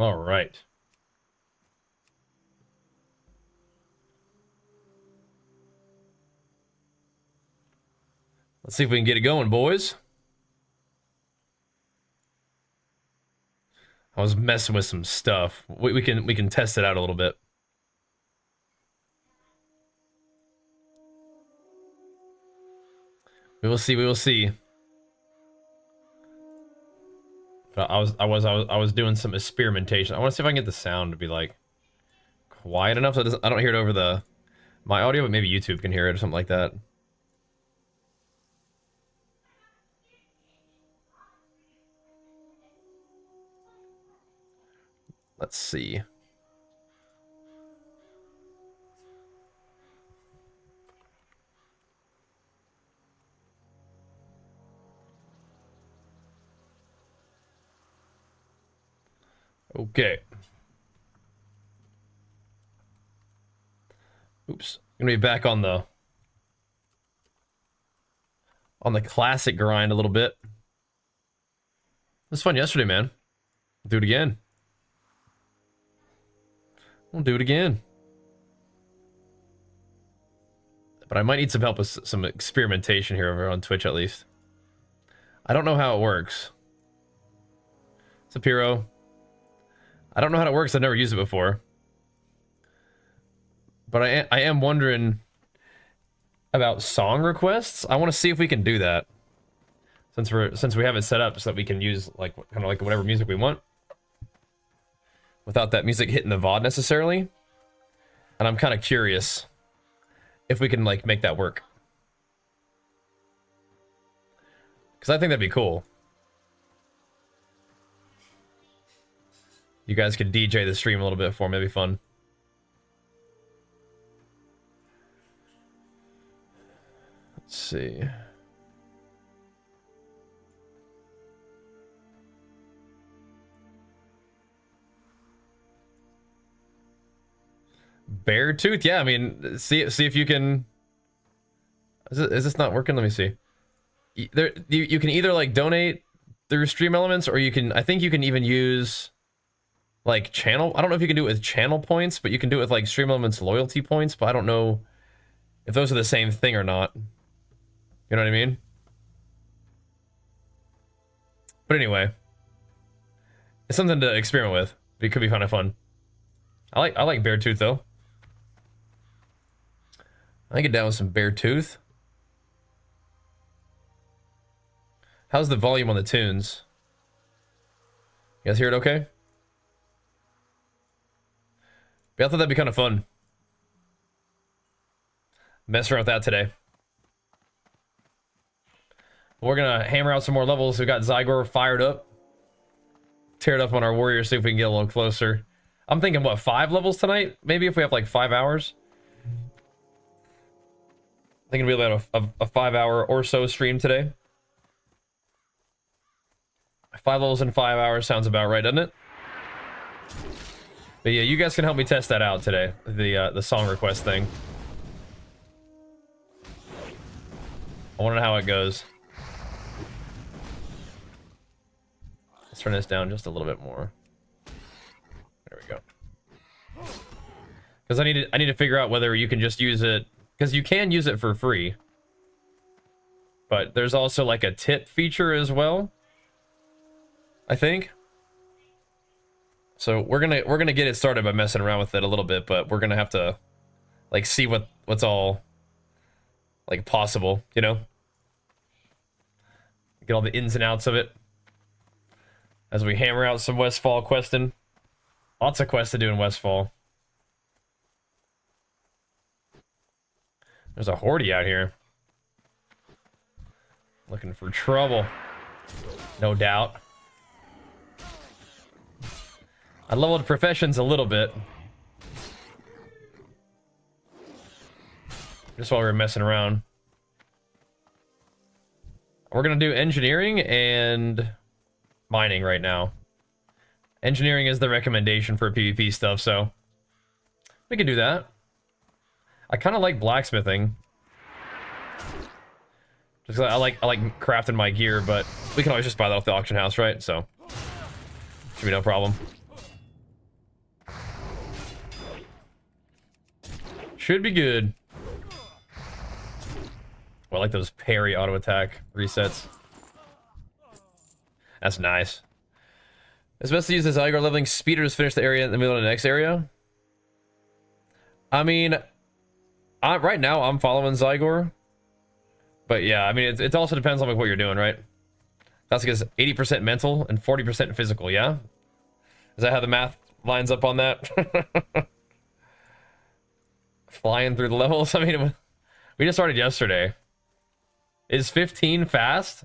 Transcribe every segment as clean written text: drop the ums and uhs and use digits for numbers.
All right. Let's see if we can get it going, boys. I was messing with some stuff. We can test it out a little bit. We will see. We will see. But I was doing some experimentation. I want to see if I can get the sound to be like quiet enough so I don't hear it over my audio, but maybe YouTube can hear it or something like that. Let's see. Okay. Oops. I'm gonna be back on the classic grind a little bit. It was fun yesterday, man. Do it again. We'll do it again. But I might need some help with some experimentation here over on Twitch, at least. I don't know how it works. It's a Piro. I don't know how it works. I've never used it before. But I am wondering about song requests. I want to see if we can do that. Since we have it set up so that we can use like kind of like whatever music we want. Without that music hitting the VOD necessarily. And I'm kind of curious if we can like make that work. Because I think that'd be cool. You guys could DJ the stream a little bit for me. That'd be fun. Let's see. Beartooth? Yeah, I mean, see if you can... Is this not working? Let me see. You can either like donate through Stream Elements, or you can... I think you can even use like channel... I don't know if you can do it with channel points, but you can do it with like Stream Elements loyalty points, but I don't know if those are the same thing or not. You know what I mean? But anyway, it's something to experiment with. It could be kind of fun. I like Beartooth though. I can get down with some Beartooth. How's the volume on the tunes? You guys hear it okay? But I thought that'd be kind of fun. Mess around with that today. We're gonna hammer out some more levels. We got Zygor fired up. Tear it up on our warriors, see if we can get a little closer. I'm thinking, what, 5 levels tonight? Maybe if we have like 5 hours. I think it'll be about a 5-hour or so stream today. 5 levels in 5 hours sounds about right, doesn't it? But yeah, you guys can help me test that out today. The song request thing. I want to know how it goes. Let's turn this down just a little bit more. There we go. Because I need to figure out whether you can just use it, because you can use it for free. But there's also like a tip feature as well, I think. So we're gonna get it started by messing around with it a little bit, but we're gonna have to like see what's all like possible, you know? Get all the ins and outs of it as we hammer out some Westfall questing. Lots of quests to do in Westfall. There's a Horde out here. Looking for trouble. No doubt. I leveled professions a little bit. Just while we were messing around. We're gonna do engineering and mining right now. Engineering is the recommendation for PvP stuff, so we can do that. I kind of like blacksmithing. Just 'cause I like crafting my gear, but we can always just buy that off the auction house, right? So should be no problem. should be good. Well, I like those parry auto attack resets. That's nice. It's best to use this Zygar leveling speeder to finish the area and then move on to the next area. I mean, right now I'm following Zygar. But yeah, I mean, it also depends on like what you're doing, right? That's because 80% mental and 40% physical, yeah? Is that how the math lines up on that? Flying through the levels? I mean, we just started yesterday. Is 15 fast?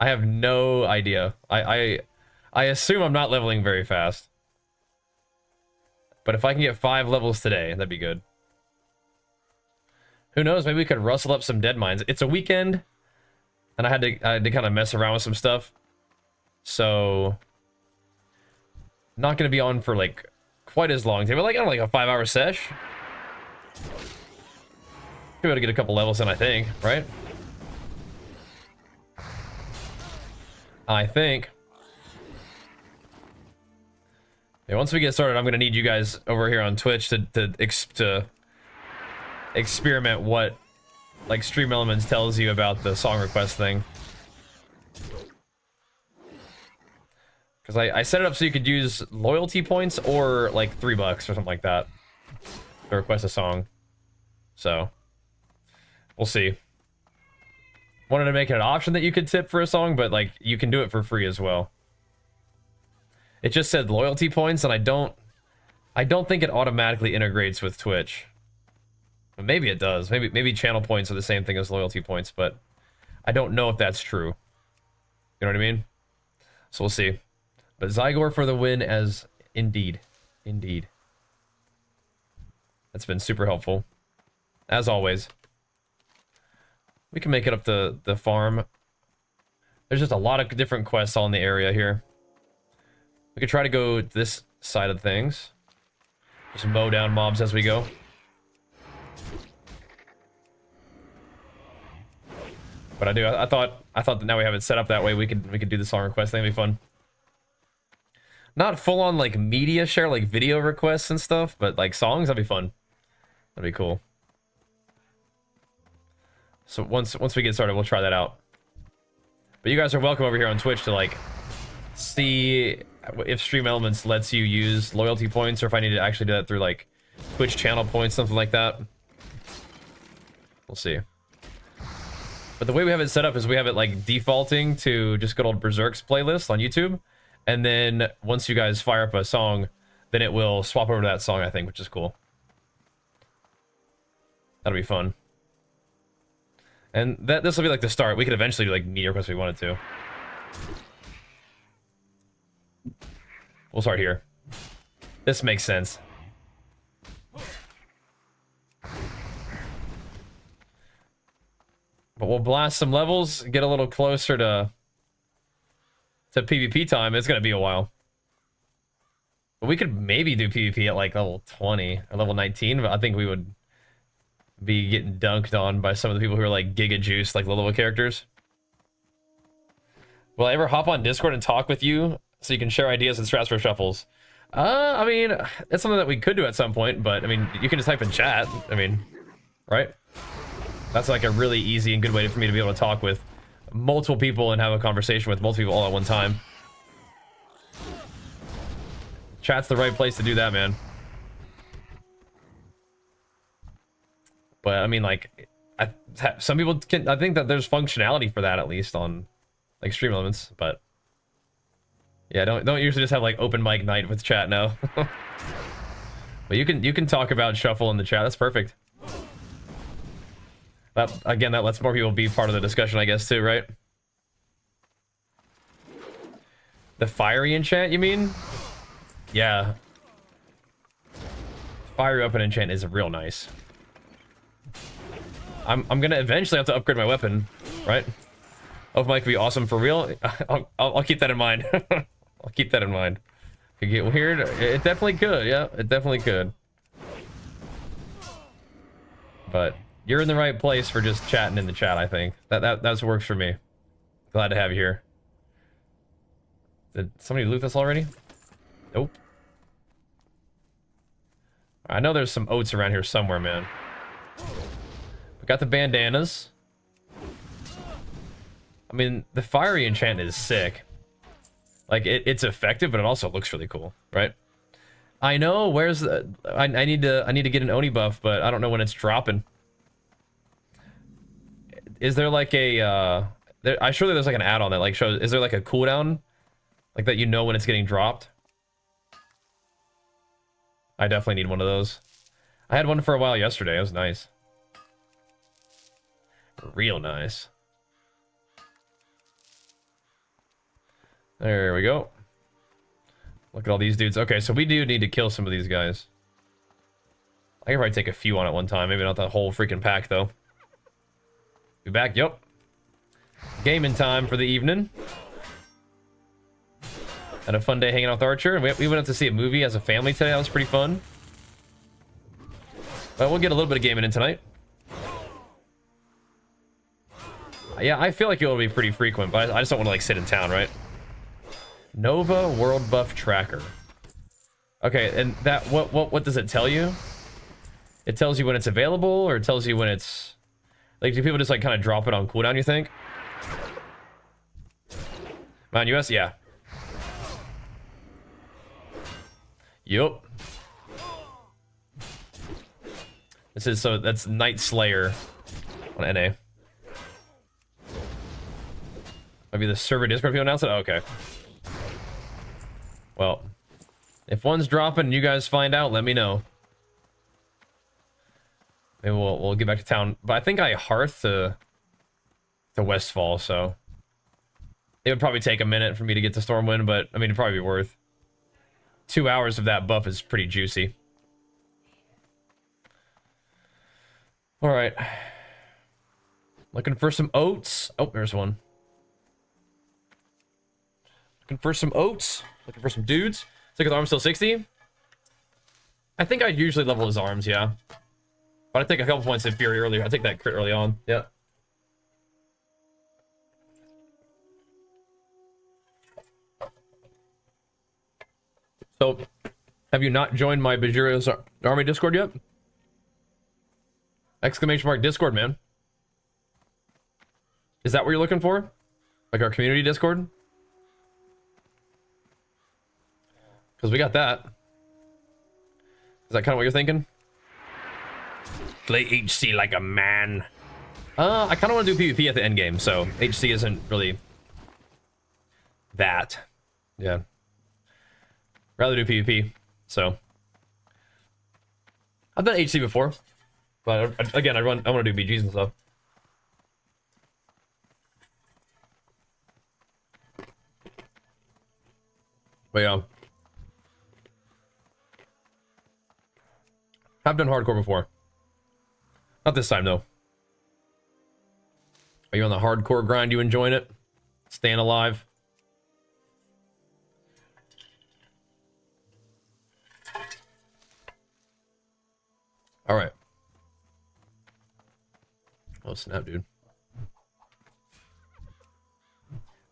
I have no idea. I assume I'm not leveling very fast. But if I can get 5 levels today, that'd be good. Who knows? Maybe we could rustle up some dead mines. It's a weekend, and I had to kind of mess around with some stuff. So, not going to be on for like quite as long. But like, I don't know, like a 5-hour sesh. Be able to get a couple levels in, I think, right? I think. Yeah, once we get started, I'm gonna need you guys over here on Twitch to experiment what like Stream Elements tells you about the song request thing. Because I set it up so you could use loyalty points or like $3 or something like that to request a song. So we'll see. Wanted to make it an option that you could tip for a song, but like you can do it for free as well. It just said loyalty points, and I don't think it automatically integrates with Twitch. Maybe it does. Maybe channel points are the same thing as loyalty points, but I don't know if that's true. You know what I mean? So we'll see. But Zygar for the win, as indeed. That's been super helpful. As always. We can make it up the farm. There's just a lot of different quests all in the area here. We could try to go this side of things. Just mow down mobs as we go. But I thought that now we have it set up that way we could do the song request thing. It'd be fun. Not full on like media share, like video requests and stuff, but like songs, that'd be fun. That'd be cool. So once we get started, we'll try that out. But you guys are welcome over here on Twitch to like see if Stream Elements lets you use loyalty points, or if I need to actually do that through like Twitch channel points, something like that. We'll see. But the way we have it set up is we have it like defaulting to just good old Berserk's playlist on YouTube, and then once you guys fire up a song, then it will swap over to that song, I think, which is cool. That'll be fun. And this will be like the start. We could eventually do like media requests if we wanted to. We'll start here. This makes sense. But we'll blast some levels, get a little closer to PvP time. It's gonna be a while. But we could maybe do PvP at like level 20 or level 19, but I think we would be getting dunked on by some of the people who are like giga juice, like low-level characters. Will I ever hop on Discord and talk with you so you can share ideas and strats for shuffles? I mean, it's something that we could do at some point, but I mean, you can just type in chat. I mean, right? That's like a really easy and good way for me to be able to talk with multiple people and have a conversation with multiple people all at one time. Chat's the right place to do that, man. But I mean, like, some people can. I think that there's functionality for that, at least on like Stream Elements. But yeah, don't usually just have like open mic night with chat now. But you can talk about shuffle in the chat. That's perfect. That again, that lets more people be part of the discussion, I guess, too, right? The fiery enchant, you mean? Yeah. Fiery weapon enchant is real nice. I'm gonna eventually have to upgrade my weapon, right? Open mic could be awesome for real. I'll keep that in mind. I'll keep that in mind. Could get weird. It definitely could. Yeah, it definitely could. But you're in the right place for just chatting in the chat, I think. That's works for me. Glad to have you here. Did somebody loot this already? Nope. I know there's some oats around here somewhere, man. We got the bandanas. I mean, the fiery enchant is sick. Like, it's effective, but it also looks really cool, right? I know, where's the... I need to get an Oni buff, but I don't know when it's dropping. Is there like a... I surely there's like an add-on that like shows... Is there like a cooldown? Like that you know when it's getting dropped? I definitely need one of those. I had one for a while yesterday. It was nice. Real nice. There we go. Look at all these dudes. Okay, so we do need to kill some of these guys. I can probably take a few on at one time. Maybe not the whole freaking pack, though. Be back. Yep. Gaming time for the evening. Had a fun day hanging out with Archer. We went up to see a movie as a family today. That was pretty fun. But we'll get a little bit of gaming in tonight. Yeah, I feel like it will be pretty frequent, but I just don't want to like sit in town, right? Nova World Buff Tracker. Okay, and that what does it tell you? It tells you when it's available, or it tells you when it's like, do people just like kind of drop it on cooldown, you think? Man, US, yeah. Yup. This is so that's Nightslayer on NA. Maybe the server Discord people announce it? Oh, okay. Well, if one's dropping and you guys find out, let me know. Maybe we'll get back to town. But I think I hearth to Westfall, so it would probably take a minute for me to get to Stormwind, but I mean it'd probably be worth. 2 hours of that buff is pretty juicy. All right. Looking for some oats. Oh, there's one. Looking for some oats. Looking for some dudes. Look at the arm still 60. I think I'd usually level his arms, yeah. But I take a couple points of Fury earlier. I take that crit early on. Yeah. So, have you not joined my Bajira's Army Discord yet? Exclamation mark Discord, man. Is that what you're looking for? Like our community Discord? Because we got that. Is that kind of what you're thinking? Play HC like a man. I kind of want to do PvP at the end game, so HC isn't really that. Yeah. Rather do PvP, so. I've done HC before, but again, I want to do BGs and stuff. But yeah. I've done hardcore before. Not this time, though. Are you on the hardcore grind? You enjoying it? Staying alive? All right. Oh, snap, dude.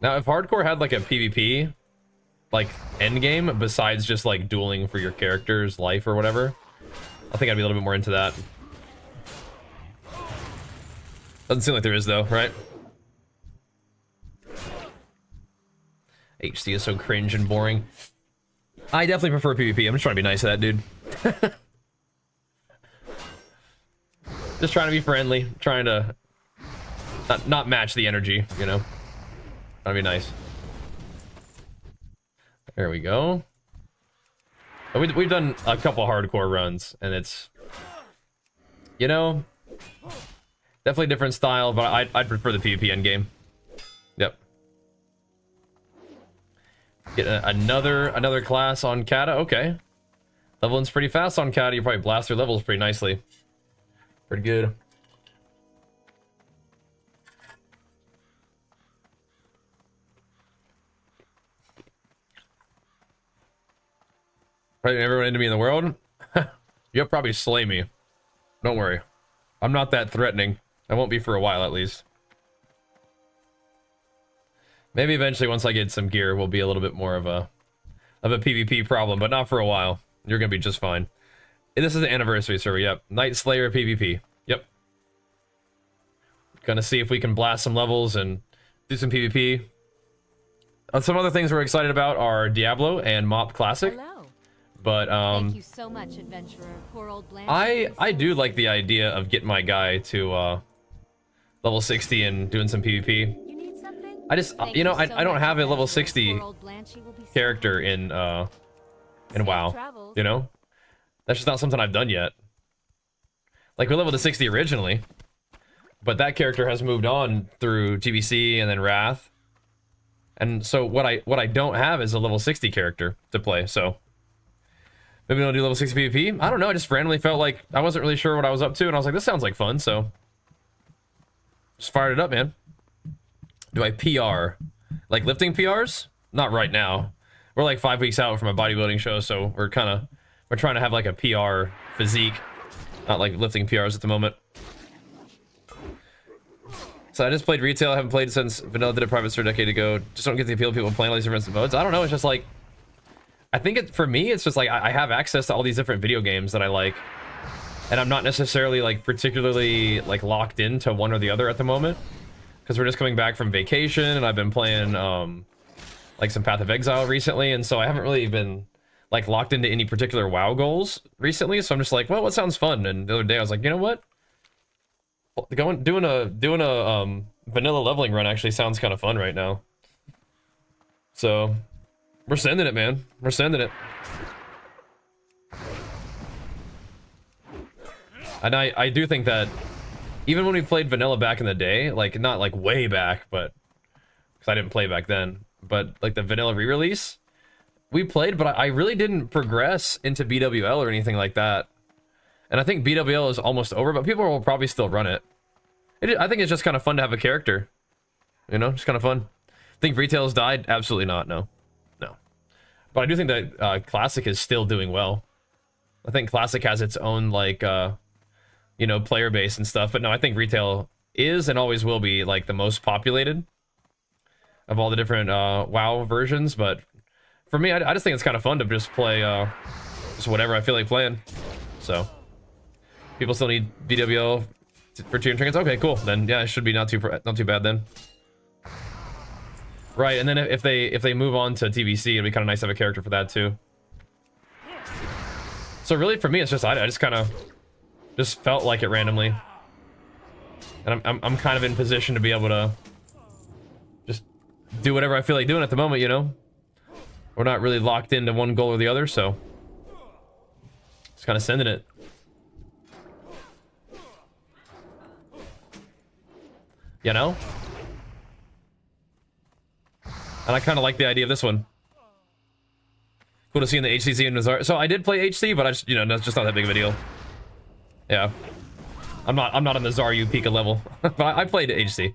Now, if hardcore had like a PvP, like end game, besides just like dueling for your character's life or whatever, I think I'd be a little bit more into that. Doesn't seem like there is, though, right? HC is so cringe and boring. I definitely prefer PvP. I'm just trying to be nice to that dude. Just trying to be friendly, trying to not match the energy, you know? That'd be nice. There we go. We've done a couple hardcore runs, and it's, you know, definitely different style, but I'd prefer the PvP endgame. Yep. Get another class on Kata. Okay. Leveling's pretty fast on Kata. You probably blast through levels pretty nicely. Pretty good. Probably everyone into me in the world? You'll probably slay me. Don't worry. I'm not that threatening. I won't be for a while, at least. Maybe eventually, once I get some gear, we'll be a little bit more of a PvP problem, but not for a while. You're gonna be just fine. This is the anniversary server. Yep. Nightslayer-PvP. Yep. Gonna see if we can blast some levels and do some PvP. Some other things we're excited about are Diablo and Mop Classic. Hello. But Thank you so much, adventurer. Poor old Blanche. I do like the idea of getting my guy to level 60 and doing some PvP. You need something? I just you know, I don't have a level 60 character in WoW. You know? That's just not something I've done yet. Like, we leveled to 60 originally, but that character has moved on through GBC and then Wrath. And so what I don't have is a level 60 character to play, so maybe we'll do level 60 PvP. I don't know, I just randomly felt like I wasn't really sure what I was up to, and I was like, this sounds like fun, so just fired it up, man. Do I PR? Like lifting PRs? Not right now. We're like 5 weeks out from a bodybuilding show, so we're trying to have like a PR physique, not like lifting PRs at the moment. So I just played retail. I haven't played since Vanilla did a private server a decade ago. Just don't get the appeal of people playing all these different modes. I don't know. It's just like, I think for me, it's just like I have access to all these different video games that I like, and I'm not necessarily like particularly like locked into one or the other at the moment, because we're just coming back from vacation, and I've been playing like some Path of Exile recently, and so I haven't really been like locked into any particular WoW goals recently. So I'm just like, well, what sounds fun? And the other day I was like, you know what? Doing a vanilla leveling run actually sounds kind of fun right now. So we're sending it, man. We're sending it. And I do think that even when we played vanilla back in the day, like not like way back, but because I didn't play back then, but like the vanilla re-release, we played, but I really didn't progress into BWL or anything like that. And I think BWL is almost over, but people will probably still run it. I think it's just kind of fun to have a character. You know, just kind of fun. Think retail has died? Absolutely not, no. No. But I do think that Classic is still doing well. I think Classic has its own, like, you know, player base and stuff. But no, I think retail is and always will be, like, the most populated of all the different WoW versions. But for me, I just think it's kind of fun to just play just whatever I feel like playing. So people still need BWL for tier trinkets. Okay, cool. Then yeah, it should be not too bad then. Right, and then if they move on to TBC, it'd be kind of nice to have a character for that too. So really, for me, it's just I just kind of just felt like it randomly, and I'm kind of in position to be able to just do whatever I feel like doing at the moment. You know, we're not really locked into one goal or the other, so just kind of sending it. You know? And I kind of like the idea of this one. Cool to see in the HCC and Nazar. So I did play HC, but I just, you know, that's just not that big of a deal. Yeah. I'm not on the Zaryu Pika level. But I played HC.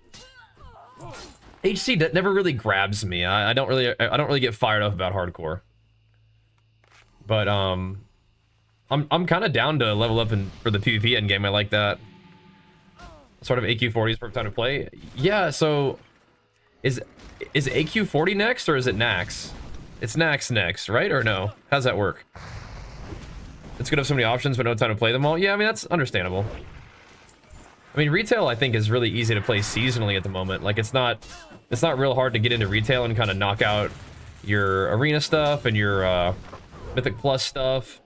HC never really grabs me. I don't really get fired up about hardcore. But I'm kind of down to level up for the PvP endgame. I like that. Sort of AQ40 is perfect time to play. Yeah, so is AQ40 next or is it Nax? It's Nax next, right? Or no? How's that work? It's good to have so many options but no time to play them all. Yeah, I mean, that's understandable. I mean, retail I think is really easy to play seasonally at the moment. Like it's not real hard to get into retail and kind of knock out your arena stuff and your Mythic Plus stuff,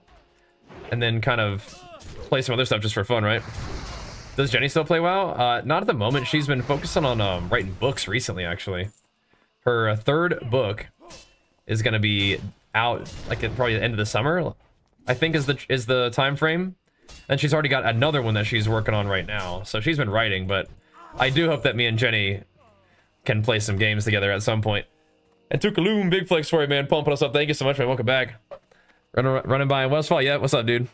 and then kind of play some other stuff just for fun, right? Does Jenny still play WoW? Not at the moment. She's been focusing on writing books recently, actually. Her third book is going to be out like at probably the end of the summer, I think is the time frame. And she's already got another one that she's working on right now. So she's been writing, but I do hope that me and Jenny can play some games together at some point. And Tukaloom, big flex for you, man. Pumping us up. Thank you so much, man. Welcome back. Running by in Westfall. Yeah, what's up, dude?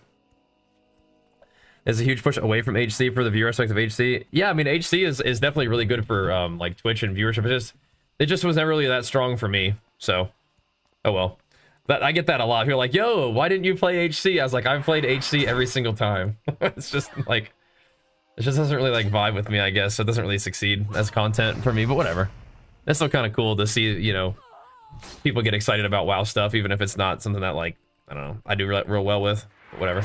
There's a huge push away from HC for the viewer aspect of HC. Yeah, I mean, HC is definitely really good for like Twitch and viewership. It just was never really that strong for me. So, oh well. I get that a lot. People are like, yo, why didn't you play HC? I was like, I've played HC every single time. It's just like, it just doesn't really like vibe with me, I guess. So it doesn't really succeed as content for me, but whatever. It's still kind of cool to see, you know, people get excited about WoW stuff, even if it's not something that like, I don't know, I do real well with, but whatever.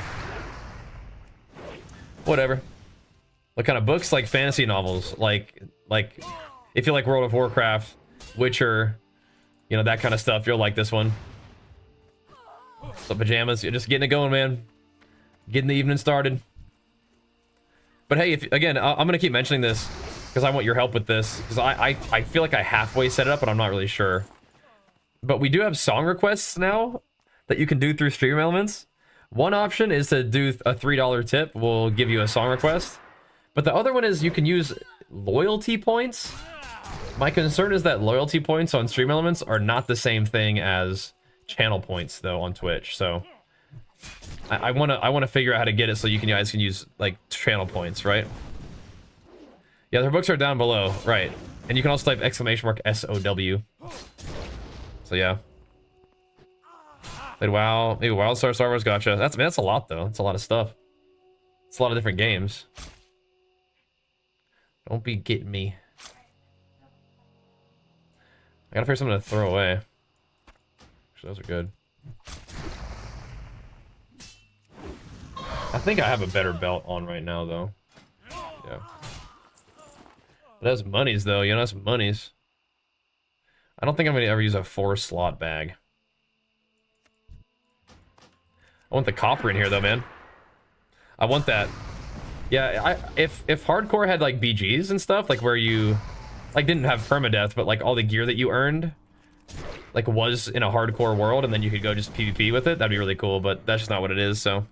Whatever. What kind of books? Like fantasy novels. Like if you like World of Warcraft, Witcher, you know, that kind of stuff, you'll like this one. So pajamas, you're just getting it going, man. Getting the evening started. But hey, if, again, I'm gonna keep mentioning this because I want your help with this, because I feel like I halfway set it up, but I'm not really sure. But we do have song requests now that you can do through Stream Elements. One option is to do a $3 tip. We'll give you a song request. But the other one is you can use loyalty points. My concern is that loyalty points on Stream Elements are not the same thing as channel points, though, on Twitch. So I wanna figure out how to get it so you guys can use like channel points, right? Yeah, their books are down below, right? And you can also type !SOW. So yeah. Played WoW, maybe WildStar Star Wars, gotcha. That's a lot though. That's a lot of stuff. It's a lot of different games. Don't be getting me. I gotta figure something to throw away. Actually, those are good. I think I have a better belt on right now though. Yeah. That's monies though, you know, that's monies. I don't think I'm gonna ever use a 4-slot bag. I want the copper in here though, man. I want that. Yeah, if hardcore had like BGs and stuff, like where you like didn't have permadeath, but like all the gear that you earned like was in a hardcore world, and then you could go just PvP with it, that'd be really cool, but that's just not what it is, so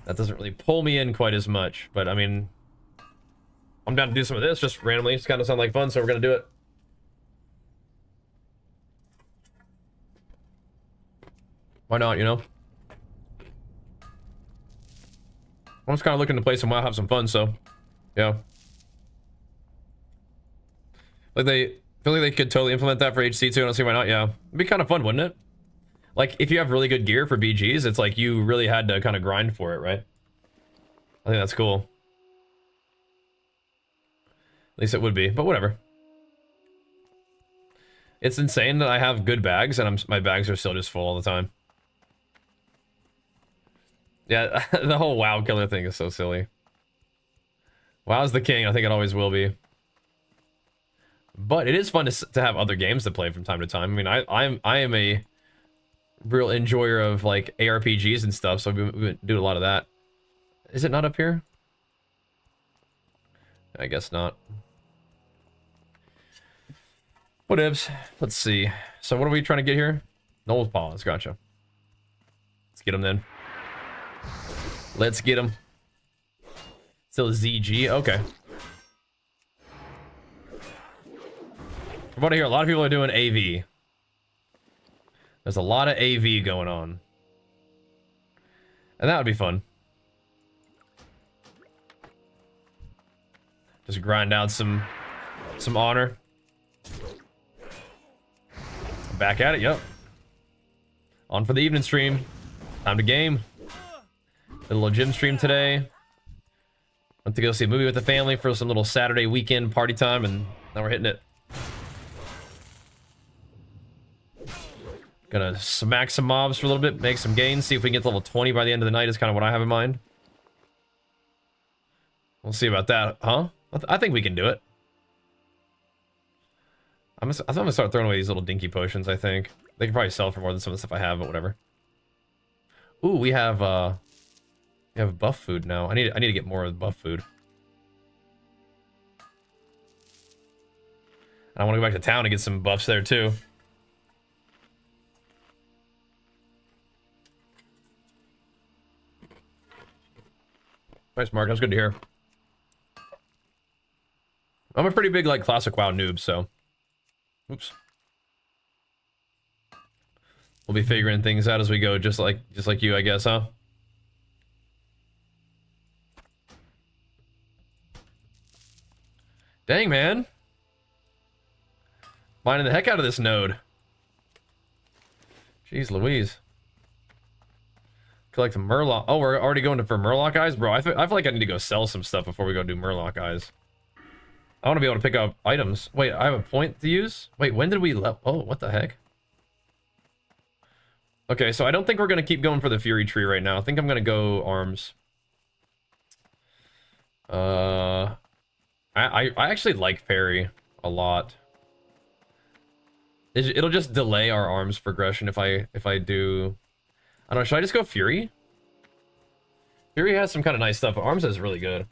that doesn't really pull me in quite as much. But I mean, I'm down to do some of this just randomly. It's kind of sound like fun, so we're gonna do it. Why not, you know? I'm just kind of looking to play some WoW, have some fun, so yeah. Like I feel like they could totally implement that for HC too. I don't see why not. Yeah, it'd be kind of fun, wouldn't it? Like if you have really good gear for BGs, it's like you really had to kind of grind for it, right? I think that's cool. At least it would be, but whatever. It's insane that I have good bags and my bags are still just full all the time. Yeah, the whole WoW killer thing is so silly. WoW's the king. I think it always will be. But it is fun to have other games to play from time to time. I mean, I am a real enjoyer of like ARPGs and stuff, so we do a lot of that. Is it not up here? I guess not. Whatevs. Let's see. So what are we trying to get here? Noel's Paws. Gotcha. Let's get him then. Let's get him. Still ZG. Okay. From what I hear, a lot of people are doing AV. There's a lot of AV going on. And that would be fun. Just grind out some honor. Back at it, yep. On for the evening stream. Time to game. Did a little gym stream today. Went to go see a movie with the family for some little Saturday weekend party time, and now we're hitting it. Gonna smack some mobs for a little bit, make some gains, see if we can get to level 20 by the end of the night is kind of what I have in mind. We'll see about that, huh? I think we can do it. I'm gonna start throwing away these little dinky potions, I think. They can probably sell for more than some of the stuff I have, but whatever. Ooh, we have buff food now. I need to get more of the buff food. I want to go back to town and get some buffs there too. Nice, Mark. That's good to hear. I'm a pretty big like classic WoW noob, so oops. We'll be figuring things out as we go, just like you, I guess, huh? Dang, man. Mining the heck out of this node. Jeez Louise. Collect the Murloc. Oh, we're already going for Murloc eyes? Bro, I feel like I need to go sell some stuff before we go do Murloc eyes. I want to be able to pick up items. Wait, I have a point to use? Wait, when did we oh, what the heck? Okay, so I don't think we're going to keep going for the Fury Tree right now. I think I'm going to go arms. I actually like parry a lot. It'll just delay our arms progression if I do. I don't know. Should I just go Fury? Fury has some kind of nice stuff, but arms is really good.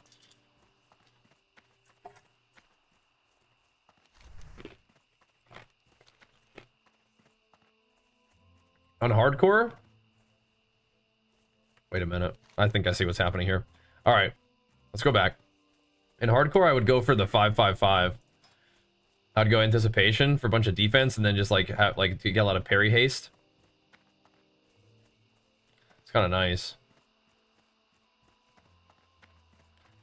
On hardcore? Wait a minute. I think I see what's happening here. All right, let's go back. In hardcore, I would go for the 5-5-5. I'd go anticipation for a bunch of defense, and then just like have to get a lot of parry haste. It's kind of nice.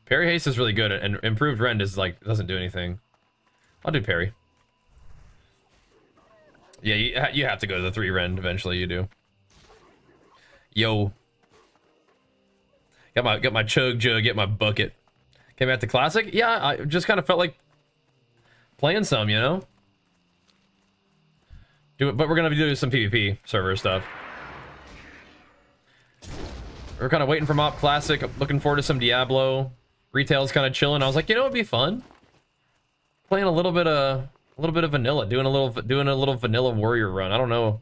Parry haste is really good, and improved rend is like doesn't do anything. I'll do parry. Yeah, you have to go to the 3 rend eventually. You do. Yo, got my chug jug, get my bucket. Came back to classic. Yeah, I just kind of felt like playing some, you know. But we're gonna be doing some PvP server stuff. We're kind of waiting for Mop Classic. Looking forward to some Diablo. Retail's kind of chilling. I was like, you know, it'd be fun playing a little bit of vanilla, doing a little vanilla warrior run. I don't know.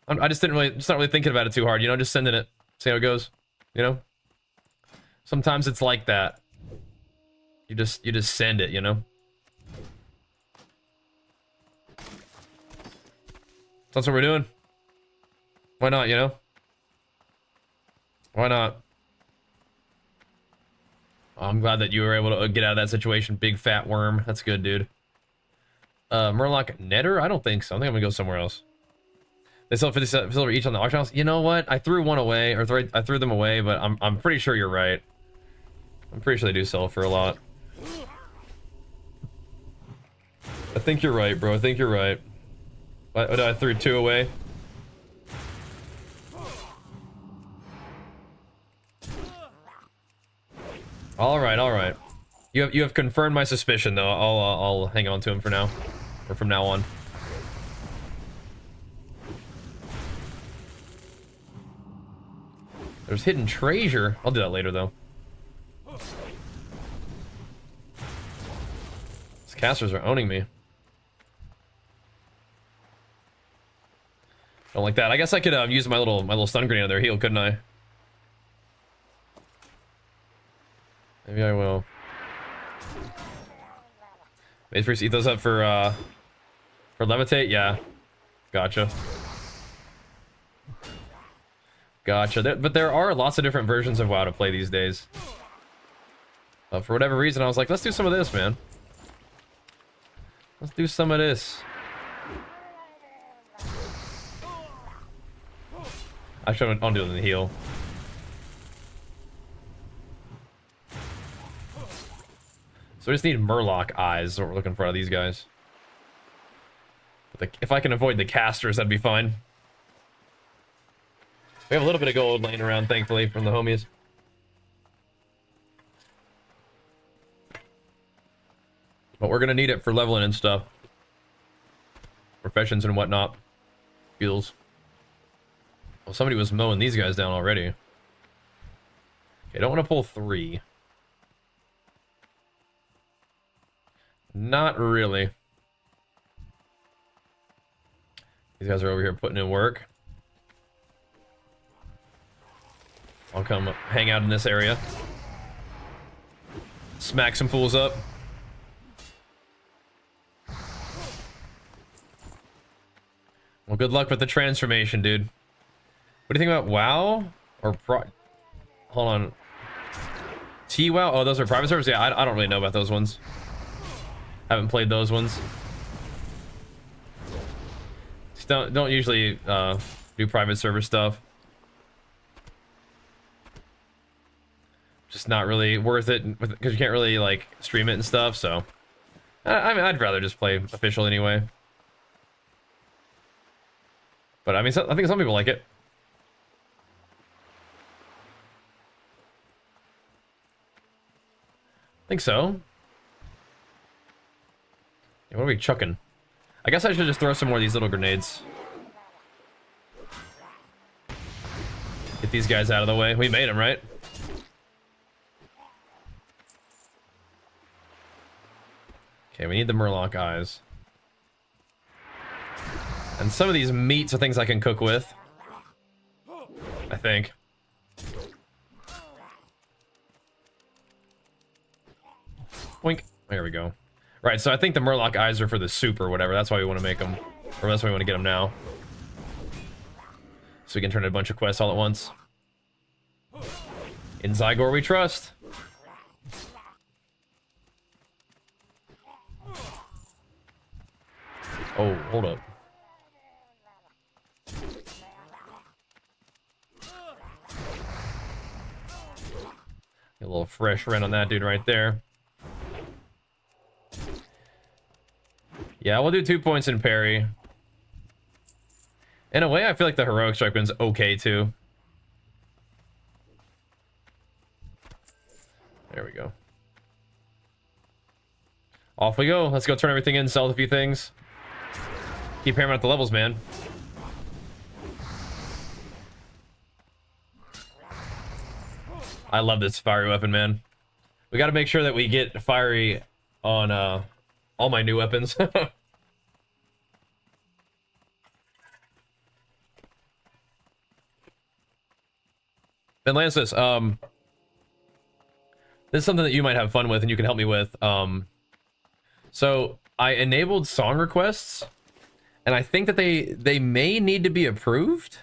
I just not really thinking about it too hard, you know. Just sending it, see how it goes, you know. Sometimes it's like that. You just send it, you know. That's what we're doing. Why not, you know? Why not? Oh, I'm glad that you were able to get out of that situation, big fat worm. That's good, dude. Murloc Netter? I don't think so. I think I'm gonna go somewhere else. They sell 50 silver each on the auction house. You know what? I threw one away, or I threw them away, but I'm pretty sure you're right. I'm pretty sure they do sell for a lot. I think you're right, bro. I think you're right. I threw 2 away. All right. You have confirmed my suspicion, though. I'll hang on to him for now, or from now on. There's hidden treasure. I'll do that later, though. These casters are owning me. Don't like that. I guess I could use my little stun grenade on their heal, couldn't I? Maybe I will. Maze Priest, eat those up for levitate. Yeah, gotcha. But there are lots of different versions of WoW to play these days. For whatever reason, I was like, let's do some of this, man. Let's do some of this. I should I'll do it in the heal. So we just need Murloc eyes, is what we're looking for out of these guys. But if I can avoid the casters, that'd be fine. We have a little bit of gold laying around, thankfully, from the homies. But we're gonna need it for leveling and stuff. Professions and whatnot. Skills. Well, somebody was mowing these guys down already. Okay, I don't want to pull 3. Not really. These guys are over here putting in work. I'll come hang out in this area. Smack some fools up. Well, good luck with the transformation, dude. What do you think about WoW? Or hold on. T-WoW? Oh, those are private servers? Yeah, I don't really know about those ones. Haven't played those ones. Just don't usually do private server stuff. Just not really worth it because you can't really like stream it and stuff. So I mean, I'd rather just play official anyway. But I mean, I think some people like it. I think so. Yeah, what are we chucking? I guess I should just throw some more of these little grenades. Get these guys out of the way. We made them, right? Okay, we need the Murloc eyes. And some of these meats are things I can cook with. I think. Boink. There we go. Right, so I think the Murloc eyes are for the soup or whatever. That's why we want to make them. Or that's why we want to get them now. So we can turn in a bunch of quests all at once. In Zygor we trust. Oh, hold up. Get a little fresh rent on that dude right there. Yeah, we'll do 2 points in parry. In a way, I feel like the heroic strike one's okay too. There we go. Off we go. Let's go turn everything in, sell a few things. Keep hammering out the levels, man. I love this fiery weapon, man. We got to make sure that we get fiery on all my new weapons. And Lancis, this is something that you might have fun with and you can help me with. So I enabled song requests, and I think that they may need to be approved.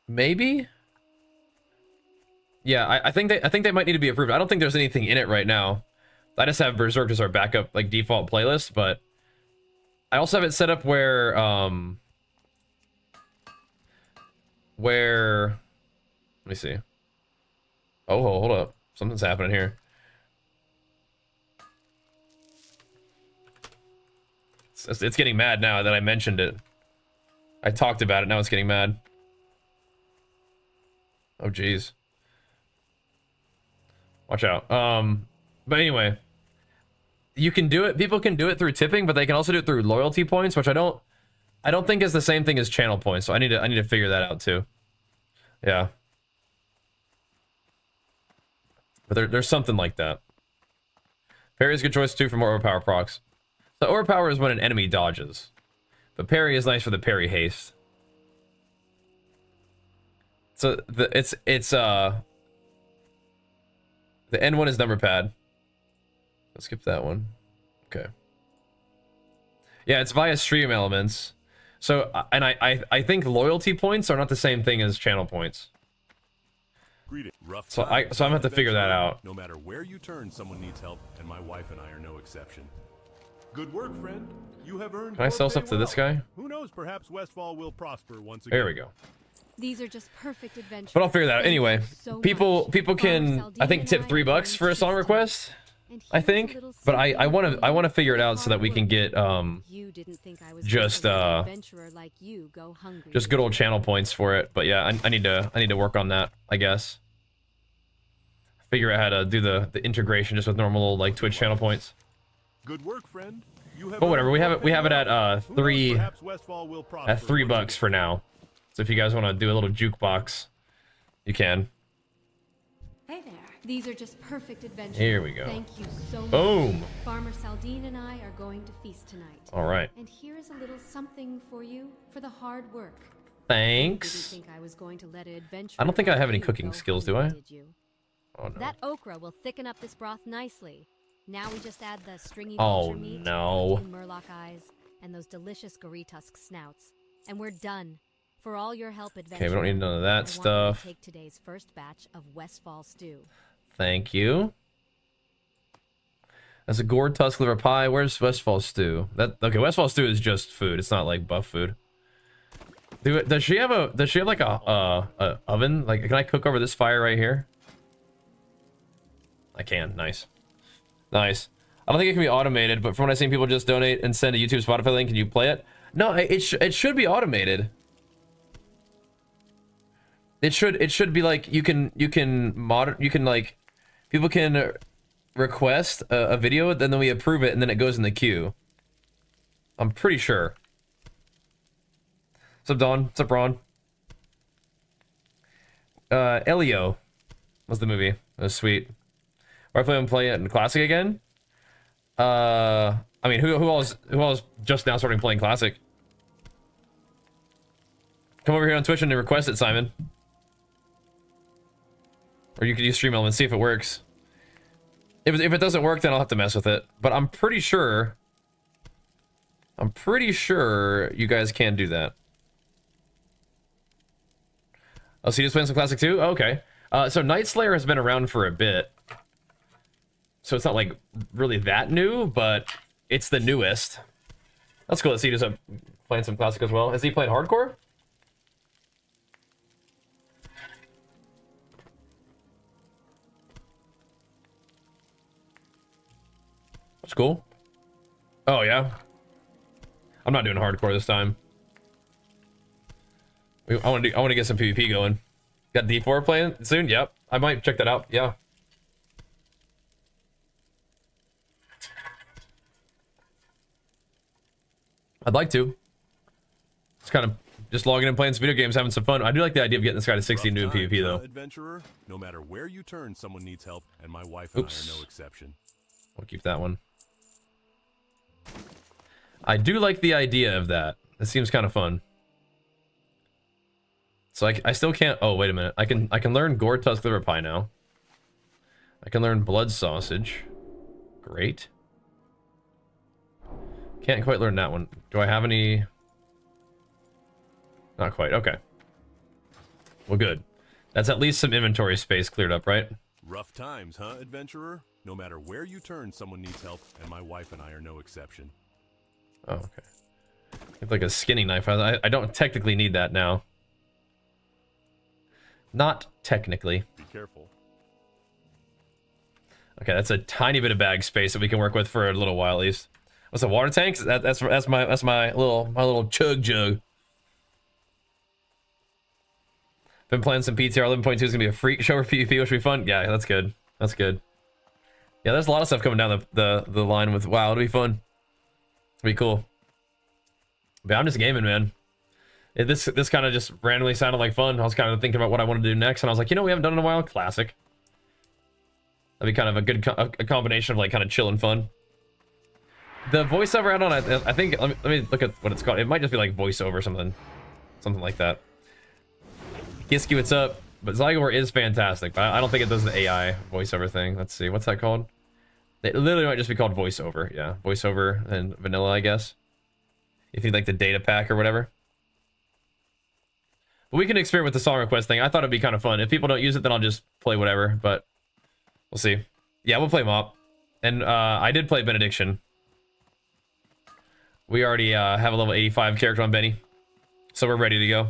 Maybe. Yeah, I think they might need to be approved. I don't think there's anything in it right now. I just have Berserk as our backup like default playlist, but I also have it set up where let me see. Oh, hold up. Something's happening here. It's getting mad now that I mentioned it. I talked about it, now it's getting mad. Oh, jeez. Watch out. But anyway, you can do it. People can do it through tipping, but they can also do it through loyalty points, which I don't think is the same thing as channel points. So I need to figure that out too. Yeah. But there's something like that. Parry is a good choice too for more overpower procs. So overpower is when an enemy dodges, but parry is nice for the parry haste. So the end one is number pad. Let's skip that one. Okay. Yeah, it's via stream elements. So and I think loyalty points are not the same thing as channel points. So I'm gonna have to figure that out. No matter where you turn, someone needs help, and my wife and I are no exception. Good work, friend. You have earned. Can I sell stuff to this guy? Who knows? Perhaps Westfall will prosper once again. There we go. These are just perfect adventures. But I'll figure that out anyway. People can I think tip $3 for a song request. I think, but I want to figure it out so that we can get just good old channel points for it. But yeah, I need to work on that, I guess. Figure out how to do the integration just with normal like Twitch channel points. Good work, friend. But whatever, we have it at $3 for now. So if you guys want to do a little jukebox, you can. Hey there. These are just perfect adventures. Here we go. Thank you so much. Boom. Farmer Saldine and I are going to feast tonight. All right. And here is a little something for you for the hard work. Thanks. Didn't think I was going to let an adventure. I don't think I have any like you cooking go skills, do I? hungry, did you? Oh no. That okra will thicken up this broth nicely. Now we just add the stringy Oh, vulture meat, no. the Murloc eyes, and those delicious Goritusk snouts, and we're done. For all your help, adventure. Okay, we don't need none of that stuff. Take today's first batch of Westfall stew. Thank you. That's a gourd tusk liver pie. Where's Westfall stew? Okay, Westfall stew is just food. It's not like buff food. Does she have like a oven? Like, can I cook over this fire right here? I can. Nice. Nice. I don't think it can be automated, but from what I've seen people just donate and send a YouTube Spotify link, can you play it? No, it should be automated. It should be like you can like people can request a video, then we approve it, and then it goes in the queue. I'm pretty sure. What's up, Dawn? What's up, Ron? Elio was the movie. It was sweet. Or I play it in Classic again. I mean, who else just now starting playing Classic? Come over here on Twitch and request it, Simon. Or you could use Stream Elements, see if it works. If it doesn't work, then I'll have to mess with it. But I'm pretty sure you guys can do that. Oh, so you just playing some Classic too? Oh, okay. So Nightslayer has been around for a bit. So it's not like really that new, but it's the newest. That's cool. Let's see, just playing some Classic as well. Has he played Hardcore? That's cool. Oh yeah. I'm not doing Hardcore this time. I want to get some PvP going. Got D4 playing soon? Yep. I might check that out. Yeah. I'd like to. It's kind of just logging in, playing some video games, having some fun. I do like the idea of getting this guy to 60 and doing PvP though. Adventurer, no matter where you turn, someone needs help, and my wife and I are no exception. We'll keep that one. I do like the idea of that. It seems kind of fun. So I still can't. Oh wait a minute. I can learn Gore Tusk Liver Pie now. I can learn Blood Sausage. Great. Can't quite learn that one. Do I have any? Not quite. Okay. Well, good. That's at least some inventory space cleared up, right? Rough times, huh, adventurer? No matter where you turn, someone needs help, and my wife and I are no exception. Oh, okay. It's like a skinning knife. I don't technically need that now. Not technically. Be careful. Okay, that's a tiny bit of bag space that we can work with for a little while at least. What's a water tank? That's my little chug jug. Been playing some PTR 11.2 is gonna be a freak show for PvP, which will be fun. Yeah, that's good. That's good. Yeah, there's a lot of stuff coming down the line with WoW. It'll be fun. It'll be cool. But I'm just gaming, man. This kind of just randomly sounded like fun. I was kind of thinking about what I want to do next, and I was like, you know, we haven't done it in a while. Classic. That'd be kind of a good a combination of like kind of chill and fun. The voiceover add-on, I think. Let me look at what it's called. It might just be like voiceover something like that. Gisky, what's up? But Zygor is fantastic, but I don't think it does the AI voiceover thing. Let's see, what's that called? It literally might just be called voiceover. Yeah, voiceover and vanilla, I guess. If you like the data pack or whatever. But we can experiment with the song request thing. I thought it'd be kind of fun. If people don't use it, then I'll just play whatever. But we'll see. Yeah, we'll play Mop. And I did play Benediction. We already have a level 85 character on Benny. So we're ready to go.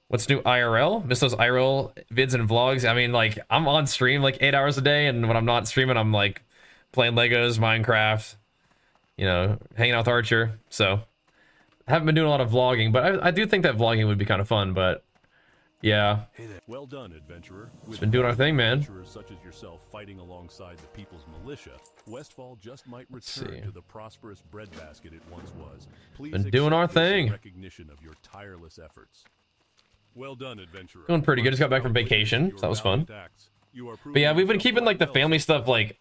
What's new IRL? Miss those IRL vids and vlogs? I mean, like, I'm on stream like 8 hours a day, and when I'm not streaming, I'm like playing Legos, Minecraft, you know, hanging out with Archer. So I haven't been doing a lot of vlogging, but I do think that vlogging would be kind of fun, but yeah. Hey there. Well done, adventurer. It's been doing our thing, man. Adventurers such as yourself fighting alongside the people's militia, Westfall just might return to the prosperous breadbasket it once was. Please been doing our thing. Recognition of your tireless efforts. Well done, adventurer. Doing pretty good. Just got back from vacation, so that was fun. But yeah, we've been keeping like the family stuff like.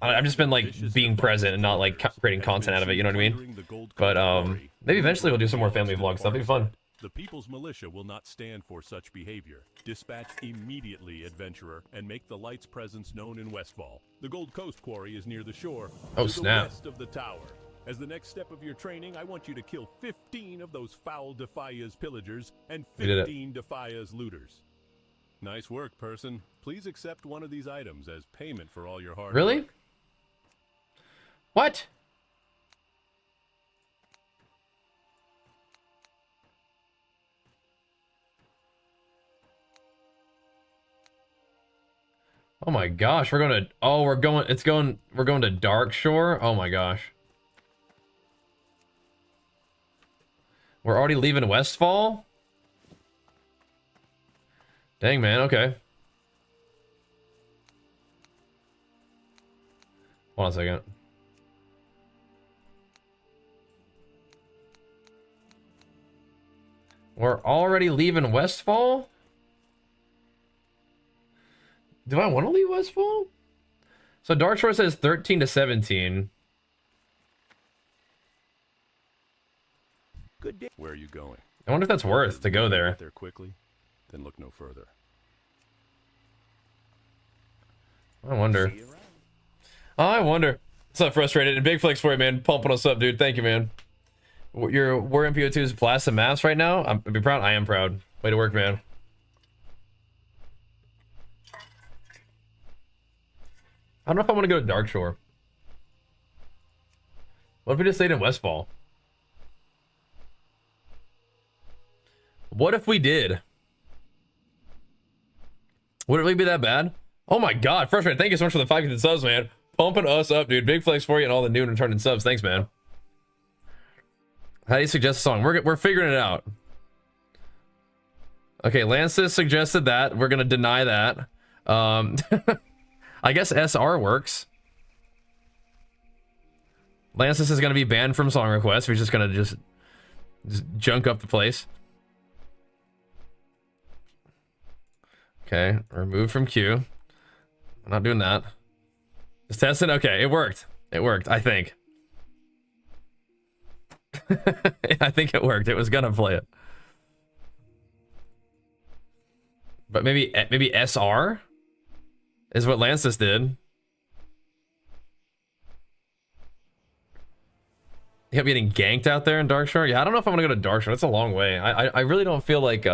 I've just been like being present and not like creating content out of it. You know what I mean? But maybe eventually we'll do some more family vlogs. That'll be fun. The people's militia will not stand for such behavior. Dispatch immediately, adventurer, and make the light's presence known in Westfall. The Gold Coast quarry is near the shore. Oh, to snap. the west of the tower. As the next step of your training, I want you to kill 15 of those foul Defia's pillagers and 15 Defia's looters. Nice work, person. Please accept one of these items as payment for all your hard Really? work. What? Oh my gosh, we're going to, oh, we're going to Dark Shore? Oh my gosh. We're already leaving Westfall? Dang, man, okay. Hold on a second. We're already leaving Westfall? Do I want to leave Westfall? So Darkshore says 13 to 17. Good day. Where are you going? I wonder if that's worth to go there. Get there quickly, then look no further. I wonder. I wonder. What's up, Frustrated? And big flex for you, man. Pumping us up, dude. Thank you, man. Your War MPO2's blast some maps right now. I'm be proud. I am proud. Way to work, man. I don't know if I want to go to Darkshore. What if we just stayed in Westfall? What if we did? Would it really be that bad? Oh my god, Frustrated, thank you so much for the 5 subs, man. Pumping us up, dude. Big flex for you and all the new and returning subs. Thanks, man. How do you suggest a song? We're figuring it out. Okay, Lancis suggested that. We're gonna deny that. I guess SR works. Lancis is gonna be banned from song requests. We're just gonna just junk up the place. Okay, remove from queue. I'm not doing that. Just testing. Okay, it worked. It worked, I think. I think it worked. It was gonna play it. But maybe SR is what Lancis did. He kept getting ganked out there in Darkshore. Yeah, I don't know if I'm gonna go to Darkshore. That's a long way. I really don't feel like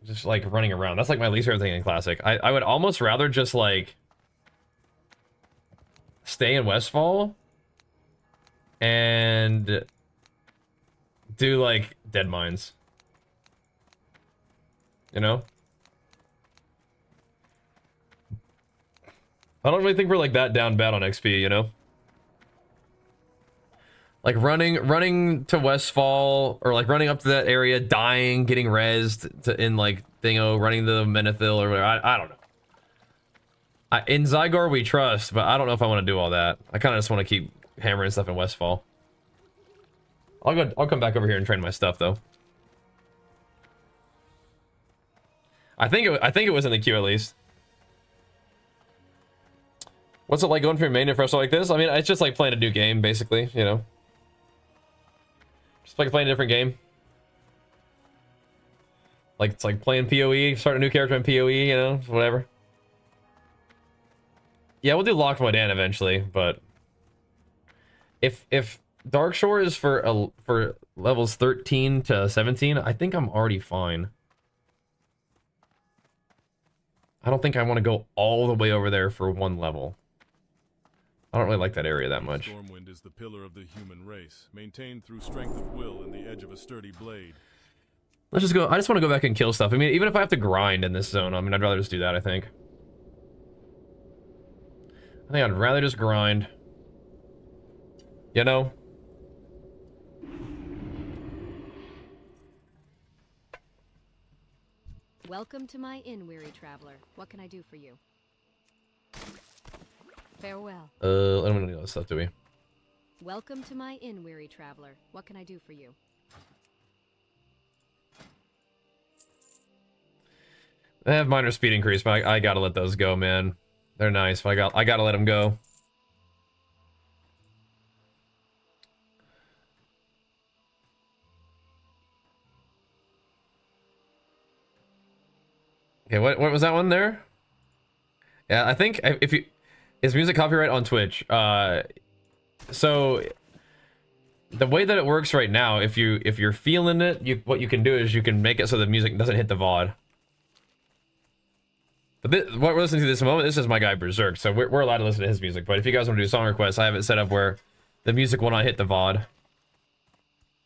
just like running around. That's like my least favorite thing in Classic. I would almost rather just like stay in Westfall and do like dead mines. You know? I don't really think we're like that down bad on XP, you know? Like running to Westfall, or like running up to that area, dying, getting rezzed in like Thingo, running to Menethil or whatever. I don't know. In Zygarde we trust, but I don't know if I want to do all that. I kind of just want to keep hammering stuff in Westfall. I'll come back over here and train my stuff though. I think it was in the queue at least. What's it like going from your main to fresh like this? I mean, it's just like playing a new game, basically, you know. Just like playing a different game. Like it's like playing PoE, start a new character in PoE, you know, whatever. Yeah, we'll do Locked Modan eventually, but if Darkshore is for levels 13 to 17, I think I'm already fine. I don't think I want to go all the way over there for one level. I don't really like that area that much. Stormwind is the pillar of the human race, maintained through strength of will and the edge of a sturdy blade. Let's just go. I just want to go back and kill stuff. I mean, even if I have to grind in this zone, I mean, I'd rather just do that, I think. I think I'd rather just grind. You know? Welcome to my inn, weary traveler. What can I do for you? Farewell. I don't know this stuff, do we? Welcome to my inn, weary traveler. What can I do for you? They have minor speed increase, but I gotta let those go, man. They're nice, but I gotta let them go. Okay, what was that one there? Yeah, I think if you is music copyright on Twitch. So the way that it works right now, if you're feeling it, what you can do is you can make it so the music doesn't hit the VOD. But what we're listening to this moment, this is my guy Berserk, so we're allowed to listen to his music. But if you guys want to do song requests, I have it set up where the music will not hit the VOD.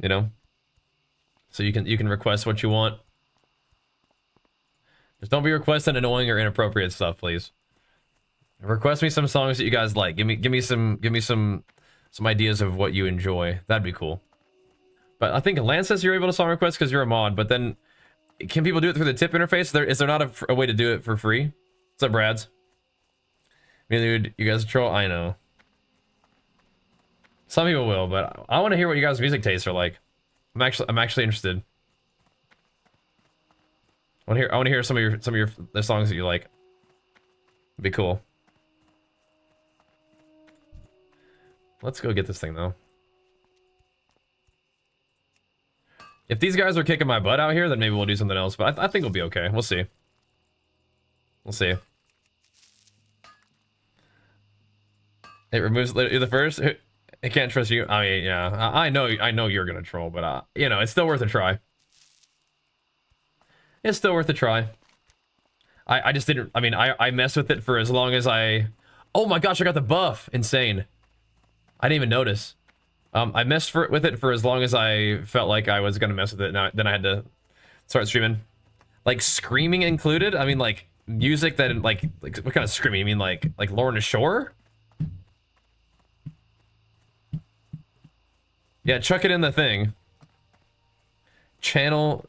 You know, so you can request what you want. Just don't be requesting annoying or inappropriate stuff, please. Request me some songs that you guys like. Give me some ideas of what you enjoy. That'd be cool. But I think Lance says you're able to song request because you're a mod. But then, can people do it through the tip interface? Is there not a way to do it for free? What's up, Brads? Me, dude, you guys troll. I know. Some people will, but I want to hear what you guys' music tastes are like. I'm actually interested. I want to hear some of the songs that you like. It'd be cool. Let's go get this thing though. If these guys are kicking my butt out here, then maybe we'll do something else. But I think we'll be okay. We'll see. We'll see. It removes the first. I can't trust you. I mean, yeah, I know you're gonna troll, but you know, it's still worth a try. It's still worth a try. I just didn't. I mean, I messed with it for as long as I. Oh my gosh, I got the buff! Insane. I didn't even notice. I messed with it for as long as I felt like I was gonna mess with it. Now then I had to start streaming, like screaming included. I mean, like music that like what kind of screaming? You mean like Lorna Shore? Yeah, chuck it in the thing. Channel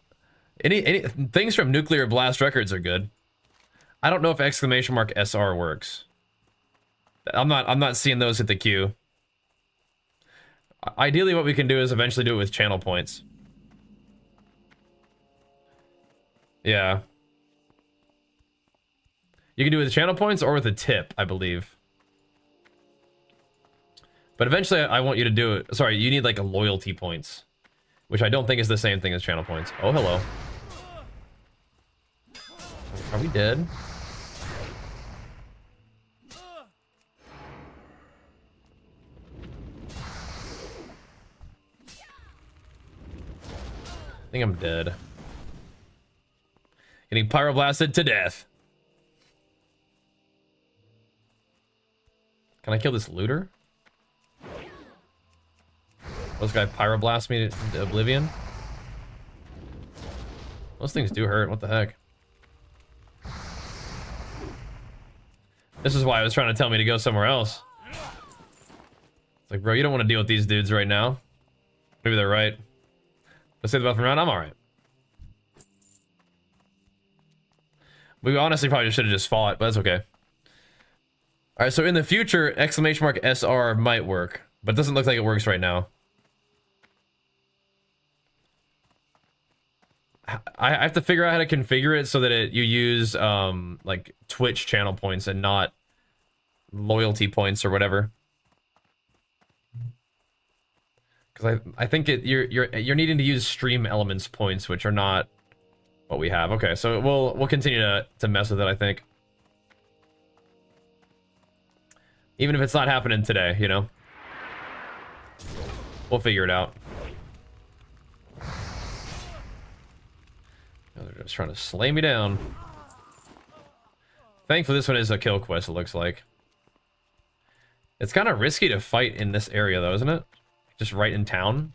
any things from Nuclear Blast Records are good. I don't know if !SR works. I'm not seeing those at the queue. Ideally, what we can do is eventually do it with channel points. Yeah. You can do it with channel points or with a tip, I believe. But eventually, I want you to do it. Sorry, you need like a loyalty points, which I don't think is the same thing as channel points. Oh, hello. Are we dead? I think I'm dead. Getting pyroblasted to death. Can I kill this looter? Those guys pyroblast me into oblivion. Those things do hurt. What the heck? This is why I was trying to tell me to go somewhere else. It's like, bro, you don't want to deal with these dudes right now. Maybe they're right. Let's say the buff around. I'm all right. We honestly probably should have just fought, but that's okay. All right, so in the future, !SR might work, but it doesn't look like it works right now. I have to figure out how to configure it so that you use like Twitch channel points and not loyalty points or whatever. Because I think you're needing to use stream elements points, which are not what we have. Okay, so we'll continue to mess with it, I think. Even if it's not happening today, you know. We'll figure it out. Oh, they're just trying to slay me down. Thankfully, this one is a kill quest, it looks like. It's kind of risky to fight in this area, though, isn't it? Just right in town.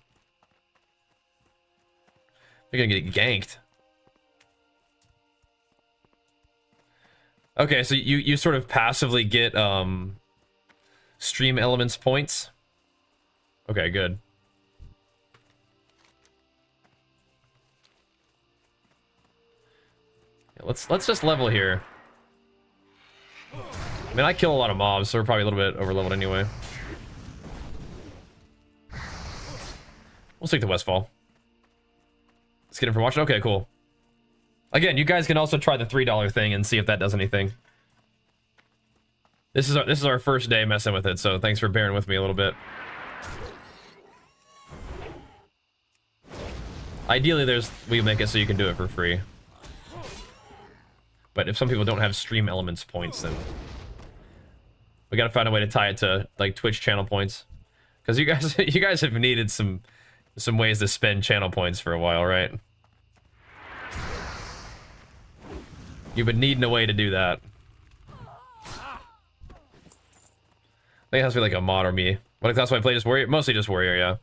They're gonna get ganked. Okay, so you sort of passively get stream elements points. Okay, good. Yeah, let's just level here. I mean, I kill a lot of mobs, so we're probably a little bit over leveled anyway. We'll stick to Westfall. Let's get it from watching. Okay, cool. Again, you guys can also try the $3 thing and see if that does anything. This is our first day messing with it, so thanks for bearing with me a little bit. Ideally, we make it so you can do it for free. But if some people don't have stream elements points, then we gotta find a way to tie it to like Twitch channel points, because you guys have needed some ways to spend channel points for a while, right? You've been needing a way to do that. I think it has to be like a mod or me. What class do I play? Just warrior? Mostly just warrior, yeah.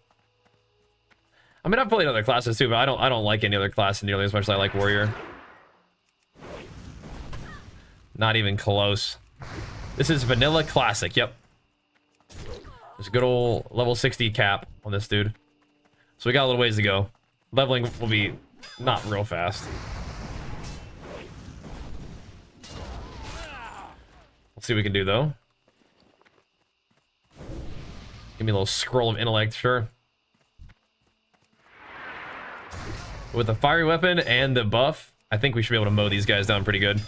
I mean, I've played other classes too, but I don't like any other class nearly as much as I like warrior. Not even close. This is vanilla classic. Yep. There's a good old level 60 cap on this dude. So we got a little ways to go. Leveling will be not real fast. Let's see what we can do though. Give me a little scroll of intellect, sure. With the fiery weapon and the buff, I think we should be able to mow these guys down pretty good.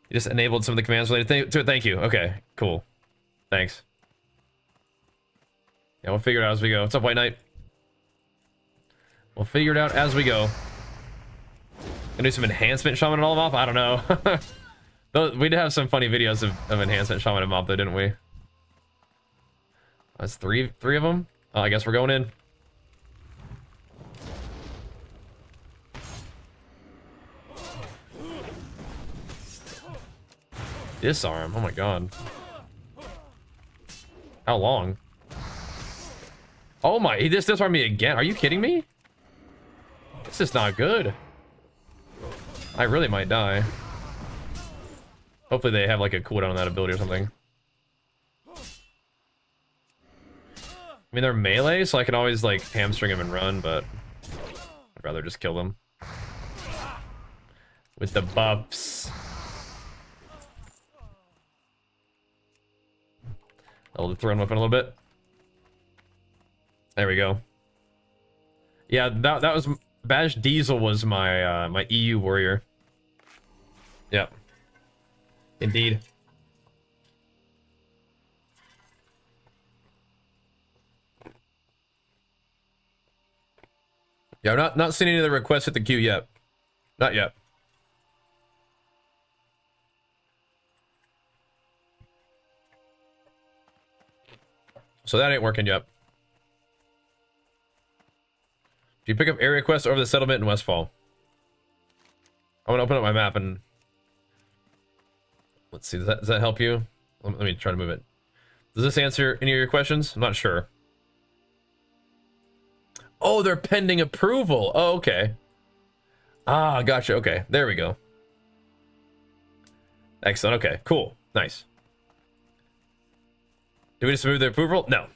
You just enabled some of the commands related to it. Thank you. Okay, cool. Thanks. Yeah, we'll figure it out as we go. What's up, White Knight? We'll figure it out as we go. Gonna do some enhancement shaman and all them off? I don't know. We did have some funny videos of enhancement shaman and mob though, didn't we? That's three of them. Oh, I guess we're going in. Disarm. Oh my god. How long? Oh my, he just disarmed me again. Are you kidding me? This is not good. I really might die. Hopefully they have like a cooldown on that ability or something. I mean, they're melee, so I can always like hamstring them and run, but I'd rather just kill them. With the buffs. I'll throw him up in a little bit. There we go. Yeah, that was Bash Diesel was my my EU warrior. Yep. Indeed. Yeah, I'm not seeing any of the requests at the queue yet. Not yet. So that ain't working yet. Do you pick up area quests over the settlement in Westfall? I'm gonna open up my map and let's see. Does that help you? Let me try to move it. Does this answer any of your questions? I'm not sure. Oh, they're pending approval. Oh, okay. Ah, gotcha. Okay, there we go. Excellent. Okay, cool. Nice. Do we just move the approval? No.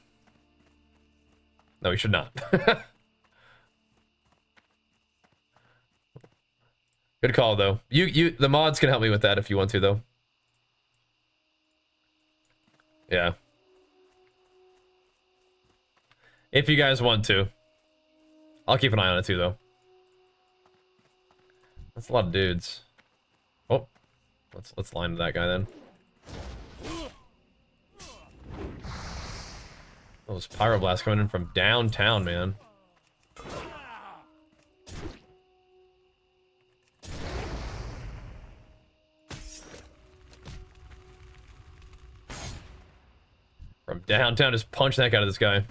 No, we should not. Good call, though. The mods can help me with that if you want to, though. Yeah. If you guys want to. I'll keep an eye on it, too, though. That's a lot of dudes. Oh. Let's line to that guy, then. Those pyroblasts coming in from downtown, man. From downtown, just punch that guy out of this guy.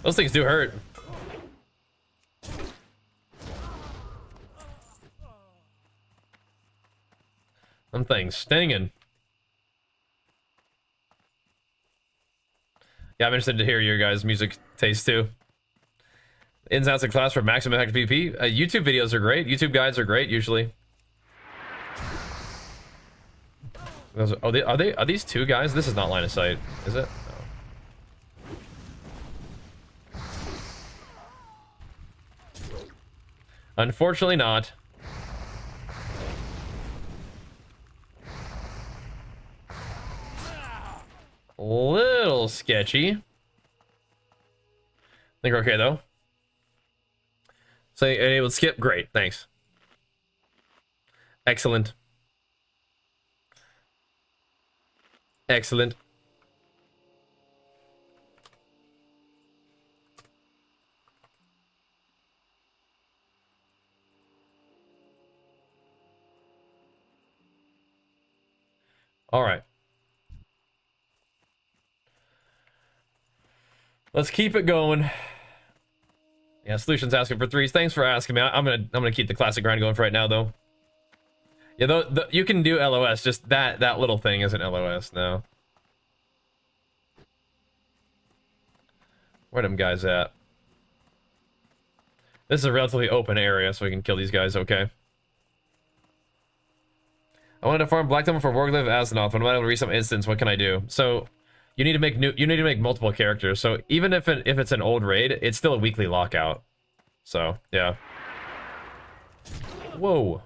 Those things do hurt. Them things stinging. Yeah, I'm interested to hear your guys' music taste too. Ins and outs of class for maximum effective PvP. YouTube videos are great. YouTube guides are great usually. Are these two guys? This is not line of sight, is it? No. Unfortunately not. Little sketchy. I think we're okay though. So enabled skip. Great, thanks. Excellent. Excellent. All right. Let's keep it going. Yeah, Solutions asking for threes. Thanks for asking me. I'm gonna keep the classic grind going for right now, though. Yeah, you can do LOS. Just that little thing isn't LOS now. Where them guys at? This is a relatively open area, so we can kill these guys. Okay. I wanted to farm Black Devil for Warcraft Asenoth. When I'm able to read some instance, what can I do? So. You need to make multiple characters. So even if it's an old raid, it's still a weekly lockout. So yeah. Whoa.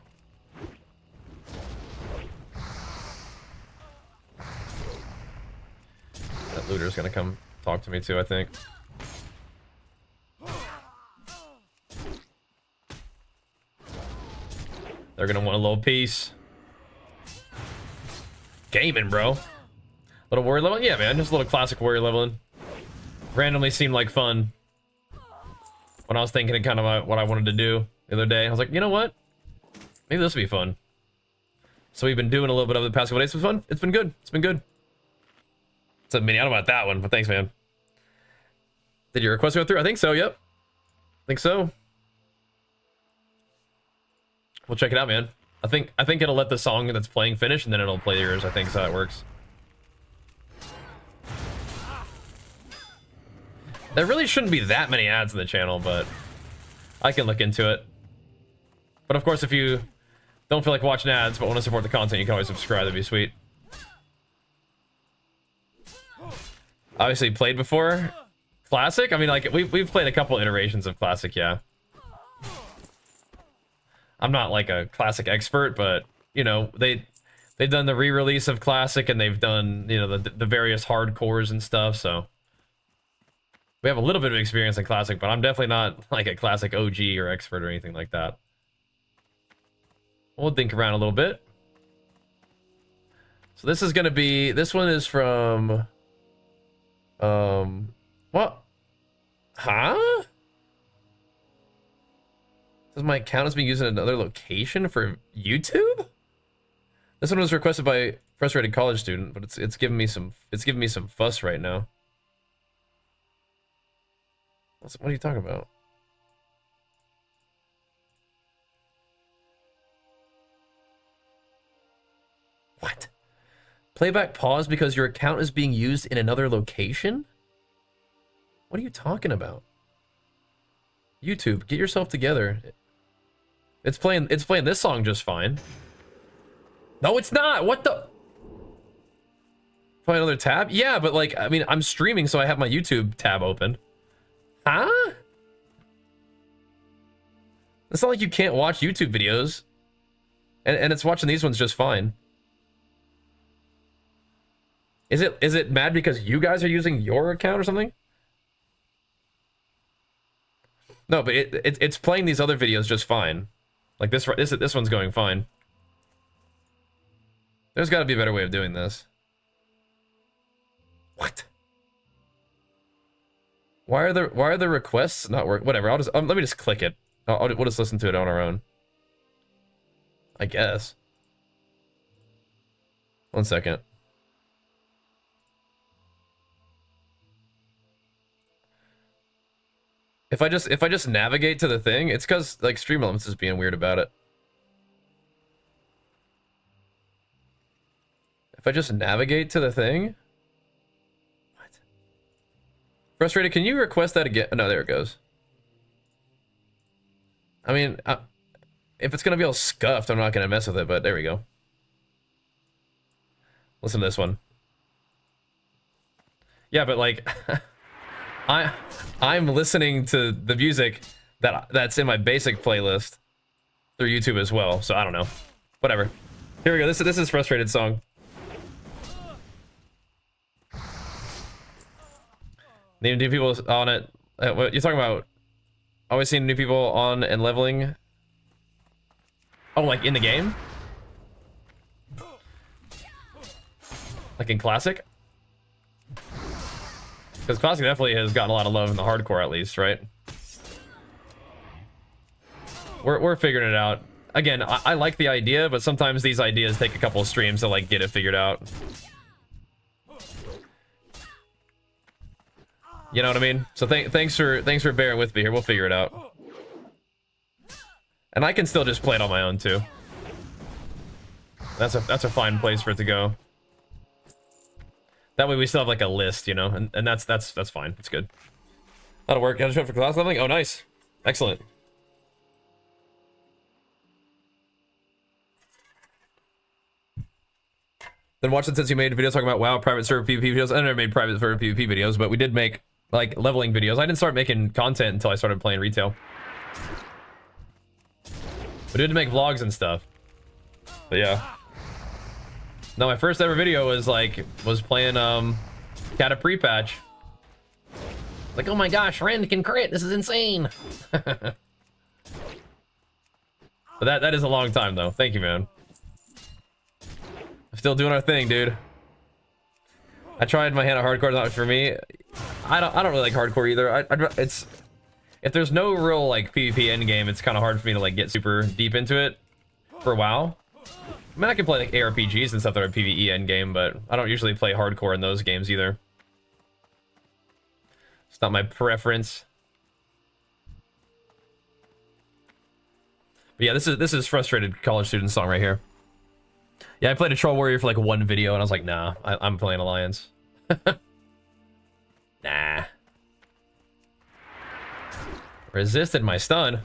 That looter's gonna come talk to me too, I think. They're gonna want a little piece. Gaming, bro. Little warrior level? Yeah, man. Just a little classic warrior leveling. Randomly seemed like fun. When I was thinking of kind of what I wanted to do the other day, I was like, you know what? Maybe this will be fun. So we've been doing a little bit of the past couple days. It's been fun. It's been good. It's been good. It's a mini. I don't know about that one, but thanks, man. Did your request go through? I think so. Yep. I think so. We'll check it out, man. I think it'll let the song that's playing finish, and then it'll play yours. I think is how it works. There really shouldn't be that many ads in the channel, but I can look into it. But of course, if you don't feel like watching ads but want to support the content, you can always subscribe. That'd be sweet. Obviously played before. Classic? I mean, like, we've played a couple iterations of Classic, yeah. I'm not like a Classic expert, but, you know, they've done the re-release of Classic, and they've done, you know, the various hardcores and stuff, so we have a little bit of experience in Classic, but I'm definitely not like a Classic OG or expert or anything like that. We'll think around a little bit. So this is gonna be, this one is from, what? Huh? Says my account is being used in another location for YouTube? This one was requested by a frustrated college student, but it's giving me some fuss right now. What are you talking about? What? Playback pause because your account is being used in another location? What are you talking about? YouTube, get yourself together. It's playing this song just fine. No, it's not. What the? Play another tab? Yeah, but like, I mean, I'm streaming, so I have my YouTube tab open. Huh? It's not like you can't watch YouTube videos. And it's watching these ones just fine. Is it mad because you guys are using your account or something? No, but it's playing these other videos just fine. Like this one's going fine. There's got to be a better way of doing this. What? Why are the requests not work? Whatever. Let me just click it. We'll just listen to it on our own. I guess. 1 second. If I just navigate to the thing, it's because like Stream Elements is being weird about it. If I just navigate to the thing. What? Frustrated, can you request that again? No, there it goes. I mean, if it's gonna be all scuffed, I'm not gonna mess with it, but there we go. Listen to this one. Yeah, but like I'm listening to the music that's in my basic playlist through YouTube as well, so I don't know. Whatever. Here we go. This is Frustrated song. Need new people on it. What you're talking about? Always seeing new people on and leveling. Oh, like in the game? Like in Classic? Because Classic definitely has gotten a lot of love in the hardcore, at least, right? We're figuring it out. Again, I like the idea, but sometimes these ideas take a couple of streams to like get it figured out. You know what I mean? So thanks for bearing with me here. We'll figure it out. And I can still just play it on my own too. That's a fine place for it to go. That way we still have like a list, you know, and that's fine. It's good. That'll work. Gotta show up for class leveling. Oh, nice, excellent. Then watch it since you made videos talking about WoW private server PvP videos. I never made private server PvP videos, but we did make like leveling videos. I didn't start making content until I started playing retail. We did make vlogs and stuff. But yeah. No, my first ever video was playing Cat a pre-patch. Like, oh my gosh, Ren can crit. This is insane. But that is a long time though. Thank you, man. Still doing our thing, dude. I tried my hand at hardcore, not for me. I don't really like hardcore either. It's if there's no real like PvP end game, it's kind of hard for me to like get super deep into it for WoW. I mean, I can play like ARPGs and stuff that are PvE end game, but I don't usually play hardcore in those games either. It's not my preference. But yeah, this is frustrated college student song right here. Yeah, I played a Troll Warrior for like one video, and I was like, nah, I'm playing Alliance. Nah. Resisted my stun.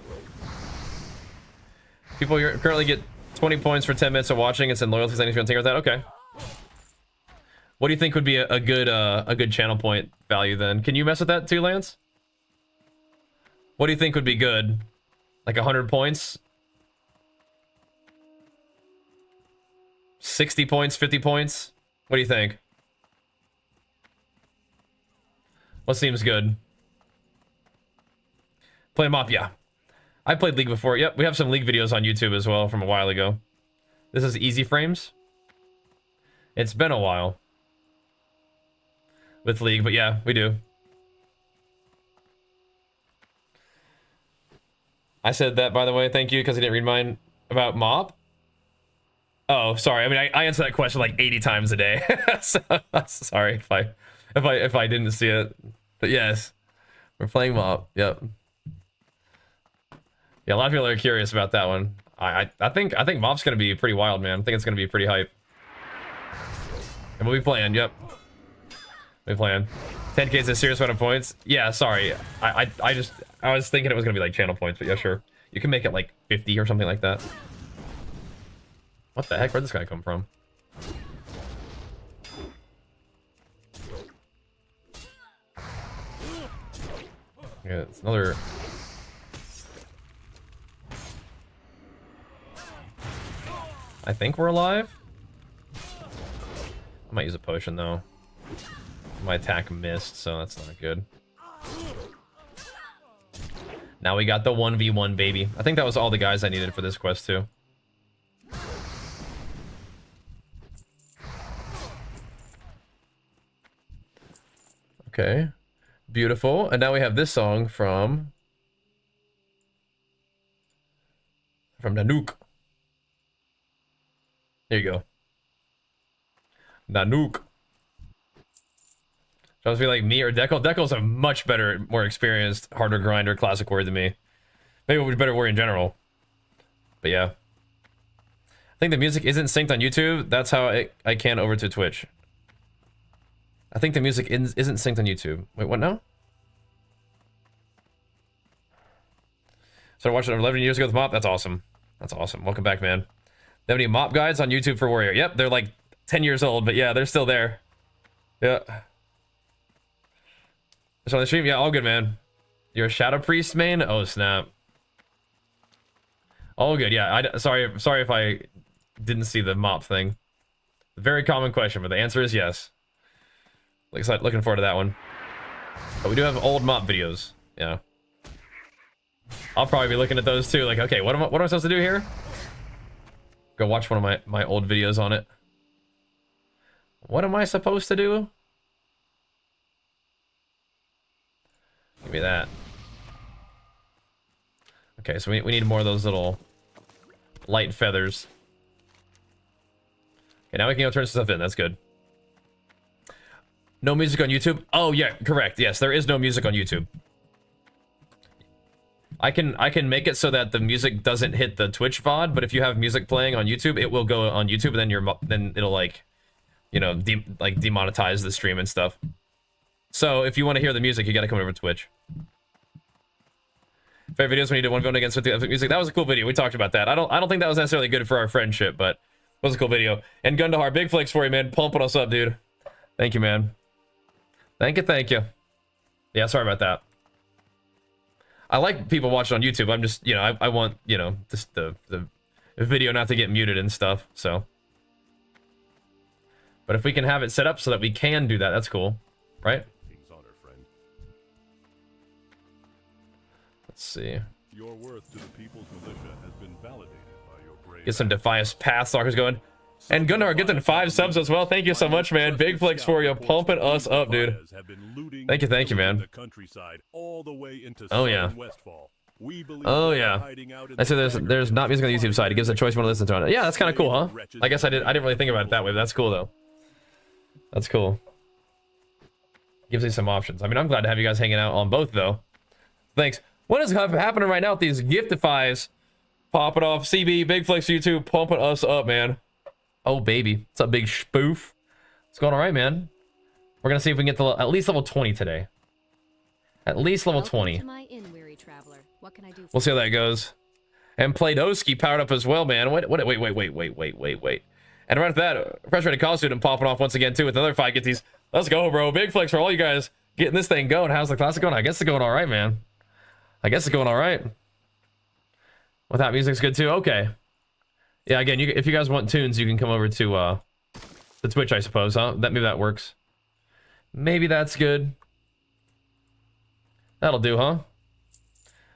People currently get 20 points for 10 minutes of watching. It's in loyalties. I need to tinker with that. Okay. What do you think would be a good channel point value then? Can you mess with that too, Lance? What do you think would be good? Like 100 points? 60 points, 50 points? What do you think? What seems good? Play mop, yeah. I played League before. Yep, we have some League videos on YouTube as well from a while ago. This is Easy Frames. It's been a while with League, but yeah, we do. I said that, by the way, thank you, because I didn't read mine about mop. Oh, sorry. I mean, I answer that question like 80 times a day. So, sorry if I didn't see it. But yes, we're playing mop. Yep. Yeah, a lot of people are curious about that one. I think mop's gonna be pretty wild, man. I think it's gonna be pretty hype. And we'll be playing. Yep. We'll be playing. 10K is a serious amount of points. Yeah, sorry. I was thinking it was gonna be like channel points, but yeah, sure. You can make it like 50 or something like that. What the heck? Where'd this guy come from? Yeah, it's another. I think we're alive. I might use a potion though. My attack missed, so that's not good. Now we got the 1v1, baby. I think that was all the guys I needed for this quest too. Okay, beautiful. And now we have this song from Nanook. There you go. Nanook. Sounds to be like me or Deckle. Deckle's a much better, more experienced, harder grinder, classic warrior than me. Maybe a better warrior in general. But yeah. I think the music isn't synced on YouTube. That's how I can over to Twitch. I think the music isn't synced on YouTube. Wait, what now? Started watching it 11 years ago with Mop. That's awesome. That's awesome. Welcome back, man. They have any Mop guides on YouTube for Warrior? Yep, they're like 10 years old, but yeah, they're still there. Yeah. Just on the stream? Yeah, all good, man. You're a Shadow Priest main? Oh, snap. All good, yeah. Sorry if I didn't see the Mop thing. Very common question, but the answer is yes. Looking forward to that one. But we do have old Mop videos. Yeah. I'll probably be looking at those too. Like, okay, what am I supposed to do here? Go watch one of my old videos on it. What am I supposed to do? Give me that. Okay, so we need more of those little light feathers. Okay, now we can go turn stuff in. That's good. No music on YouTube? Oh yeah, correct. Yes, there is no music on YouTube. I can make it so that the music doesn't hit the Twitch VOD, but if you have music playing on YouTube, it will go on YouTube, and then it'll like, you know, demonetize the stream and stuff. So if you want to hear the music, you gotta come over to Twitch. Favorite videos when you did 1v1 against with the music. That was a cool video. We talked about that. I don't think that was necessarily good for our friendship, but it was a cool video. And Gundahar, big flicks for you, man. Pumping us up, dude. Thank you, man. Thank you. Yeah, sorry about that. I like people watching on YouTube. I'm just, you know, I want, you know, just the video not to get muted and stuff, so. But if we can have it set up so that we can do that, that's cool, right? King's honor, friend. Let's see. Your worth to the people's militia has been validated by your brave Get some Defias Pathstalkers going. And Gunnar, get them 5 subs as well. Thank you so much, man. Big flex for you, pumping us up, dude. Thank you, man. Oh yeah. Oh yeah. I said there's not music on the YouTube side. It gives a choice you want to listen to it. Yeah, that's kind of cool, huh? I guess I didn't really think about it that way, but that's cool though. That's cool. Gives you some options. I mean, I'm glad to have you guys hanging out on both though. Thanks. What is happening right now with these giftifies popping off? CB, Big Flex YouTube, pumping us up, man. Oh baby, it's a big spoof. It's going all right, man. We're gonna see if we can get to at least level 20 today. At least level 20. We'll see how that goes. And Playdowski powered up as well, man. Wait. And right after that, Frustrated College Student popping off once again too with another 5 get these. Let's go, bro. Big flex for all you guys getting this thing going. How's the classic going? I guess it's going all right, man. I guess it's going all right. Without music's good too. Okay. Yeah, again, if you guys want tunes, you can come over to the Twitch, I suppose, huh? Maybe that works. Maybe that's good. That'll do, huh?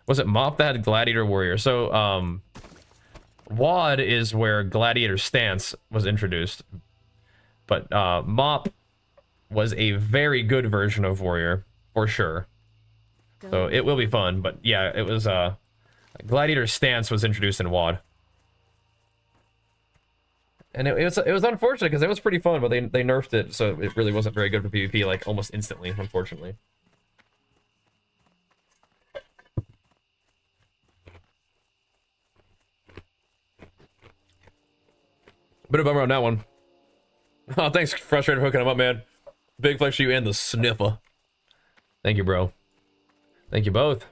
Was it Mop that had Gladiator Warrior? So, WAD is where Gladiator Stance was introduced. But, Mop was a very good version of Warrior, for sure. So, it will be fun, but yeah, it was, Gladiator Stance was introduced in WAD. And it was unfortunate because it was pretty fun, but they nerfed it, so it really wasn't very good for PvP, like, almost instantly, unfortunately. Bit of a bummer on that one. Oh, thanks, Frustrated, for hooking him up, man. Big flex for you and the sniffer. Thank you, bro. Thank you both.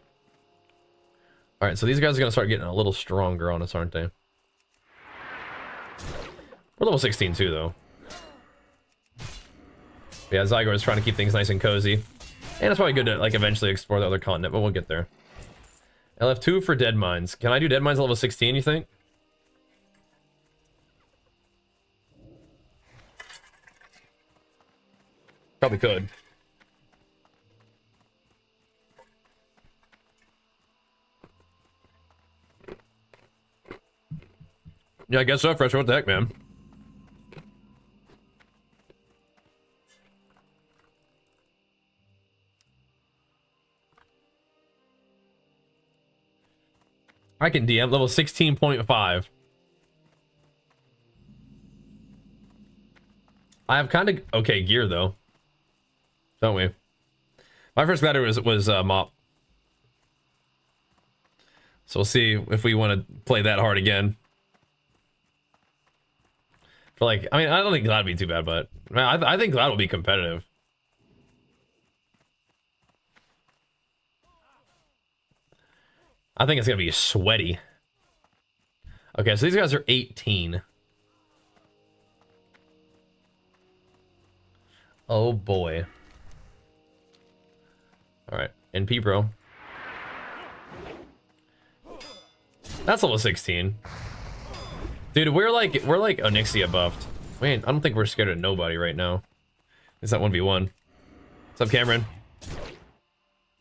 Alright, so these guys are going to start getting a little stronger on us, aren't they? We're level 16 too, though. Yeah, Zygor is trying to keep things nice and cozy. And it's probably good to, like, eventually explore the other continent, but we'll get there. LF2 for Dead Mines. Can I do Dead Mines level 16, you think? Probably could. Yeah, I guess so, Fresh. What the heck, man? I can DM level 16.5. I have kind of okay gear though, don't we? My first gladiator was Mop, so we'll see if we want to play that hard again. But like, I mean, I don't think Glad would be too bad, but I think Glad will be competitive. I think it's gonna be sweaty. Okay, so these guys are 18. Oh boy. Alright, NP Pro. That's level 16. Dude, we're like Onyxia buffed. Wait, I don't think we're scared of nobody right now. It's not 1v1. What's up, Cameron?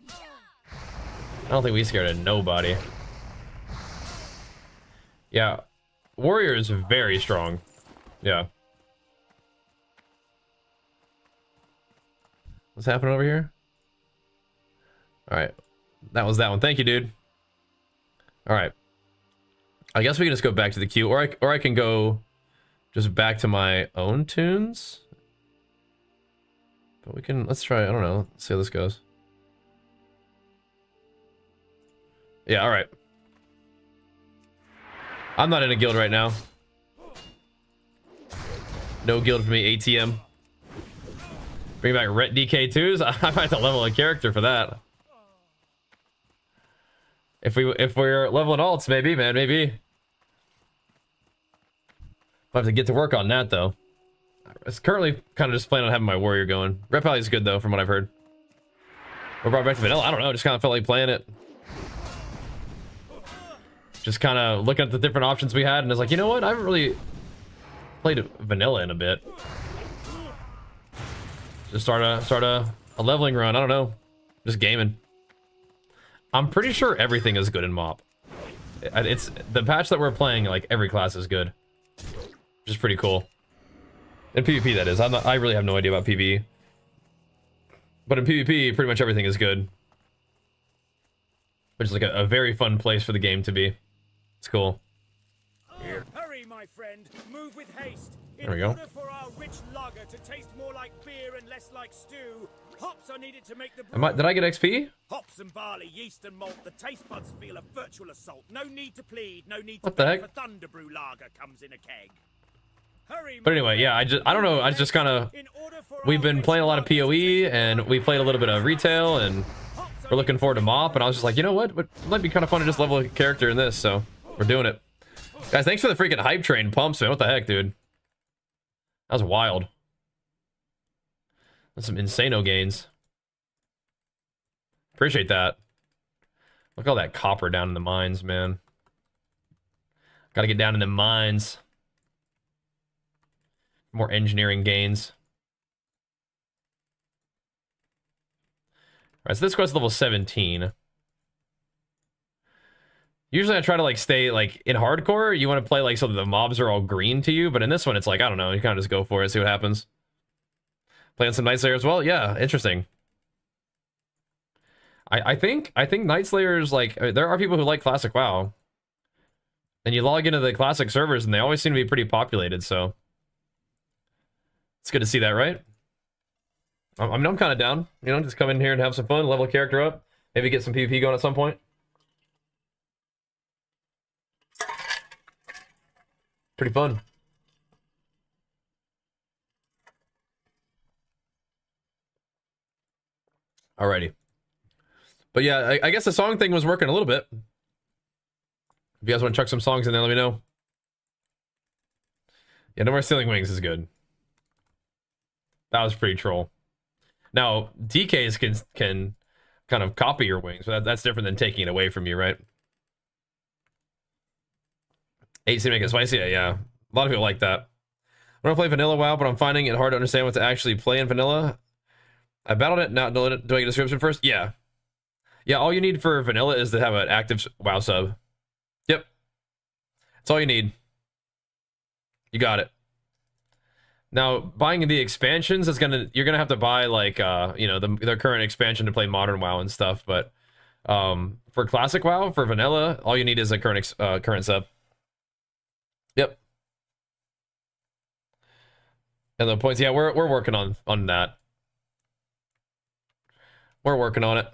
I don't think we scared of nobody. Yeah. Warrior is very strong. Yeah. What's happening over here? Alright. That was that one. Thank you, dude. Alright. I guess we can just go back to the queue, or I can go just back to my own tunes. But we can, let's try, I don't know, let's see how this goes. Yeah, alright. I'm not in a guild right now. No guild for me, ATM. Bring back Ret DK2s? I might have to level a character for that. If we're leveling alts, maybe, man, maybe. I'll have to get to work on that, though. It's currently kind of just planning on having my warrior going. Ret Pally is good, though, from what I've heard. Or brought back to vanilla, I don't know, just kind of felt like playing it. Just kind of looking at the different options we had, and it's like, you know what? I haven't really played vanilla in a bit. Just start a leveling run. I don't know. Just gaming. I'm pretty sure everything is good in Mop. It's the patch that we're playing, like every class is good. Which is pretty cool. In PvP, that is. I really have no idea about PvE. But in PvP, pretty much everything is good. Which is like a very fun place for the game to be. It's cool. Hurry, my friend. Move with haste. There we go. In order for our rich lager to taste more like beer and less like stew, hops are needed to make the brew. Did I get XP? Hops and barley, yeast and malt. The taste buds feel a virtual assault. No need to plead. No need to What the beg heck? for Thunder Brew lager comes in a keg. Hurry, But anyway, yeah, I don't know. I just kind of... We've been playing a lot of PoE, and we played a little bit of retail, and we're looking forward to MoP, and I was just like, you know what? It might be kind of fun to just level a character in this, so we're doing it. Guys, thanks for the freaking hype train pumps, man. What the heck, dude? That was wild. That's some insano gains. Appreciate that. Look at all that copper down in the mines, man. Gotta get down in the mines. More engineering gains. Alright, so this quest is level 17. Usually I try to like stay like in hardcore, you want to play like so that the mobs are all green to you, but in this one it's like, I don't know, you kind of just go for it, see what happens. Playing some Nightslayer as well? Yeah, interesting. I think Nightslayer's like, there are people who like classic WoW. And you log into the classic servers and they always seem to be pretty populated, so it's good to see that, right? I'm kind of down, you know, just come in here and have some fun, level a character up, maybe get some PvP going at some point. Pretty fun. Alrighty. But yeah, I guess the song thing was working a little bit. If you guys want to chuck some songs in there, let me know. Yeah, No More Stealing Wings is good. That was pretty troll. Now, DKs can kind of copy your wings, but that's different than taking it away from you, right? 8 to make it spicy, yeah. A lot of people like that. I want to play vanilla WoW, but I'm finding it hard to understand what to actually play in vanilla. I battled it, now do I get a description first? Yeah. Yeah, all you need for vanilla is to have an active WoW sub. Yep. That's all you need. You got it. Now, buying the expansions is you're gonna have to buy like you know, their current expansion to play modern WoW and stuff, but for classic WoW, for vanilla, all you need is a current sub. Yep. And the points, yeah, we're working on that. We're working on it.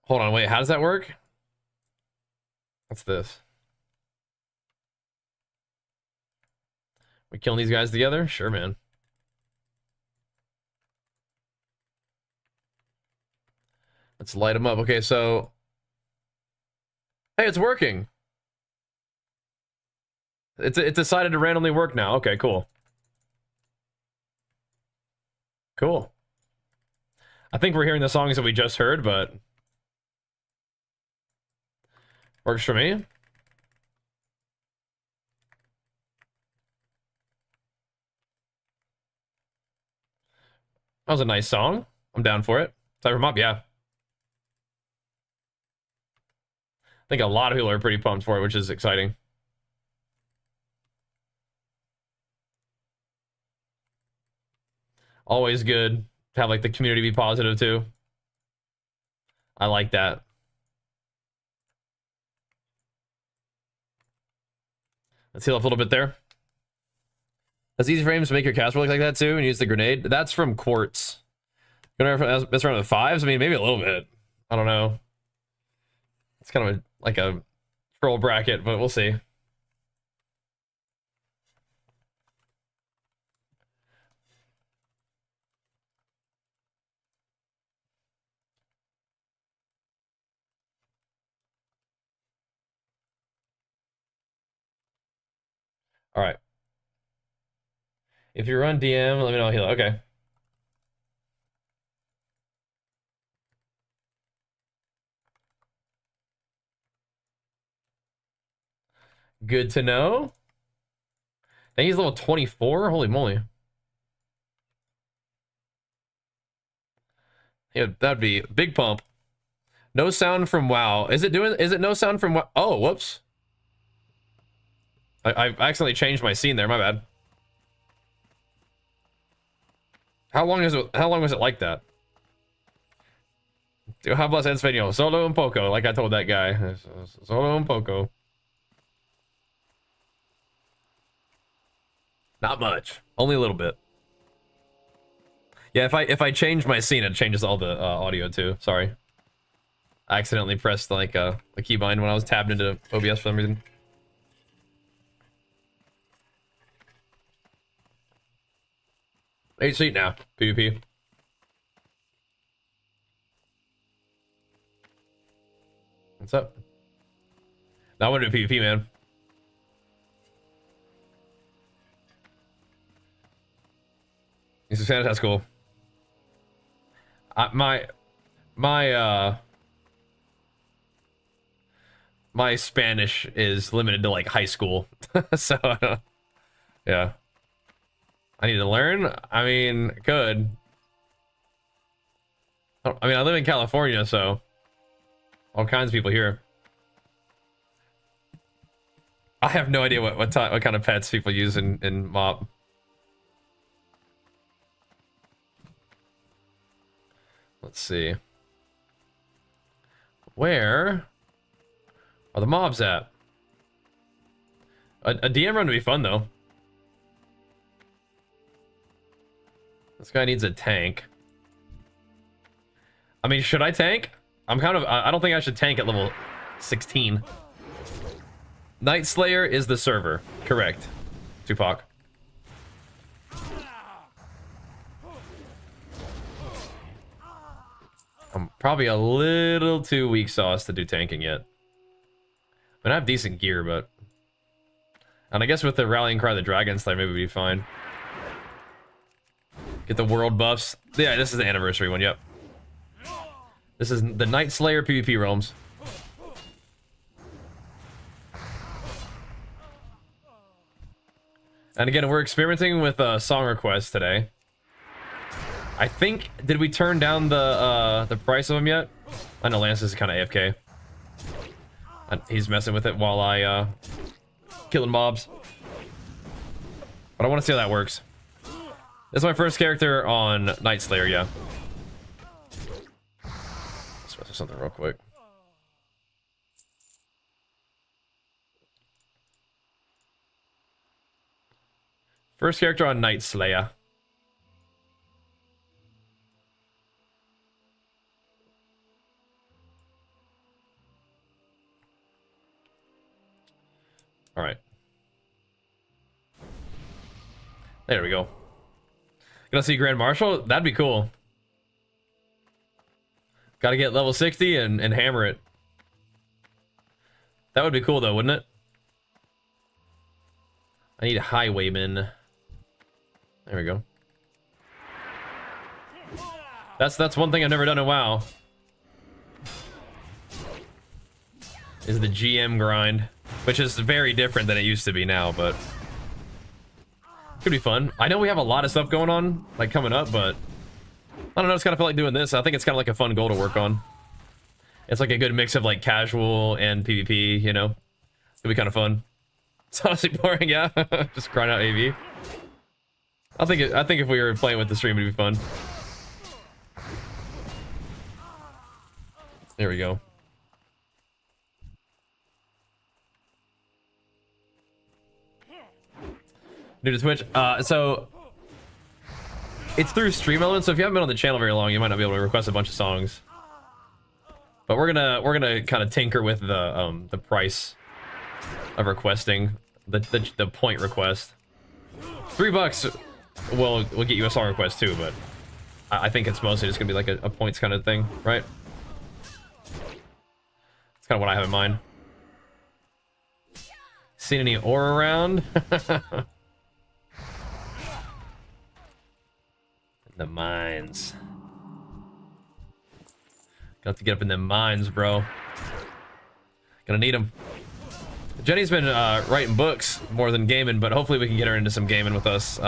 Hold on, wait, how does that work? What's this? We killing these guys together? Sure, man. Let's light them up. Okay, so... Hey, it's working! It decided to randomly work now. Okay, cool. Cool. I think we're hearing the songs that we just heard, but... Works for me. That was a nice song. I'm down for it. Cyber Mob, yeah. I think a lot of people are pretty pumped for it, which is exciting. Always good to have like the community be positive too. I like that. Let's heal up a little bit there. Does easy frames make your caster look like that too and use the grenade? That's from Quartz. Gonna mess around with fives? I mean, maybe a little bit. I don't know. It's kind of like a troll bracket, but we'll see. All right. If you run DM, let me know. I'll heal. Okay. Good to know. I think he's level 24. Holy moly. Yeah, that'd be big pump. No sound from WoW. Is it no sound from WoW? Oh, whoops. I accidentally changed my scene there, my bad. How long was it like that? Dude, how about Espanol? Solo and Poco, like I told that guy. Solo and Poco. Not much. Only a little bit. Yeah, if I change my scene, it changes all the audio too. Sorry. I accidentally pressed like a keybind when I was tabbed into OBS for some reason. Eight seat now. PvP. What's up? Now I want to do PvP, man. He's a fan. That's cool. My Spanish is limited to like high school, so yeah. I need to learn. I mean, good. I mean, I live in California, so all kinds of people here. I have no idea what kind of pets people use in MOP. Let's see. Where are the mobs at? A DM run would be fun though. This guy needs a tank. I mean, should I tank? I don't think I should tank at level 16. Nightslayer is the server. Correct. Tupac. I'm probably a little too weak sauce to do tanking yet. I mean, I have decent gear, but... And I guess with the Rallying Cry of the Dragon Slayer, maybe we'd be fine. Get the world buffs. Yeah, this is the anniversary one, yep. This is the Nightslayer-PvP realms. And again, we're experimenting with song requests today. I think, did we turn down the price of them yet? I know Lance is kind of AFK. He's messing with it while I killing mobs. But I want to see how that works. This is my first character on Nightslayer, yeah. Let's mess with something real quick. First character on Nightslayer. All right. There we go. Gonna see Grand Marshal? That'd be cool. Gotta get level 60 and hammer it. That would be cool though, wouldn't it? I need a highwayman. There we go. That's one thing I've never done in WoW. Is the GM grind. Which is very different than it used to be now, but... Could be fun. I know we have a lot of stuff going on, like coming up, but... I don't know, it's kind of feel like doing this. I think it's kind of like a fun goal to work on. It's like a good mix of like casual and PvP, you know? It'll be kind of fun. It's honestly boring, yeah. Just crying out AV. I think if we were playing with the stream, it'd be fun. There we go. New to Twitch. So it's through Stream Elements. So if you haven't been on the channel very long, you might not be able to request a bunch of songs. But we're gonna kind of tinker with the price of requesting the point request. $3 will get you a song request too, but I think it's mostly just gonna be like a points kind of thing, right? That's kind of what I have in mind. Seen any ore around? The mines. Got to get up in the mines, bro. Gonna need them. Jenny's been writing books more than gaming, but hopefully we can get her into some gaming with us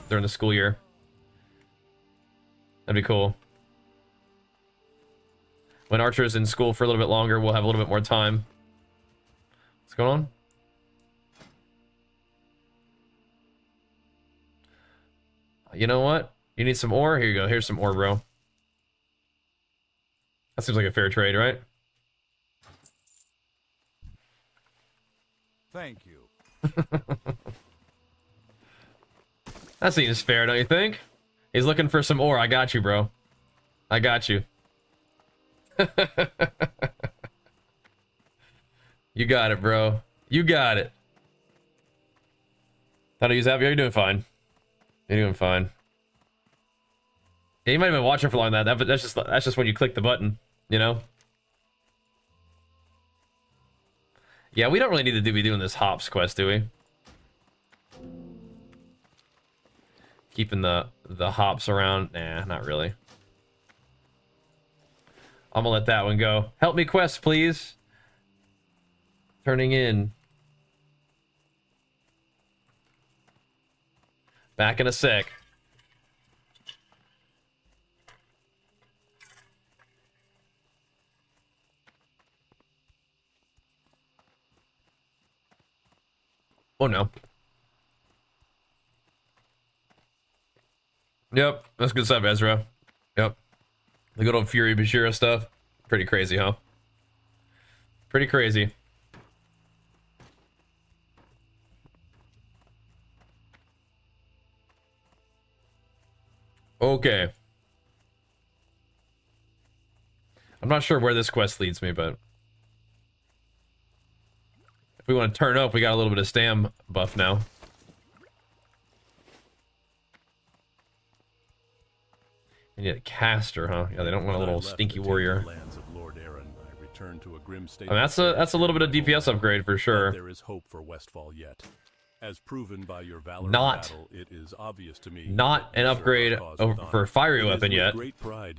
during the school year. That'd be cool. When Archer's in school for a little bit longer, we'll have a little bit more time. What's going on? You know what? You need some ore? Here you go. Here's some ore, bro. That seems like a fair trade, right? Thank you. That seems fair, don't you think? He's looking for some ore. I got you, bro. I got you. You got it, bro. You got it. Thought he was happy. You're doing fine. You're doing fine. Yeah, you might have been watching for long that, but that's just when you click the button, you know? Yeah, we don't really need to be doing this hops quest, do we? Keeping the hops around? Nah, not really. I'm gonna let that one go. Help me quest, please. Turning in. Back in a sec. Oh no. Yep, that's good stuff, Ezra. Yep. The good old Fury Bashira stuff. Pretty crazy, huh? Pretty crazy. Okay. I'm not sure where this quest leads me, but if we want to turn up, we got a little bit of stam buff now. You need a caster, huh? Yeah, they don't want a little stinky warrior. I mean, that's a little bit of DPS upgrade for sure. There is hope for Westfall yet. As proven by your valor Not battle, it is obvious to me. Not an upgrade for fiery weapon yet. I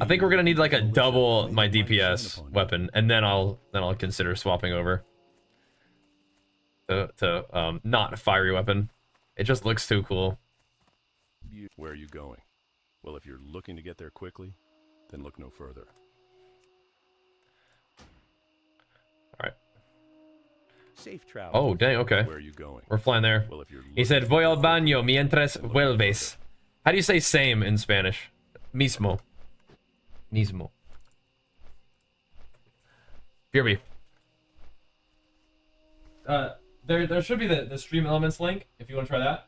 think we're gonna need like a double my DPS weapon, and then I'll consider swapping over to not a fiery weapon. It just looks too cool. Where are you going? Well, if you're looking to get there quickly, then look no further. All right. Safe travel. Oh, dang, okay. Where are you going? We're flying there. Well, if you're He said, voy al baño mientras vuelves. How do you say same in Spanish? Mismo. Mismo. BRB. There should be the stream elements link, if you want to try that.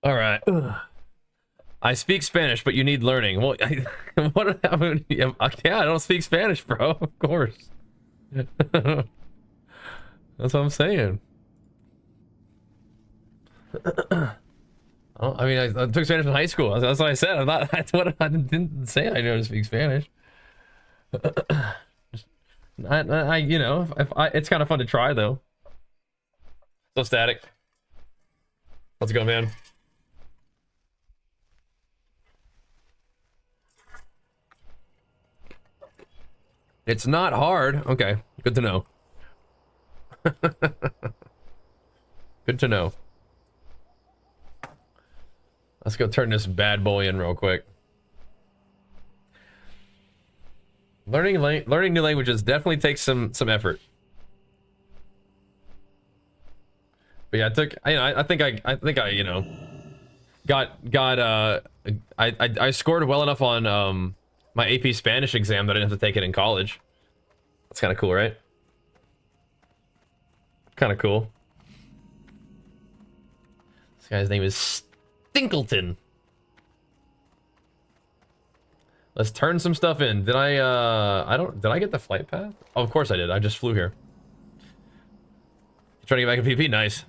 All right. I speak Spanish, but you need learning. Well, what? I mean, yeah, I don't speak Spanish, bro. Of course. That's what I'm saying. I mean, I took Spanish in high school. That's what I said. I'm not. I didn't say I know to speak Spanish. You know, it's kind of fun to try though. So static. Let's go, man. It's not hard. Okay, good to know. Good to know. Let's go turn this bad boy in real quick. Learning new languages definitely takes some effort. But yeah, I think I you know I scored well enough on my AP Spanish exam that I didn't have to take it in college. That's kind of cool, right? kind of cool. This guy's name is Stinkleton. Let's turn some stuff in. Did did I get the flight path? Oh, of course I did. I just flew here. Trying to get back in PvP, nice.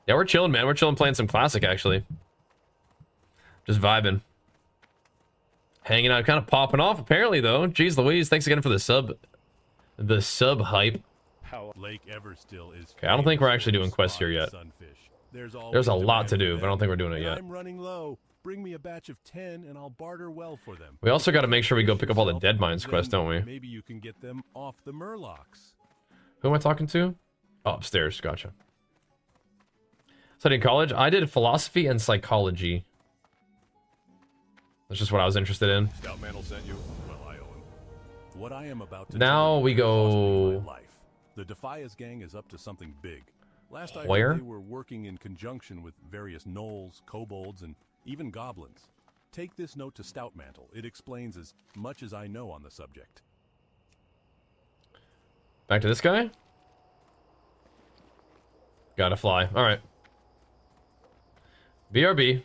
Yeah, we're chilling, man. We're chilling playing some classic, actually. Just vibing. Hanging out, kind of popping off, apparently, though. Jeez Louise, thanks again for the sub hype. Lake Everstill is Okay, I don't think we're actually doing quests here yet. There's a lot to do, but I don't think we're doing it yet. I'm running low. Bring me a batch of 10 and I'll barter well for them. We also got to make sure we go pick up all the Dead Mines quests, don't we? Maybe you can get them off the Murlocs. Who am I talking to? Oh, upstairs. Gotcha. Studying college? I did philosophy and psychology. That's just what I was interested in. Scout Mantle sent you? Well, I owe him. What I am about to now we go... my life. The Defias gang is up to something big. Last I Where? heard, they were working in conjunction with various gnolls, kobolds, and even goblins. Take this note to Stout Mantle. It explains as much as I know on the subject. Back to this guy? Gotta fly. Alright. BRB.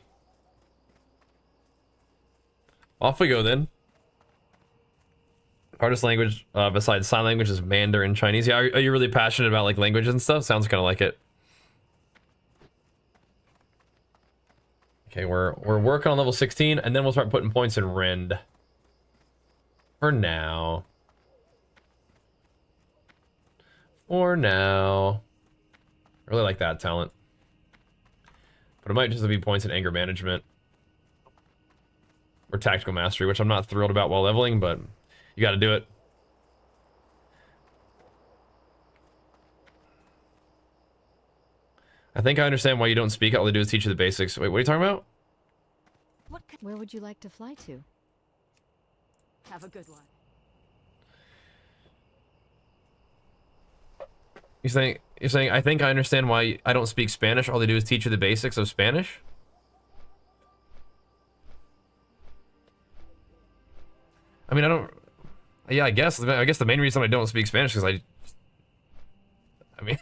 Off we go then. Hardest language besides sign language is Mandarin Chinese. Yeah, are you really passionate about like languages and stuff? Sounds kind of like it. Okay, we're working on level 16, and then we'll start putting points in Rend. For now. For now. I really like that talent. But it might just be points in anger management. Or tactical mastery, which I'm not thrilled about while leveling, but you gotta do it. I think I understand why you don't speak. All they do is teach you the basics. Wait, what are you talking about? Where would you like to fly to? Have a good one. You're saying I think I understand why I don't speak Spanish. All they do is teach you the basics of Spanish? I mean, I don't... Yeah, I guess the main reason I don't speak Spanish is I mean,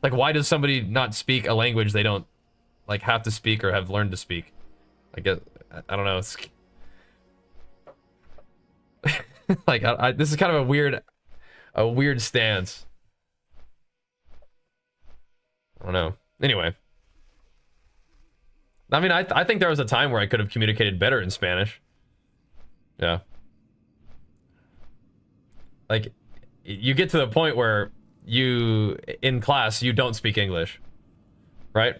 like, why does somebody not speak a language they don't, like, have to speak or have learned to speak? I guess, I don't know, it's... like, this is kind of a weird stance. I don't know. Anyway. I mean, I think there was a time where I could have communicated better in Spanish. Yeah. Like, you get to the point where you, in class, you don't speak English. Right?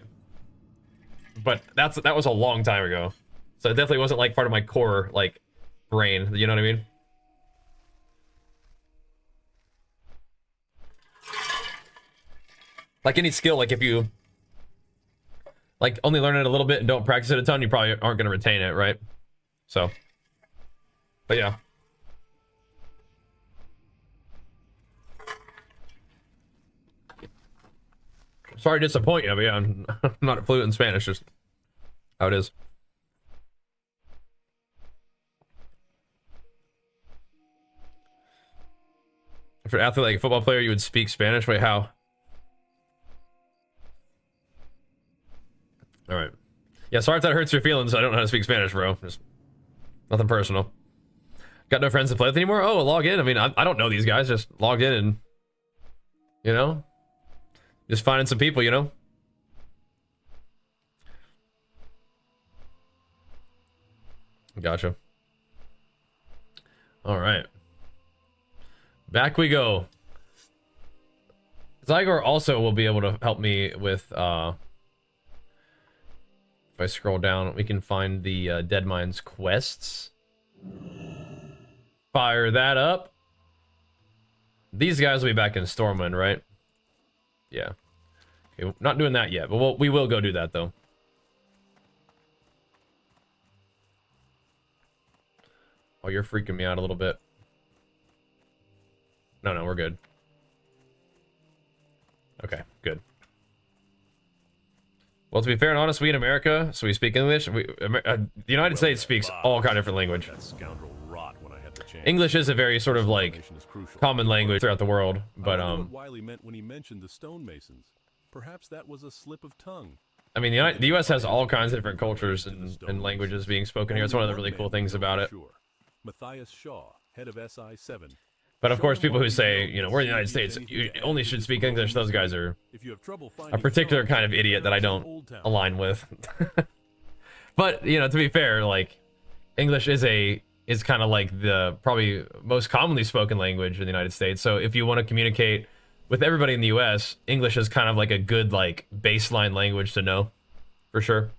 But that was a long time ago. So it definitely wasn't, like, part of my core, like, brain. You know what I mean? Like any skill, like if you, like, only learn it a little bit and don't practice it a ton, you probably aren't going to retain it, right? So, but yeah. Sorry to disappoint you, but yeah, I'm not fluent in Spanish, just how it is. For an athlete like a football player, you would speak Spanish? Wait, how? Alright. Yeah, sorry if that hurts your feelings. I don't know how to speak Spanish, bro. Just nothing personal. Got no friends to play with anymore? Oh, log in. I mean, I don't know these guys. Just logged in and, you know, just finding some people, you know? Gotcha. Alright. Back we go. Zygor also will be able to help me with, if I scroll down, we can find the Dead Mines quests. Fire that up. These guys will be back in Stormwind, right? Yeah. Okay, not doing that yet, but we will go do that, though. Oh, you're freaking me out a little bit. No, we're good. Okay, good. Well, to be fair and honest, we in America, so we speak English. The United States speaks all kind of different language. That scoundrel rot when I had the chance. English is a very sort of like Information is crucial. common language throughout the world, but I wonder what Wiley meant when he mentioned the stonemasons. Perhaps that was a slip of tongue. I mean, the U.S. has all kinds of different cultures and languages being spoken here. It's one of the really cool things about it. Sure. Matthias Shaw, head of SI-7. But of course, people who say, you know, we're in the United States, you only should speak English, those guys are If you have trouble a finding particular stones, kind of idiot that I don't Old Town. align with. But, you know, to be fair, like, English is kind of like the probably most commonly spoken language in the United States. So if you want to communicate with everybody in the US, English is kind of like a good, like, baseline language to know, for sure.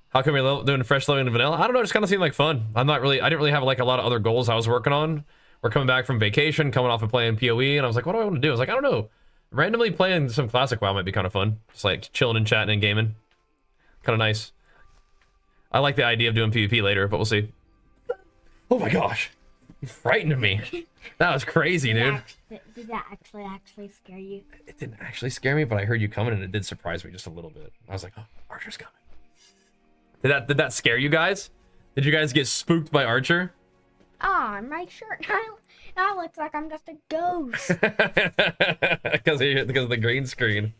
How come you're doing fresh living in vanilla? I don't know, it just kind of seemed like fun. I didn't really have like a lot of other goals I was working on. We're coming back from vacation, coming off of playing PoE, and I was like, what do I want to do? I was like, I don't know. Randomly playing some classic WoW might be kind of fun. Just like chilling and chatting and gaming. Kind of nice. I like the idea of doing PvP later, but we'll see. Oh my gosh. You frightened me. That was crazy, dude. Did that actually scare you? It didn't actually scare me, but I heard you coming and it did surprise me just a little bit. I was like, oh, Archer's coming. Did that scare you guys? Did you guys get spooked by Archer? Oh, my shirt. That looks like I'm just a ghost. because of the green screen.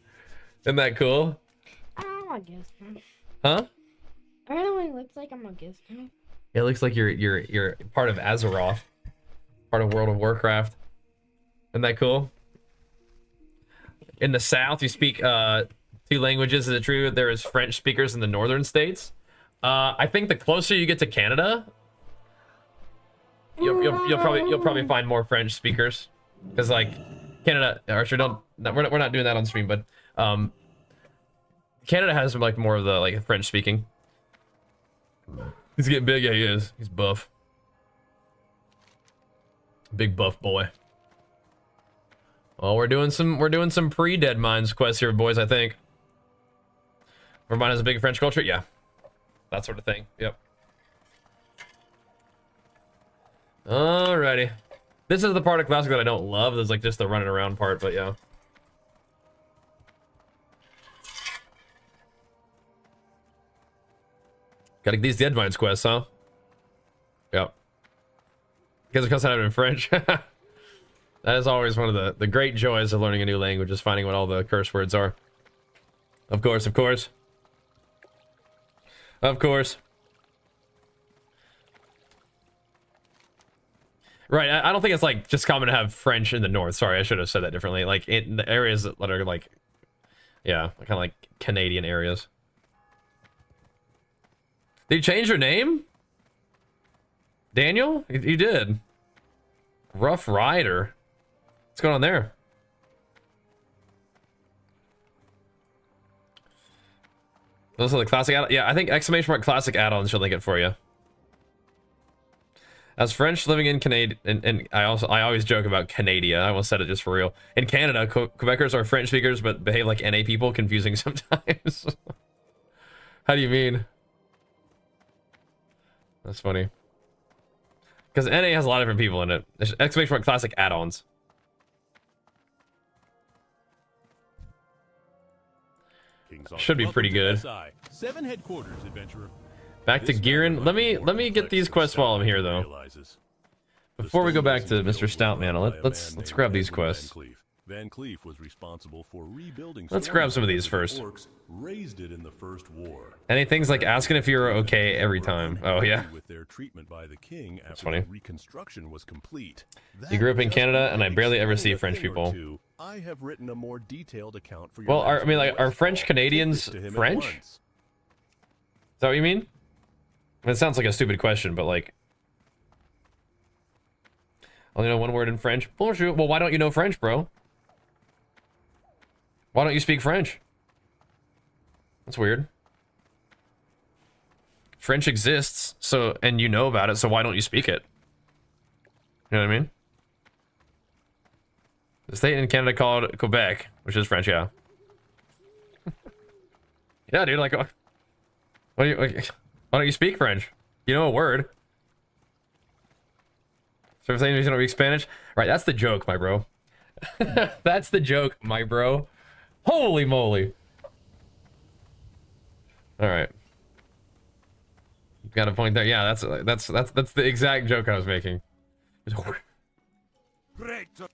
Isn't that cool? I'm a ghost now. Huh? It really looks like I'm a ghost now. It looks like you're part of Azeroth. Part of World of Warcraft. Isn't that cool? In the South, you speak 2 languages. Is it true? There is French speakers in the northern states. I think the closer you get to Canada, you'll probably find more French speakers, because like Canada, Archer, we're not doing that on stream, but Canada has like more of the like French speaking. He's getting big, yeah, he is. He's buff, big buff boy. Well, we're doing some pre-Dead Mines quests here, boys. I think. Vermont has a big French culture, yeah, that sort of thing. Yep. Alrighty. This is the part of Classic that I don't love. There's like just the running around part, but yeah. Gotta get these Dead Mines quests, huh? Yep. Because I have it in French. That is always one of the great joys of learning a new language, is finding what all the curse words are. Of course, of course. Of course. Right, I don't think it's like just common to have French in the north. Sorry, I should have said that differently. Like in the areas that are like, yeah, kind of like Canadian areas. Did you change your name? Daniel? You did. Rough Rider. What's going on there? Those are the classic add-ons. Yeah, I think exclamation mark classic add-ons should link it for you. As French living in Canada, and I always joke about Canada. I almost said it just for real. In Canada, Quebecers are French speakers, but behave like NA people, confusing sometimes. How do you mean? That's funny. Because NA has a lot of different people in it. Exclamation mark classic add-ons. Should be pretty good. 7 headquarters, adventurer. Back to Gearin. Let me get these quests while I'm here, though. Before we go back to Mr. Stoutman, let's grab these quests. Van Cleef was responsible for rebuilding. Let's grab some of these first. Orcs raised it in the First War. Any things like asking if you're okay every time. Oh yeah. With their treatment by the king after funny. the reconstruction was complete. You grew up in Canada, and I barely ever see French people. I have written a more detailed account for your. Well, I mean, like, are French Canadians French? Is that what you mean? I mean, it sounds like a stupid question, but like, I only know one word in French. Bonjour. Well, why don't you know French, bro? Why don't you speak French? That's weird. French exists, so, and you know about it, so why don't you speak it? You know what I mean? The state in Canada called Quebec, which is French, yeah. Yeah, dude, like, why don't you speak French? You know a word. So I'm saying you don't speak Spanish? Right, that's the joke, my bro. That's the joke, my bro. Holy moly. All right. Got a point there. Yeah, that's the exact joke I was making.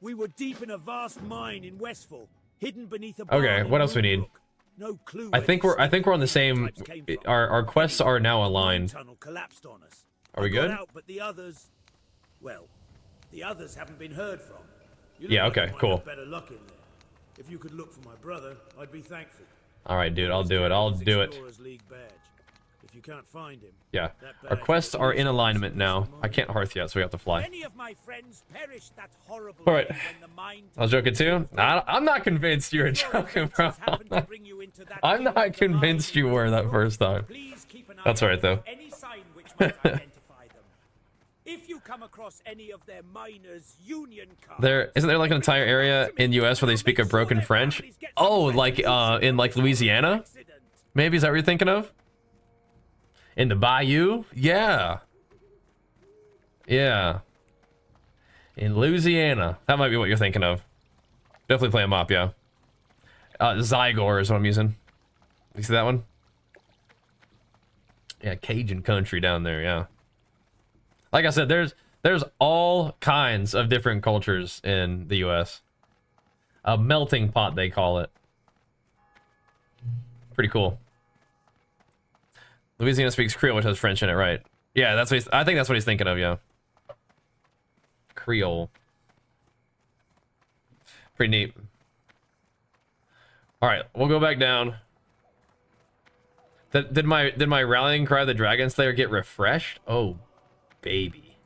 We were deep in a vast mine in Westfall, hidden beneath a Okay, barn in what else we need? Moonbrook. No clue I where think these we're on the same. types came from. Our quests are now The mine aligned. tunnel collapsed on us. Are we I got good? out, but the others, well, the others haven't been heard from. You look Yeah, like okay, you might cool. have better luck in there. If you could look for my brother, I'd be thankful. All right, dude, I'll do it. I'll do it. Explorers League badge. If you can't find him, Yeah, that our badge quests will are always in be alignment now. mine. I can't hearth yet, so we have to fly. Many of my friends perished that horrible All right. day when the mine I was joking too. I'm not convinced you were joking, bro. I'm not convinced you were that first time. Please keep an eye That's all right, out though. for any sign which might identify them. If you come across any of their miners' union cards, Isn't there like an entire area in US where they speak a broken French? Oh, like in like Louisiana? Maybe, is that what you're thinking of? In the bayou? Yeah. Yeah. In Louisiana. That might be what you're thinking of. Definitely play a mop, yeah. Zygor is what I'm using. You see that one? Yeah, Cajun country down there, yeah. Like I said, there's all kinds of different cultures in the US. A melting pot, they call it. Pretty cool. Louisiana speaks Creole, which has French in it, right? Yeah, that's what I think that's what he's thinking of, yeah. Creole. Pretty neat. All right, we'll go back down. Did my rallying cry of the Dragon Slayer get refreshed? Oh, baby.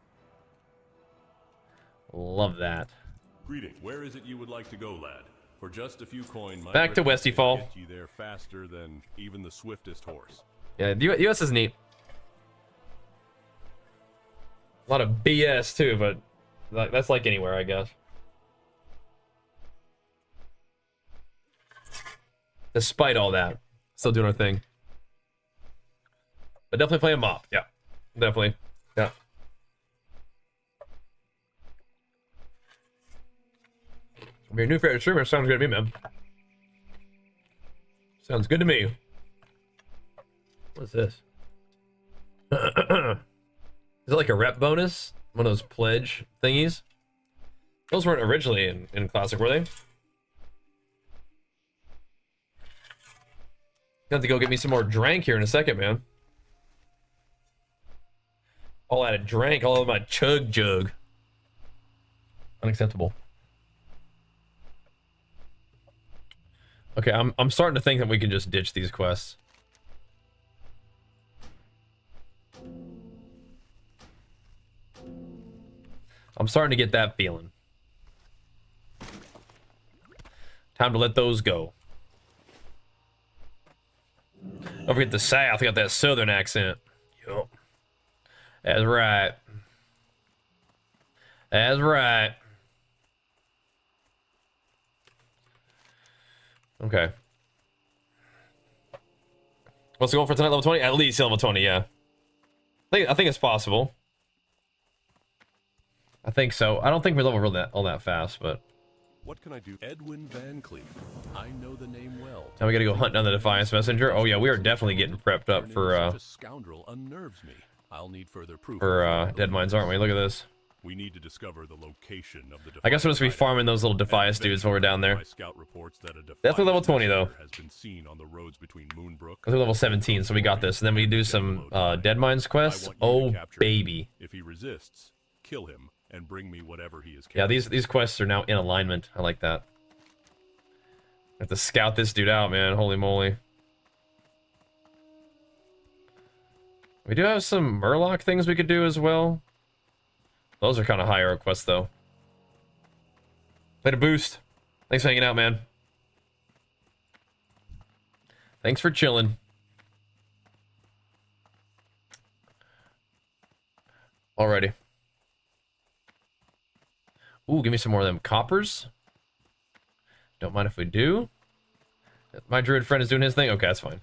Love that. Greeting. Where is it you would like to go, lad? For just a few coin, my Back to recommendation Westyfall. gets you there faster than even the swiftest horse. Yeah, the US is neat. A lot of BS too, but that's like anywhere, I guess. Despite all that, still doing our thing. But definitely play a mop. Yeah, definitely. Yeah. I mean, your new favorite streamer sounds good to me, man. Sounds good to me. What's this? Is it like a rep bonus? One of those pledge thingies? Those weren't originally in Classic, were they? Got to go get me some more drank here in a second, man. All out of drank, all of my chug jug. Unacceptable. Okay, I'm starting to think that we can just ditch these quests. I'm starting to get that feeling. Time to let those go. Don't forget the South, got that Southern accent. Yup. That's right. That's right. Okay. What's the goal for tonight? Level 20? At least level 20, yeah. I think it's possible. I think so. I don't think we level all that fast, but What can I do? Edwin Van Cleef. I know the name well. now we gotta go hunt down the Defiance Messenger. Oh yeah, we are definitely getting prepped up for Such a scoundrel unnerves me. I'll need further proof. Dead Mines, aren't we? Look at this. We need to discover the location of the I guess we'll just be Defiant farming those little hideout. Defiance dudes while we're down there. My scout reports that a Definitely level Defiant 20 though. messenger has been seen on the roads between Moonbrook. We're level 17, so we got this. And then we do some Dead Mines quests. I want you to Oh capture him. baby. If he resists, kill him and bring me whatever he is Yeah, carrying. these quests are now in alignment. I like that. I have to scout this dude out, man. Holy moly. We do have some Murloc things we could do as well. Those are kind of higher quests, though. Play to boost. Thanks for hanging out, man. Thanks for chilling. Alrighty. Ooh, give me some more of them coppers. Don't mind if we do. My druid friend is doing his thing? Okay, that's fine.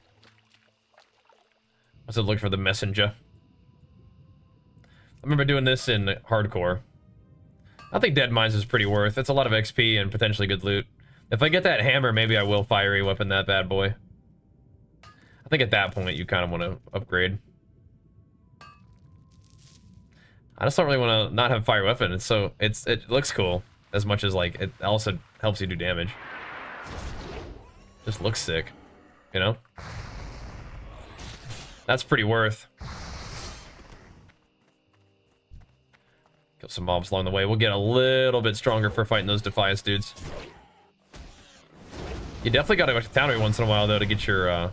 Let's look for the messenger. I remember doing this in hardcore. I think Dead Mines is pretty worth. It's a lot of XP and potentially good loot. If I get that hammer, maybe I will fiery weapon that bad boy. I think at that point you kind of want to upgrade. I just don't really want to not have fire weapon. It looks cool as much as like it also helps you do damage. Just looks sick, you know? That's pretty worth. Kill some mobs along the way. We'll get a little bit stronger for fighting those Defias dudes. You definitely gotta go to town every once in a while though to get your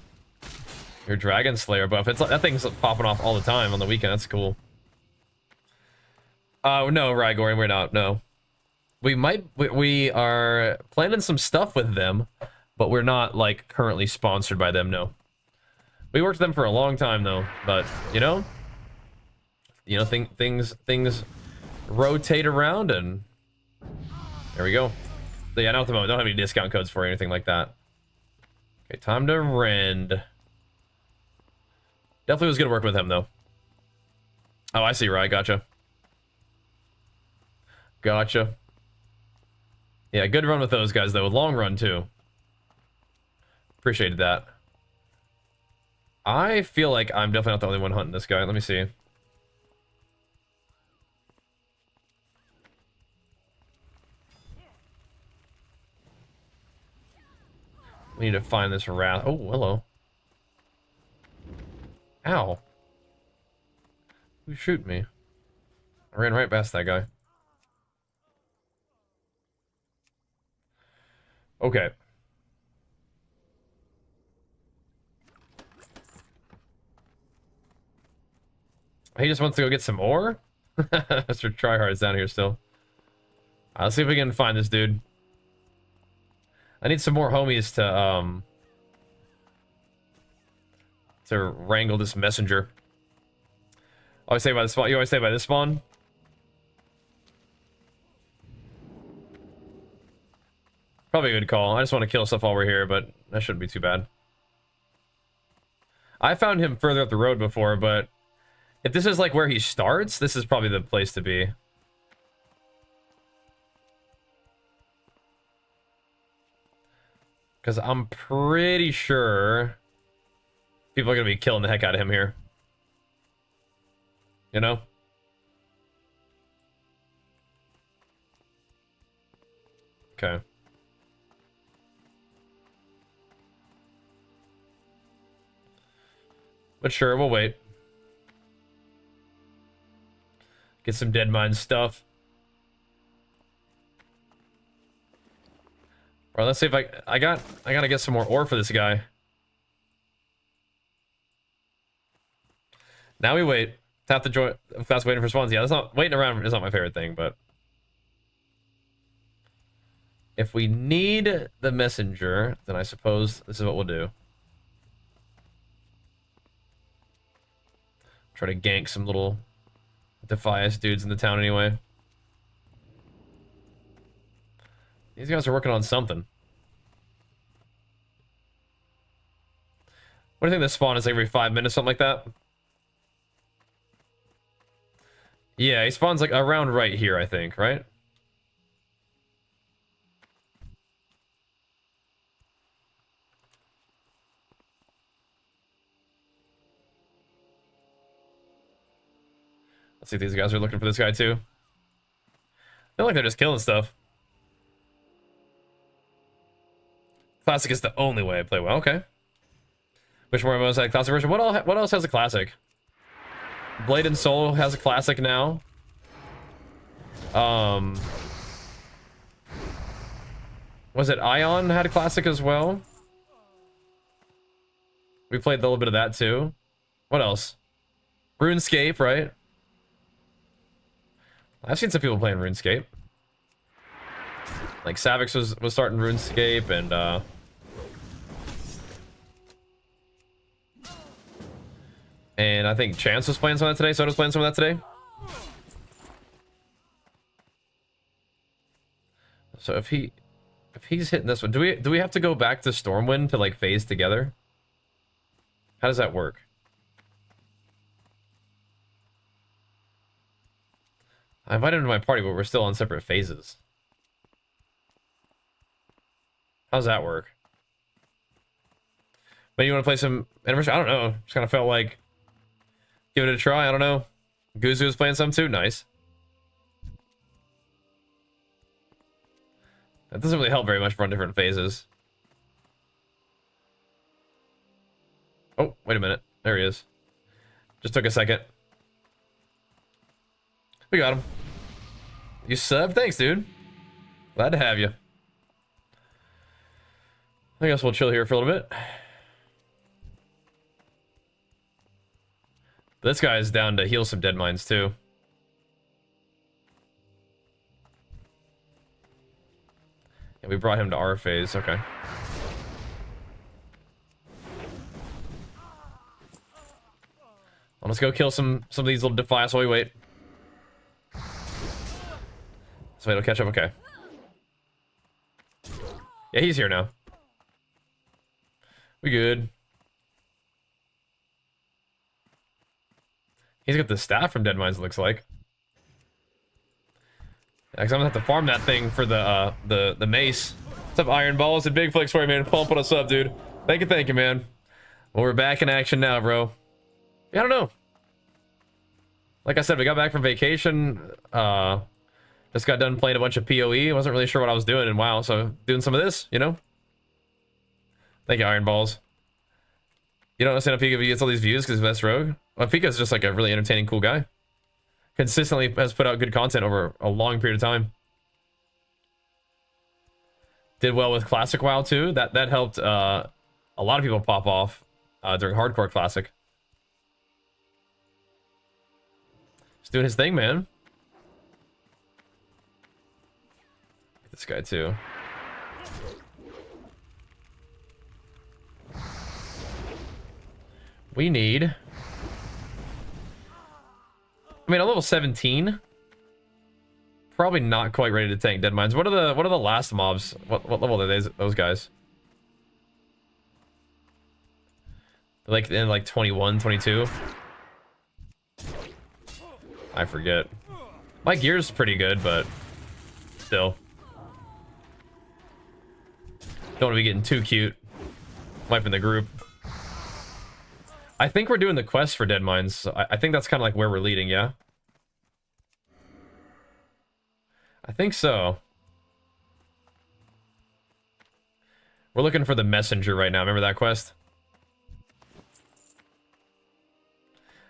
Dragon Slayer buff. It's like that thing's popping off all the time on the weekend. That's cool. No, Rygor, we're not. No, we are planning some stuff with them, but we're not like currently sponsored by them. No, we worked with them for a long time though. But you know, things rotate around, and there we go. But yeah, not at the moment. Don't have any discount codes for or anything like that. Okay, time to rend. Definitely was good working with him though. Oh, I see, right? Gotcha. Gotcha. Yeah, good run with those guys though. Long run too. Appreciated that. I feel like I'm definitely not the only one hunting this guy. Let me see. We need to find this wrath. Oh, hello. Ow. Who shoot me? I ran right past that guy. Okay. He just wants to go get some ore? Mr. Tryhard's down here still. Let's see if we can find this dude. I need some more homies to wrangle this messenger. Always say by the spawn. You always say by this spawn? Probably a good call. I just want to kill stuff while we're here, but that shouldn't be too bad. I found him further up the road before, but if this is like where he starts, this is probably the place to be. Because I'm pretty sure people are going to be killing the heck out of him here. You know? Okay. But sure, we'll wait. Get some Dead Mind stuff. Alright, let's see if I gotta get some more ore for this guy. Now we wait. Tap the joint. If that's waiting for spawns. Yeah, that's not waiting around is not my favorite thing, but if we need the messenger, then I suppose this is what we'll do. Try to gank some little Defias dudes in the town anyway. These guys are working on something. What do you think the spawn is every 5 minutes, something like that? Yeah, he spawns like around right here, I think, right? Let's see if these guys are looking for this guy too. I feel like they're just killing stuff. Classic is the only way I play well. Okay. Which more was that classic version? What else has a classic? Blade and Soul has a classic now. Was it Ion had a classic as well? We played a little bit of that too. What else? RuneScape, right? I've seen some people playing RuneScape. Like Savix was starting RuneScape, and I think Chance was playing some of that today. Soda's playing some of that today. So if he's hitting this one, do we have to go back to Stormwind to like phase together? How does that work? I invited him to my party, but we're still on separate phases. How's that work? But you want to play some anniversary? I don't know. Just kind of felt like give it a try. I don't know. Guzu's playing some too. Nice. That doesn't really help very much for on different phases. Oh, wait a minute. There he is. Just took a second. We got him. You sub? Thanks, dude. Glad to have you. I guess we'll chill here for a little bit. This guy's down to heal some dead mines too. And we brought him to our phase. Okay. Well, let's go kill some of these little defias while we wait. So it'll catch up. Okay. Yeah, he's here now. We good. He's got the staff from Dead Mines, it looks like. Because I'm gonna have to farm that thing for the mace. What's up, Iron Balls and Big Flicks for you, man? Pumping us up, dude. Thank you, man. Well, we're back in action now, bro. Yeah, I don't know. Like I said, we got back from vacation. Just got done playing a bunch of PoE. Wasn't really sure what I was doing in WoW, so doing some of this, you know? Thank you, Iron Balls. You don't understand how Pika gets all these views because he's best rogue? Well, Pika's just like a really entertaining, cool guy. Consistently has put out good content over a long period of time. Did well with Classic WoW too. That helped a lot of people pop off during Hardcore Classic. He's doing his thing, man. This guy too. We need... I mean, a level 17. Probably not quite ready to tank Dead Mines. What are the last mobs? What level are those guys? Like in like 21, 22? I forget. My gear's pretty good, but still. Don't want to be getting too cute. Wiping the group. I think we're doing the quest for Dead Mines. I think that's kind of like where we're leading, yeah? I think so. We're looking for the messenger right now. Remember that quest?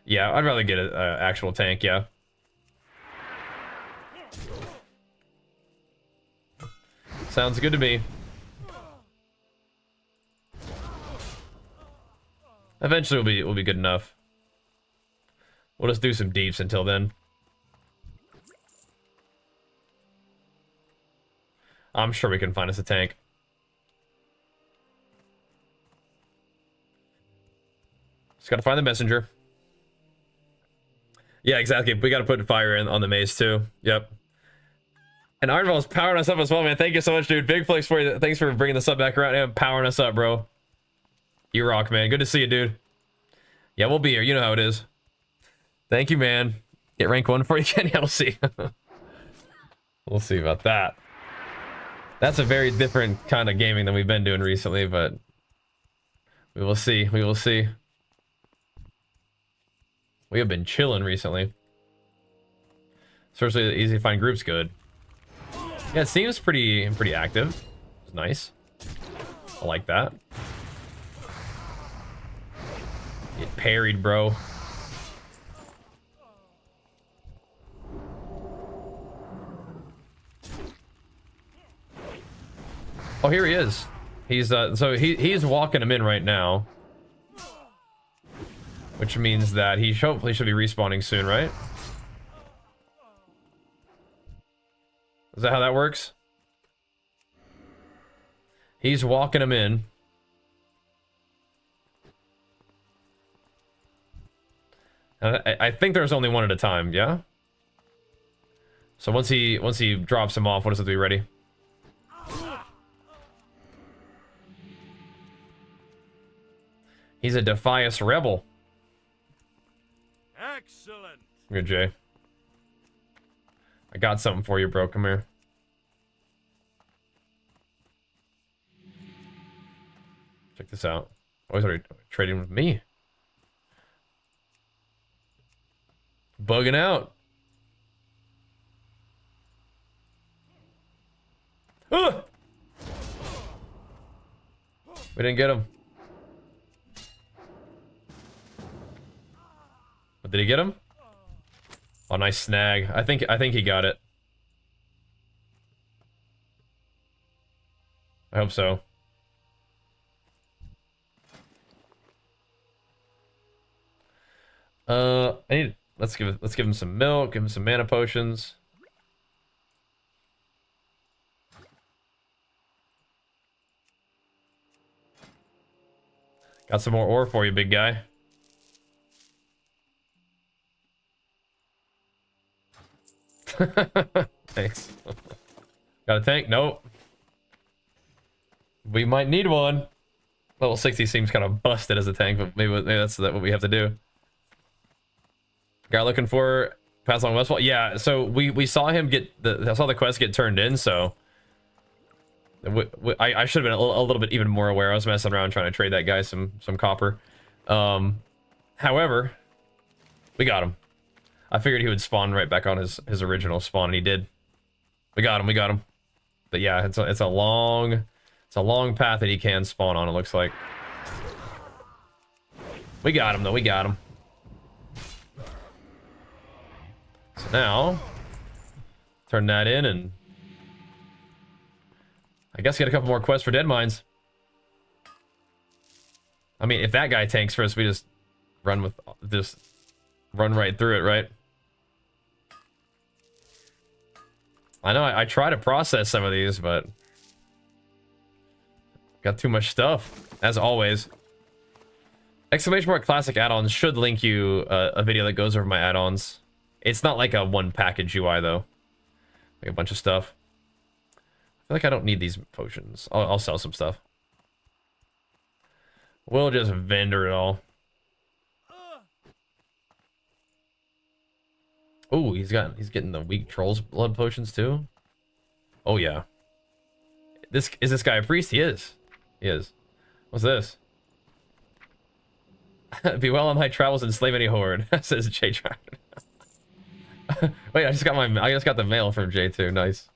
Yeah, I'd rather get an actual tank, yeah. Sounds good to me. Eventually we'll be good enough. We'll just do some deeps until then. I'm sure we can find us a tank. Just gotta find the messenger. Yeah, exactly. We gotta put fire in on the mace too. Yep. And Ironball's powering us up as well, man. Thank you so much, dude. Big flex for you. Thanks for bringing the sub back around and powering us up, bro. You rock, man. Good to see you, dude. Yeah, we'll be here. You know how it is. Thank you, man. Get rank 1 for you, Kenny. I'll see. We'll see about that. That's a very different kind of gaming than we've been doing recently, but we will see. We will see. We have been chilling recently. Especially the easy to find group's good. Yeah, it seems pretty active. It's nice. I like that. Get parried, bro. Oh, here he is. He's so he's walking him in right now, which means that he hopefully should be respawning soon, right? Is that how that works? He's walking him in. I think there's only one at a time, yeah? So once he drops him off, what does it to be ready? He's a Defias rebel. Excellent. Good, Jay. I got something for you, bro. Come here. Check this out. Oh, he's already trading with me. bugging out. Ah! We didn't get him. But did he get him? Oh, nice snag. I think he got it. I hope so. Let's give him some milk, give him some mana potions. Got some more ore for you, big guy. Thanks. Got a tank? Nope. We might need one. Level 60 seems kind of busted as a tank, but maybe that's what we have to do. Guy looking for Pass Along Westfall? Yeah, so we saw him get I saw the quest get turned in, so I should have been a little bit even more aware. I was messing around trying to trade that guy some copper. However, we got him. I figured he would spawn right back on his original spawn, and he did. We got him. But yeah, it's a long path that he can spawn on, it looks like. We got him though, we got him. So now, turn that in and I guess get a couple more quests for dead mines. I mean, if that guy tanks first, we just run right through it, right? I know I try to process some of these, but got too much stuff, as always. Exclamation mark classic add-ons should link you a video that goes over my add-ons. It's not like a one package UI though, like a bunch of stuff. I feel like I don't need these potions. I'll sell some stuff. We'll just vendor it all. Oh, he's getting the weak troll's blood potions too. Oh yeah. Is this guy a priest? He is. He is. What's this? Be well on thy travels and slay any horde, says J Dragon. Wait, I just got the mail from J2. Nice.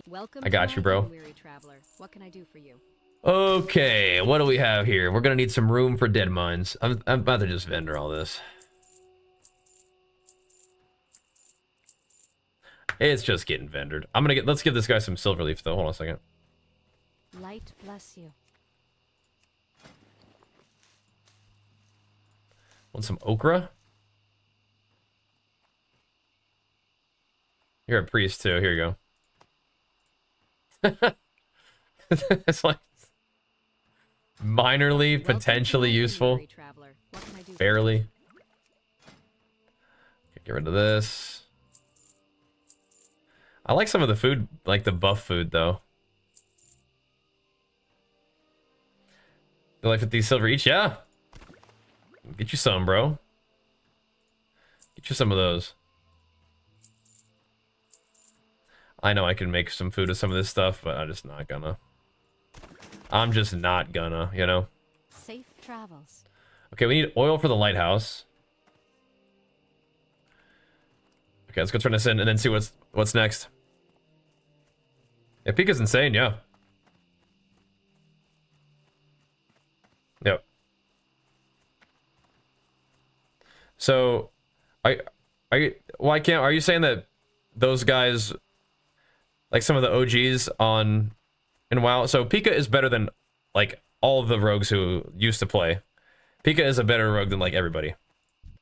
Welcome. I got you, bro. Weary traveler. What can I do for you? Okay, what do we have here? We're gonna need some room for dead mines. I'm about to just vendor all this. It's just getting vendored. Let's give this guy some silver leaf though. Hold on a second. Light bless you. Want some okra? You're a priest too. Here you go. It's like minorly potentially useful. Barely. Okay, get rid of this. I like some of the food, like the buff food though. They're like 50 silver each, yeah. Get you some, bro. Get you some of those. I know I can make some food with some of this stuff, but I'm just not gonna. I'm just not gonna, you know? Safe travels. Okay, we need oil for the lighthouse. Okay, let's go turn this in and then see what's next. Yeah, Pika's insane, yeah. Yep. So, are you saying that those guys, like some of the OGs in WoW, so Pika is better than like all of the rogues who used to play. Pika is a better rogue than like everybody.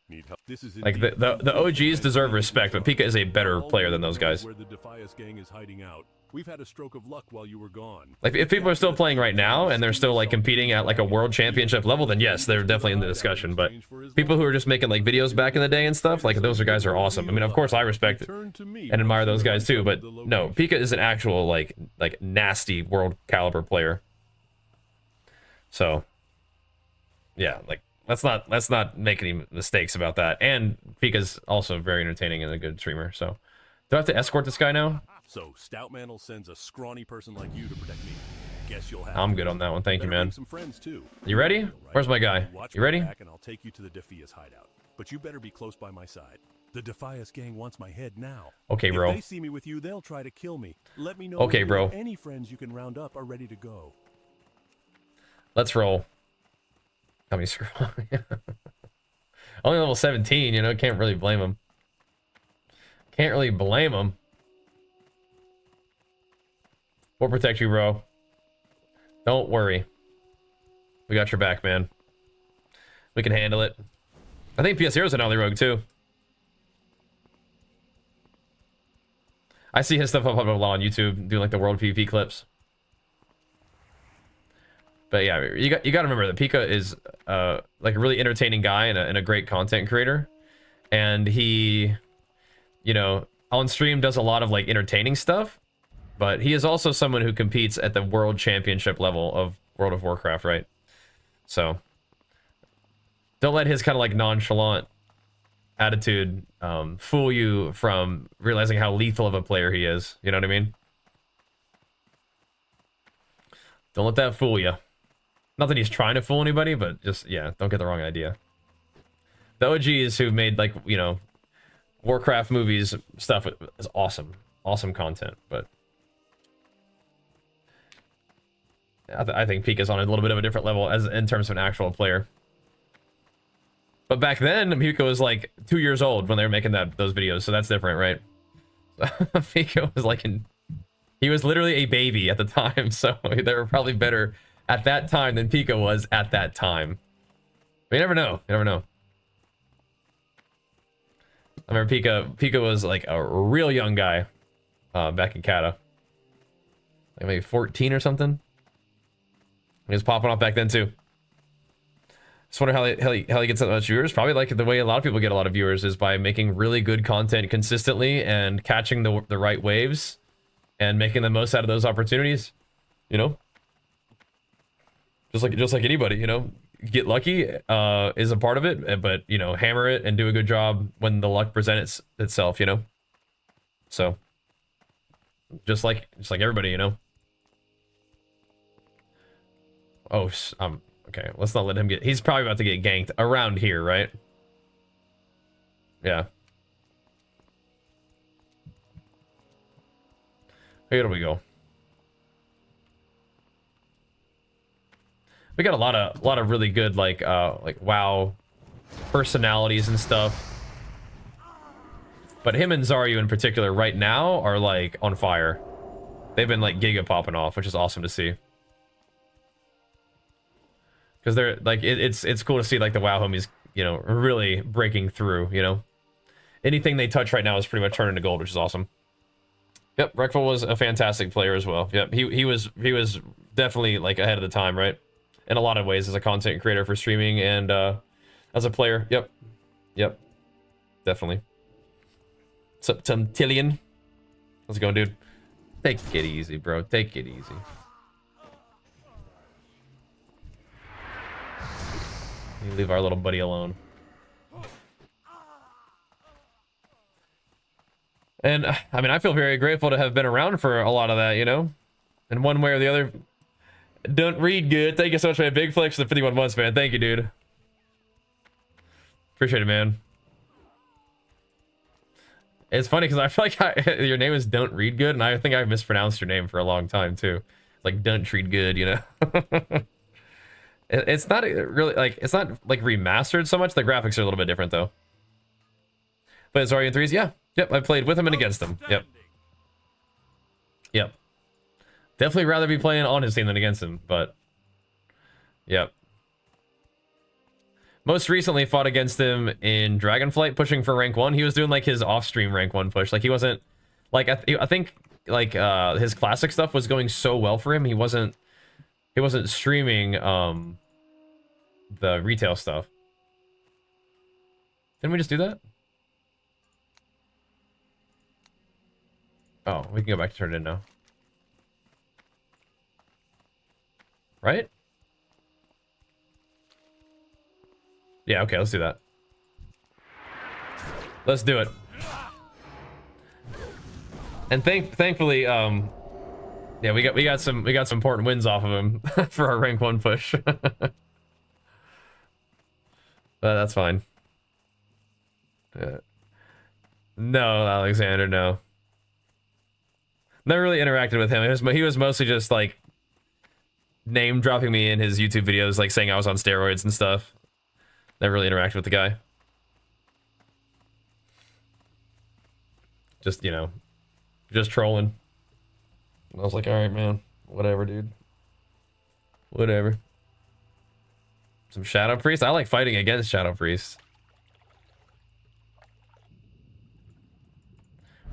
Like the OGs deserve respect, but Pika is a better player than those guys. Where the Defias gang is hiding out. We've had a stroke of luck while you were gone. Like if people are still playing right now and they're still like competing at like a world championship level, then yes, they're definitely in the discussion. But people who are just making like videos back in the day and stuff, like those guys are awesome. I mean, of course I respect it and admire those guys too, but no, Pika is an actual like nasty world caliber player. So yeah, like let's not make any mistakes about that. And Pika's also very entertaining and a good streamer. So do I have to escort this guy now? So Stoutmantle sends a scrawny person like you to protect me. Guess you'll have. I'm good on that one. Thank you, man. Some friends too. You ready? Where's my guy? You ready? And I'll take you to the Defias hideout. But you better be close by my side. The Defias gang wants my head now. Okay, bro. If they see me with you, they'll try to kill me. Let me know Okay, when bro. any friends you can round up are ready to go. Let's roll. I mean, only level 17, you know, can't really blame him. Can't really blame him. We'll protect you, bro. Don't worry. We got your back, man. We can handle it. I think PS Hero's an early rogue, too. I see his stuff up a lot on YouTube, doing like the world PvP clips. But yeah, you got to remember that Pika is like a really entertaining guy and a great content creator. And he, you know, on stream does a lot of like entertaining stuff. But he is also someone who competes at the world championship level of World of Warcraft, right? So don't let his kind of like nonchalant attitude fool you from realizing how lethal of a player he is. You know what I mean? Don't let that fool you. Not that he's trying to fool anybody, but just, yeah, don't get the wrong idea. The OGs who made, like, you know, Warcraft movies stuff is awesome. Awesome content, but I think Pika's on a little bit of a different level as in terms of an actual player. But back then, Pika was like 2 years old when they were making those videos, so that's different, right? Pika was like he was literally a baby at the time, so they were probably better at that time than Pika was at that time. But you never know. You never know. I remember Pika was like a real young guy back in Kata. Like maybe 14 or something. He was popping off back then too. Just wonder how he gets that much viewers. Probably like the way a lot of people get a lot of viewers is by making really good content consistently and catching the right waves and making the most out of those opportunities. You know? Just like anybody, you know, get lucky is a part of it, but you know, hammer it and do a good job when the luck presents itself, you know. So, just like everybody, you know. Oh, okay. Let's not let him get. He's probably about to get ganked around here, right? Yeah. Here we go. We got a lot of really good like WoW personalities and stuff. But him and Zaryu in particular right now are like on fire. They've been like giga popping off, which is awesome to see. Because they're like it's cool to see like the WoW homies, you know, really breaking through, you know. Anything they touch right now is pretty much turning to gold, which is awesome. Yep, Rekful was a fantastic player as well. Yep, he was definitely like ahead of the time, right? In a lot of ways as a content creator for streaming and as a player. Yep. Definitely. What's up, Tillian? How's it going, dude? Take it easy, bro. Take it easy. You leave our little buddy alone. And, I mean, I feel very grateful to have been around for a lot of that, you know? In one way or the other. Don't read good. Thank you so much, man. Big flex for the 51 months, man. Thank you, dude. Appreciate it, man. It's funny because I feel like your name is Don't Read Good, and I think I mispronounced your name for a long time, too. Like, Don't Read Good, you know? It's not really, like, it's not, like, remastered so much. The graphics are a little bit different, though. But it's Zaryu 3s? Yeah. Yep, I played with him and against him. Yep. Definitely rather be playing on his team than against him, but... Yep. Most recently fought against him in Dragonflight, pushing for rank 1. He was doing, like, his off-stream rank 1 push. Like, he wasn't... Like, I think, like, his classic stuff was going so well for him, he wasn't streaming, the retail stuff. Didn't we just do that? Oh, we can go back to turn it in now. Right? Yeah, okay, let's do that. Let's do it. And thankfully, yeah, we got some important wins off of him for our rank 1 push. But that's fine. No, Alexander, no. Never really interacted with him. He was mostly just like name dropping me in his YouTube videos, like saying I was on steroids and stuff. Never really interacted with the guy. Just, you know, just trolling. I was like, all right, man, whatever, dude. Whatever. Some Shadow Priest? I like fighting against Shadow Priests.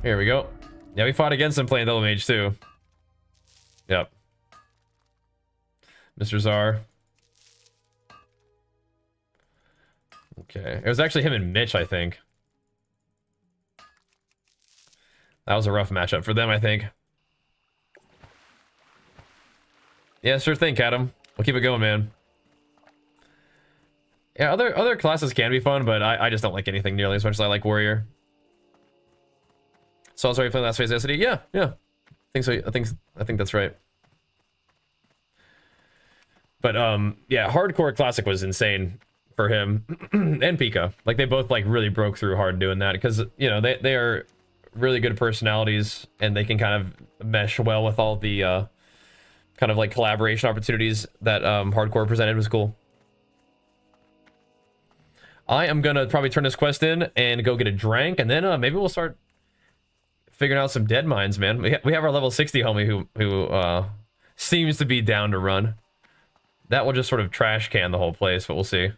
Here we go. Yeah, we fought against him playing Double Mage too. Yep. Mr. Czar. Okay. It was actually him and Mitch, I think. That was a rough matchup for them, I think. Yeah, sure thing, Cadam. We'll keep it going, man. Yeah, other classes can be fun, but I just don't like anything nearly as much as I like Warrior. So I was already playing last phase of SD. Yeah. I think so. I think that's right. But yeah, hardcore classic was insane for him and Pika. Like they both like really broke through hard doing that because you know they are really good personalities and they can kind of mesh well with all the kind of like collaboration opportunities that hardcore presented. Was cool. I am gonna probably turn this quest in and go get a drink, and then maybe we'll start figuring out some dead mines, man. We have our level 60 homie who seems to be down to run. That will just sort of trash can the whole place, but we'll see.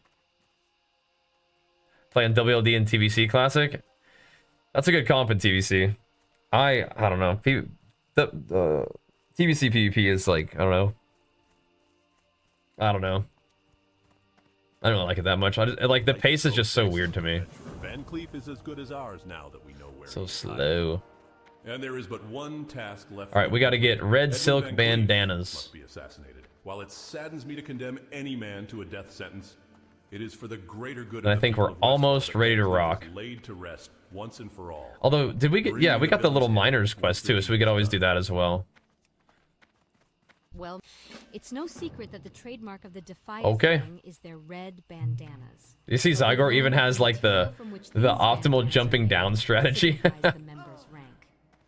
Playing WLD and TBC Classic. That's a good comp in TBC. I don't know. The TBC PvP is like, I don't know. I don't like it that much. Like the pace is just so weird to me. Van Cleef is as good as ours now that we know where. So slow. And there is but one task left. All right, we got to get red Edwin silk Van Cleef bandanas. must be assassinated. While it saddens me to condemn any man to a death sentence, it is for the greater good. And I think we're almost ready to rock. Laid to rest once and for all. Although, did we get? Yeah, we got the little miners quest too, so we could always do that as well. Well, it's no secret that the trademark of the Defias Okay. gang is their red bandanas. You see, Zygor even has like the optimal jumping down strategy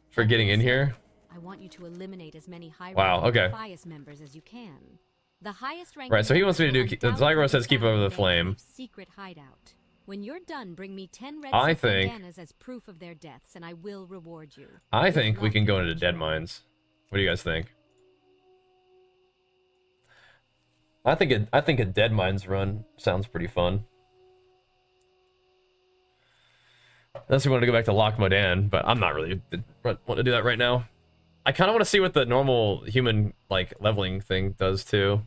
for getting in here. I want you to eliminate as many high Wow, okay. Defias members as you can. The highest rank. Right, so he wants me to do. Zygor says keep over the flame. Secret hideout. When you're done, bring me 10 red I silk think- bandanas as proof of their deaths, and I will reward you. I think we can go into dead mines. What do you guys think? I think a dead mines run sounds pretty fun. Unless we wanted to go back to Loch Modan, but I'm not really want to do that right now. I kind of want to see what the normal human like leveling thing does too.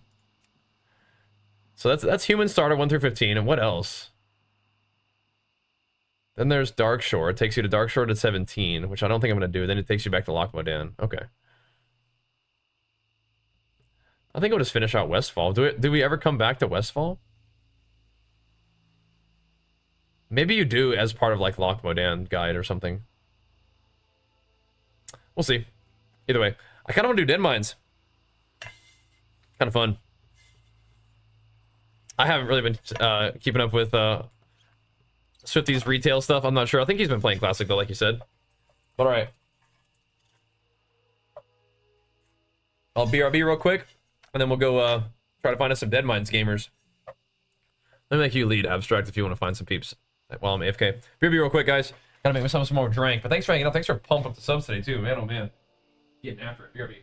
So that's human starter 1 through 15, and what else? Then there's Darkshore. It takes you to Darkshore to 17, which I don't think I'm gonna do. Then it takes you back to Loch Modan. Okay. I think we'll just finish out Westfall. Do we ever come back to Westfall? Maybe you do as part of like Loch Modan guide or something. We'll see. Either way, I kind of want to do dead mines. Kind of fun. I haven't really been keeping up with Swifty's retail stuff. I'm not sure. I think he's been playing Classic though, like you said. But all right. I'll BRB real quick. And then we'll go try to find us some Dead Mines gamers. Let me make you lead, Abstract, if you want to find some peeps while I'm AFK. BRB real quick, guys. Gotta make myself some more drink. But thanks for hanging out. Thanks for pumping up the subs today, too. Man, oh man. Getting after it. BRB.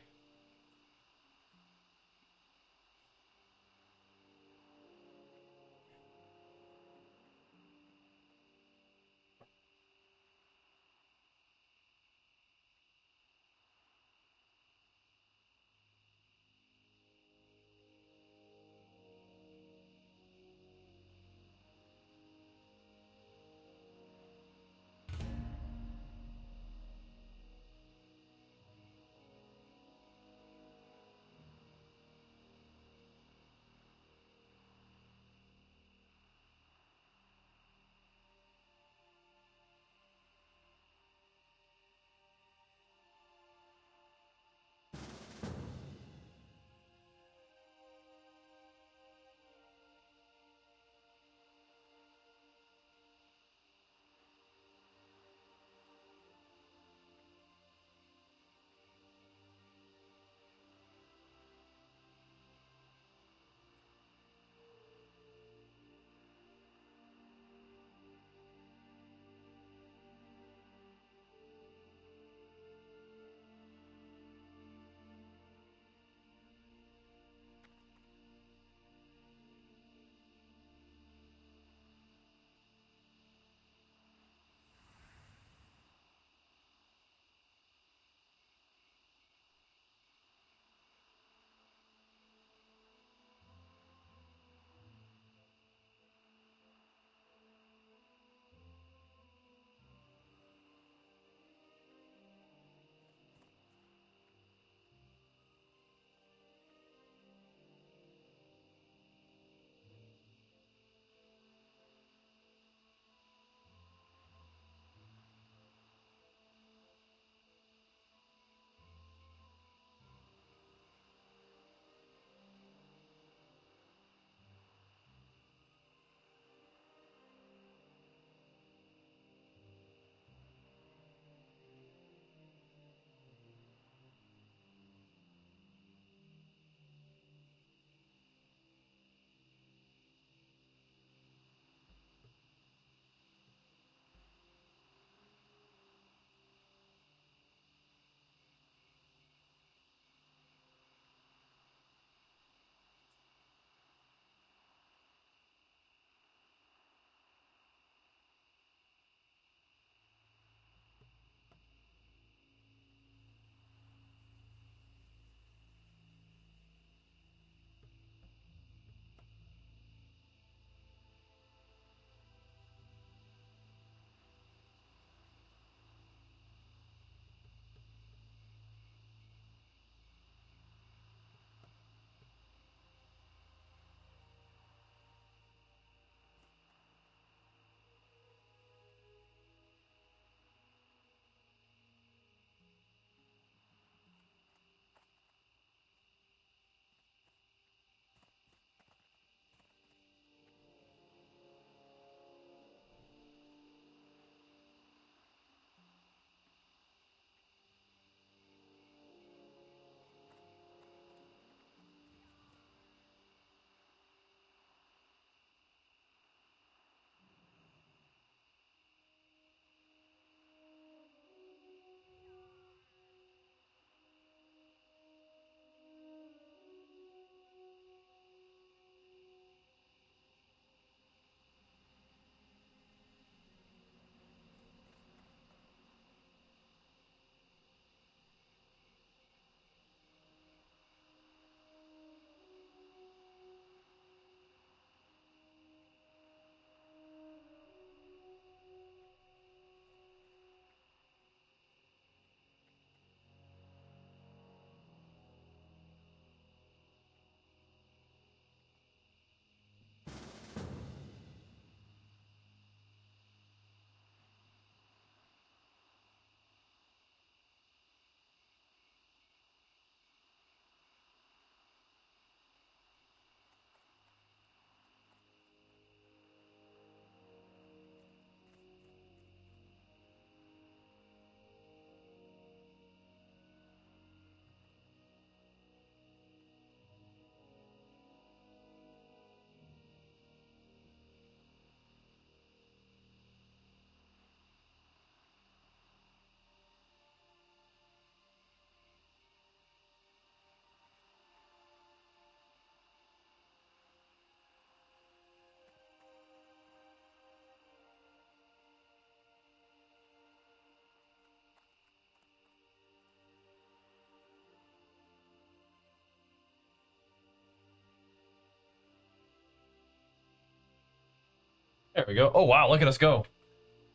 There we go. Oh, wow, look at us go.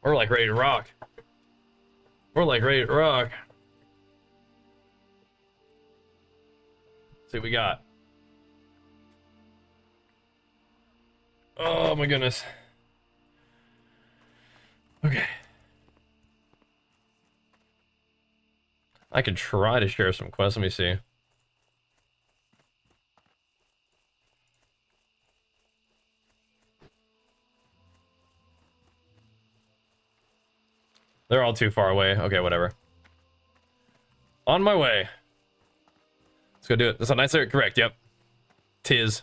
We're like ready to rock. We're like ready to rock. Let's see what we got. Oh my goodness. Okay. I can try to share some quests. Let me see. They're all too far away. Okay, whatever. On my way. Let's go do it. That's a Nightslayer. Correct, yep. Tis.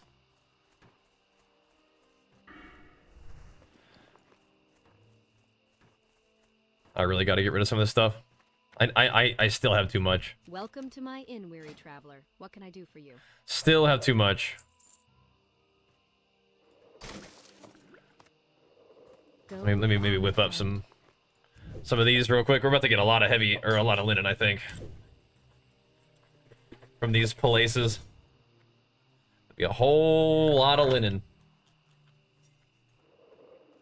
I really got to get rid of some of this stuff. I still have too much. Welcome to my inn, weary traveler. What can I do for you? Still have too much. Let me maybe whip up some of these real quick. We're about to get a lot of heavy, or a lot of linen, I think, from these places. There'll be a whole lot of linen.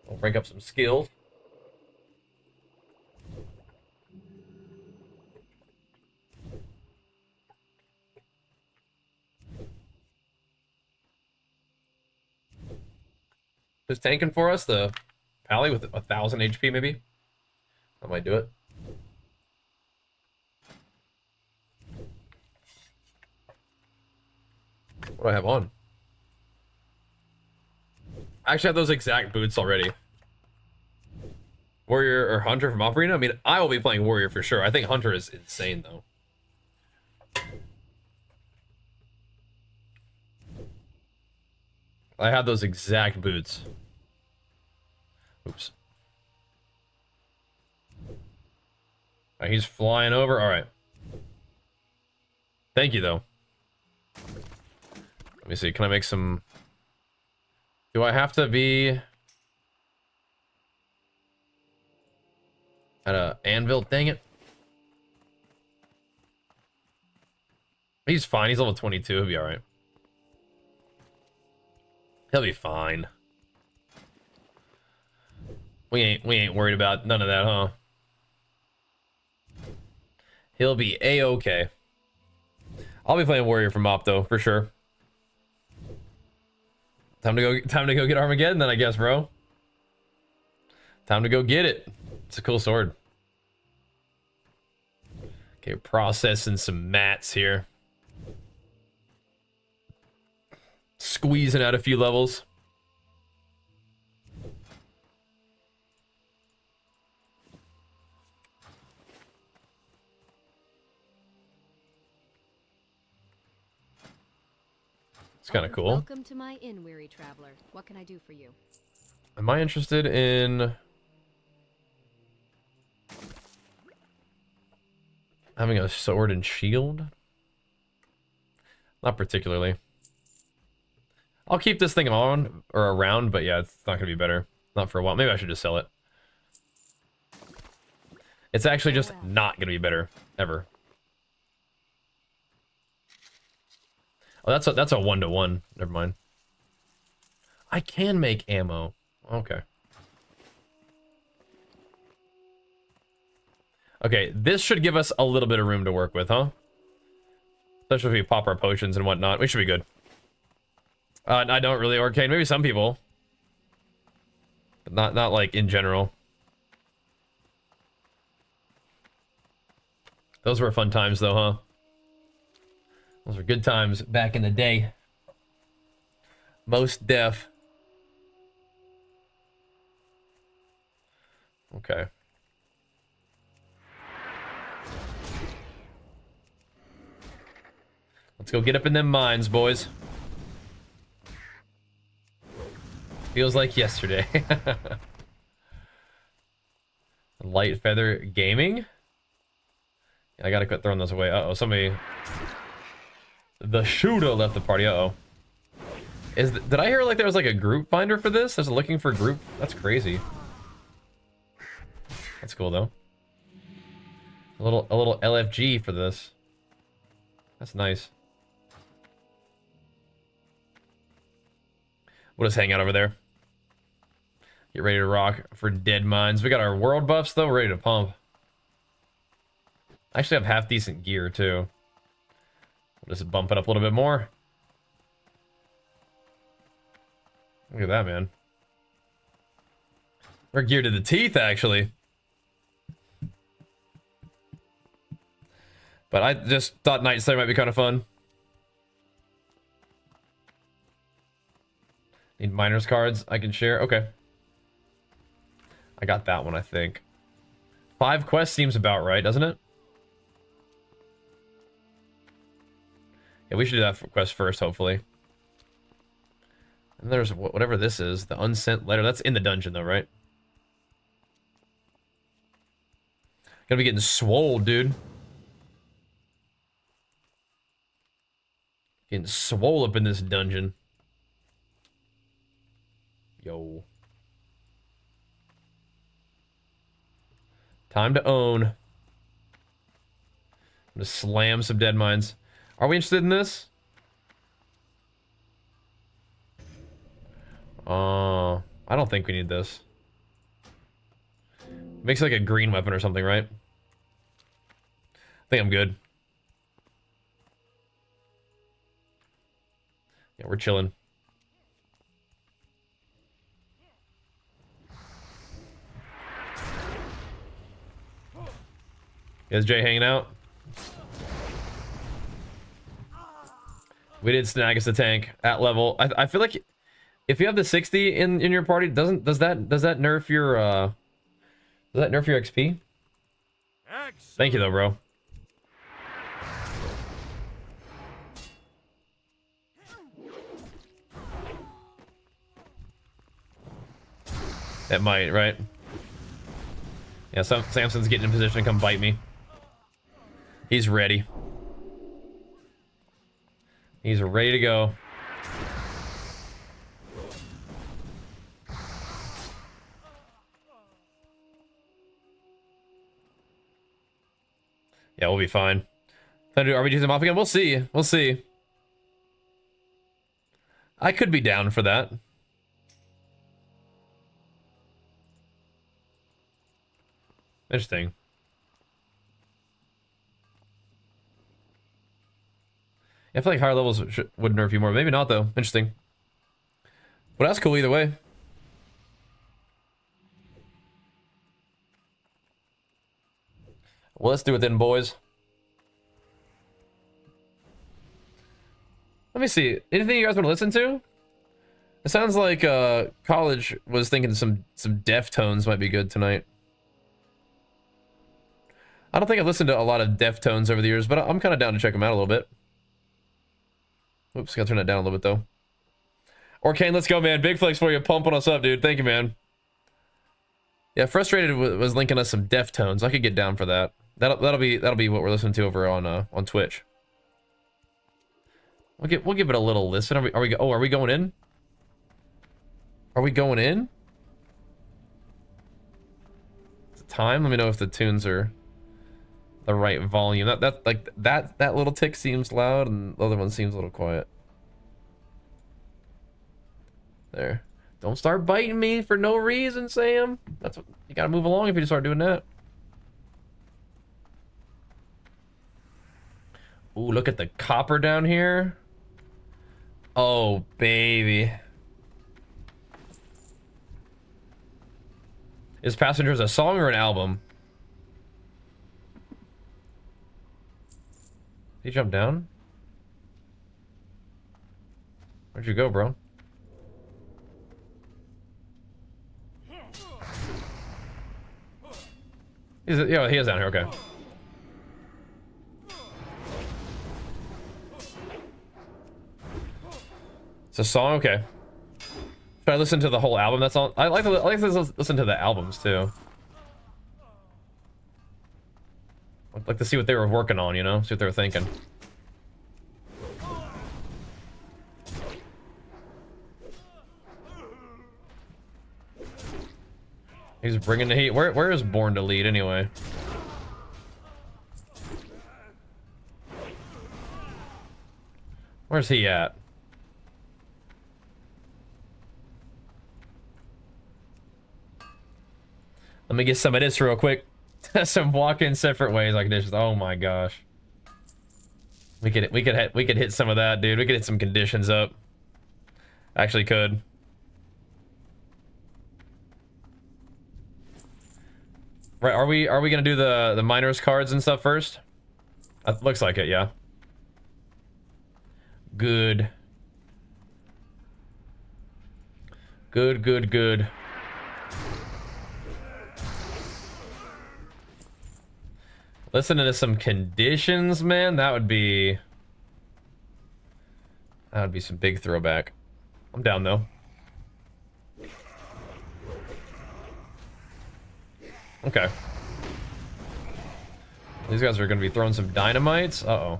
We'll rank up some skills. Who's tanking for us? The Pally with 1,000 HP, maybe? That might do it. What do I have on? I actually have those exact boots already. Warrior or Hunter from Arena? I mean, I will be playing Warrior for sure. I think Hunter is insane, though. I have those exact boots. Oops. Right, he's flying over. All right. Thank you, though. Let me see. Can I make some... Do I have to be... at a anvil? Dang it. He's fine. He's level 22. He'll be all right. He'll be fine. We ain't worried about none of that, huh? He'll be a-okay. I'll be playing Warrior from Mop though, for sure. Time to go get Armageddon then, I guess, bro. Time to go get it. It's a cool sword. Okay, processing some mats here. Squeezing out a few levels. It's kind of cool. Welcome to my inn, weary traveler. What can I do for you? Am I interested in having a sword and shield? Not particularly. I'll keep this thing on or around, but yeah, it's not gonna be better. Not for a while. Maybe I should just sell it. It's actually just not gonna be better ever. Oh, that's a 1-to-1. Never mind. I can make ammo. Okay. Okay, this should give us a little bit of room to work with, huh? Especially if we pop our potions and whatnot. We should be good. I don't really arcane. Maybe some people. But not like in general. Those were fun times though, huh? Those were good times back in the day. Most def. Okay. Let's go get up in them mines, boys. Feels like yesterday. Light Feather Gaming? I gotta quit throwing those away. Uh-oh, somebody... The shooter left the party. Uh-oh. Did I hear like there was like a group finder for this? There's a looking for group? That's crazy. That's cool though. A little LFG for this. That's nice. We'll just hang out over there. Get ready to rock for dead mines. We got our world buffs though. We're ready to pump. I actually have half decent gear too. We'll just bump it up a little bit more. Look at that, man. We're geared to the teeth, actually. But I just thought Nightslayer might be kind of fun. Need miners cards I can share. Okay. I got that one, I think. 5 quests seems about right, doesn't it? Yeah, we should do that quest first, hopefully. And there's whatever this is, the unsent letter. That's in the dungeon, though, right? Gonna be getting swole, dude. Getting swole up in this dungeon. Yo. Time to own. I'm gonna slam some dead mines. Are we interested in this? I don't think we need this. Makes like a green weapon or something, right? I think I'm good. Yeah, we're chilling. Is Jay hanging out? We did snag us a tank at level. I feel like if you have the 60 in your party, does that nerf your XP? Thank you though, bro. It might, right? Yeah, Samson's getting in position to come bite me. He's ready. He's ready to go. Yeah, we'll be fine. Are we using them off again? We'll see. We'll see. I could be down for that. Interesting. I feel like higher levels would nerf you more. Maybe not, though. Interesting. But that's cool either way. Well, let's do it then, boys. Let me see. Anything you guys want to listen to? It sounds like college was thinking some Deftones might be good tonight. I don't think I've listened to a lot of Deftones over the years, but I'm kind of down to check them out a little bit. Oops, gotta turn that down a little bit though. Orkane, let's go, man. Big flex for you, pumping us up, dude. Thank you, man. Yeah, Frustrated was linking us some Deftones. I could get down for that. That'll be what we're listening to over on Twitch. We'll give it a little listen. Are we going in? Are we going in? Is it time? Let me know if the tunes are the right volume. That little tick seems loud and the other one seems a little quiet. There. Don't start biting me for no reason, Sam. That's what you gotta move along if you start doing that. Ooh, look at the copper down here. Oh, baby. Is Passengers a song or an album? Did he jump down? Where'd you go, bro? He is down here, okay. It's a song, okay. Should I listen to the whole album? That's all. I like to listen to the albums too. I'd like to see what they were working on, you know, see what they were thinking. He's bringing the heat. Where is Born to Lead anyway? Where's he at? Let me get some of this real quick. Some walk-in separate ways like this. Oh my gosh. We could hit some of that, dude. We could hit some conditions up. Actually could. Right, are we gonna do the miners cards and stuff first? Looks like it, yeah. Good. Good. Listening to some conditions, man, that would be some big throwback. I'm down though. Okay. These guys are gonna be throwing some dynamites. Uh-oh.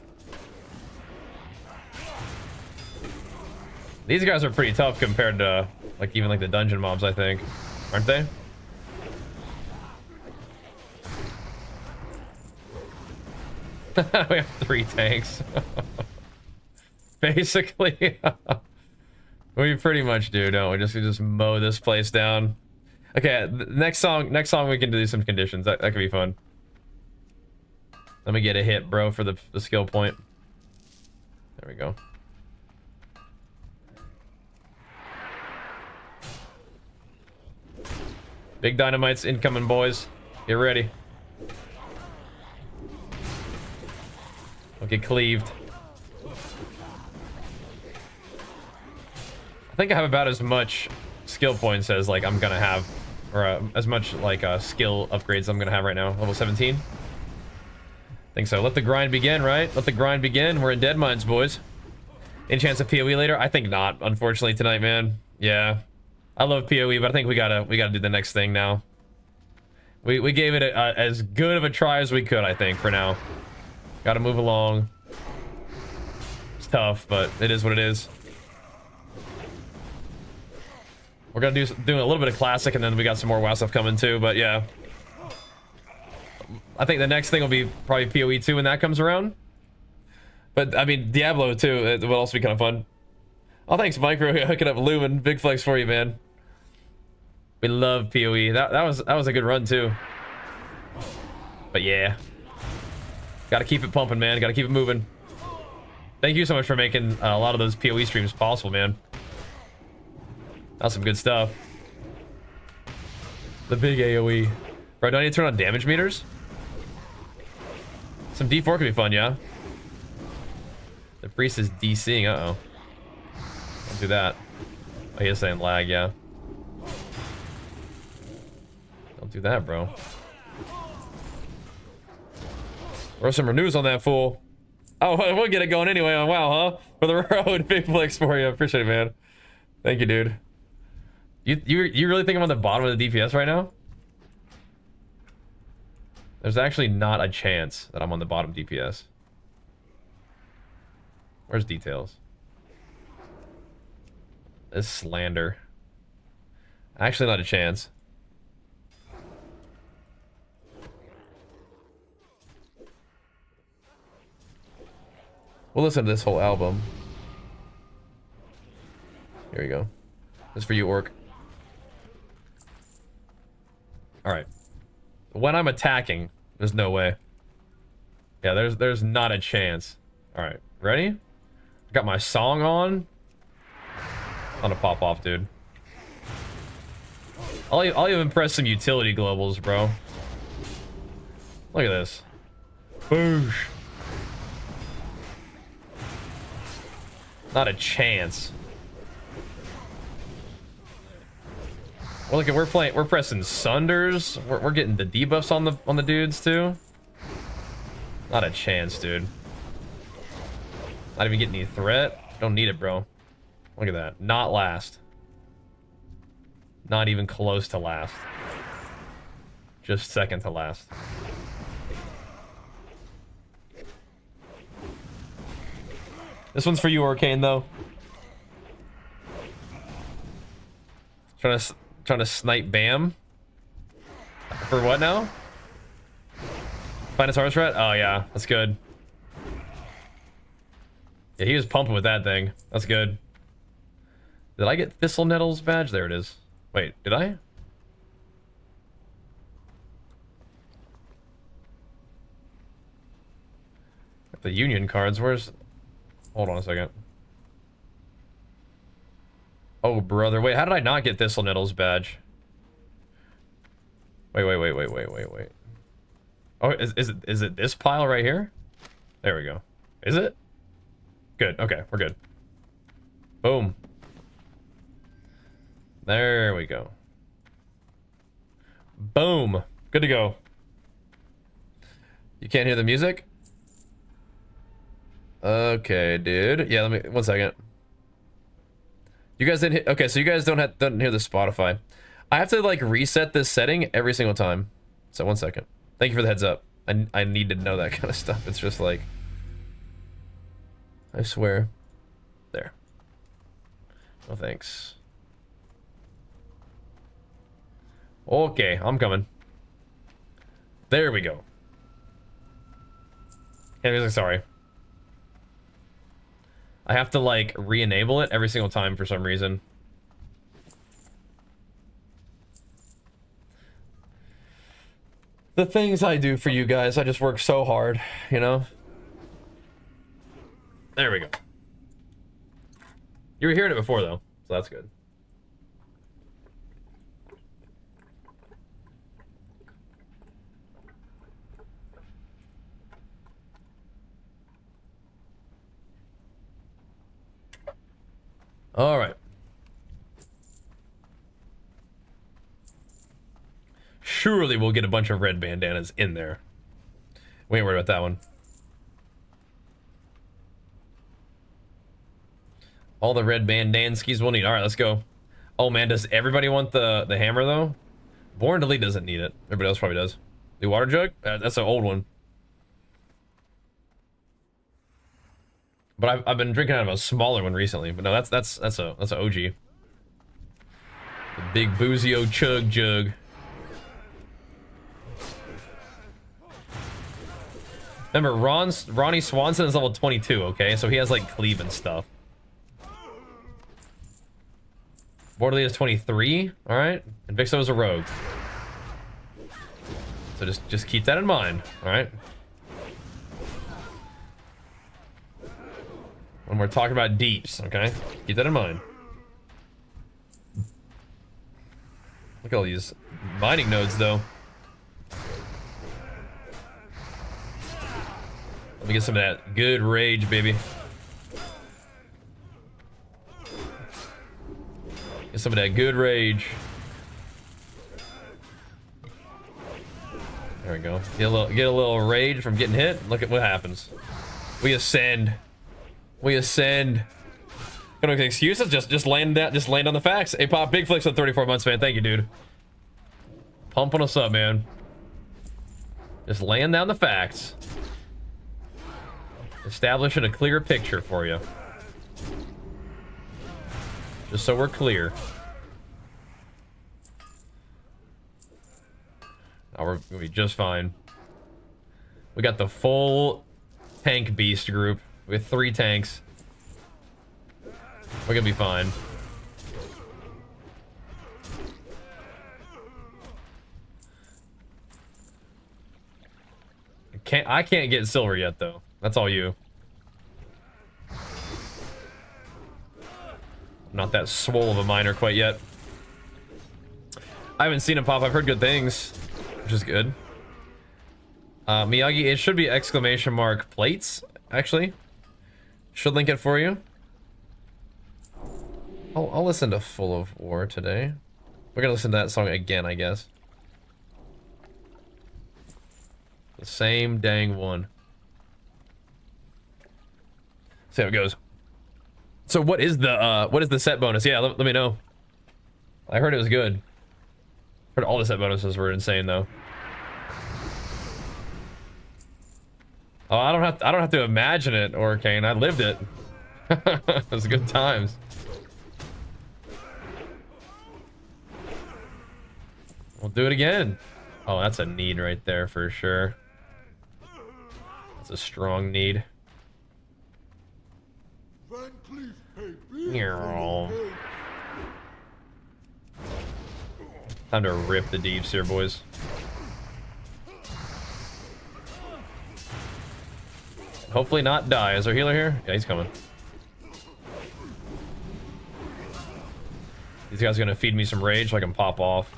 These guys are pretty tough compared to like even like the dungeon mobs, I think. Aren't they? We have 3 tanks. Basically. We pretty much do, don't we? Just mow this place down. Okay, next song we can do some conditions. That could be fun. Let me get a hit, bro, for the skill point. There we go. Big dynamites incoming, boys. Get ready. I'll get cleaved. I think I have about as much skill points as like I'm gonna have, or as much like skill upgrades I'm gonna have right now. Level 17. Think so. Let the grind begin, right? Let the grind begin. We're in Dead Mines, boys. Any chance of PoE later? I think not, unfortunately, tonight, man. Yeah, I love PoE, but I think we gotta do the next thing now. We gave it as good of a try as we could, I think, for now. Gotta move along. It's tough, but it is what it is. We're gonna doing a little bit of classic, and then we got some more WoW stuff coming too. But yeah, I think the next thing will be probably PoE 2 when that comes around. But I mean Diablo too. It will also be kind of fun. Oh, thanks, Mike, for hooking up Lumen. Big flex for you, man. We love PoE. That was a good run too. But yeah. Gotta keep it pumping, man. Gotta keep it moving. Thank you so much for making a lot of those PoE streams possible, man. That's some good stuff. The big AoE. Bro, do I need to turn on damage meters? Some D4 could be fun, yeah? The priest is DCing, uh-oh. Don't do that. Oh, he is saying lag, yeah. Don't do that, bro. Throw some renews on that fool. Oh, we'll get it going anyway on WoW, huh? For the road. Big flex for you. Appreciate it, man. Thank you, dude. You really think I'm on the bottom of the DPS right now? There's actually not a chance that I'm on the bottom DPS. Where's details? This slander. Actually not a chance. We'll listen to this whole album. Here you go. This is for you, Orc. Alright. When I'm attacking, there's no way. Yeah, there's not a chance. Alright, ready? Got my song on. I'm gonna pop off, dude. I'll even press some utility globals, bro. Look at this. Boosh. Not a chance. Well, look, we're pressing Sunders. We're getting the debuffs on the dudes too. Not a chance, dude. Not even getting any threat. Don't need it, bro. Look at that. Not last. Not even close to last. Just second to last. This one's for you, Arcane, though. Trying to snipe Bam. For what now? Finest Horse Rat? Oh yeah, that's good. Yeah, he was pumping with that thing. That's good. Did I get Thistle Nettle's badge? There it is. Wait, did I? The union cards, where's... Hold on a second. Oh, brother. Wait, how did I not get Thistle Nettles badge? Wait. Oh, is it this pile right here? There we go. Is it? Good. Okay, we're good. Boom. There we go. Boom. Good to go. You can't hear the music? Okay, dude. Yeah, let me... One second. You guys didn't hit... Okay, so you guys don't hear the Spotify. I have to, like, reset this setting every single time. So, one second. Thank you for the heads up. I need to know that kind of stuff. It's just like... I swear. There. No thanks. Okay, I'm coming. There we go. Anyways, sorry. I have to, like, re-enable it every single time for some reason. The things I do for you guys, I just work so hard, you know? There we go. You were hearing it before, though, so that's good. All right. Surely we'll get a bunch of red bandanas in there. We ain't worried about that one. All the red bandanskis we'll need. All right, let's go. Oh man, does everybody want the hammer though? Born Delete doesn't need it. Everybody else probably does. The water jug? That's an old one. But I've been drinking out of a smaller one recently. But no, that's a OG. The big boozio chug jug. Remember, Ronnie Swanson is level 22, okay? So he has, like, cleave and stuff. Borderly is 23, alright? And Vixo is a rogue. So just keep that in mind, alright? When we're talking about deeps, okay? Keep that in mind. Look at all these mining nodes, though. Let me get some of that good rage, baby. Get some of that good rage. There we go. Get a little rage from getting hit. Look at what happens. We ascend. We ascend. Gonna make excuses. Just land that. Just land on the facts. Hey, Pop, big flicks on 34 months, man. Thank you, dude. Pumping us up, man. Just laying down the facts. Establishing a clear picture for you. Just so we're clear. Oh, we're gonna be just fine. We got the full tank beast group with 3 tanks. We're gonna be fine. I can't get silver yet though. That's all you. Not that swole of a miner quite yet. I haven't seen him pop. I've heard good things, which is good. Miyagi, it should be exclamation mark plates, actually. Should link it for you. I'll listen to Full of War today. We're gonna listen to that song again, I guess. The same dang one. See how it goes. So what is the set bonus? Yeah, let me know. I heard it was good. Heard all the set bonuses were insane though. Oh, I don't have to imagine it, Orcane. I lived it. It was good times. We'll do it again. Oh, that's a need right there for sure. That's a strong need. Time to rip the deeps here, boys. hopefully not die. Is our healer here? Yeah, he's coming. These guys are gonna feed me some rage so I can pop off.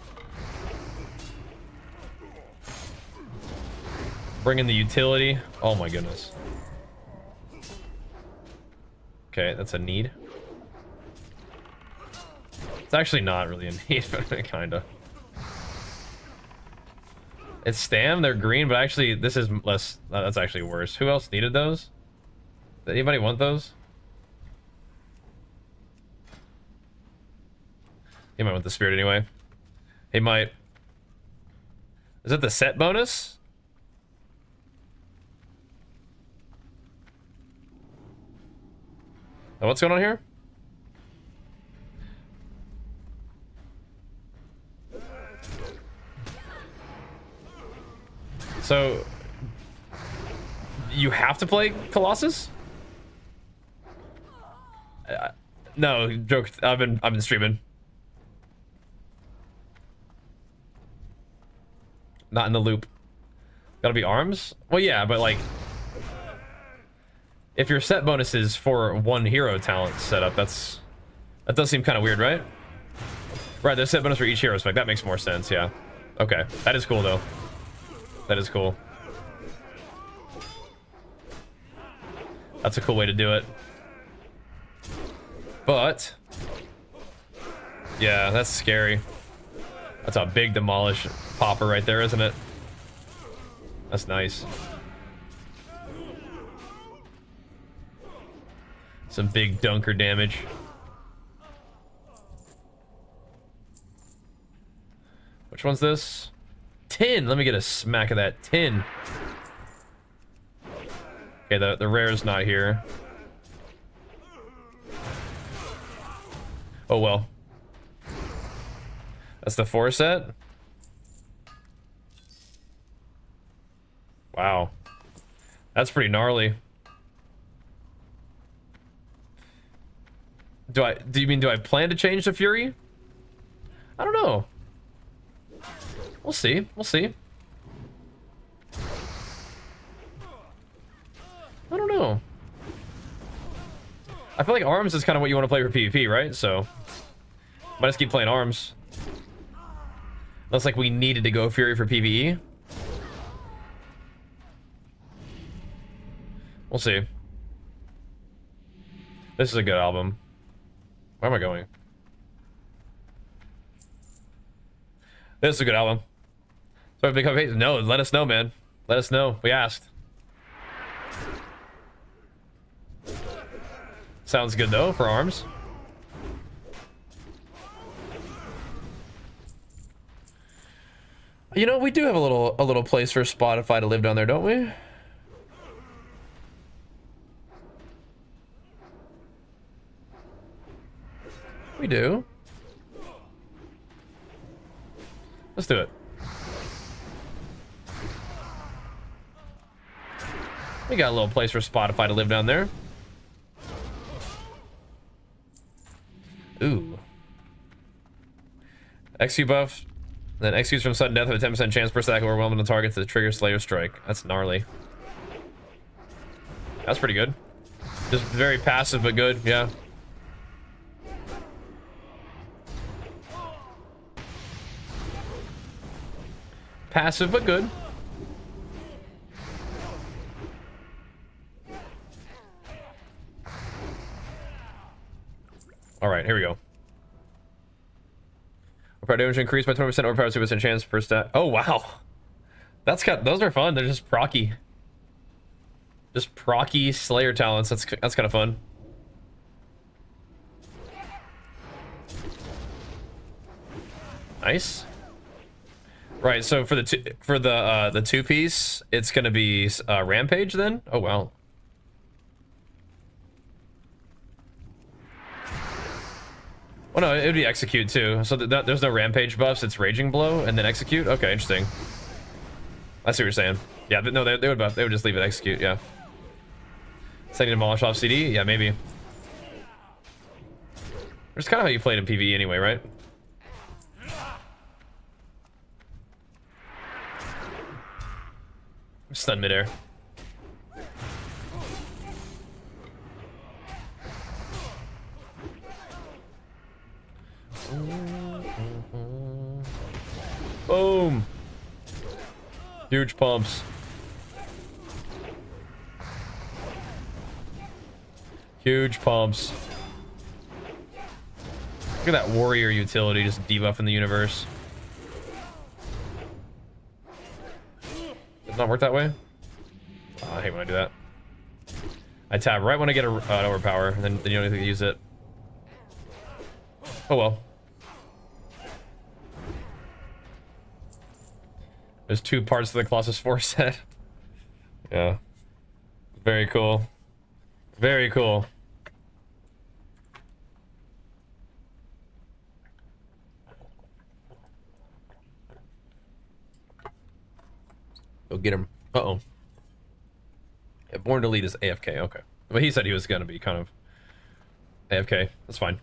Bring in the utility. Oh my goodness. Okay, that's a need. It's actually not really a need, but kinda. It's Stam, they're green, but actually this is less, that's actually worse. Who else needed those? Did anybody want those? He might want the spirit anyway. He might. Is it the set bonus? Oh, what's going on here? So you have to play Colossus? No, joke. I've been streaming. Not in the loop. Gotta be arms? Well, yeah, but like, if your set bonuses for one hero talent setup, that does seem kind of weird, right? Right, there's set bonus for each hero spec. That makes more sense, yeah. Okay, that is cool though. That is cool. That's a cool way to do it. But yeah, that's scary. That's a big demolish popper right there, isn't it? That's nice. Some big dunker damage. Which one's this? 10. Let me get a smack of that 10. Okay, the rare is not here. Oh well. That's the 4 set. Wow. That's pretty gnarly. Do you mean do I plan to change the Fury? I don't know. We'll see. We'll see. I don't know. I feel like arms is kind of what you want to play for PvP, right? So might just keep playing arms. Looks like we needed to go Fury for PvE. We'll see. This is a good album. Where am I going? This is a good album. So become hate. No, let us know, man. Let us know. We asked. Sounds good though for arms. You know, we do have a little place for Spotify to live down there, don't we? We do. Let's do it. We got a little place for Spotify to live down there. Ooh. XQ buff. Then XQs from sudden death have a 10% chance per stack overwhelming the target to trigger Slayer Strike. That's gnarly. That's pretty good. Just very passive but good, yeah. Passive but good. All right, here we go. Overpower damage increased by 20%. Overpower 2% chance per stat. Oh wow, those are fun. They're just procky. Just procky Slayer talents. That's kind of fun. Nice. Right. So for the 2-piece, it's gonna be Rampage then. Oh wow. Oh no, it would be Execute too. So there's no Rampage buffs. It's Raging Blow and then Execute. Okay, interesting. I see what you're saying. Yeah, no, they would just leave it Execute. Yeah. Setting Demolish off CD. Yeah, maybe. It's kind of how you played in PvE anyway, right? Stun midair. Boom. Huge pumps. Huge pumps. Look at that warrior utility just debuffing the universe. Does it not work that way? Oh, I hate when I do that. I tab right when I get an overpower, and then you don't need to use it. Oh well. There's 2 parts of the Colossus 4 set. Yeah. Very cool. Very cool. Go get him. Uh-oh. Yeah, Born to Lead is AFK, okay. But he said he was gonna be kind of AFK. That's fine.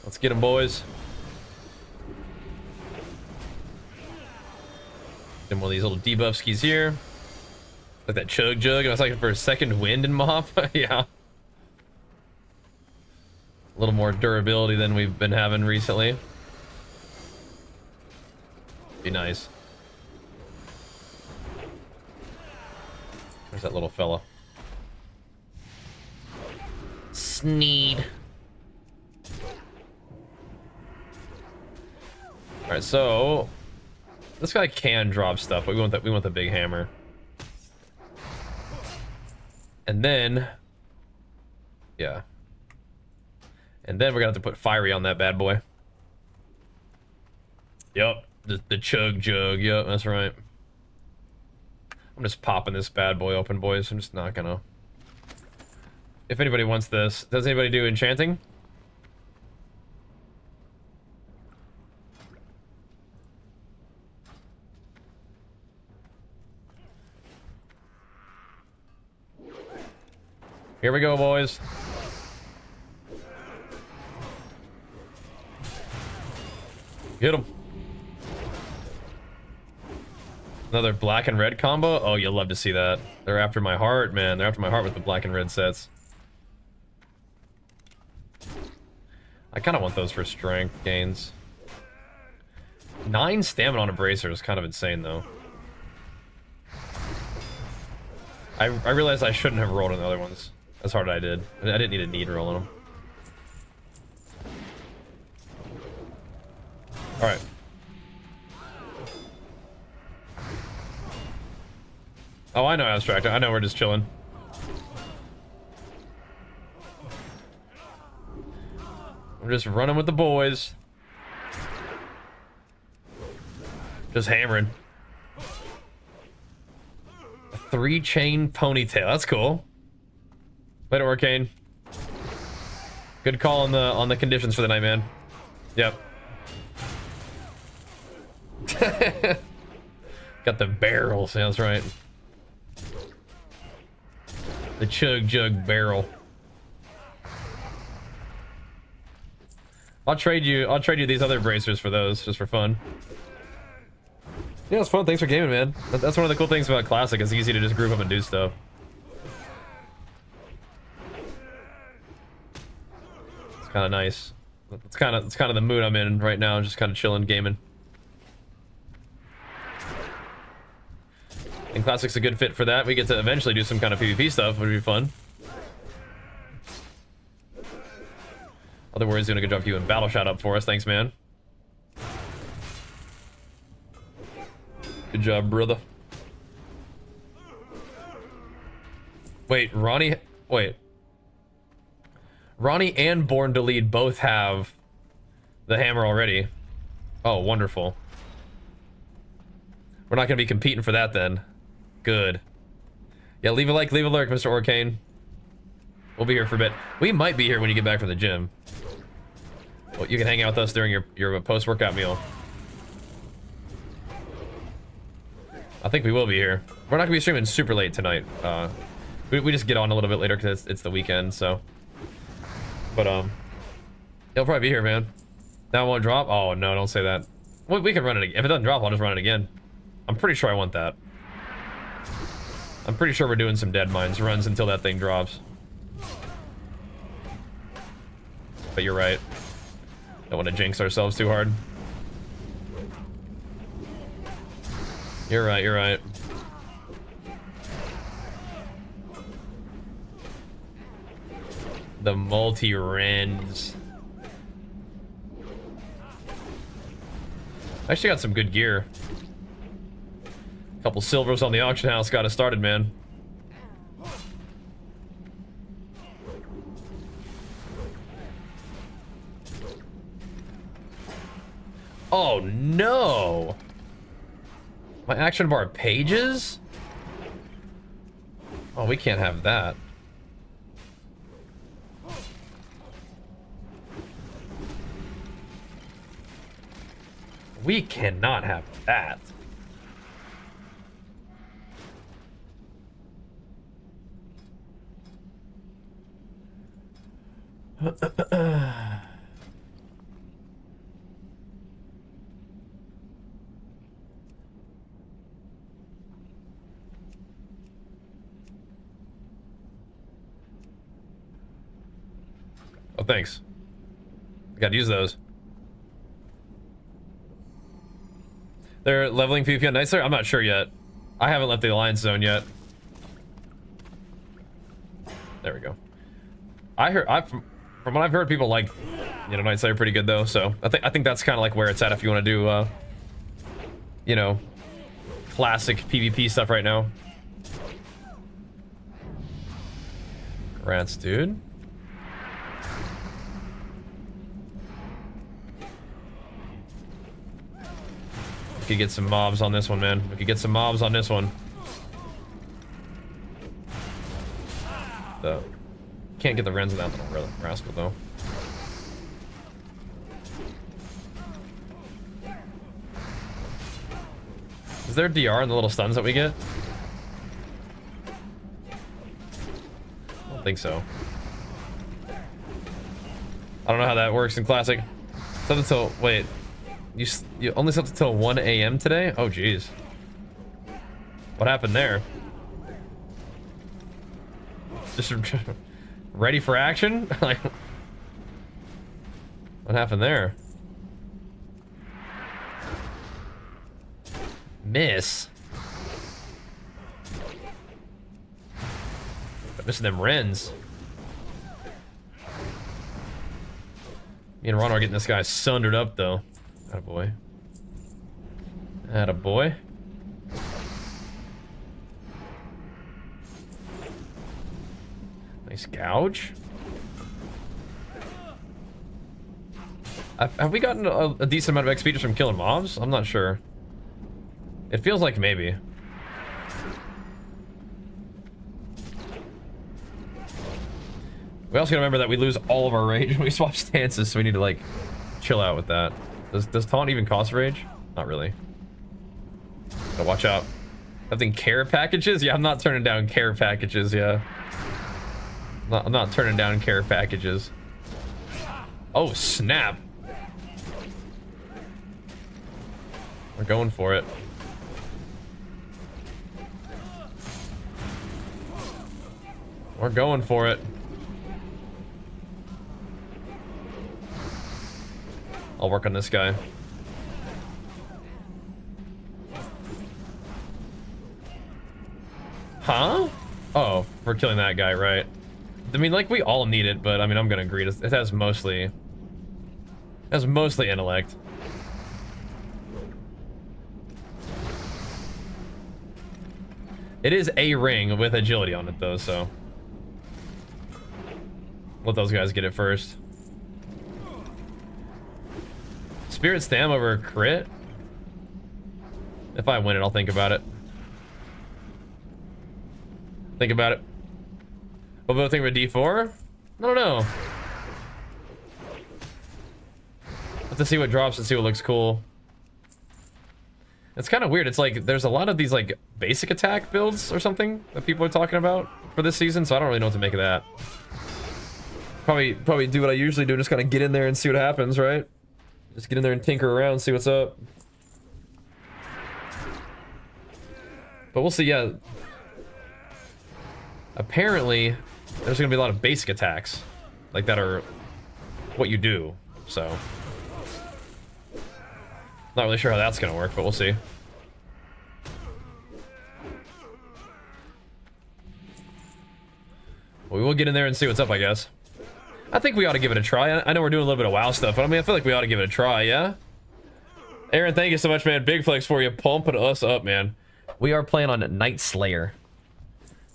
Let's get him, boys. Get one of these little debuff skis here. Like that chug jug. I was looking for a second wind in Mop. Yeah. A little more durability than we've been having recently. Be nice. Where's that little fella? Sneed. Alright, so this guy can drop stuff, but we want the big hammer. And then yeah. And then we're gonna have to put fiery on that bad boy. Yup. The chug jug, yep, that's right. I'm just popping this bad boy open, boys. I'm just not gonna. If anybody wants this, does anybody do enchanting? Here we go, boys. Get him. Another black and red combo? Oh, you'll love to see that. They're after my heart, man. They're after my heart with the black and red sets. I kind of want those for strength gains. 9 stamina on a bracer is kind of insane, though. I realized I shouldn't have rolled on the other ones as hard as I did. I didn't need a need roll on them. Alright. Oh, I know abstract. I know we're just chilling. I'm just running with the boys. Just hammering. A 3-chain ponytail. That's cool. Later, Arcane. Good call on the conditions for the night, man. Yep. Got the barrel. Sounds right. The chug jug barrel. I'll trade you these other bracers for those, just for fun. Yeah, it's fun. Thanks for gaming, man. That's one of the cool things about Classic. It's easy to just group up and do stuff. It's kind of nice. It's kind of the mood I'm in right now. Just kind of chilling, gaming. And Classic's a good fit for that. We get to eventually do some kind of PvP stuff, which would be fun. Other Warrior's doing a good job queuing Battle Shot up for us. Thanks, man. Good job, brother. Wait, Ronnie and Born to Lead both have the hammer already. Oh, wonderful. We're not going to be competing for that then. Good. Yeah, leave a like, leave a lurk, Mr. Orcane. We'll be here for a bit. We might be here when you get back from the gym. Well, you can hang out with us during your post-workout meal. I think we will be here. We're not going to be streaming super late tonight. We just get on a little bit later because it's the weekend, so. But, he'll probably be here, man. Now it won't drop? Oh, no, don't say that. We can run it again. If it doesn't drop, I'll just run it again. I'm pretty sure I want that. I'm pretty sure we're doing some Dead Mines runs until that thing drops. But you're right. Don't want to jinx ourselves too hard. You're right, you're right. The multi-rends. Actually got some good gear. Couple silvers on the auction house got us started, man. Oh no! My action bar pages? Oh, we can't have that. We cannot have that. Oh, thanks. I gotta use those. They're leveling PvP on Nightslayer? I'm not sure yet. I haven't left the Alliance zone yet. There we go. From what I've heard, people like, you know, Nightslayer pretty good though. So I think that's kind of like where it's at if you want to do, you know, classic PvP stuff right now. Congrats, dude. We could get some mobs on this one, man. We could get some mobs on this one. Can't get the Rens without the Rascal, though. Is there DR in the little stuns that we get? I don't think so. I don't know how that works in Classic. Something till... Wait. You only slept until 1 a.m. today? Oh, jeez. What happened there? Just ready for action? Like, what happened there? Miss. I'm missing them Rens. Me and Ron are getting this guy sundered up, though. Attaboy. Attaboy. Nice gouge. Have we gotten a decent amount of XP just from killing mobs? I'm not sure. It feels like maybe. We also gotta remember that we lose all of our rage when we swap stances, so we need to like chill out with that. Does taunt even cost rage? Not really. Gotta watch out. Something care packages? Yeah, I'm not turning down care packages, yeah. I'm not turning down care packages. Oh, snap. We're going for it. We're going for it. I'll work on this guy. Huh? Oh, we're killing that guy, right? I mean, like, we all need it, but I mean, I'm gonna agree. It has mostly intellect. It is a ring with agility on it, though, so let those guys get it first. Spirit Stam over crit? If I win it, I'll think about it. Think about it. What about think of a D4? I don't know. Have to see what drops and see what looks cool. It's kind of weird. It's like there's a lot of these like basic attack builds or something that people are talking about for this season, so I don't really know what to make of that. Probably do what I usually do, just kind of get in there and see what happens, right? Just get in there and tinker around, see what's up. But we'll see, yeah. Apparently, there's gonna be a lot of basic attacks. Like that are what you do. So, not really sure how that's gonna work, but we'll see. We will get in there and see what's up, I guess. I think we ought to give it a try. I know we're doing a little bit of WoW stuff, but I mean, I feel like we ought to give it a try, yeah? Aaron, thank you so much, man. Big flex for you. Pumping us up, man. We are playing on Nightslayer,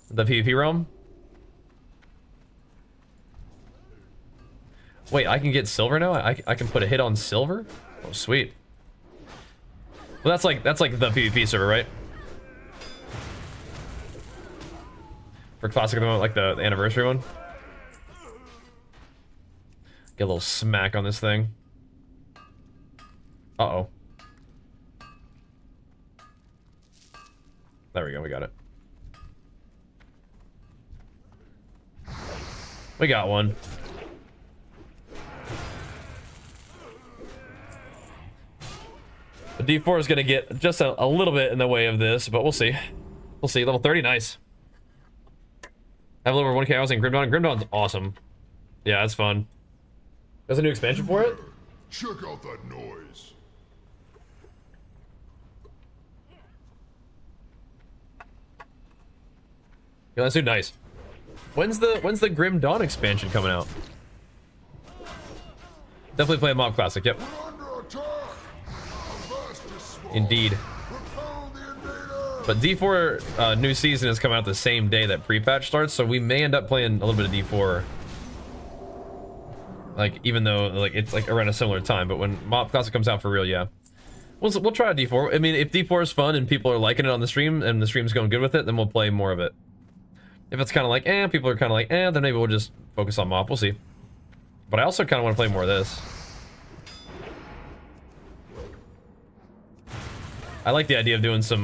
the PvP realm. Wait, I can get silver now? I can put a hit on silver? Oh, sweet. Well, that's like the PvP server, right? For classic at the moment, like the anniversary one. Get a little smack on this thing. Uh-oh. There we go, we got it. We got one. The D4 is gonna get just a little bit in the way of this, but we'll see. We'll see. Level 30, nice. Have a little over 1k housing. Grim Dawn. Grim Dawn's awesome. Yeah, that's fun. There's a new expansion for it? Check out that noise. Yeah, that's nice. When's the Grim Dawn expansion coming out? Definitely play a Mob Classic, yep. Indeed. But D4 new season is coming out the same day that pre-patch starts, so we may end up playing a little bit of D4. Like, even though like it's like around a similar time, but when Mob Classic comes out for real, yeah. We'll try a D4. I mean, if D4 is fun and people are liking it on the stream and the stream's going good with it, then we'll play more of it. If it's kind of like, people are kind of like, then maybe we'll just focus on Mop. We'll see. But I also kind of want to play more of this. I like the idea of doing some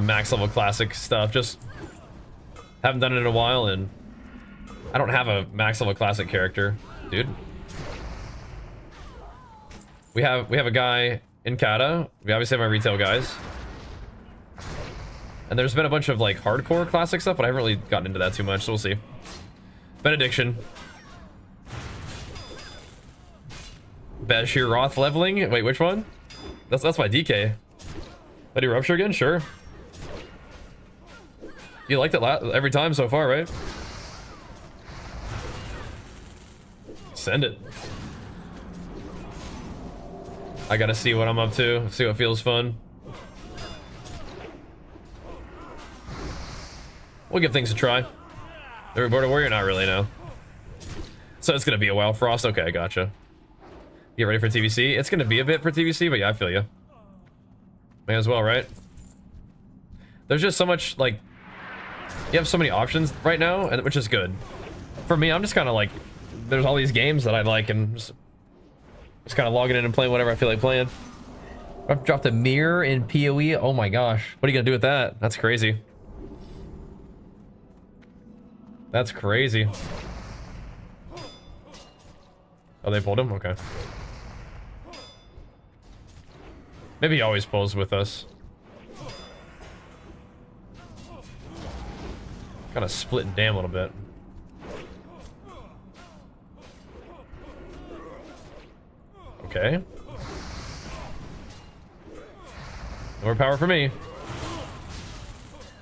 max level classic stuff. Just haven't done it in a while, and I don't have a max level classic character, dude. We have a guy in Kata. We obviously have my retail guys. And there's been a bunch of like hardcore classic stuff, but I haven't really gotten into that too much, so we'll see. Benediction. Bashir Roth leveling. Wait, which one? That's my DK. Lady Rupture again? Sure. You liked it every time so far, right? Send it. I gotta see what I'm up to, see what feels fun. We'll give things a try. The Reborn Warrior? Not really, no. So it's gonna be a while. Frost? Okay, gotcha. Get ready for TVC? It's gonna be a bit for TVC, but yeah, I feel you. May as well, right? There's just so much, like... You have so many options right now, which is good. For me, I'm just kind of like... There's all these games that I like, and just kind of logging in and playing whatever I feel like playing. I've dropped a mirror in PoE. Oh my gosh. What are you gonna do with that? That's crazy. That's crazy. Oh, they pulled him? Okay. Maybe he always pulls with us. Kind of splitting damn a little bit. Okay. More power for me.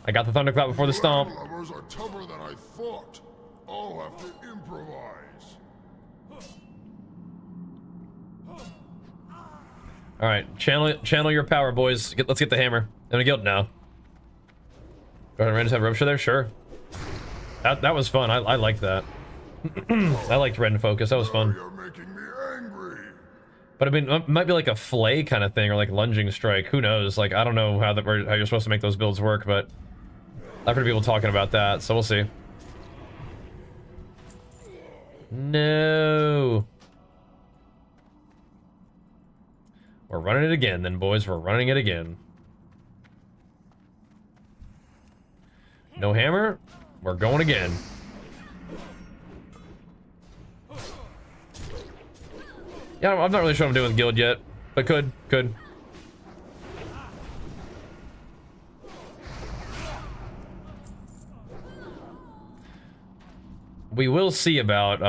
I got the thunderclap before the stomp. Levers are tougher than I thought. I'll have to improvise. All right, channel your power, boys. Let's get the hammer. I'm a guild now. Go ahead and just have Rupture there, sure. That was fun. I liked that. I liked Red and Focus. That was fun. You're making me angry. But I mean, it might be like a flay kind of thing, or like lunging strike. Who knows? Like, I don't know how you're supposed to make those builds work, but I've heard people talking about that, so we'll see. No. We're running it again, then, boys. We're running it again. No hammer. We're going again. Yeah, I'm not really sure what I'm doing with guild yet, but could. We will see about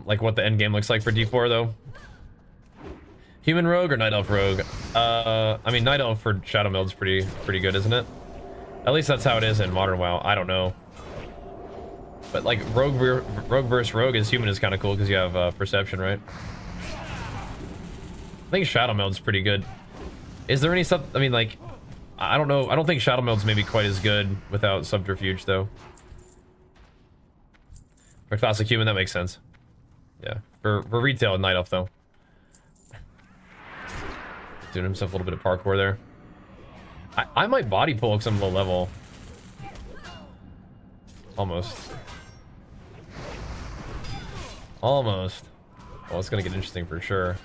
like what the end game looks like for D4 though. Human rogue or night elf rogue? I mean night elf for shadow meld's pretty good, isn't it? At least that's how it is in modern WoW. I don't know. But like rogue versus rogue as human is kind of cool because you have perception, right? I think shadow meld's pretty good. Is there any stuff? I mean, like, I don't know. I don't think shadow meld's maybe quite as good without subterfuge though. For classic human, that makes sense. Yeah. For retail night elf though. Doing himself a little bit of parkour there. I might body pull some low level. Almost. Almost. Well, it's gonna get interesting for sure.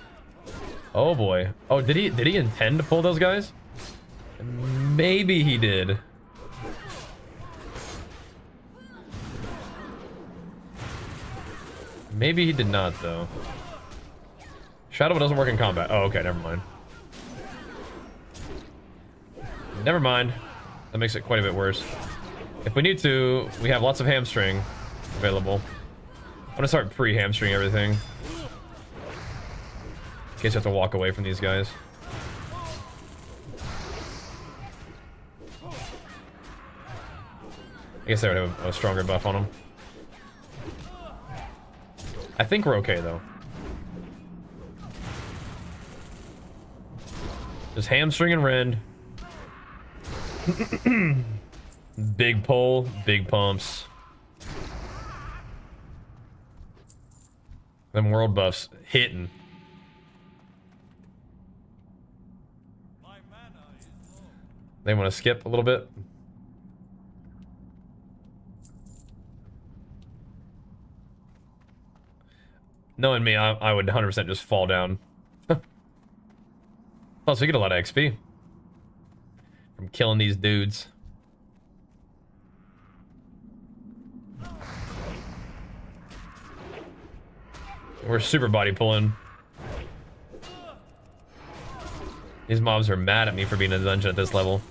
Oh boy. Oh, did he intend to pull those guys? Maybe he did. Maybe he did not though. Shadow doesn't work in combat. Oh, okay, never mind. Never mind. That makes it quite a bit worse. If we need to, we have lots of hamstring available. I'm gonna start pre-hamstring everything. In case you have to walk away from these guys. I guess I would have a stronger buff on them. I think we're okay though. Just hamstring and rend. Big pull, big pumps. Them world buffs hitting. They want to skip a little bit. Knowing me, I would 100% just fall down. Plus, we get a lot of XP from killing these dudes. We're super body pulling. These mobs are mad at me for being in a dungeon at this level.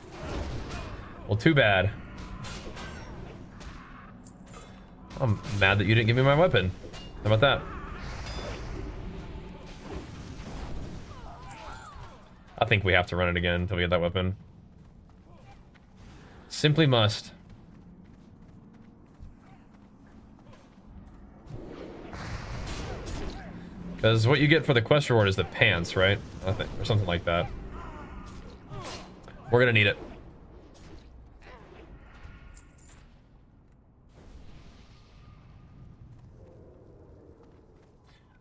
Well, too bad. I'm mad that you didn't give me my weapon. How about that? I think we have to run it again until we get that weapon. Simply must. Because what you get for the quest reward is the pants, right? I think, or something like that. We're gonna need it.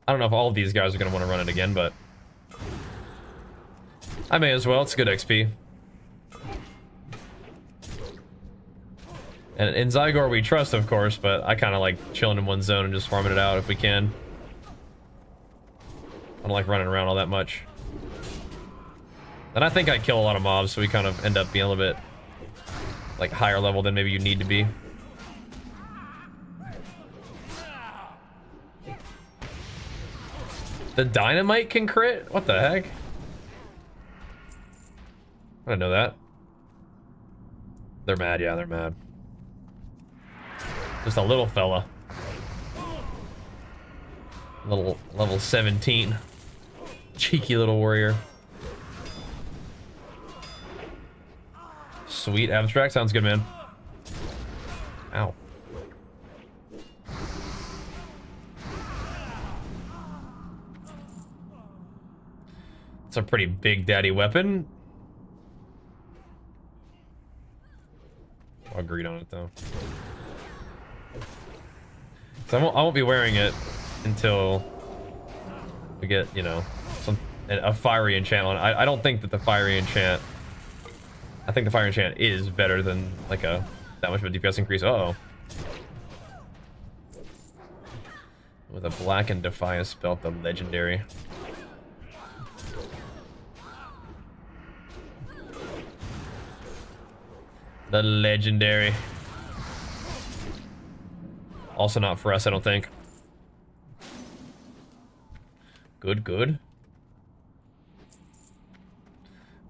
I don't know if all of these guys are gonna want to run it again, but I may as well. It's good XP. And in Zygor we trust, of course, but I kind of like chilling in one zone and just farming it out if we can. I don't like running around all that much. And I think I kill a lot of mobs, so we kind of end up being a little bit like higher level than maybe you need to be. The dynamite can crit? What the heck? I didn't know that. They're mad, yeah, they're mad. Just a little fella. Little level 17. Cheeky little warrior. Sweet abstract, sounds good, man. Ow. It's a pretty big daddy weapon. I'll agree on it though. So I won't be wearing it until we get, you know, a fiery enchant. I don't think that the fiery enchant. I think the fire enchant is better than like that much of a DPS increase. Uh-oh. With a black and Defiance belt, the legendary. The legendary. Also not for us, I don't think. Good, good.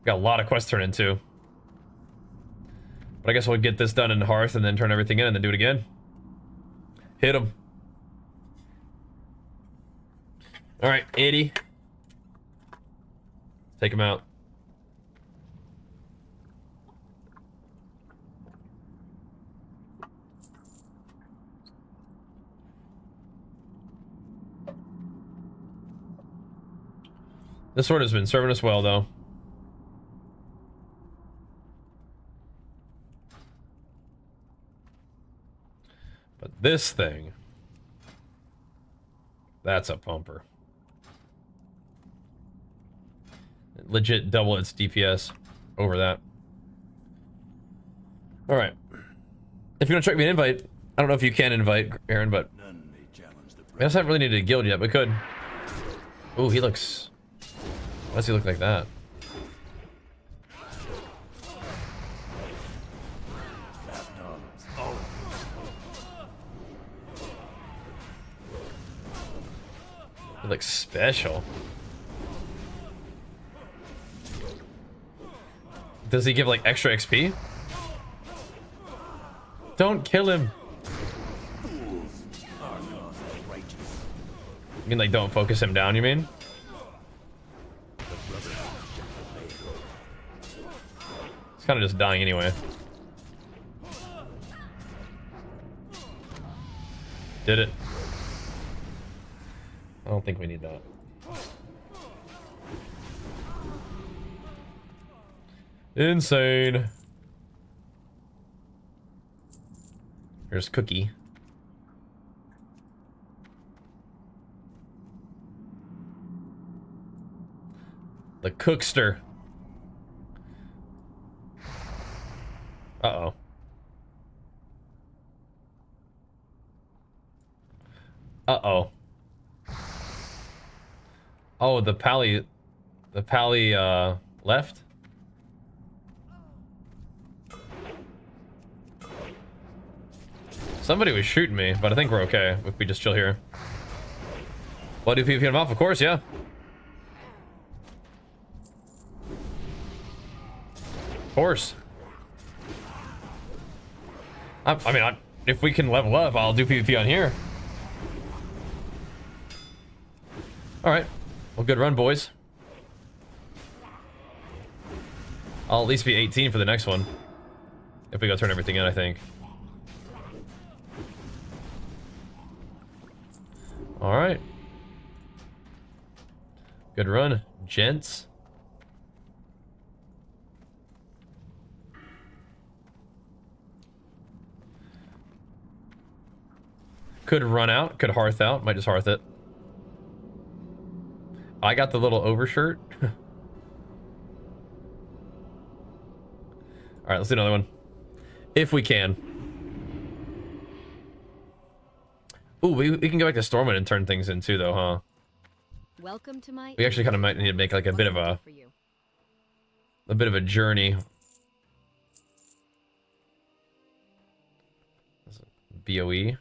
Got a lot of quests to turn into. But I guess we'll get this done in Hearth and then turn everything in and then do it again. Hit him. All right, 80. Take him out. This sword has been serving us well, though. But this thing, that's a pumper. Legit double its DPS over that. All right. If you want to check me an invite, I don't know if you can invite Aaron, but I guess I haven't really needed a guild yet, but could. Ooh, he looks. Why does he look like that? He looks special. Does he give like extra XP? Don't kill him. You mean like don't focus him down, you mean? He's kind of just dying anyway. Did it. I don't think we need that. Insane. Here's Cookie. The Cookster. Uh-oh. Uh-oh. Oh, the pally left? Somebody was shooting me, but I think we're okay if we just chill here. Well, do PvP him off? Of course, yeah. Of course. I mean, if we can level up, I'll do PvP on here. Alright. Well, good run, boys. I'll at least be 18 for the next one. If we go turn everything in, I think. Alright. Good run, gents. Could run out, could hearth out, might just hearth it. I got the little overshirt. Alright, let's do another one. If we can. Ooh, we can go back to Stormwind and turn things in too, though, huh? Welcome to my. We actually kind of might need to make like a bit of a journey. BOE.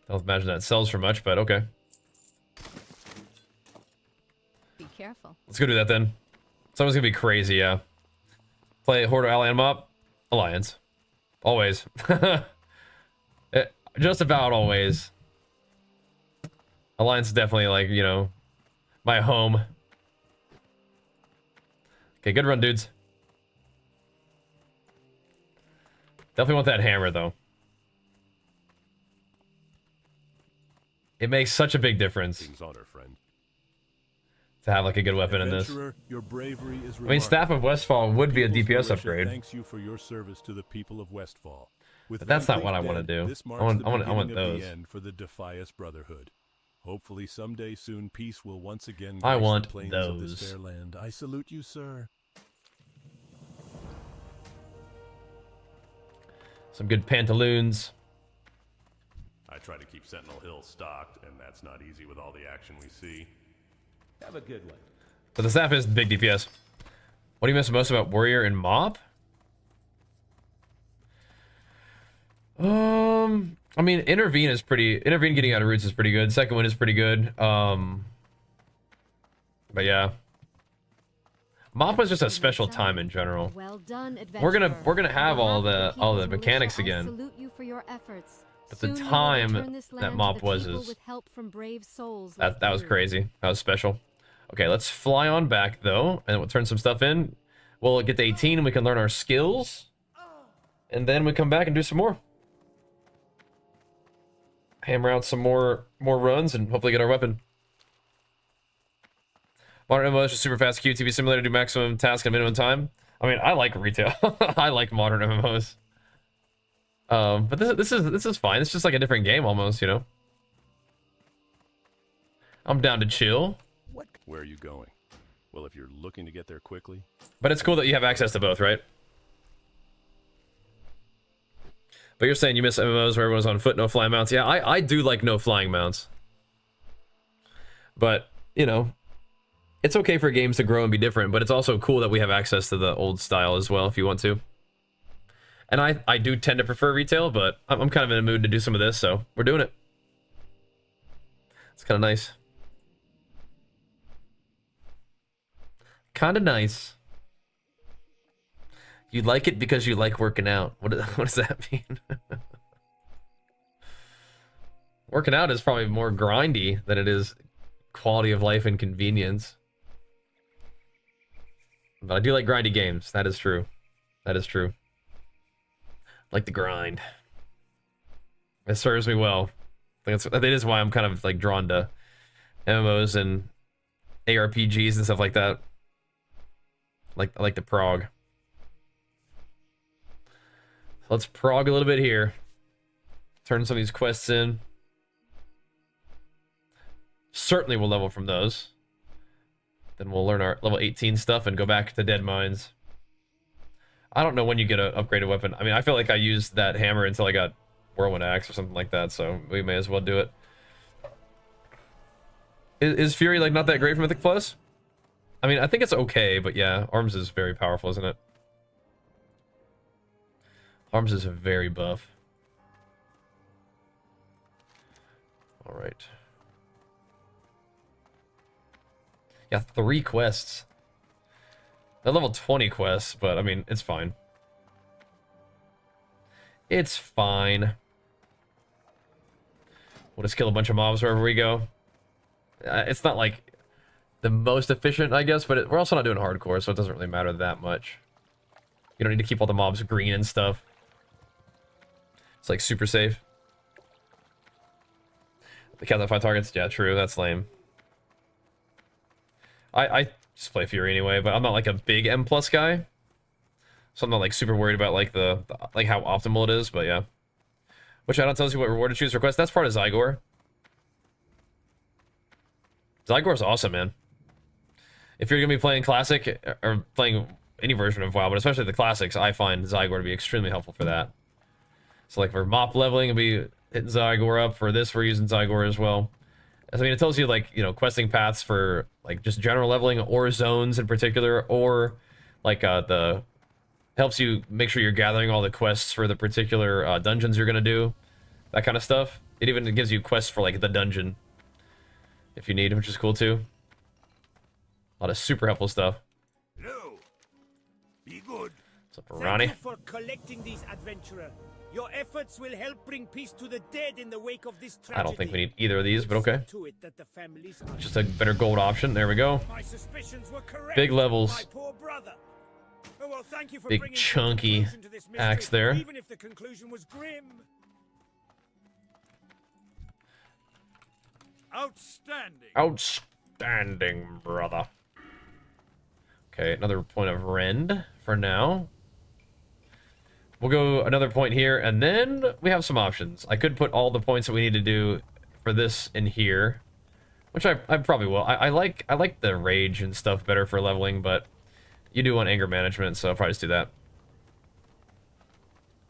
Don't imagine that sells for much, but okay. Be careful. Let's go do that then. Someone's gonna be crazy, yeah. Play Horde or Ally Mob? Alliance. Always. Just about always. Alliance is definitely like, you know, my home. Okay, good run, dudes. Definitely want that hammer, though. It makes such a big difference King's honor, friend. to have like a good weapon in this. Your bravery is I mean, Staff of Westfall would be a DPS upgrade. Thanks you for your service to the people of Westfall. With But that's not what I Vanquished want to dead, do. this I marks want the beginning of those. the end for the Defias Brotherhood. Hopefully someday soon peace will once again I grace want the plains of this those. fair land. I salute you, sir. Some good pantaloons. I try to keep Sentinel Hill stocked, and that's not easy with all the action we see. Have a good one. But the staff is big DPS. What do you miss most about Warrior and Mob? I mean, Intervene getting out of roots is pretty good. Second one is pretty good. But yeah. Mob was just a special time in general. Well done, We're gonna have all the mechanics I again. salute you for your efforts. But the Soon we will time return this land that to mop the was people is with help from brave souls that like was you. crazy. That was special. Okay, let's fly on back though, and we'll turn some stuff in. We'll get to 18 and we can learn our skills. And then we come back and do some more. Hammer out some more runs and hopefully get our weapon. Modern MMOs is super fast QTV simulator, do maximum task and minimum time. I mean, I like retail. I like modern MMOs. But this is fine. It's just like a different game almost, you know. I'm down to chill. Where are you going? Well, if you're looking to get there quickly. But it's cool that you have access to both, right? But you're saying you miss MMOs where everyone's on foot, no flying mounts. Yeah, I do like no flying mounts. But, you know, it's okay for games to grow and be different, but it's also cool that we have access to the old style as well if you want to. And I do tend to prefer retail, but I'm kind of in a mood to do some of this, so we're doing it. It's kind of nice. Kind of nice. You like it because you like working out. What does that mean? Working out is probably more grindy than it is quality of life and convenience. But I do like grindy games. That is true. That is true. Like the grind. It serves me well. That is why I'm kind of like drawn to MMOs and ARPGs and stuff like that. I like the prog. Let's prog a little bit here. Turn some of these quests in. Certainly we'll level from those. Then we'll learn our level 18 stuff and go back to Dead Mines. I don't know when you get an upgraded weapon. I mean, I feel like I used that hammer until I got Whirlwind Axe or something like that, so we may as well do it. Is Fury like not that great for Mythic Plus? I mean, I think it's okay, but yeah, Arms is very powerful, isn't it? Arms is very buff. Alright. Yeah, 3 quests. They're level 20 quests, but I mean, it's fine. It's fine. We'll just kill a bunch of mobs wherever we go. It's not like the most efficient, I guess, but we're also not doing hardcore, so it doesn't really matter that much. You don't need to keep all the mobs green and stuff. It's like super safe. The count that 5 targets? Yeah, true, that's lame. I just play Fury anyway, but I'm not like a big M+ guy. So I'm not like super worried about like the like how optimal it is, but yeah. Which I don't tells you what reward to choose request. That's part of Zygor. Zygor's awesome, man. If you're gonna be playing Classic or playing any version of WoW, but especially the Classics, I find Zygor to be extremely helpful for that. So like for mop leveling, it'll be hitting Zygor up. For this, we're using Zygor as well. I mean, it tells you like, you know, questing paths for like just general leveling or zones in particular, or like the helps you make sure you're gathering all the quests for the particular dungeons you're gonna do, that kind of stuff. It even gives you quests for like the dungeon if you need, which is cool too. A lot of super helpful stuff. No. Be good. What's up, Ronnie? Thank you for collecting these, adventurer. Your efforts will help bring peace to the dead in the wake of this tragedy. I don't think we need either of these, but okay. To it that the families are Just a better gold option. There we go. My suspicions were correct. Big levels. My poor brother. Oh, well, thank you for Big bringing chunky conclusion to this mystery, axe there. Even if the conclusion was grim. Outstanding. Outstanding, brother. Okay, another point of rend for now. We'll go another point here, and then we have some options. I could put all the points that we need to do for this in here, which I probably will. I like the rage and stuff better for leveling, but you do want anger management, so I'll probably just do that.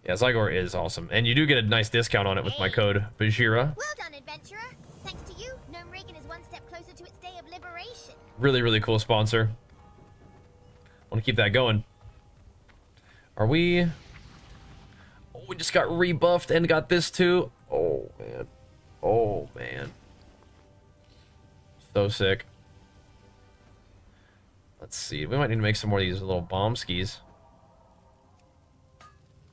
Yeah, Zygor is awesome, and you do get a nice discount on it with my code Bajira. Well done, adventurer. Thanks to you, Gnome Reagan is one step closer to its day of liberation. Really, really cool sponsor. Want to keep that going. Are we? Oh, we just got rebuffed and got this too. Oh man. Oh man. So sick. Let's see. We might need to make some more of these little bomb skis.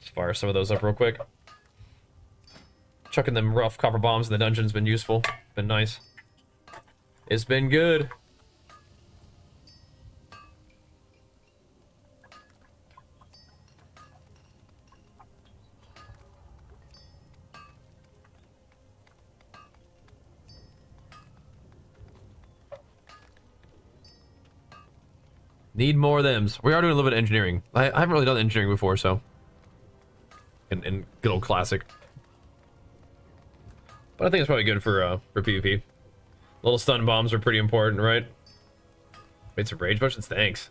Just fire some of those up real quick. Chucking them rough copper bombs in the dungeon's been useful. Been nice. It's been good. Need more of thems. We are doing a little bit of engineering. I haven't really done engineering before, so. In good old classic. But I think it's probably good for PvP. Little stun bombs are pretty important, right? Made some rage potions? Thanks.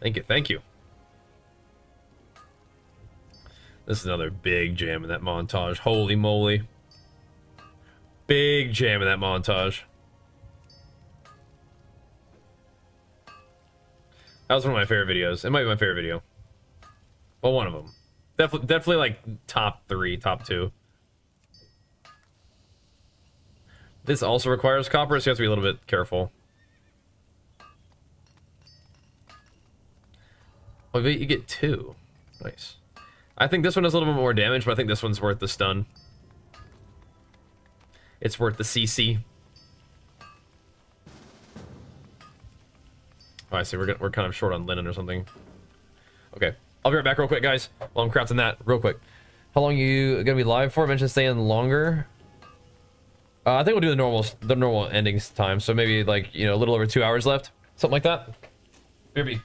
Thank you, thank you. This is another big jam in that montage. Holy moly. Big jam in that montage. That was one of my favorite videos. It might be my favorite video. Well, one of them. Definitely like top 3, top 2. This also requires copper, so you have to be a little bit careful. Oh, but you get 2. Nice. I think this one does a little bit more damage, but I think this one's worth the stun. It's worth the CC. Oh, I see. We're kind of short on linen or something. Okay. I'll be right back real quick, guys. While I'm crafting that real quick. How long are you gonna be live for? I mentioned staying longer. I think we'll do the normal endings time. So maybe like, you know, a little over 2 hours left. Something like that. BRB.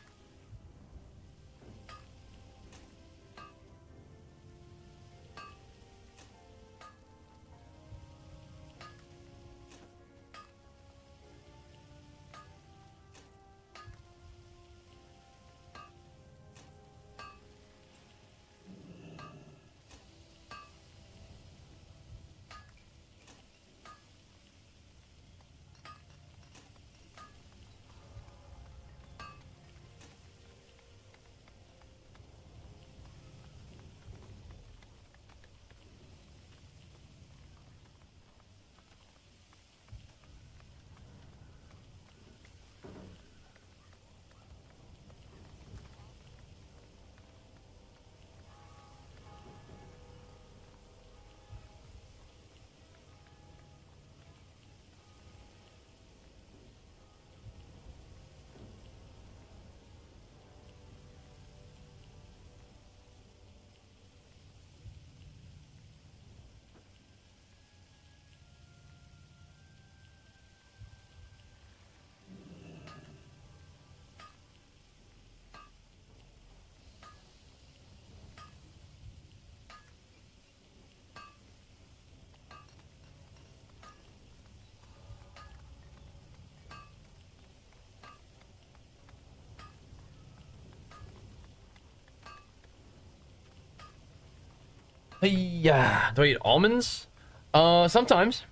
Yeah, do I eat almonds? Sometimes.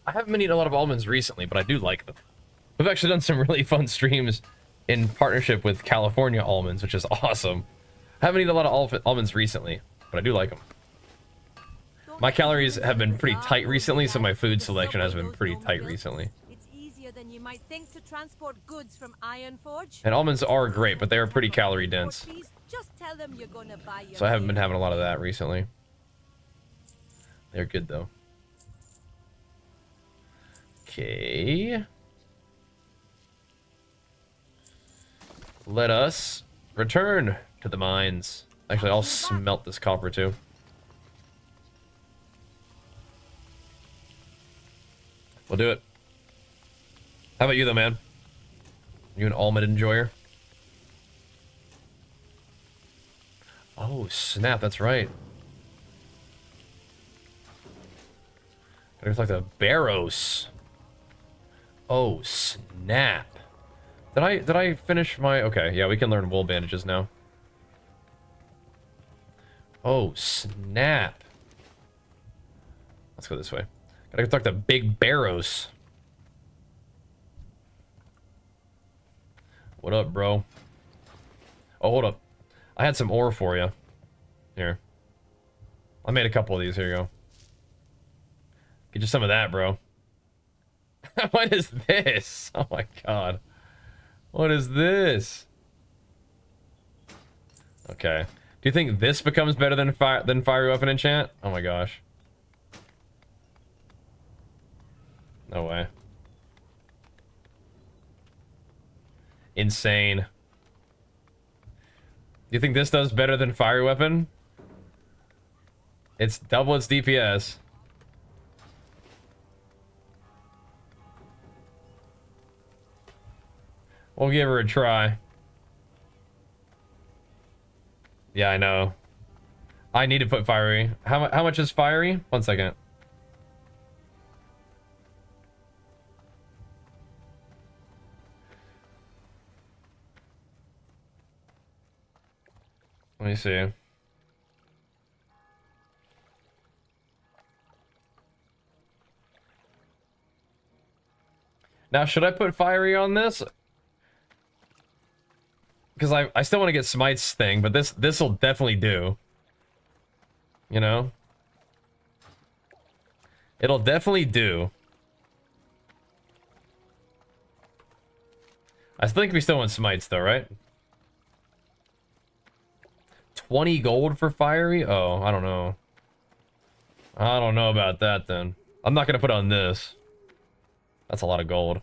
I haven't been eating a lot of almonds recently, but I do like them. We've actually done some really fun streams in partnership with California Almonds, which is awesome. I haven't eaten a lot of almonds recently, but I do like them. My calories have been pretty tight recently, so my food selection has been pretty tight recently. It's easier than you might think to transport goods from Ironforge. And almonds are great, but they are pretty calorie dense. Just tell them you're gonna buy your So I haven't been having a lot of that recently. They're good though. Okay. Let us return to the mines. Actually, I'll smelt this copper too. We'll do it. How about you though, man? You an almond enjoyer? Oh, snap, that's right. There's like the Barrows. Oh, snap. Did I finish my... Okay, yeah, we can learn wool bandages now. Oh, snap. Let's go this way. Gotta talk to Big Barrows. What up, bro? Oh, hold up. I had some ore for you. Here. I made a couple of these. Here you go. Get you some of that, bro. What is this? Oh my god. What is this? Okay. Do you think this becomes better than fiery weapon enchant? Oh my gosh. No way. Insane. Do you think this does better than fiery weapon? It's double its DPS. We'll give her a try. Yeah, I know. I need to put fiery. How much is fiery? 1 second. Let me see. Now, should I put fiery on this? Because I still want to get Smite's thing, but this'll definitely do. You know? It'll definitely do. I think we still want Smites though, right? 20 gold for fiery? Oh, I don't know. I don't know about that then. I'm not gonna put on this. That's a lot of gold.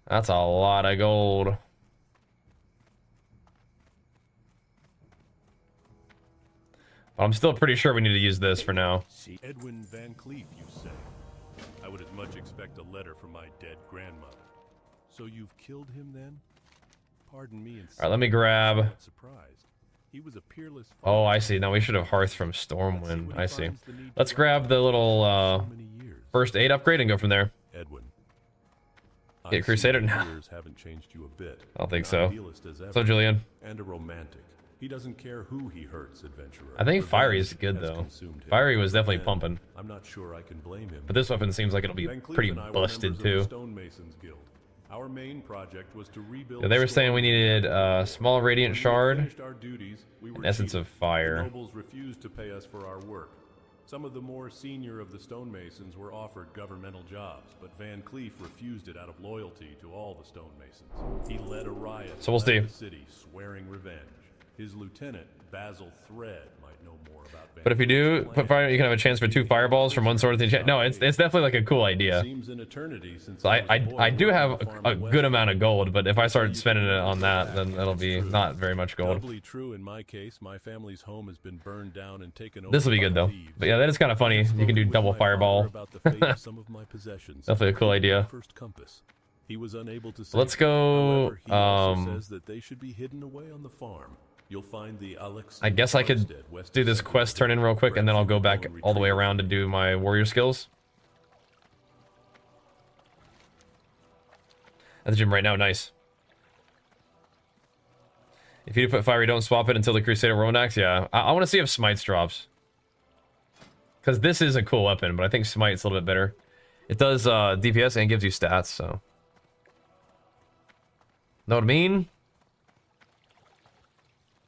That's a lot of gold. But I'm still pretty sure we need to use this for now. Edwin Van Cleef, you say? I would as much expect a letter from my dead grandmother. So you've killed him then? Pardon me. All right, let me grab. Surprised. He was a peerless. Oh, I see. Now we should have Hearth from Stormwind. I see. Let's grab the little first aid upgrade and go from there. Edwin. Get Crusader now. Haven't changed you a bit. I don't think so. So Julian. And a romantic. He doesn't care who he hurts, adventurer. I think Fiery is good though. Fiery was definitely pumping. I'm not sure I can blame him. But this weapon seems like it'll be pretty busted too. Stonemasons Guild. Our main project was to rebuild. Yeah, they were saying we needed a small radiant shard, an essence of fire. Nobles refused to pay us for our work. Some of the more senior of the stonemasons were offered governmental jobs, but Van Cleef refused it out of loyalty to all the stonemasons. He led a riot so we'll see. The city, swearing revenge. His lieutenant, Basil Thread, might know more about Van But if you do put fire, you can have a chance for 2 fireballs from one sword at the enchant. No, it's definitely like a cool idea. So I do have a good amount of gold, but if I start spending it on that, then it'll be not very much gold. Doubly true in my case. My family's home has been burned down and taken over. This will be good though. But yeah, that is kind of funny. You can do double fireball. Definitely a cool idea. He was unable to. Let's go. However, he also says that they should be hidden away on the farm. You'll find the Alex. I guess I could do this quest turn in real quick, and then I'll go back all the way around and do my warrior skills. At the gym right now, nice. If you do put fiery, don't swap it until the Crusader World Axe. Yeah, I want to see if Smites drops. Because this is a cool weapon, but I think Smite's a little bit better. It does DPS and gives you stats, so. Know what I mean?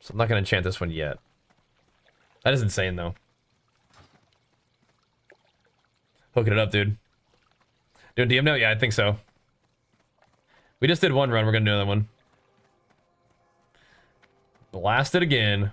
So I'm not going to enchant this one yet. That is insane, though. Hooking it up, dude. Doing DM now? Yeah, I think so. We just did one run. We're going to do another one. Blast it again.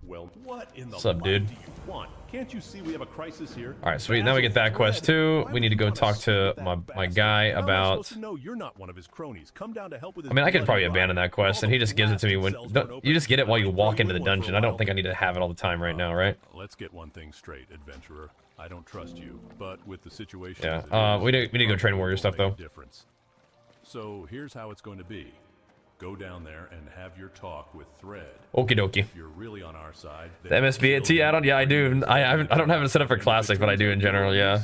Well, what in the What's up, dude? do you want? Can't you see we have a crisis here? All right, sweet. Now we get that quest too. We need to go talk to my guy about. You're not one of his cronies. Come down to help with his I mean, I could probably bloody abandon that quest, and he just gives it to me when you just get it while you walk into the dungeon. I don't think I need to have it all the time right now, right? Let's get one thing straight, adventurer. I don't trust you, but with the situation. Yeah. We need to go train warrior stuff though. So here's how it's going to be. Go down there and have your talk with Thread. Okie dokie. If you're really on our side, the MSBAT add-on? Yeah, I do. I don't have it set up for classic, but I do in general. Yeah.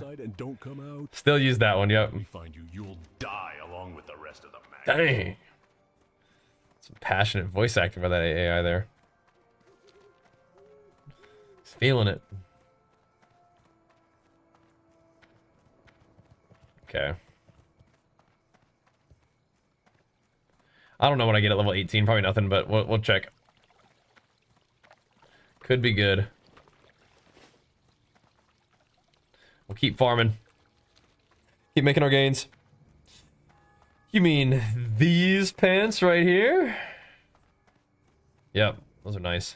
Still use that one. Yep. We find you, you'll die along with the rest of the mag. Dang. Some passionate voice acting by that AI there. He's feeling it. Okay. I don't know what I get at level 18. Probably nothing, but we'll check. Could be good. We'll keep farming. Keep making our gains. You mean these pants right here? Yep, those are nice.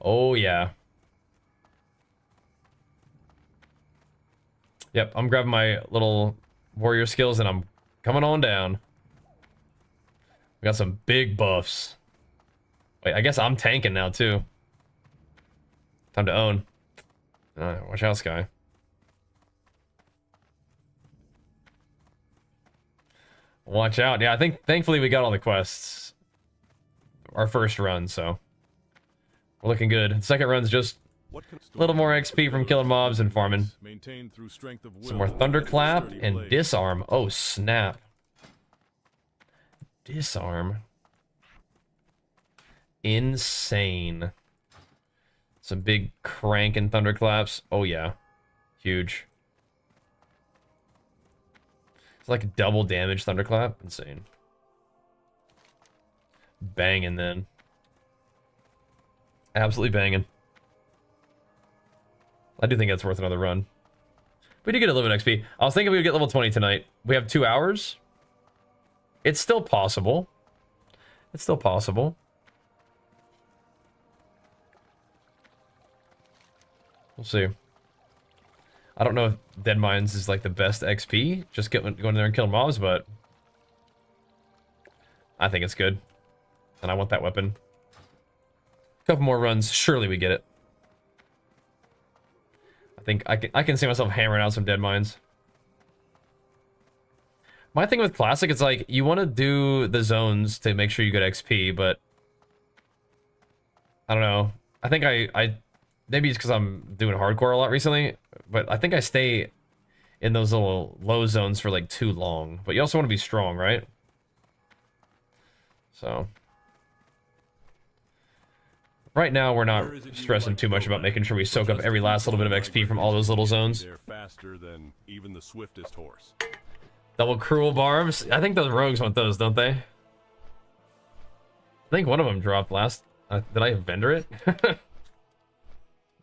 Oh, yeah. Yep, I'm grabbing my little warrior skills and I'm coming on down. We got some big buffs. Wait, I guess I'm tanking now, too. Time to own. Watch out, Sky. Watch out. Yeah, I think, thankfully, we got all the quests. Our first run, so. We're looking good. The second run's just a little more XP from killing mobs and farming. Some more Thunderclap and Disarm. Oh, snap. Disarm. Insane. Some big crank and Thunderclaps. Oh, yeah. Huge. It's like double damage Thunderclap. Insane. Banging then. Absolutely banging. I do think that's worth another run. We did get a little bit of XP. I was thinking we would get level 20 tonight. We have 2 hours. It's still possible. It's still possible. We'll see. I don't know if Dead Mines is like the best XP. Just going in there and killing mobs, but I think it's good. And I want that weapon. A couple more runs, surely we get it. I think I can see myself hammering out some Dead Mines. My thing with Classic is like, you want to do the zones to make sure you get XP, but I don't know. I think I maybe it's because I'm doing hardcore a lot recently, but I think I stay in those little low zones for like too long. But you also want to be strong, right? So right now we're not stressing too much about making sure we soak up every last little bit of XP from all those little zones. They're faster than even the swiftest horse. Double cruel barbs. I think those rogues want those, don't they? I think one of them dropped last. Did I vendor it?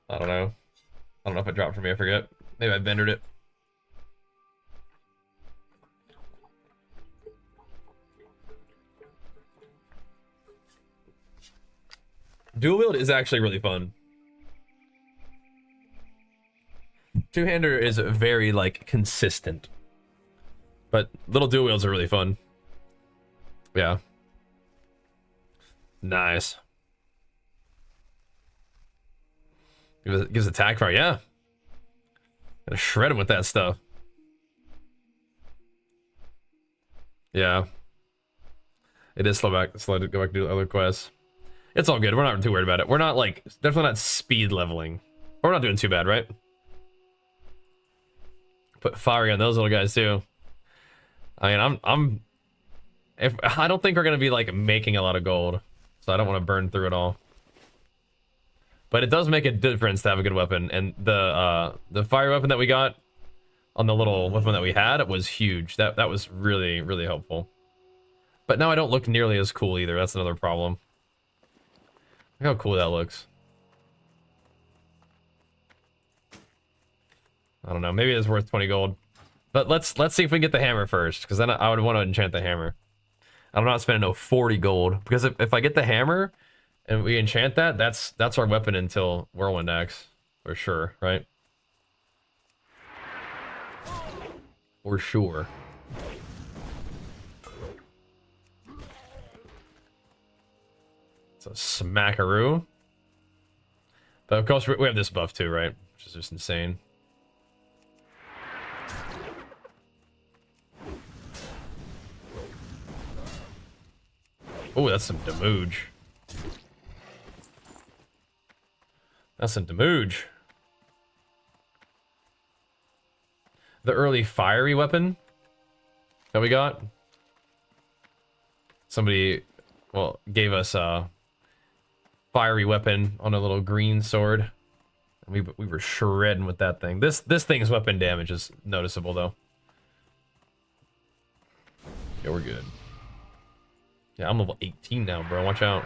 I don't know. I don't know if it dropped for me. I forget. Maybe I vendored it. Dual wield is actually really fun. Two-hander is very like consistent. But little dual wields are really fun. Yeah. Nice. Gives attack power, yeah. Gotta shred him with that stuff. Yeah. It is slow to go back to do other quests. It's all good. We're not too worried about it. We're not like, definitely not speed leveling. We're not doing too bad, right? Put fire on those little guys too. I mean, I don't think we're gonna be like making a lot of gold, so I don't want to burn through it all. But it does make a difference to have a good weapon, and the fire weapon that we got on the little weapon that we had, it was huge. That was really, really helpful. But now I don't look nearly as cool either. That's another problem. Look how cool that looks. I don't know. Maybe it's worth 20 gold. But let's see if we can get the hammer first, because then I would want to enchant the hammer. I'm not spending no 40 gold, because if I get the hammer and we enchant that, that's our weapon until Whirlwind Axe, for sure, right? For sure. It's a smackaroo. But of course we have this buff too, right? Which is just insane. Oh, that's some damage. That's some damage. The early fiery weapon that we got. Somebody, well, gave us a fiery weapon on a little green sword. And we were shredding with that thing. This thing's weapon damage is noticeable though. Yeah, we're good. Yeah, I'm level 18 now, bro. Watch out.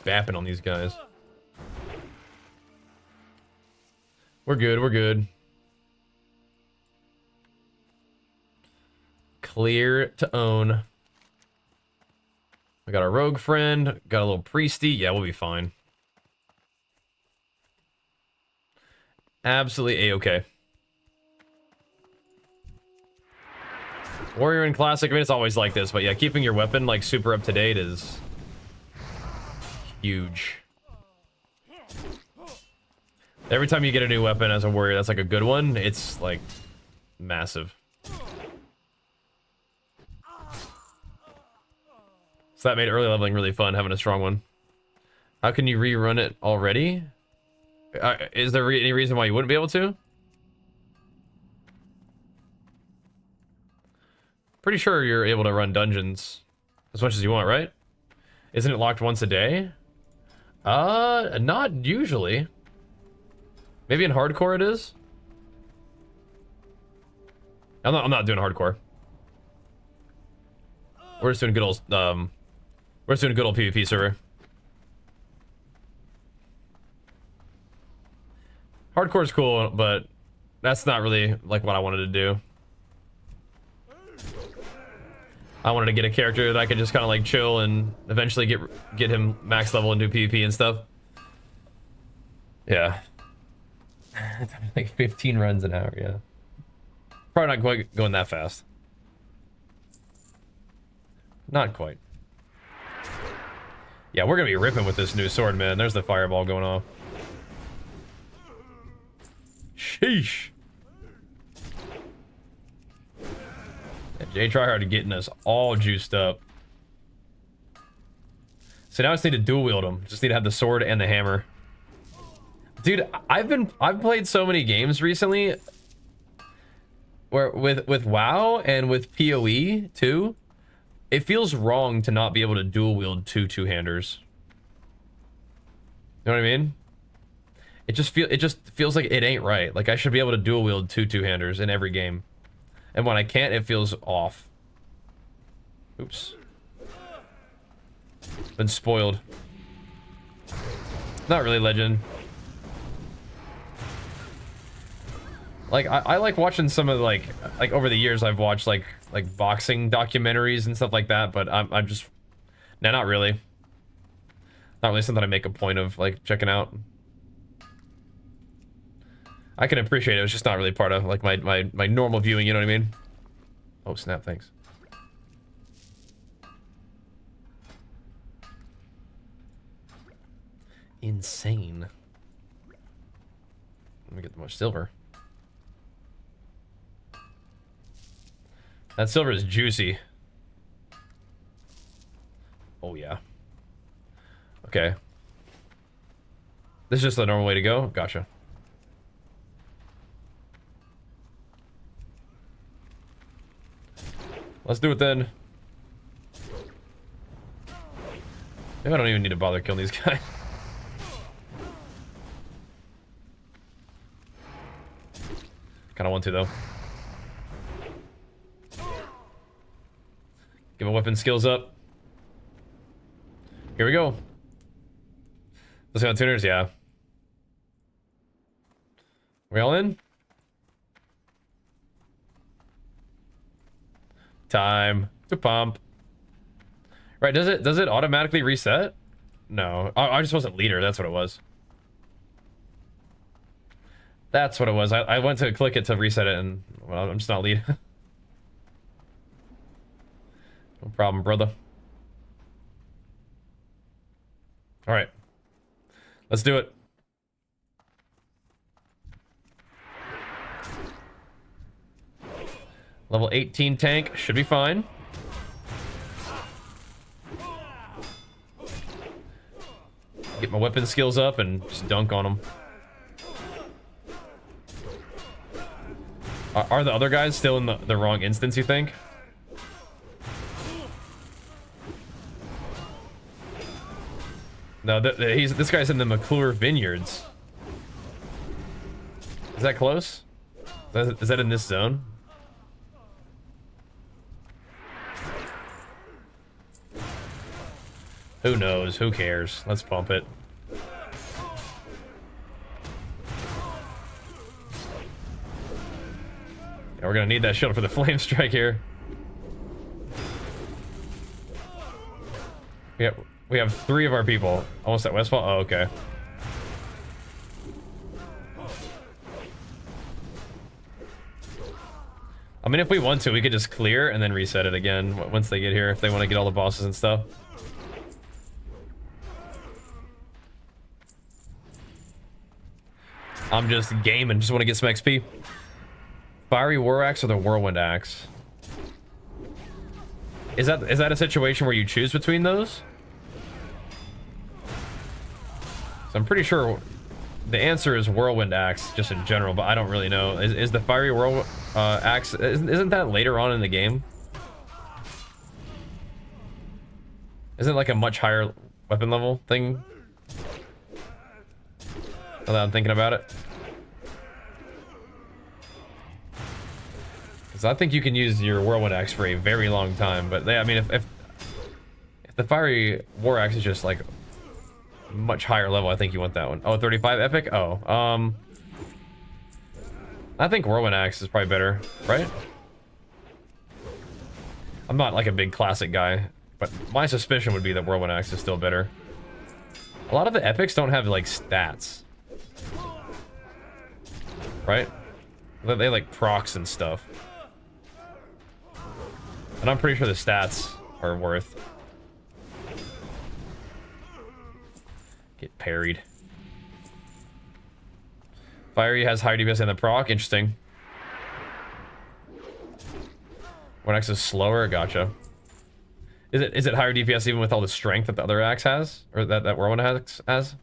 Bapping on these guys. We're good, we're good. Clear to own. We got our rogue friend. Got a little priesty. Yeah, we'll be fine. Absolutely a-okay. Warrior in classic, I mean, it's always like this, but yeah, keeping your weapon like super up to date is huge. Every time you get a new weapon as a warrior that's like a good one, it's like massive. So that made early leveling really fun, having a strong one. How can you rerun it already? Is there any reason why you wouldn't be able to? Pretty sure you're able to run dungeons as much as you want, right? Isn't it locked once a day? Not usually. Maybe in hardcore it is. I'm not doing hardcore. We're just doing good old we're just doing a good old PvP server. Hardcore's cool, but that's not really like what I wanted to do. I wanted to get a character that I could just kind of like chill and eventually get him max level and do PvP and stuff. Yeah. Like 15 runs an hour, yeah. Probably not quite going that fast. Not quite. Yeah, we're gonna be ripping with this new sword, man. There's the fireball going off. Sheesh. Yeah, Jay Tryhard getting us all juiced up. So now I just need to dual wield them. Just need to have the sword and the hammer. Dude, I've played so many games recently where with WoW and with PoE too. It feels wrong to not be able to dual wield two-handers. You know what I mean? It just feels like it ain't right. Like I should be able to dual wield two-handers in every game. And when I can't, it feels off. Oops. Been spoiled. Not really legend. Like I like watching some of like over the years I've watched like boxing documentaries and stuff like that, but I'm just not really. Not really something I make a point of like checking out. I can appreciate it. It's just not really part of like my normal viewing, you know what I mean? Oh snap, thanks. Insane. Let me get the much silver. That silver is juicy. Oh yeah. Okay. This is just the normal way to go? Gotcha. Let's do it then. Maybe I don't even need to bother killing these guys. Kinda want to though. Get my weapon skills up. Here we go. Let's go on tuners, yeah. We all in? Time to pump. Right, does it automatically reset? No. I just wasn't leader, that's what it was. That's what it was. I went to click it to reset it and well, I'm just not lead. No problem, brother. All right. Let's do it. Level 18 tank should be fine. Get my weapon skills up and just dunk on them. Are the other guys still in the wrong instance, you think? No, this guy's in the McClure Vineyards. Is that close? Is that in this zone? Who knows? Who cares? Let's pump it. Yeah, we're gonna need that shield for the flame strike here. We have 3 of our people almost at Westfall. Oh, okay. I mean, if we want to, we could just clear and then reset it again once they get here, if they want to get all the bosses and stuff. I'm just gaming, just want to get some XP. Fiery War Axe or the Whirlwind Axe? Is that a situation where you choose between those? So I'm pretty sure the answer is Whirlwind Axe, just in general, but I don't really know. Is the Fiery Whirlwind Axe, isn't that later on in the game? Isn't it like a much higher weapon level thing? Now that I'm thinking about it. Because I think you can use your Whirlwind Axe for a very long time, but I mean, if the Fiery War Axe is just like much higher level, I think you want that one. Oh, 35 epic? Oh, I think Whirlwind Axe is probably better, right? I'm not like a big classic guy, but my suspicion would be that Whirlwind Axe is still better. A lot of the epics don't have like stats, right? They like procs and stuff. And I'm pretty sure the stats are worth. Get parried. Fiery has higher DPS than the proc. Interesting. One axe is slower. Gotcha. Is it higher DPS even with all the strength that the other axe has, or that Whirlwind axe has?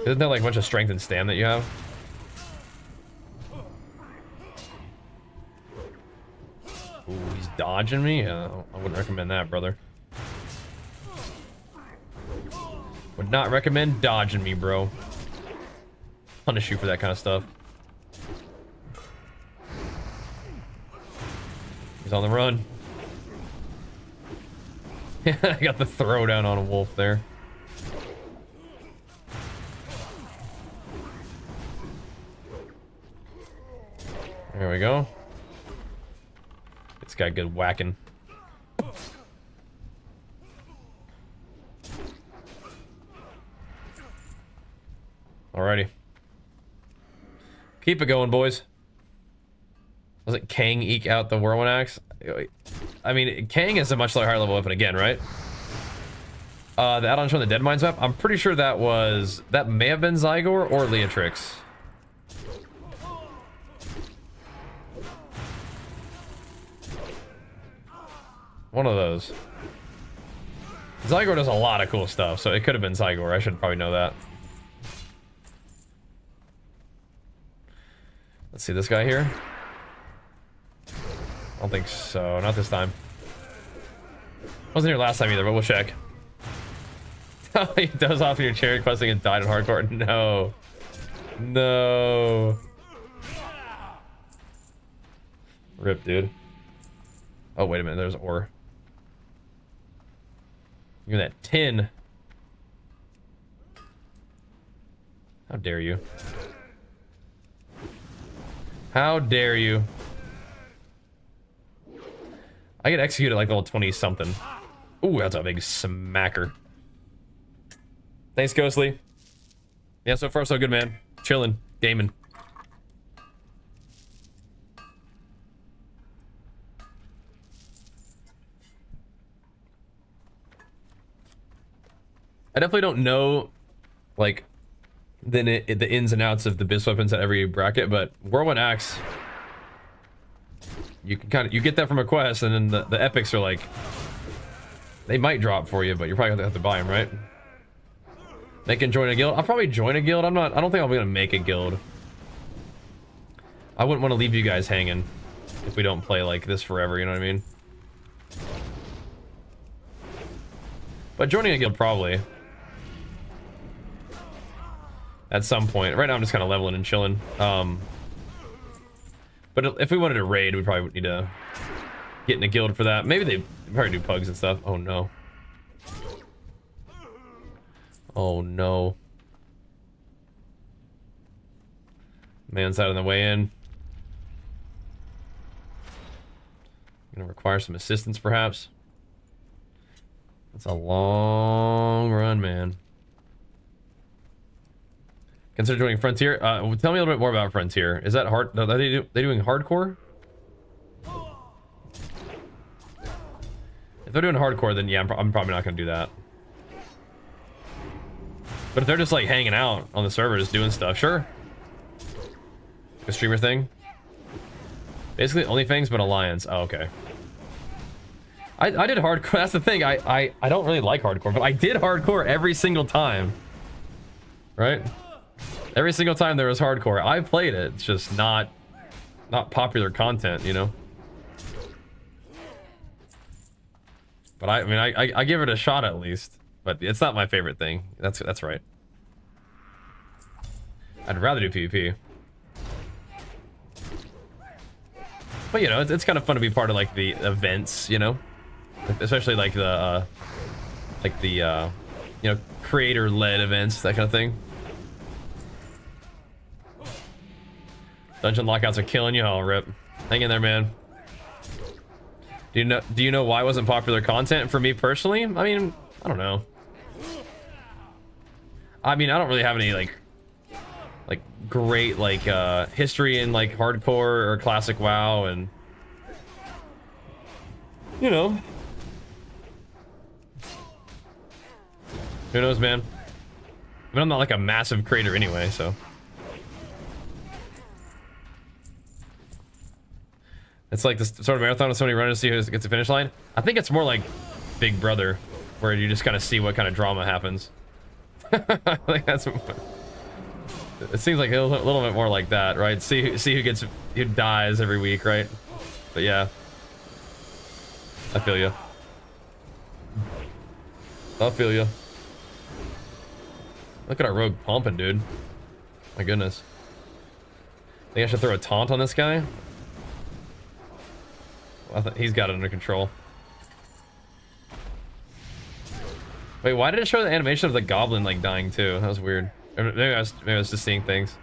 Isn't there like a bunch of strength and stam that you have? Ooh, he's dodging me? Yeah, I wouldn't recommend that, brother. Would not recommend dodging me, bro. Punish you for that kind of stuff. He's on the run. I got the throwdown on a wolf there. There we go. It's got good whacking. Alrighty. Keep it going, boys. Doesn't Kang eke out the Whirlwind Axe? I mean, Kang is a much higher level weapon again, right? The add-on showing the Dead Mines map, I'm pretty sure that may have been Zygor or Leatrix. One of those. Zygor does a lot of cool stuff, so it could have been Zygor. I should probably know that. Let's see this guy here. I don't think so. Not this time. Wasn't here last time either, but we'll check. He does off your chair questing and died in hardcore. No. No. Rip, dude. Oh, wait a minute. There's ore. Give me that tin. How dare you? How dare you? I get executed like level 20 something. Ooh, that's a big smacker. Thanks, Ghostly. Yeah, so far so good, man. Chilling, gaming. I definitely don't know, like, the ins and outs of the biz weapons at every bracket, but Whirlwind Axe, you can you get that from a quest, and then the epics are like, they might drop for you, but you're probably gonna have to buy them, right? They can join a guild. I'll probably join a guild. I don't think I'm gonna make a guild. I wouldn't want to leave you guys hanging if we don't play like this forever, you know what I mean? But joining a guild probably. At some point. Right now I'm just kind of leveling and chilling. But if we wanted to raid, we probably would need to get in a guild for that. Maybe they probably do pugs and stuff. Oh no. Oh no. Man's out on the way in. Gonna require some assistance perhaps. It's a long run, man. Consider joining Frontier. Tell me a little bit more about Frontier. Is that hard? Are they doing hardcore? If they're doing hardcore, then yeah, I'm probably not gonna do that. But if they're just like hanging out on the server, just doing stuff, sure. A streamer thing. Basically, OnlyFans, but Alliance. Oh, okay. I did hardcore. That's the thing. I don't really like hardcore, but I did hardcore every single time. Right? Every single time there was hardcore, I played it. It's just not popular content, you know. But I mean, I give it a shot at least. But it's not my favorite thing. That's right. I'd rather do PvP. But you know, it's kind of fun to be part of like the events, you know, especially like the you know, creator-led events, that kind of thing. Dungeon lockouts are killing you all, rip. Hang in there, man. Do you know why it wasn't popular content for me personally? I mean, I don't know. I mean, I don't really have any like great like history in like hardcore or classic WoW, and you know, who knows, man. I mean, I'm not like a massive creator anyway, so it's like this sort of marathon with somebody running to see who gets the finish line. I think it's more like Big Brother, where you just kind of see what kind of drama happens. I think that's. It seems like a little bit more like that, right? See who dies every week, right? But yeah, I feel you. I feel you. Look at our rogue pumping, dude. My goodness. Think I should throw a taunt on this guy? Well, he's got it under control. Wait, why did it show the animation of the goblin like dying too? That was weird. Maybe I was just seeing things.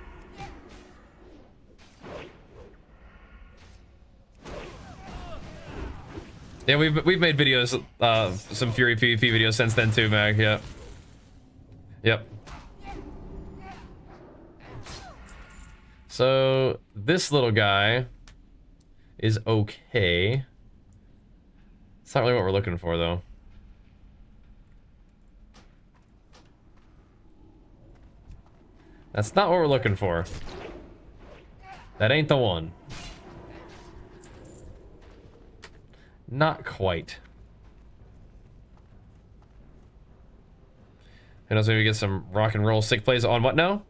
Yeah, we've made videos, some Fury PvP videos since then too, Mag. Yeah. Yep. So this little guy is okay. It's not really what we're looking for though. That's not what we're looking for. That ain't the one. Not quite. Who knows, maybe we get some rock and roll sick plays on what now?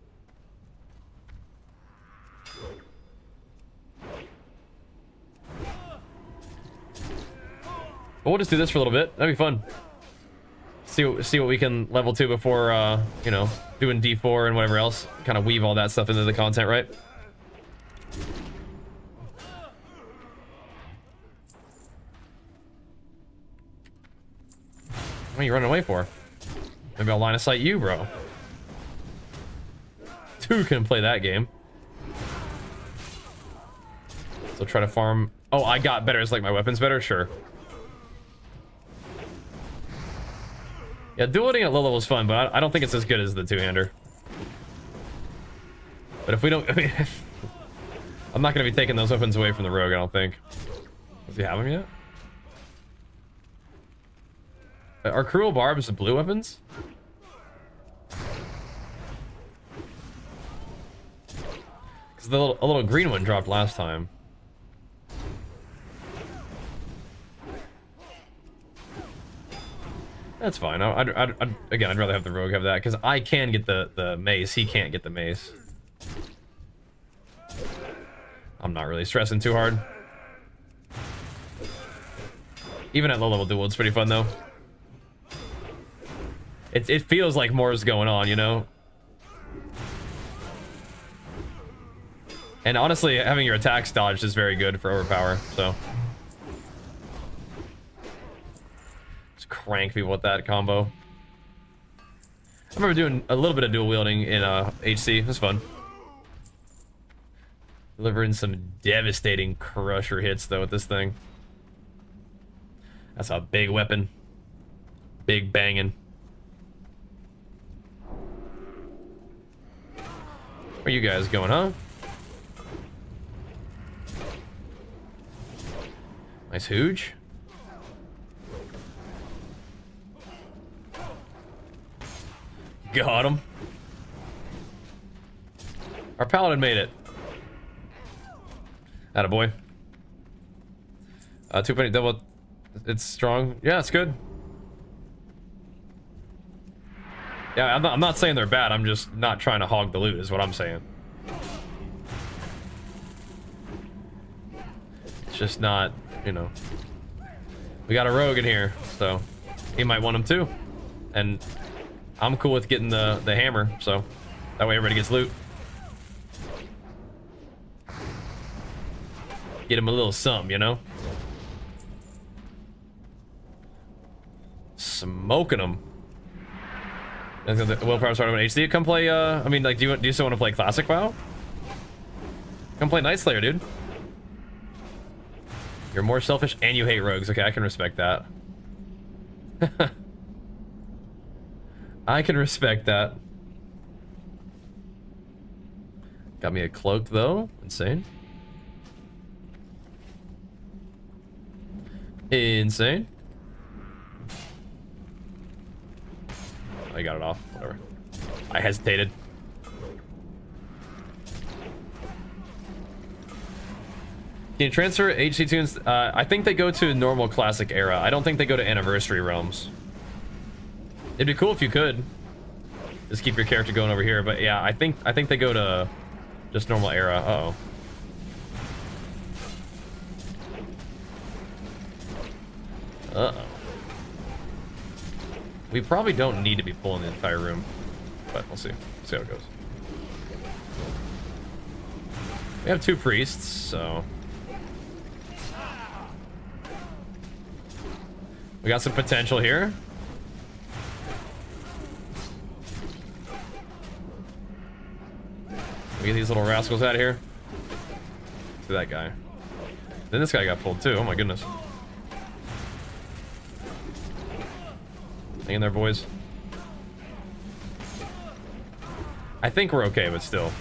But we'll just do this for a little bit. That'd be fun. See what we can level to before, you know, doing D4 and whatever else. Kind of weave all that stuff into the content, right? What are you running away for? Maybe I'll line of sight you, bro. Two can play that game. So try to farm. Oh, I got better. Is like my weapons better? Sure. Yeah, dueling at low level is fun, but I don't think it's as good as the two-hander. But if we don't, I mean, I'm not going to be taking those weapons away from the rogue, I don't think. Does he have them yet? Are cruel barbs the blue weapons? Because a little green one dropped last time. That's fine. Again, I'd rather have the rogue have that, because I can get the mace. He can't get the mace. I'm not really stressing too hard. Even at low level duel, it's pretty fun though. It feels like more is going on, you know? And honestly, having your attacks dodged is very good for overpower, so. Just crank people with that combo. I remember doing a little bit of dual wielding in HC. It was fun. Delivering some devastating crusher hits though with this thing. That's a big weapon. Big banging. Where you guys going, huh? Nice hooge. Got him. Our paladin made it. Attaboy. 2 double. It's strong. Yeah, it's good. Yeah, I'm not saying they're bad. I'm just not trying to hog the loot, is what I'm saying. It's just not, you know. We got a rogue in here, so he might want him too. And I'm cool with getting the hammer, so that way everybody gets loot. Get him a little something, you know? Smoking him. Willpower started on HD. Come play, I mean, like, do you still want to play Classic WoW? Come play Nightslayer, dude. You're more selfish and you hate rogues. Okay, I can respect that. I can respect that. Got me a cloak, though. Insane. Insane. I got it off. Whatever. I hesitated. Can you transfer HD tunes? I think they go to normal classic era. I don't think they go to anniversary realms. It'd be cool if you could. Just keep your character going over here. But yeah, I think they go to just normal era. Uh-oh. Uh-oh. We probably don't need to be pulling the entire room, but we'll see. We'll see how it goes. We have 2 priests, so we got some potential here. We get these little rascals out of here. See that guy. Then this guy got pulled too. Oh my goodness. Hang in there, boys. I think we're okay, but still.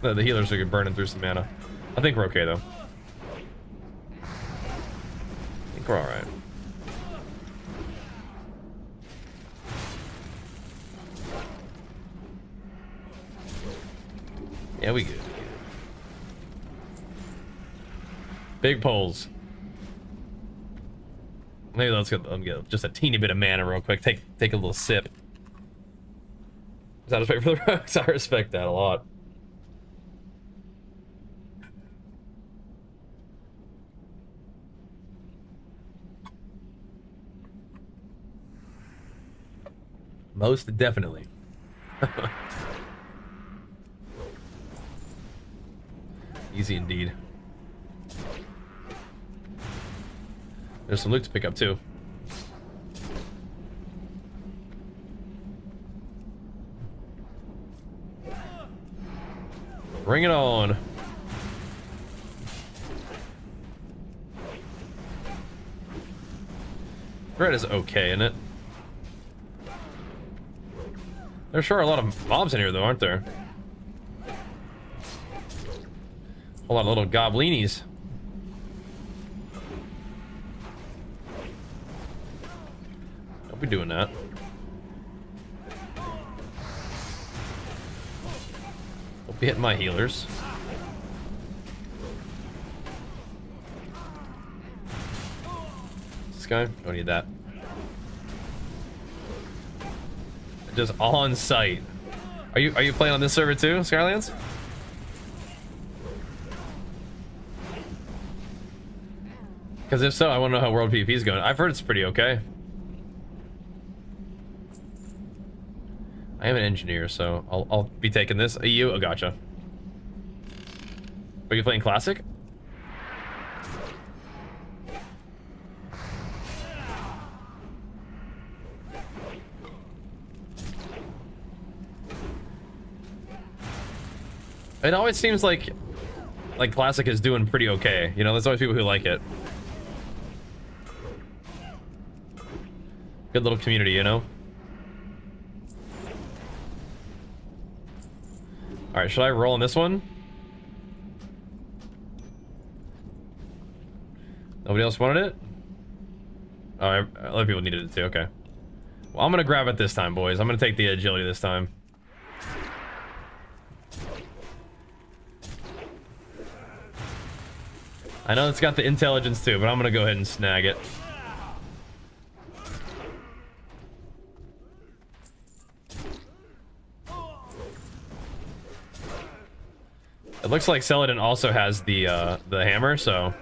The healers are burning through some mana. I think we're okay, though. I think we're alright. Yeah, we good. Big poles. Maybe let's get just a teeny bit of mana real quick. Take a little sip. Is that respect for the rogues? I respect that a lot. Most definitely. Easy indeed. There's some loot to pick up too. Bring it on. Threat is okay, isn't it? There sure are a lot of mobs in here though, aren't there? A lot of little goblinies. Don't be doing that. Don't be hitting my healers. This guy? Don't need that. Just on site. Are you playing on this server too, Skylands? Because if so, I want to know how World PvP is going. I've heard it's pretty okay. I am an engineer, so I'll be taking this. You? Oh, gotcha. Are you playing Classic? It always seems like Classic is doing pretty okay. You know, there's always people who like it. Good little community, you know? Alright, should I roll on this one? Nobody else wanted it? Oh, other people needed it too, okay. Well, I'm gonna grab it this time, boys. I'm gonna take the agility this time. I know it's got the intelligence too, but I'm gonna go ahead and snag it. It looks like Celadon also has the hammer, so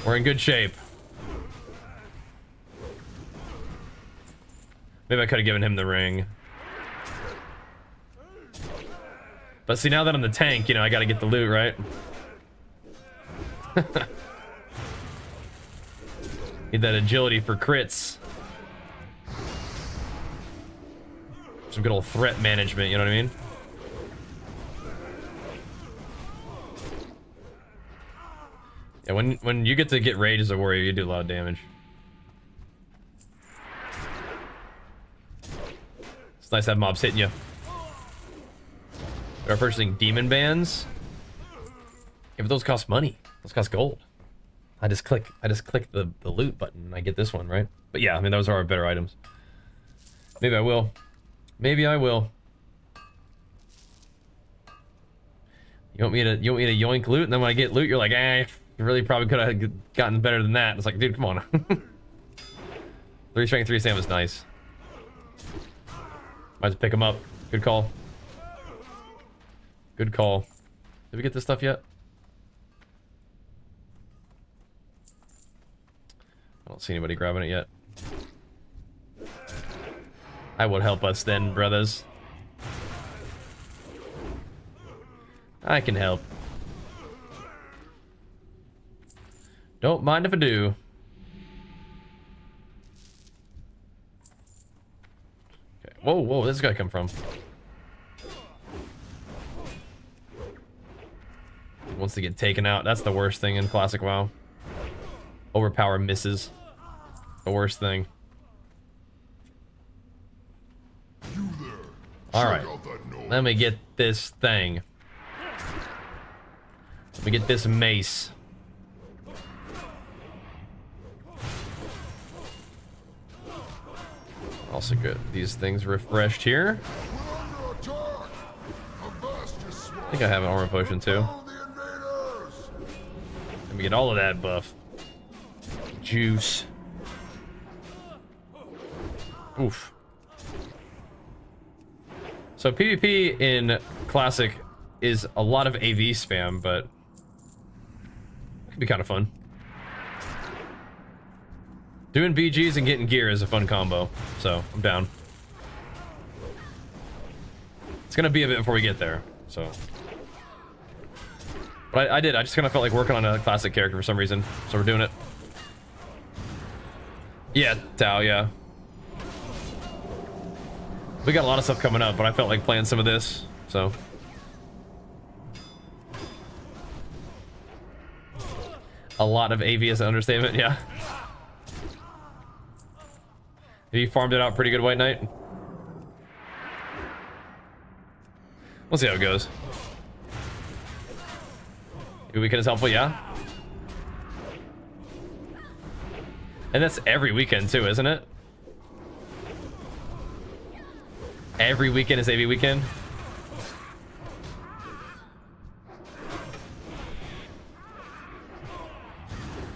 we're in good shape. Maybe I could have given him the ring. But see, now that I'm the tank, you know, I gotta get the loot, right? Need that agility for crits. Some good old threat management, you know what I mean? Yeah, when you get to get rage as a warrior, you do a lot of damage. It's nice to have mobs hitting you. We're purchasing demon bands. Yeah, but those cost money. Those cost gold. I just click the loot button and I get this one, right? But yeah, I mean those are our better items. Maybe I will. Maybe I will. You want me to yoink loot, and then when I get loot, you're like, eh, you really probably could have gotten better than that. It's like, dude, come on. 3 strength, 3 stamina is nice. Might as well pick them up. Good call. Good call. Did we get this stuff yet? I don't see anybody grabbing it yet. I would help us then, brothers. I can help. Don't mind if I do. Okay. Whoa, whoa, where's this guy come from? He wants to get taken out. That's the worst thing in Classic WoW. Overpower misses. The worst thing. Alright. Let me get this thing. Let me get this mace. Also good. These things refreshed here. I think I have an armor potion too. Let me get all of that buff. Juice. Oof. So PvP in Classic is a lot of AV spam, but it could be kind of fun. Doing BGs and getting gear is a fun combo, so I'm down. It's gonna be a bit before we get there, so. But I just kind of felt like working on a Classic character for some reason, so we're doing it. Yeah, Tao, yeah. We got a lot of stuff coming up, but I felt like playing some of this, so. A lot of AV is an understatement, yeah. Have you farmed it out pretty good, White Knight? We'll see how it goes. Your weekend is helpful, yeah? And that's every weekend too, isn't it? Every weekend is AV weekend.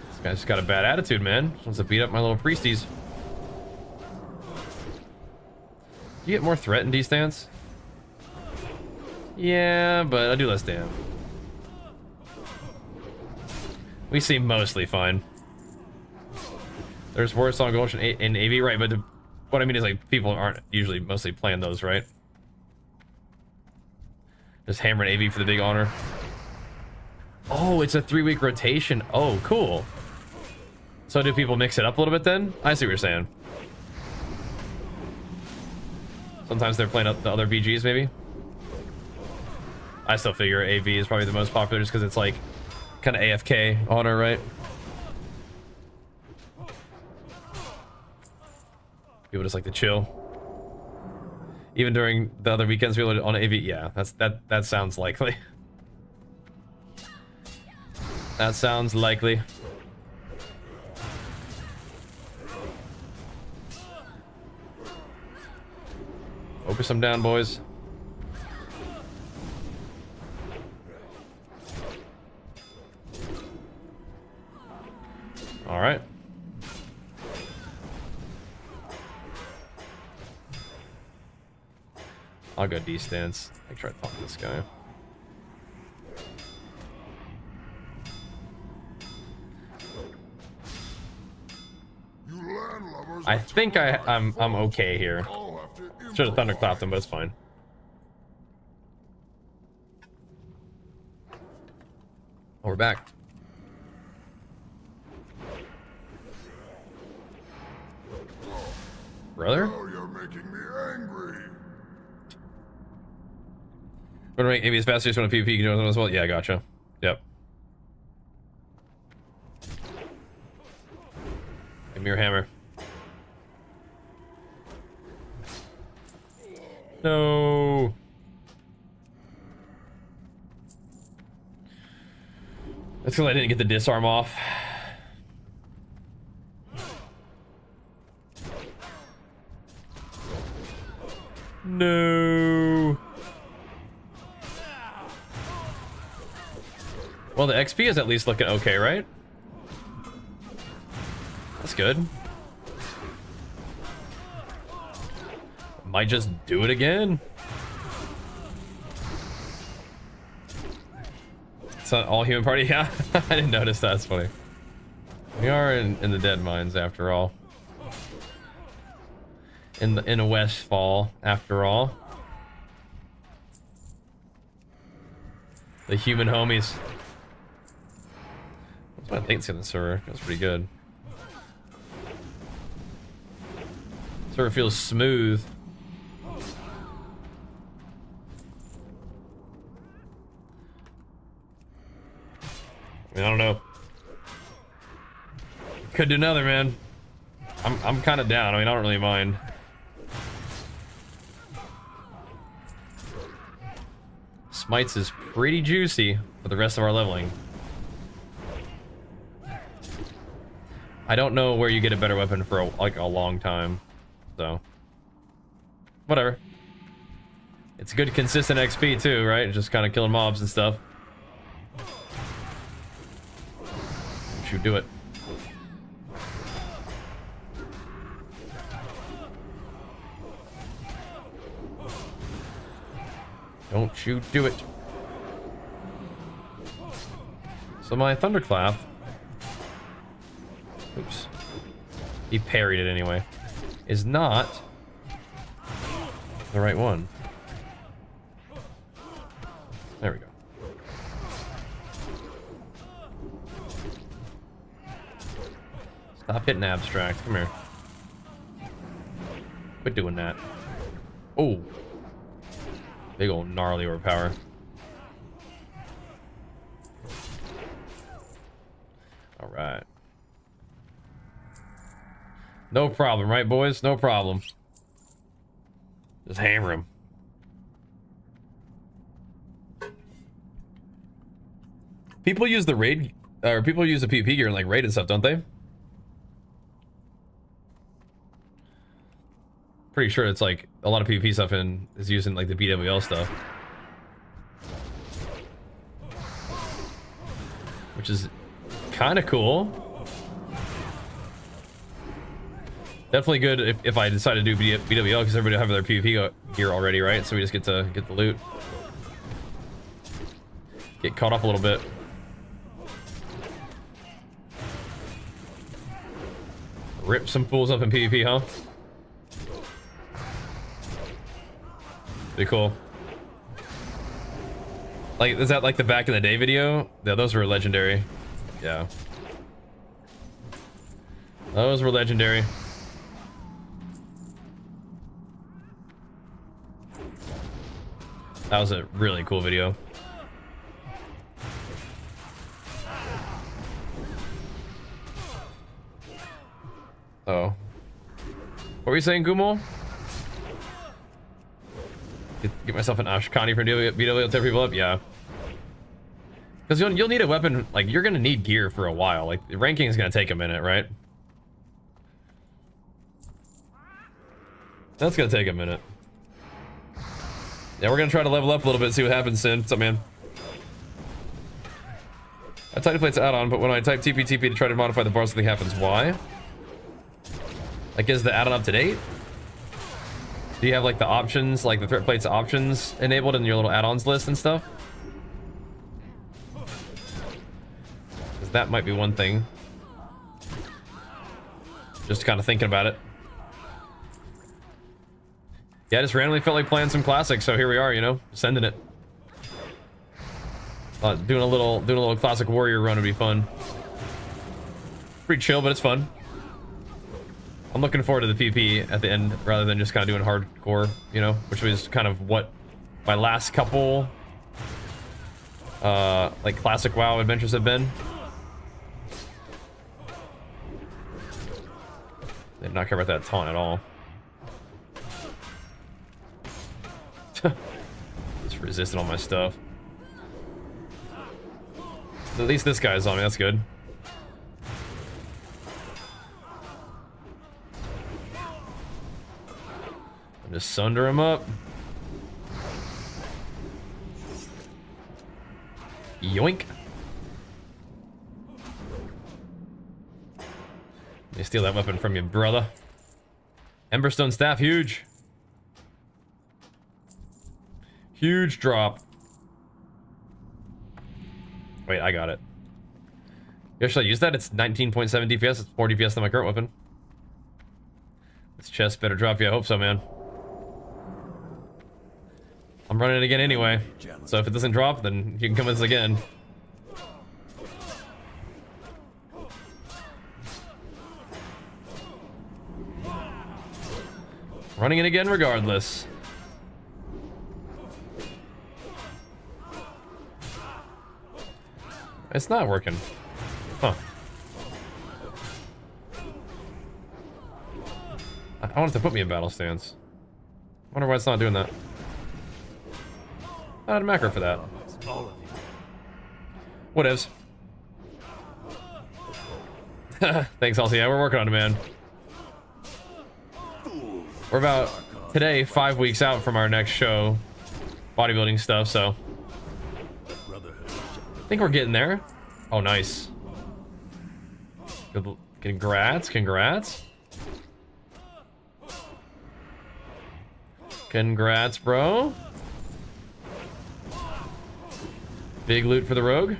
This guy's just got a bad attitude, man. Just wants to beat up my little priesties. Do you get more threat in D-stance? Yeah, but I do less damage. We seem mostly fine. There's worse on Gulch in AV, right? But what I mean is, like, people aren't usually mostly playing those, right? Just hammering AV for the big honor. Oh, it's a 3-week rotation. Oh, cool. So do people mix it up a little bit then? I see what you're saying. Sometimes they're playing up the other BGs, maybe. I still figure AV is probably the most popular just because it's like kind of AFK honor, right? People just like to chill. Even during the other weekends we loaded on AV. Yeah, that sounds likely. That sounds likely. Focus them down, boys. All right. I'll go D-stance. I try to talk to this guy. I think I'm okay here. Should have thunderclapped him, but it's fine. Oh, we're back. Brother? Oh, you're making me angry. Gonna make maybe as fast as you want to PvP, you can do it as well. Yeah, gotcha. Yep. Give me your hammer. No. That's because I didn't get the disarm off. No. Well, the XP is at least looking okay, right? That's good. Might just do it again. It's not all human party. Yeah, I didn't notice that. That's funny. We are in the dead mines after all. In a Westfall after all. The human homies. That's what I think it's gonna server. That's pretty good. Server feels smooth. I don't know. Could do another, man. I'm kind of down. I mean, I don't really mind. Smites is pretty juicy for the rest of our leveling. I don't know where you get a better weapon for a long time, so whatever. It's good consistent XP too, right? Just kind of killing mobs and stuff. Should do it. Don't you do it. So my thunderclap. Oops. He parried it anyway. Is not the right one. There we go. Stop hitting abstract. Come here. Quit doing that. Oh. Big old gnarly overpower. Alright. No problem, right, boys? No problem. Just hammer him. People use the raid, or people use the PvP gear in like raid and stuff, don't they? Pretty sure it's like a lot of PvP stuff is using like the BWL stuff, which is kind of cool. Definitely good if I decide to do BWL because everybody will have their PvP gear already, right? So we just get to get the loot, get caught up a little bit. Rip some fools up in PvP, huh? Pretty cool. Like, is that like the back in the day video? Yeah, those were legendary. Yeah. Those were legendary. That was a really cool video. Oh. What were you saying, Gumo? Get myself an Ashkani for BW to tear people up? Yeah. Because you'll need a weapon, like, you're gonna need gear for a while. Like, ranking is gonna take a minute, right? That's gonna take a minute. Yeah, we're gonna try to level up a little bit, see what happens soon. What's up, man? I type plates add-on, but when I type TP to try to modify the bar, something happens. Why? Like, is the add-on up to date? Do you have, like, the options, like the threat plates options enabled in your little add-ons list and stuff? Because that might be one thing. Just kind of thinking about it. Yeah, I just randomly felt like playing some classics, so here we are, you know, sending it. Doing a little classic warrior run would be fun. Pretty chill, but it's fun. I'm looking forward to the PP at the end rather than just kind of doing hardcore, you know, which was kind of what my last couple like classic WoW adventures have been. I did not care about that taunt at all. Just resisting all my stuff. At least this guy's on me, that's good. Just sunder him up. Yoink. Let me steal that weapon from you, brother. Emberstone staff, huge. Huge drop. Wait, I got it. Yeah, should I use that? It's 19.7 DPS. It's 4 DPS than my current weapon. This chest better drop you. I hope so, man. I'm running it again anyway. So if it doesn't drop, then you can come with us again. Running it again regardless. It's not working. Huh. I want it to put me in battle stance. Wonder why it's not doing that. I had a macro for that. Whatevs. Thanks, Halsey. Yeah, we're working on it, man. We're about, today, 5 weeks out from our next show. Bodybuilding stuff, so. I think we're getting there. Oh, nice. Good, congrats, congrats. Congrats, bro. Big loot for the rogue.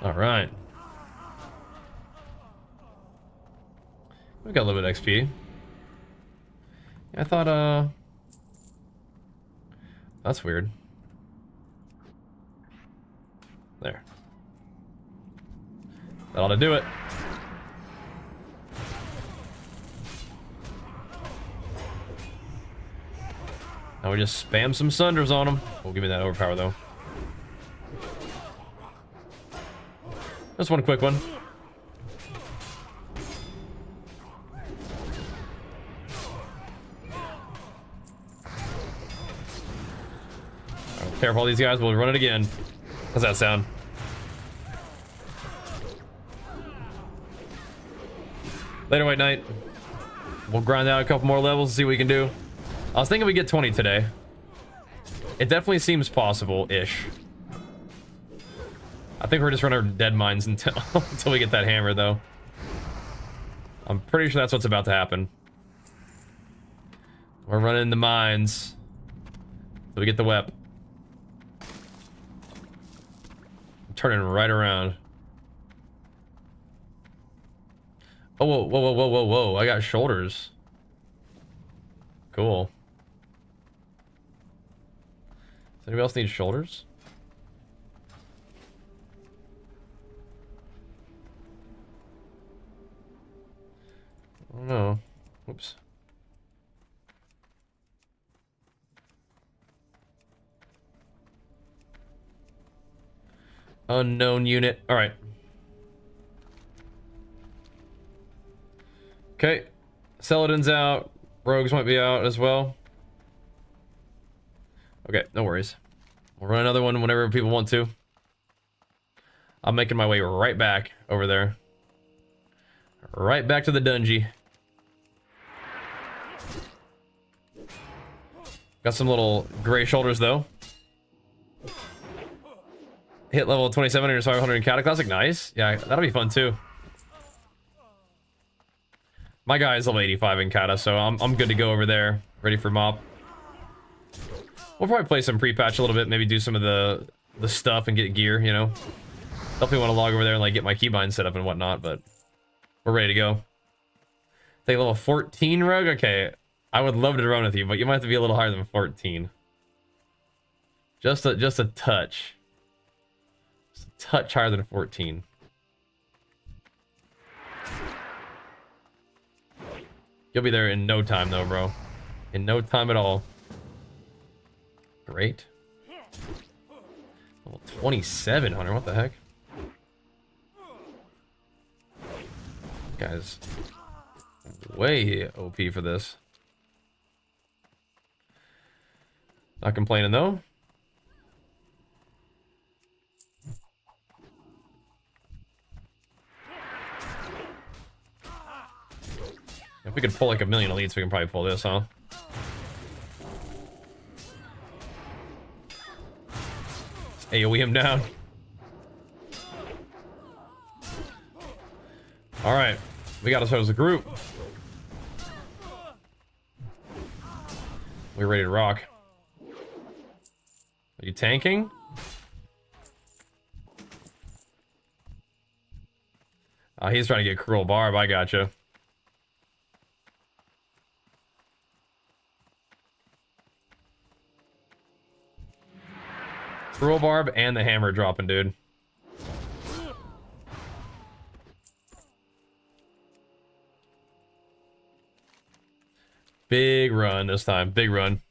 All right. We got a little bit of XP. I thought, that's weird. There. That ought to do it. Now we just spam some sunders on them. Oh, give me that overpower though. Just one quick one. Careful, these guys will run it again. How's that sound? Later, White Knight. We'll grind out a couple more levels, see what we can do. I was thinking we get 20 today. It definitely seems possible-ish. I think we're just running our dead mines until until we get that hammer, though. I'm pretty sure that's what's about to happen. We're running the mines till we get the wep. I'm turning right around. Oh, whoa, whoa, whoa, whoa, whoa, whoa! I got shoulders. Cool. Does anybody else need shoulders? Oh no. Whoops. Unknown unit. All right. Okay. Celadon's out. Rogues might be out as well. Okay, no worries. We'll run another one whenever people want to. I'm making my way right back over there. Right back to the dungeon. Got some little gray shoulders though. Hit level 27 or 500 in Cataclassic. Nice. Yeah, that'll be fun too. My guy is level 85 in Kata, so I'm good to go over there. Ready for mop. We'll probably play some pre-patch a little bit, maybe do some of the stuff and get gear, you know. Definitely want to log over there and like get my keybind set up and whatnot, but we're ready to go. Take level 14 rogue? Okay. I would love to run with you, but you might have to be a little higher than 14. Just a touch. Just a touch higher than 14. You'll be there in no time though, bro. In no time at all. Great. Level 27, Hunter. What the heck? Guys, way OP for this. Not complaining though. If we could pull like a million elites, we can probably pull this, huh? AoE him down. Alright. We got ourselves a group. We're ready to rock. Are you tanking? He's trying to get Cruel Barb. I gotcha. Cruel Barb and the hammer dropping, dude. Big run this time. Big run.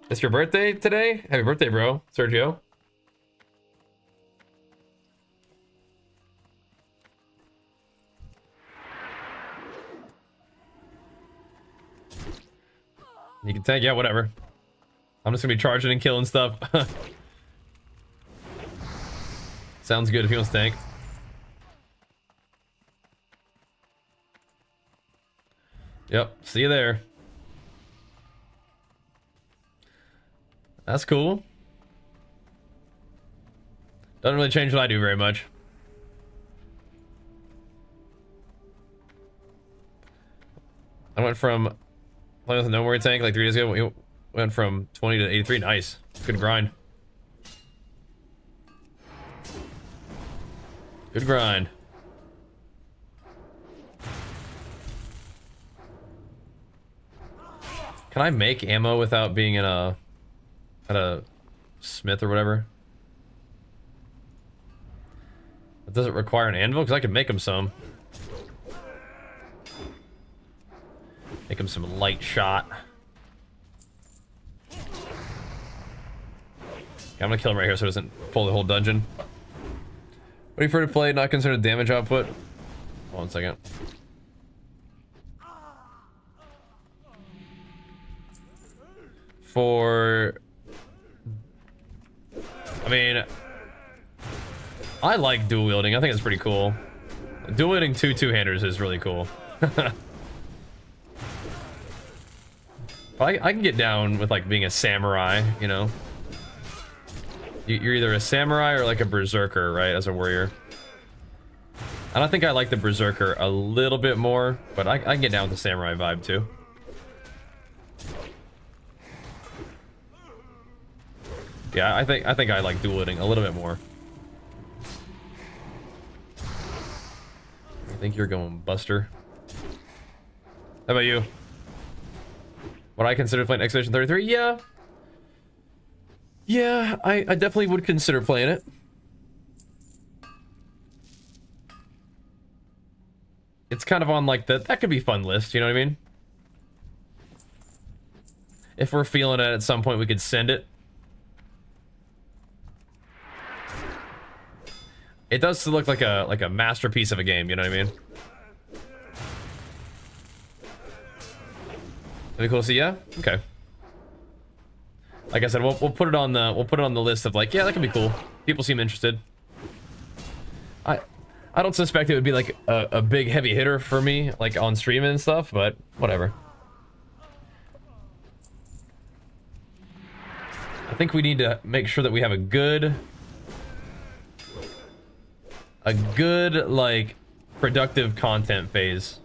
It's your birthday today? Happy birthday, bro. Sergio. You can tank, yeah, whatever. I'm just gonna be charging and killing stuff. Sounds good if he wants to tank. Yep, see you there. That's cool. Doesn't really change what I do very much. I went from playing with a no more tank like 3 days ago. We went from 20 to 83. Nice. Good grind. Good grind. Can I make ammo without being in at a smith or whatever? Does it require an anvil? Because I can make him some. Make him some light shot. Okay, I'm gonna kill him right here so it doesn't pull the whole dungeon. What do you prefer to play? Not considered damage output? Hold on a second. I mean, I like dual wielding. I think it's pretty cool. Dual wielding two-handers is really cool. But I can get down with like being a samurai, you know. You're either a samurai or like a berserker, right, as a warrior. And I think I like the berserker a little bit more, but I can get down with the samurai vibe too. Yeah, I think I like dual wielding a little bit more. I think you're going Buster. How about you? Would I consider playing Expedition 33? Yeah. Yeah, I definitely would consider playing it. It's kind of on like that could be fun list, you know what I mean? If we're feeling it at some point, we could send it. it does still look like a masterpiece of a game, you know what I mean? That'd be cool to see, yeah? Okay. Like I said, we'll put it on the list of like, yeah, that could be cool. People seem interested. I don't suspect it would be like a big heavy hitter for me, like on stream and stuff, but whatever. I think we need to make sure that we have a good like productive content phase.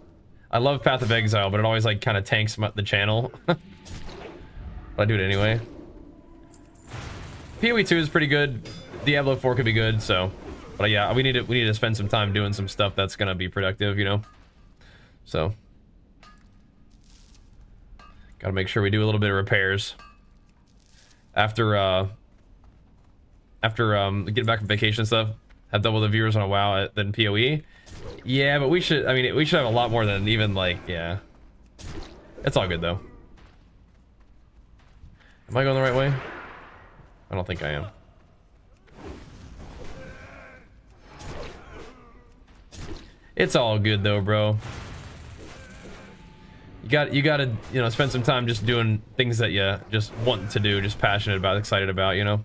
I love Path of Exile, but it always like kind of tanks the channel. But I do it anyway. PoE 2 is pretty good. Diablo 4 could be good, so. But yeah, we need to spend some time doing some stuff that's gonna be productive, you know. So gotta make sure we do a little bit of repairs after getting back from vacation and stuff. Have double the viewers on a WoW than PoE. Yeah, but we should. I mean, we should have a lot more than even like. Yeah, it's all good though. Am I going the right way? I don't think I am. It's all good though, bro. You gotta, you know, spend some time just doing things that you just want to do, just passionate about, excited about, you know.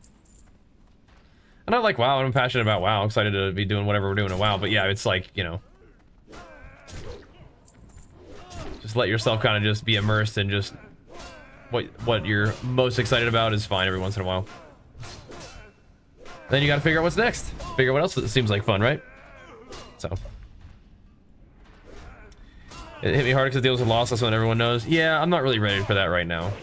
And I like WoW, and I'm passionate about WoW, excited to be doing whatever we're doing at WoW, but yeah, it's like, you know, just let yourself kind of just be immersed in just what you're most excited about is fine every once in a while. Then you gotta figure out what's next. Figure out what else seems like fun, right? So. It hit me hard because it deals with loss, that's what everyone knows. Yeah, I'm not really ready for that right now.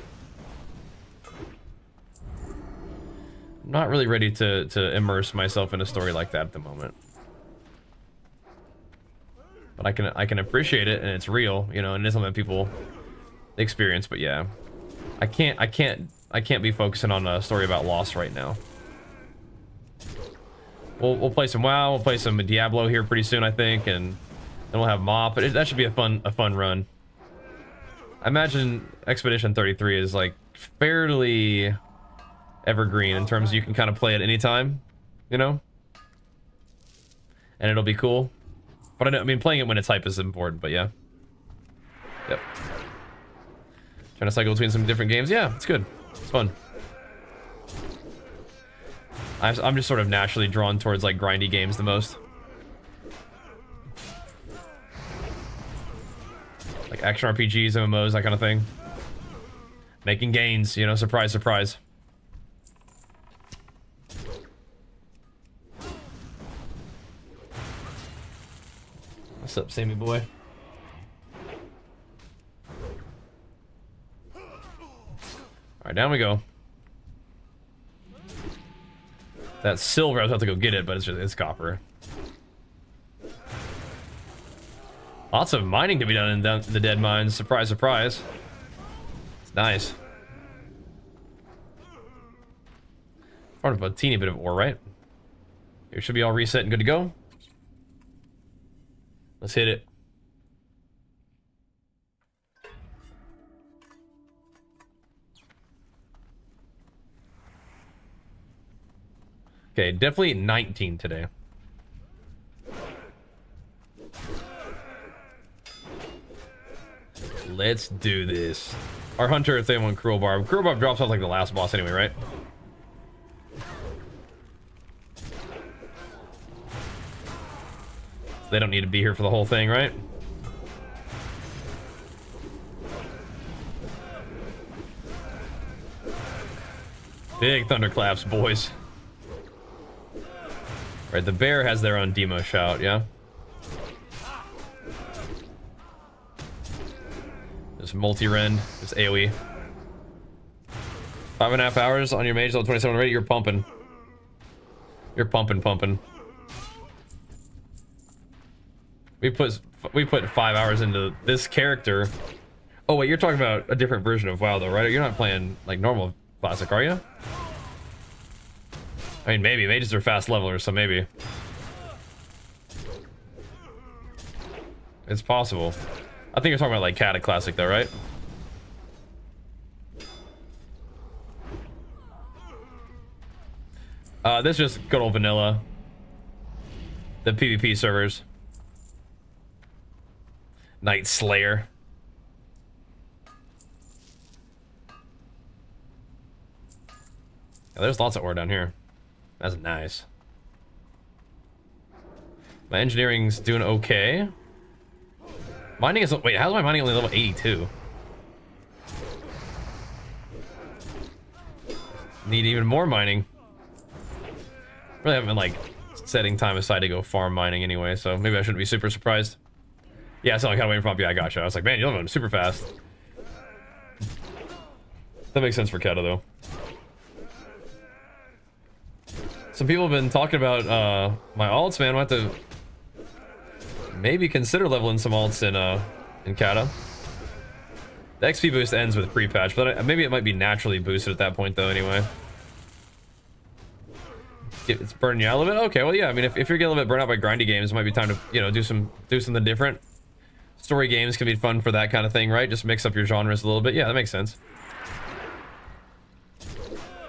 I'm not really ready to immerse myself in a story like that at the moment. But I can appreciate it, and it's real, you know, and it's something that people experience. But yeah, I can't be focusing on a story about loss right now. We'll play some WoW, we'll play some Diablo here pretty soon, I think, and then we'll have Mop, but that should be a fun run. I imagine Expedition 33 is like fairly evergreen in terms of you can kind of play it anytime, you know? And it'll be cool. But I mean, playing it when it's hype is important, but yeah. Yep. Trying to cycle between some different games. Yeah, it's good. It's fun. I'm just sort of naturally drawn towards like grindy games the most. Like action RPGs, MMOs, that kind of thing. Making gains, you know, surprise, surprise. What's up, Sammy boy? Alright, down we go. That's silver, I was about to go get it, but it's copper. Lots of mining to be done in the dead mines. Surprise, surprise. It's nice. Farmed a teeny bit of ore, right? It should be all reset and good to go. Let's hit it. Okay, definitely 19 today. Let's do this. Our hunter, if they want crowbar. Crowbar drops off like the last boss anyway, right? So they don't need to be here for the whole thing, right? Big thunderclaps, boys. Right, the bear has their own demo shout, yeah? Just multi-rend, just AoE. 5.5 hours on your mage level 27 already, you're pumping. You're pumping. We put 5 hours into this character. Oh wait, you're talking about a different version of WoW though, right? You're not playing like normal classic, are you? I mean, maybe. Mages are fast levelers, so maybe. It's possible. I think you're talking about like Cata Classic though, right? This is just good old vanilla. the PvP servers. Nightslayer. Yeah, there's lots of ore down here. That's nice. My engineering's doing okay. Mining is... Wait, how's my mining only level 82? Need even more mining. Really haven't been, like, setting time aside to go farm mining anyway, so maybe I shouldn't be super surprised. Yeah, so I kind of waiting for my... Yeah, I gotcha. I was like, man, you're leveling super fast. That makes sense for Keta, though. Some people have been talking about my alts, man. I want to maybe consider leveling some alts in Kata. The XP boost ends with pre-patch, but maybe it might be naturally boosted at that point, though. Anyway, it's burning you out a little bit. Okay, well, yeah. I mean, if you're getting a little bit burnt out by grindy games, it might be time to do something different. Story games can be fun for that kind of thing, right? Just mix up your genres a little bit. Yeah, that makes sense.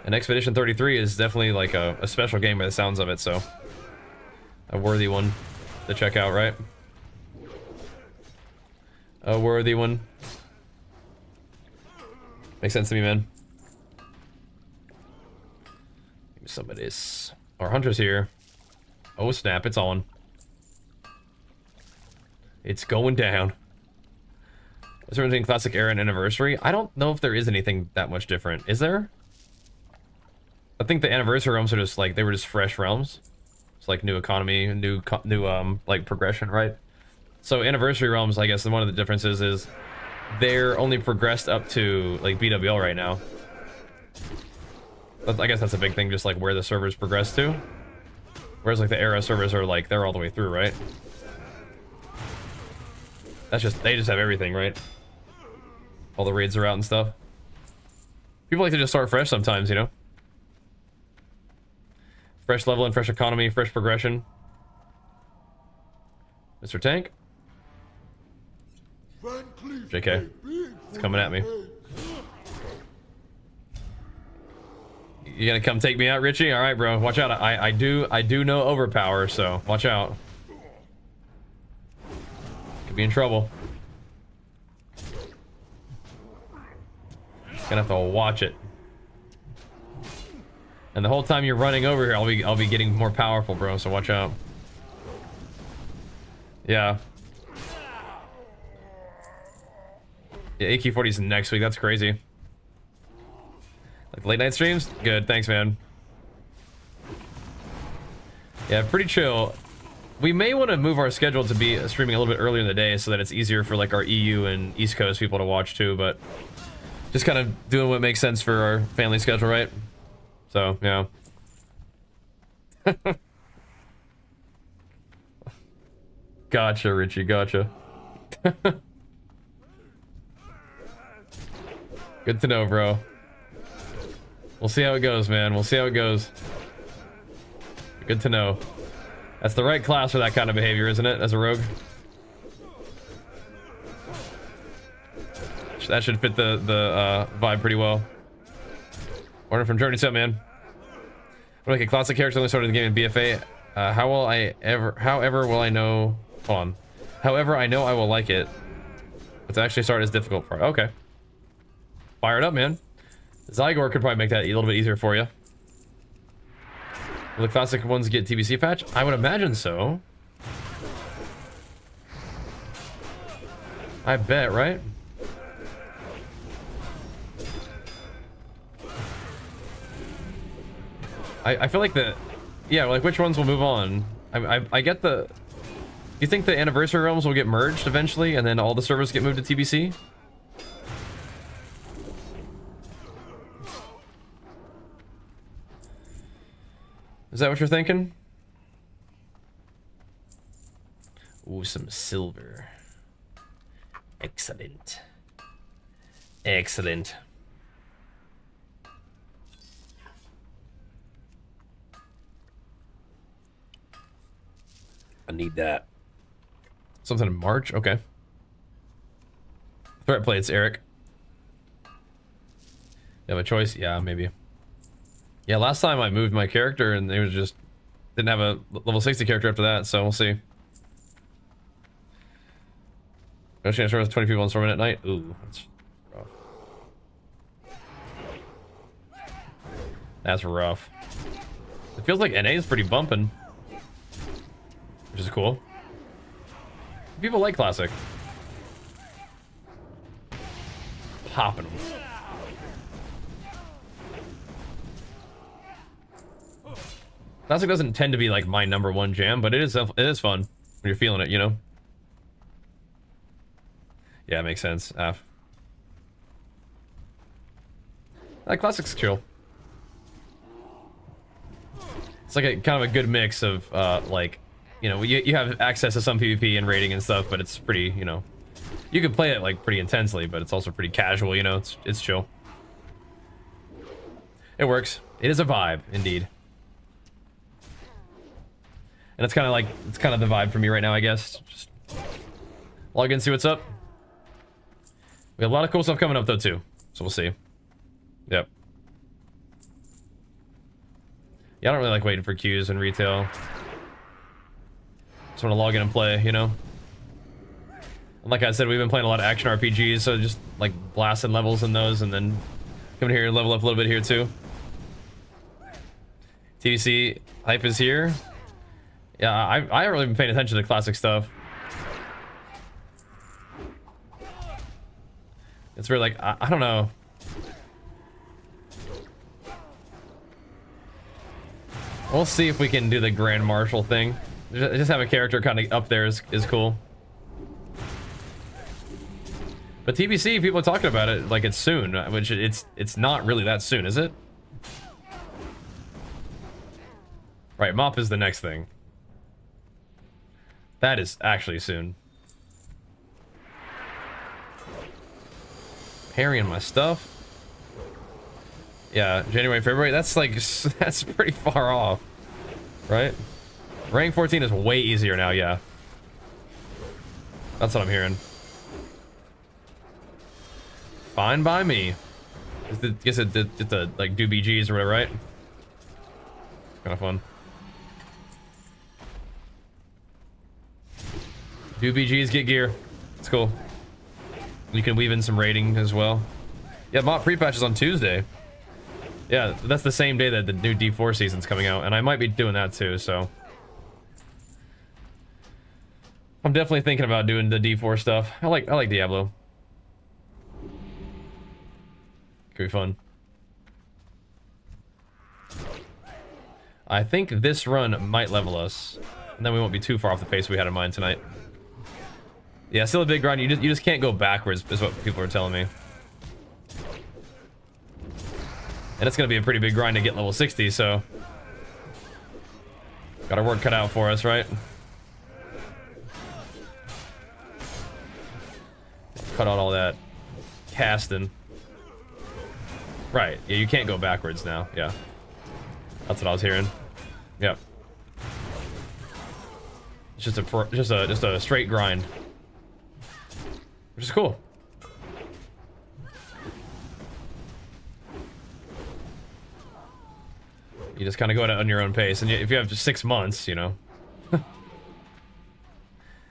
And Expedition 33 is definitely like a special game by the sounds of it, so a worthy one to check out, right? A worthy one. Makes sense to me, man. Give me some of this. Our hunter's here. Oh snap, it's on. It's going down. Is there anything classic era and anniversary? I don't know if there is anything that much different. Is there? I think the anniversary realms are just like, they were just fresh realms. It's like new economy, new like progression, right? So anniversary realms, I guess one of the differences is they're only progressed up to like BWL right now. I guess that's a big thing, just like where the servers progress to. Whereas like the era servers are like, they're all the way through, right? That's just, they just have everything, right? All the raids are out and stuff. People like to just start fresh sometimes, you know? Fresh level and fresh economy, fresh progression. Mr. Tank? JK. It's coming at me. You gonna come take me out, Richie? Alright, bro. Watch out. I do know overpower, so watch out. Could be in trouble. Gonna have to watch it. And the whole time you're running over here, I'll be getting more powerful, bro, so watch out. Yeah. Yeah, AQ40's next week, that's crazy. Like late night streams? Good, thanks, man. Yeah, pretty chill. We may want to move our schedule to be streaming a little bit earlier in the day so that it's easier for like our EU and East Coast people to watch too, but just kind of doing what makes sense for our family schedule, right? So, yeah. Gotcha, Richie, gotcha. Good to know, bro. We'll see how it goes, man. We'll see how it goes. Good to know. That's the right class for that kind of behavior, isn't it, as a rogue? That should fit the vibe pretty well. Order from Journey Set, man. We're like a classic character only started the game in BFA. However will I know... Hold on. However, I know I will like it. But to actually start is difficult part. Okay. Fire it up, man. Zygor could probably make that a little bit easier for you. Will the classic ones get TBC patch? I would imagine so. I bet, right? I feel like the... Yeah, like which ones will move on? I get the... Do you think the anniversary realms will get merged eventually and then all the servers get moved to TBC? Is that what you're thinking? Ooh, some silver. Excellent. Excellent. I need that. Something in March? Okay. Threat plates, Eric. You have a choice? Yeah, maybe. Yeah, last time I moved my character and it was just didn't have a level 60 character after that, so we'll see. No chance for 20 people on Stormwind at night. Ooh, that's rough. That's rough. It feels like NA is pretty bumping, which is cool. People like Classic. Popping them. Classic doesn't tend to be like my #1 jam, but it is fun when you're feeling it, you know? Yeah, it makes sense. Classic's chill. It's like a kind of a good mix of like, you know, you have access to some PvP and raiding and stuff, but it's pretty, you know, you can play it like pretty intensely, but it's also pretty casual, you know, it's chill. It works. It is a vibe, indeed. And it's kind of like, it's kind of the vibe for me right now, I guess. Just log in, see what's up. We have a lot of cool stuff coming up though too, so we'll see. Yep. Yeah, I don't really like waiting for queues in retail. Just want to log in and play, you know? And like I said, we've been playing a lot of action RPGs, so just like blasting levels in those and then coming here and level up a little bit here too. TVC hype is here. Yeah, I haven't really been paying attention to classic stuff. It's very like, I don't know. We'll see if we can do the Grand Marshal thing. Just have a character kind of up there is cool. But TBC, people are talking about it like it's soon, which it's not really that soon, is it? Right, Mop is the next thing. That is actually soon. Parrying my stuff. Yeah, January, February. That's like, that's pretty far off, right? Rank 14 is way easier now, yeah. That's what I'm hearing. Fine by me. Guess it did the like do BGs or whatever, right? Kind of fun. Do BGs, get gear. It's cool. You can weave in some raiding as well. Yeah, Mop pre-patch is on Tuesday. Yeah, that's the same day that the new D4 season's coming out, and I might be doing that too, so. I'm definitely thinking about doing the D4 stuff. I like Diablo. Could be fun. I think this run might level us, and then we won't be too far off the pace we had in mind tonight. Yeah, still a big grind. You just can't go backwards, is what people are telling me. And it's gonna be a pretty big grind to get level 60, so got our work cut out for us, right? Cut out all that casting. Right, yeah, you can't go backwards now, yeah. That's what I was hearing. Yep. It's just a straight grind. Which is cool. You just kind of go at it on your own pace, and if you have just 6 months, you know. And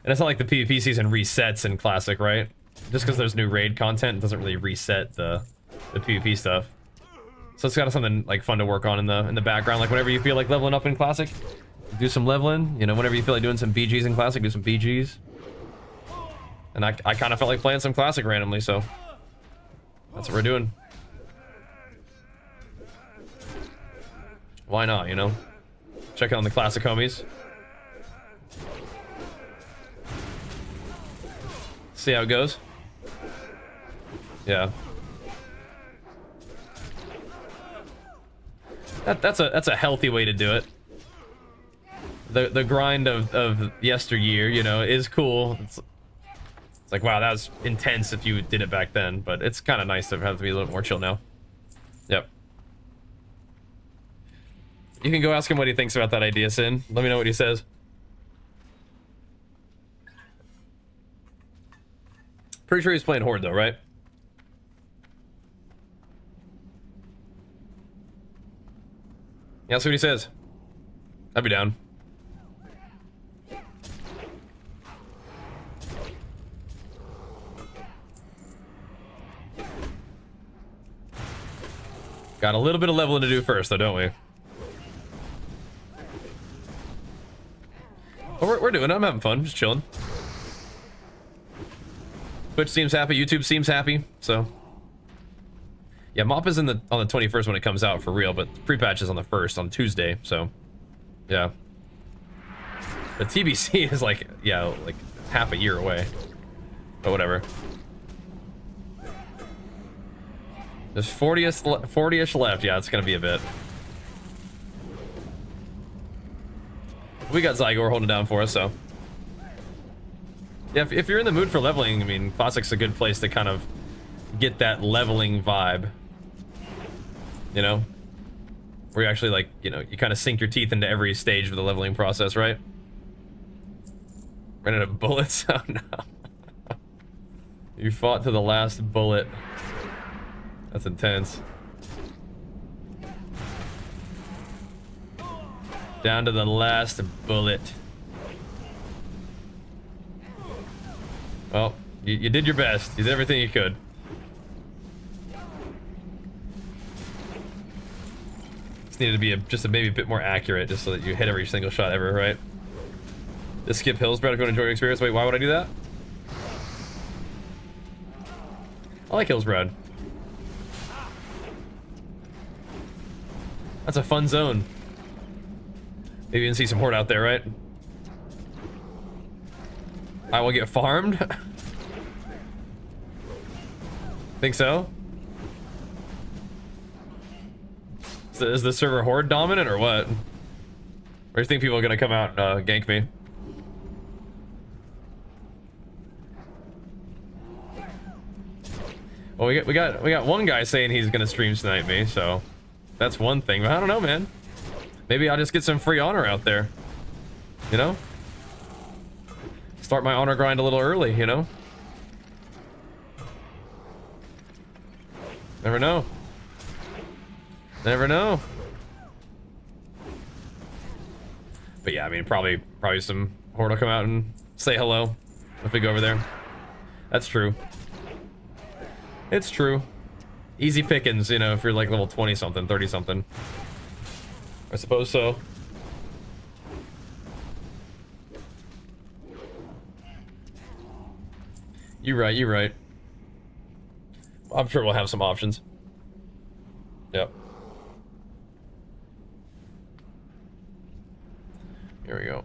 it's not like the PvP season resets in Classic, right? Just because there's new raid content, it doesn't really reset the PvP stuff. So it's kind of something like fun to work on in the background. Like whenever you feel like leveling up in Classic, do some leveling. You know, whenever you feel like doing some BGs in Classic, do some BGs. And I kind of felt like playing some Classic randomly, so that's what we're doing. Why not, you know? Check out the Classic homies. See how it goes. Yeah. That's a healthy way to do it. The grind of yesteryear, you know, is cool. It's like, wow, that was intense if you did it back then, but it's kind of nice to have to be a little more chill now. Yep. You can go ask him what he thinks about that idea, Sin. Let me know what he says. Pretty sure he's playing Horde though, right? Yeah, that's what he says. I'd be down. Got a little bit of leveling to do first, though, don't we? Well, we're doing it. I'm having fun. Just chilling. Twitch seems happy. YouTube seems happy. So, yeah, MOP is on the 21st when it comes out for real, but pre-patch is on the 1st on Tuesday. So, yeah. The TBC is like, yeah, like half a year away. But whatever. There's 40-ish left. Yeah, it's gonna be a bit. We got Zygor holding down for us, so. Yeah, if you're in the mood for leveling, I mean, Classic's a good place to kind of get that leveling vibe. You know? Where you actually, like, you know, you kind of sink your teeth into every stage of the leveling process, right? Ran out of bullets? Oh, no. You fought to the last bullet. That's intense. Down to the last bullet. Well, you did your best. You did everything you could. Just needed to be just maybe a bit more accurate, just so that you hit every single shot ever, right? Just skip hills, Brad, if you want to enjoy your experience. Wait, why would I do that? I like hills, Brad. That's a fun zone. Maybe you can see some horde out there, right? I will get farmed? Think so? Is the server horde dominant or what? Or do you think people are gonna come out and gank me? Well, we got one guy saying he's gonna stream snipe me, so that's one thing. But I don't know, man. Maybe I'll just get some free honor out there. You know? Start my honor grind a little early, you know? Never know. Never know. But yeah, I mean, probably some horde will come out and say hello if we go over there. That's true. It's true. Easy pickings, you know, if you're like level 20 something, 30 something. I suppose so. You're right, you're right. I'm sure we'll have some options. Yep. Here we go.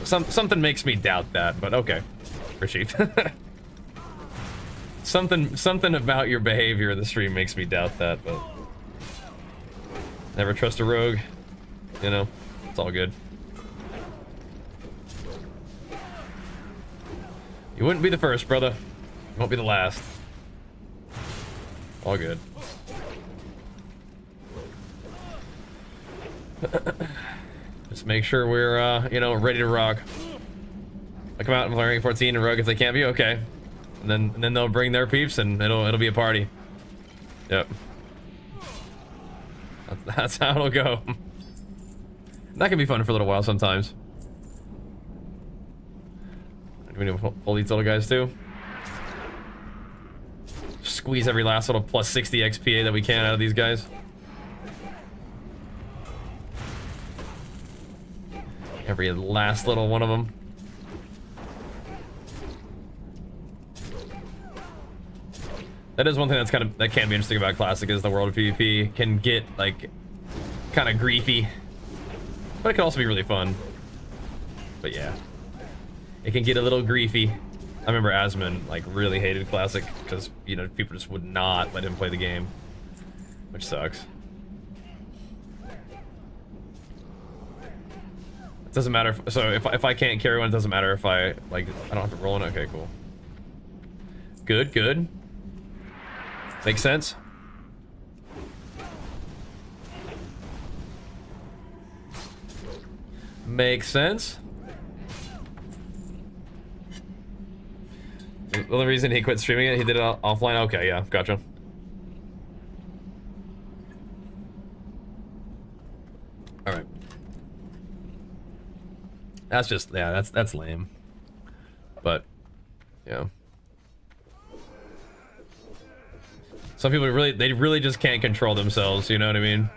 Something makes me doubt that, but okay. Appreciate something about your behavior in the stream makes me doubt that, but never trust a rogue. You know, it's all good. You wouldn't be the first, brother. You won't be the last. All good. Just make sure we're, you know, ready to rock. I come out and rank 14 and rogue if they can't be, okay. And then they'll bring their peeps and it'll be a party. Yep. That's how it'll go. That can be fun for a little while sometimes. Do we need to pull these little guys too? Squeeze every last little plus 60 XPA that we can out of these guys. Every last little one of them. That is one thing that can be interesting about Classic, is the world of PvP can get like kind of griefy, but it can also be really fun. But yeah, it can get a little griefy. I remember Asmon like really hated Classic because, you know, people just would not let him play the game, which sucks. It doesn't matter so if I can't carry one, it doesn't matter if I like I don't have to roll in. Okay, cool. Good. Makes sense. Makes sense. The only reason he quit streaming it, he did it offline. Okay, yeah, gotcha. That's just, yeah, that's lame. But, yeah. Some people really, they really just can't control themselves, you know what I mean?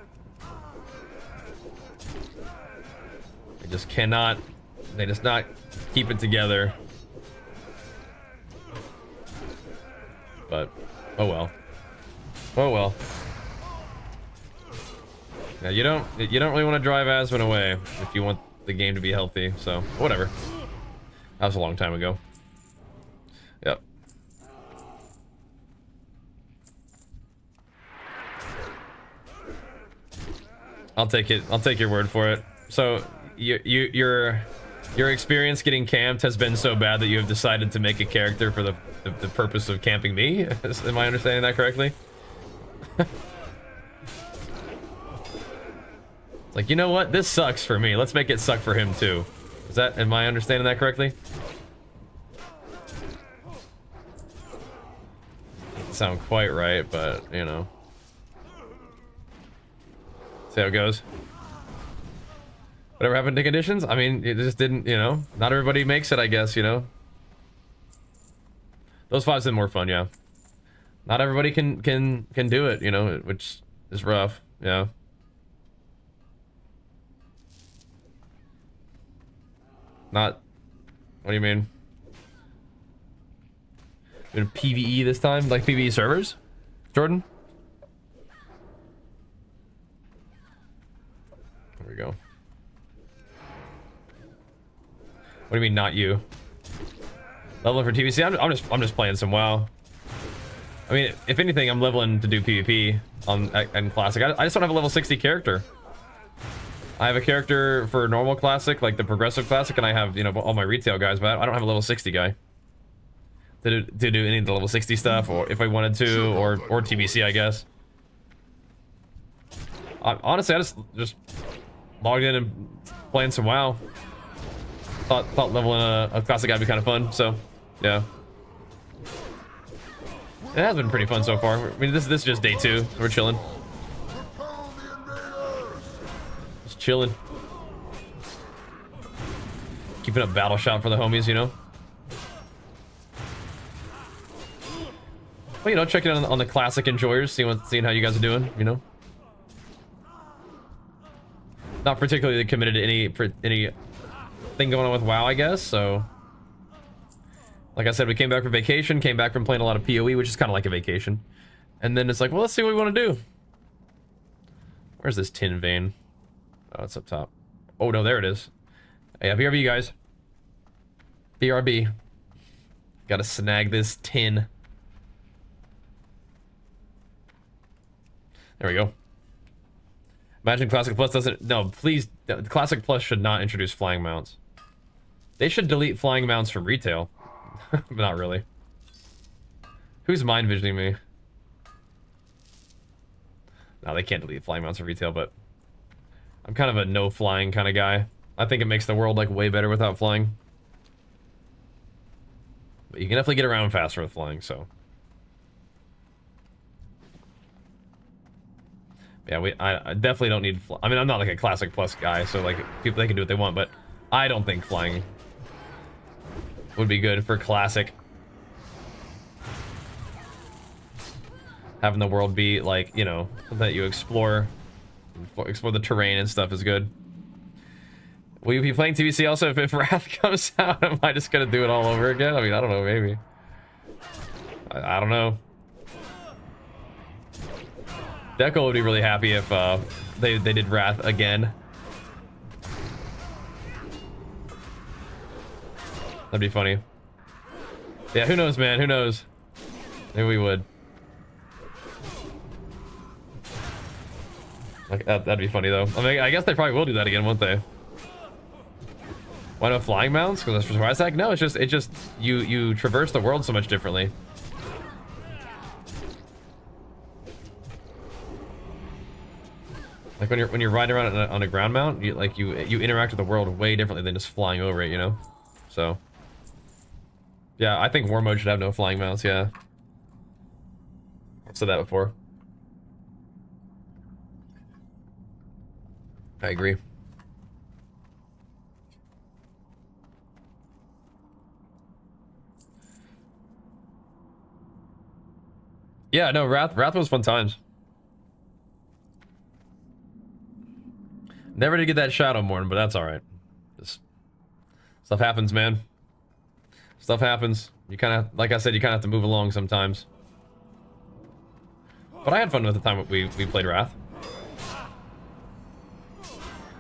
They just cannot, they just not keep it together. But, oh well. Oh well. Yeah, you don't really want to drive Asmon away if you want the game to be healthy, so whatever. That was a long time ago. Yep. I'll take it. I'll take your word for it. So your experience getting camped has been so bad that you have decided to make a character for the purpose of camping me? Am I understanding that correctly? It's like, you know what? This sucks for me. Let's make it suck for him too. Am I understanding that correctly? Doesn't sound quite right, but you know. See how it goes. Whatever happened to conditions? I mean, it just didn't, you know. Not everybody makes it, I guess, you know. Those 5's been more fun, yeah. Not everybody can do it, you know, which is rough, yeah. Not. What do you mean? Been PvE this time, like PvE servers, Jordan? There we go. What do you mean, not you? Leveling for TVC? I'm just playing some WoW. I mean, if anything, I'm leveling to do PvP on Classic. I just don't have a level 60 character. I have a character for normal Classic, like the progressive Classic, and I have, you know, all my retail guys, but I don't have a level 60 guy to do any of the level 60 stuff, or if I wanted to, or TBC, I guess. Honestly, I just logged in and playing some WoW. Thought leveling a Classic guy would be kind of fun, so yeah. It has been pretty fun so far. I mean, this is just day 2. We're chilling. Just chilling. Keeping up battle shot for the homies, you know. Well, you know, checking on the Classic enjoyers, seeing how you guys are doing, you know. Not particularly committed to any thing going on with WoW, I guess, so. Like I said, we came back from vacation, came back from playing a lot of PoE, which is kind of like a vacation. And then it's like, well, let's see what we want to do. Where's this tin vein? Oh, it's up top. Oh, no, there it is. Yeah, BRB, guys. BRB. Gotta snag this tin. There we go. Imagine Classic Plus doesn't... No, please. Classic Plus should not introduce flying mounts. They should delete flying mounts from retail. But not really. Who's mind visioning me? No, they can't delete flying mounts from retail, but... I'm kind of a no flying kind of guy. I think it makes the world, like, way better without flying. But you can definitely get around faster with flying, so... Yeah, I definitely don't need... I mean, I'm not like a Classic Plus guy, so like, people, they can do what they want, but I don't think flying would be good for Classic. Having the world be like, you know, that you explore the terrain and stuff is good. Will you be playing TVC also if Wrath comes out? Am I just gonna do it all over again? I mean, I don't know, maybe. I don't know. Deco would be really happy if they did Wrath again. That'd be funny. Yeah, who knows, man? Who knows? Maybe we would. Like, that'd be funny, though. I mean, I guess they probably will do that again, won't they? Why no flying mounts? Because that's for surprise attack? No, it's just you traverse the world so much differently. Like when you're riding around on a ground mount, you interact with the world way differently than just flying over it, you know? So yeah, I think war mode should have no flying mounts, yeah. I've said that before. I agree. Yeah, no, Wrath was fun times. Never did get that Shadowmourne, but that's alright. Stuff happens, man. Stuff happens. You kind of, like I said, you kind of have to move along sometimes. But I had fun with the time we played Wrath.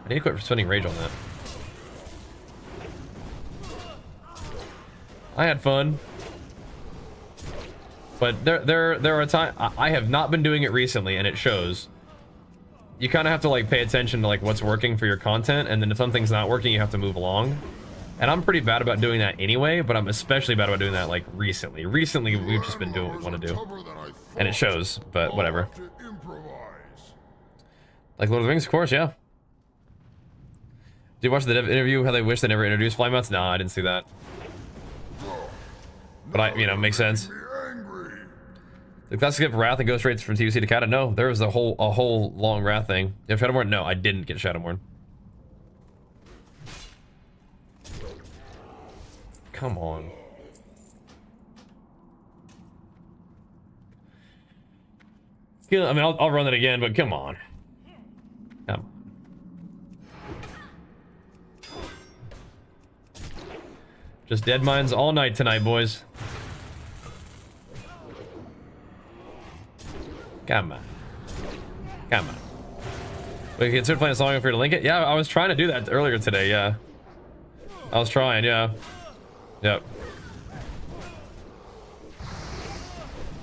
I need to quit spending rage on that. I had fun. But there are times I have not been doing it recently, and it shows. You kind of have to like pay attention to like what's working for your content, and then if something's not working, you have to move along. And I'm pretty bad about doing that anyway, but I'm especially bad about doing that like recently. Recently, we've just been doing what we want to do, and it shows. But whatever. Like Lord of the Rings, of course, yeah. Did you watch the interview how they wish they never introduced fly mounts? Nah, I didn't see that. But you know, makes sense. The classic skip Wrath and go straight from TBC to Kata? No, there was a whole long Wrath thing. You have Shadowmourne? No, I didn't get Shadowmourne. Come on. I mean, I'll run it again, but come on. Come on. Just dead mines all night tonight, boys. Come on. Come on. We consider playing a song if you're to link it? Yeah, I was trying to do that earlier today, yeah. I was trying, yeah. Yep.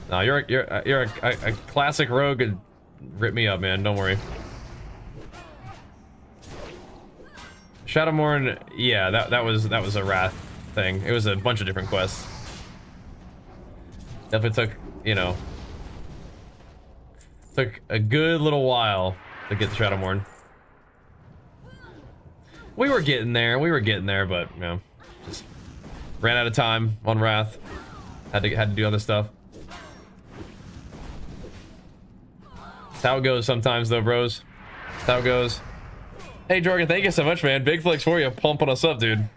No, you're a classic rogue and rip me up, man. Don't worry. Shadowmourne, yeah, that was a Wrath thing. It was a bunch of different quests. Definitely took, you know, took a good little while to get the Shadowmourne. We were getting there, but you know, just ran out of time on Wrath. Had to do other stuff. That's how it goes sometimes, though, bros. That's how it goes. Hey, Jorgen, thank you so much, man. Big flex for you, pumping us up, dude.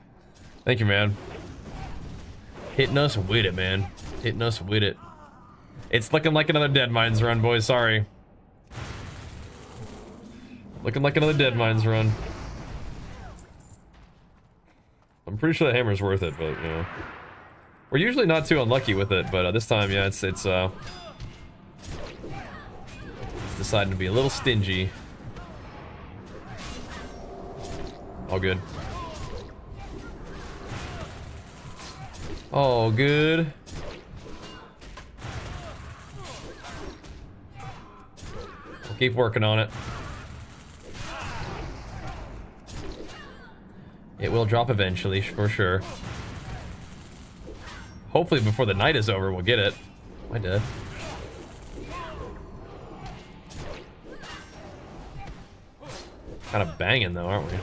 Thank you, man. Hitting us with it, man. Hitting us with it. It's looking like another Dead Mines run, boys. Sorry. Looking like another Dead Mines run. I'm pretty sure the hammer's worth it, but you know, we're usually not too unlucky with it. But this time, yeah, it's deciding to be a little stingy. All good. All good. We'll keep working on it. It will drop eventually, for sure. Hopefully before the night is over, we'll get it. Am I dead? Kind of banging though, aren't we?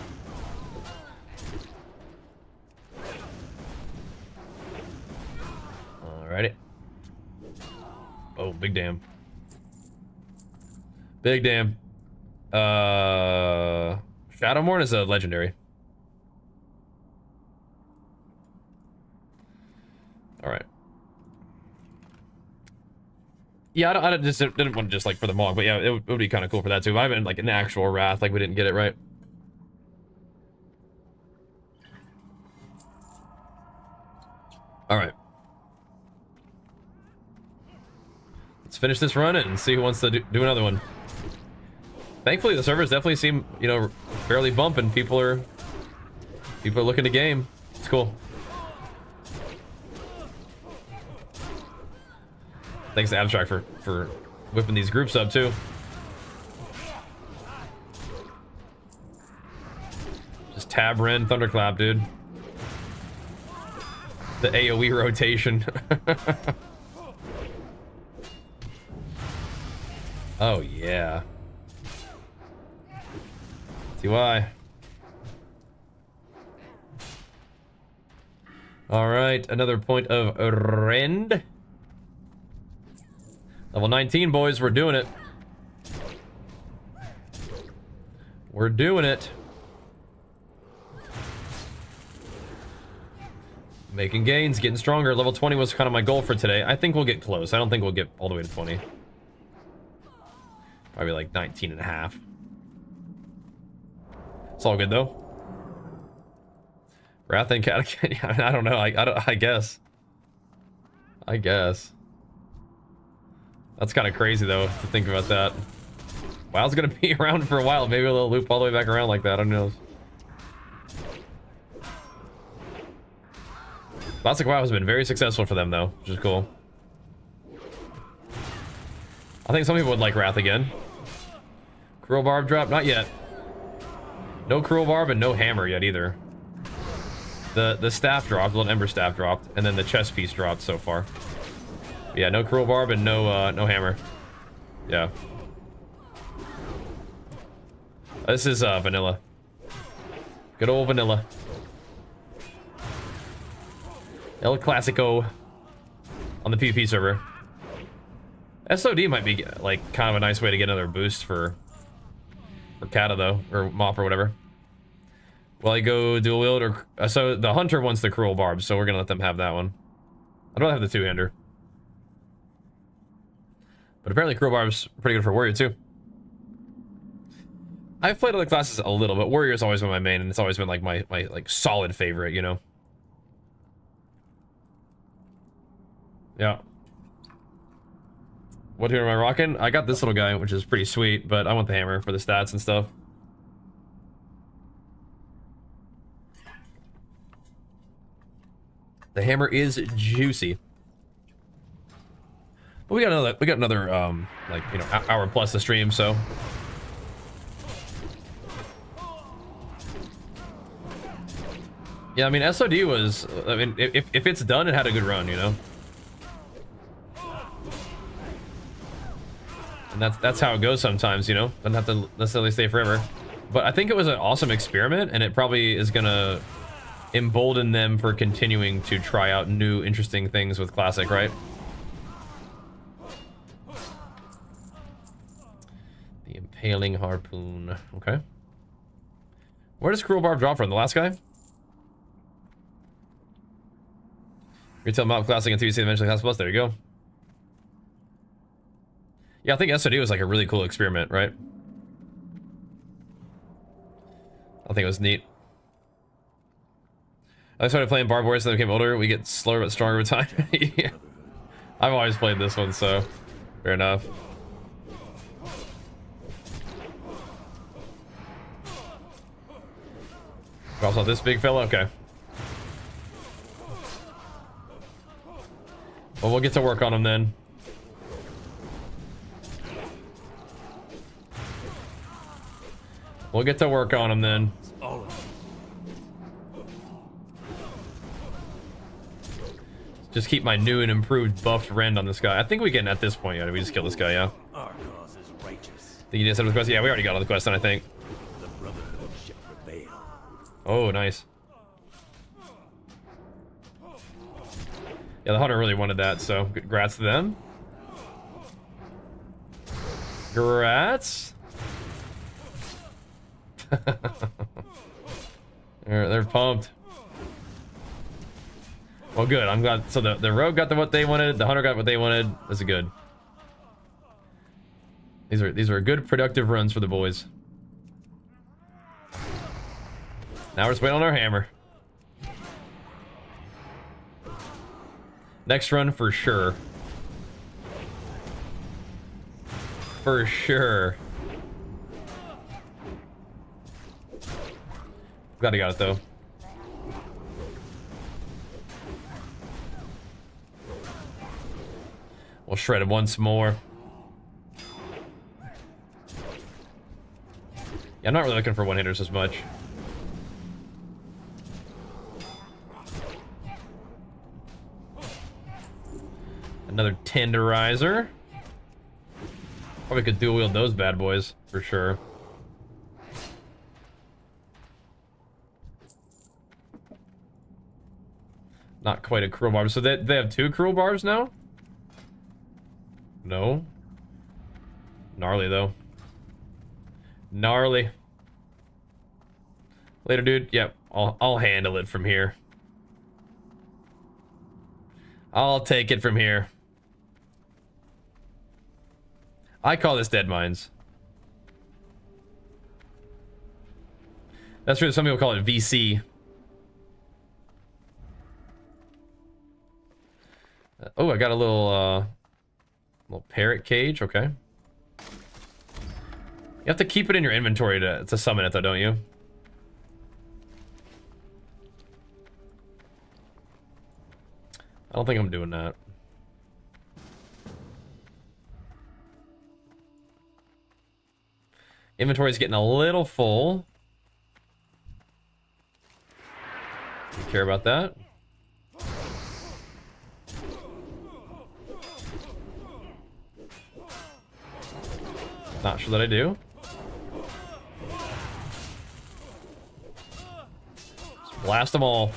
Alrighty. Oh, big damn. Big damn. Shadowmourne is a legendary. Alright. Yeah, I just didn't want to just like for the Mog, but yeah, it would be kind of cool for that too. If I meant like an actual Wrath, like we didn't get it right. Alright. Let's finish this run and see who wants to do another one. Thankfully, the servers definitely seem, you know, fairly bumping. People are looking to game. It's cool. Thanks to Abstract for whipping these groups up too. Just tab Ren Thunderclap, dude. The AoE rotation. Oh yeah. See why. All right, another point of Rend. Level 19, boys, we're doing it. We're doing it. Making gains, getting stronger. Level 20 was kind of my goal for today. I think we'll get close. I don't think we'll get all the way to 20. Probably like 19 and a half. It's all good though. Wrath and Catechin. I don't know. I guess. I guess. That's kind of crazy though to think about that. WoW's gonna be around for a while. Maybe they'll loop all the way back around like that. I don't know. Classic WoW has been very successful for them though, which is cool. I think some people would like Wrath again. Cruel Barb drop? Not yet. No Cruel Barb and no Hammer yet either. The staff dropped, the little Ember staff dropped, and then the chest piece dropped so far. Yeah, no Cruel Barb and no no Hammer. Yeah. This is vanilla. Good old vanilla. El Clasico on the PvP server. SOD might be like kind of a nice way to get another boost for Kata though, or Mop or whatever. Well, I go dual wield or so the hunter wants the Cruel Barb, so we're gonna let them have that one. I'd rather have the two-hander. But apparently Cruel Barb's pretty good for warrior too. I've played other classes a little, but warrior's always been my main, and it's always been like my like solid favorite, you know. Yeah. What here am I rocking? I got this little guy, which is pretty sweet, but I want the hammer for the stats and stuff. The hammer is juicy. But we got another like, you know, hour plus the stream, so yeah, I mean SOD was, I mean, if it's done, it had a good run, you know. And that's how it goes sometimes, you know. Doesn't have to necessarily stay forever. But I think it was an awesome experiment, and it probably is gonna embolden them for continuing to try out new, interesting things with Classic, right? The Impaling Harpoon. Okay. Where does Cruel Barb drop from? The last guy? Retail Mob Classic and 3C eventually Class Plus. There you go. Yeah, I think SOD was like a really cool experiment, right? I think it was neat. I started playing Barb Warriors, then I became older. We get slower but stronger with time. Yeah. I've always played this one, so fair enough. Drops off this big fella? Okay. Well, we'll get to work on him then. We'll get to work on him then. Just keep my new and improved buffed rend on this guy. I think we get at this point, yeah. We just kill this guy, yeah. Our cause is righteous. Think you did some of the quest? Yeah, we already got all the quests done, I think. The Brotherhood shall prevail. Oh, nice. Yeah, the hunter really wanted that, so congrats to them. Congrats. they're pumped. Well, good. I'm glad. So the rogue got what they wanted. The hunter got what they wanted. This is good. These are good, productive runs for the boys. Now we're just waiting on our hammer. Next run for sure. For sure. Glad I got it though. We'll shred it once more. Yeah, I'm not really looking for one-hitters as much. Another tenderizer. Probably could dual wield those bad boys for sure. Not quite a Cruel Barb. So they have 2 Cruel Barbs now? No. Gnarly though. Gnarly. Later, dude. Yep, I'll handle it from here. I'll take it from here. I call this dead mines. That's true. Some people call it VC. Oh, I got a little parrot cage. Okay. You have to keep it in your inventory to summon it, though, don't you? I don't think I'm doing that. Inventory's getting a little full. Don't care about that. Not sure that I do. Just blast them all.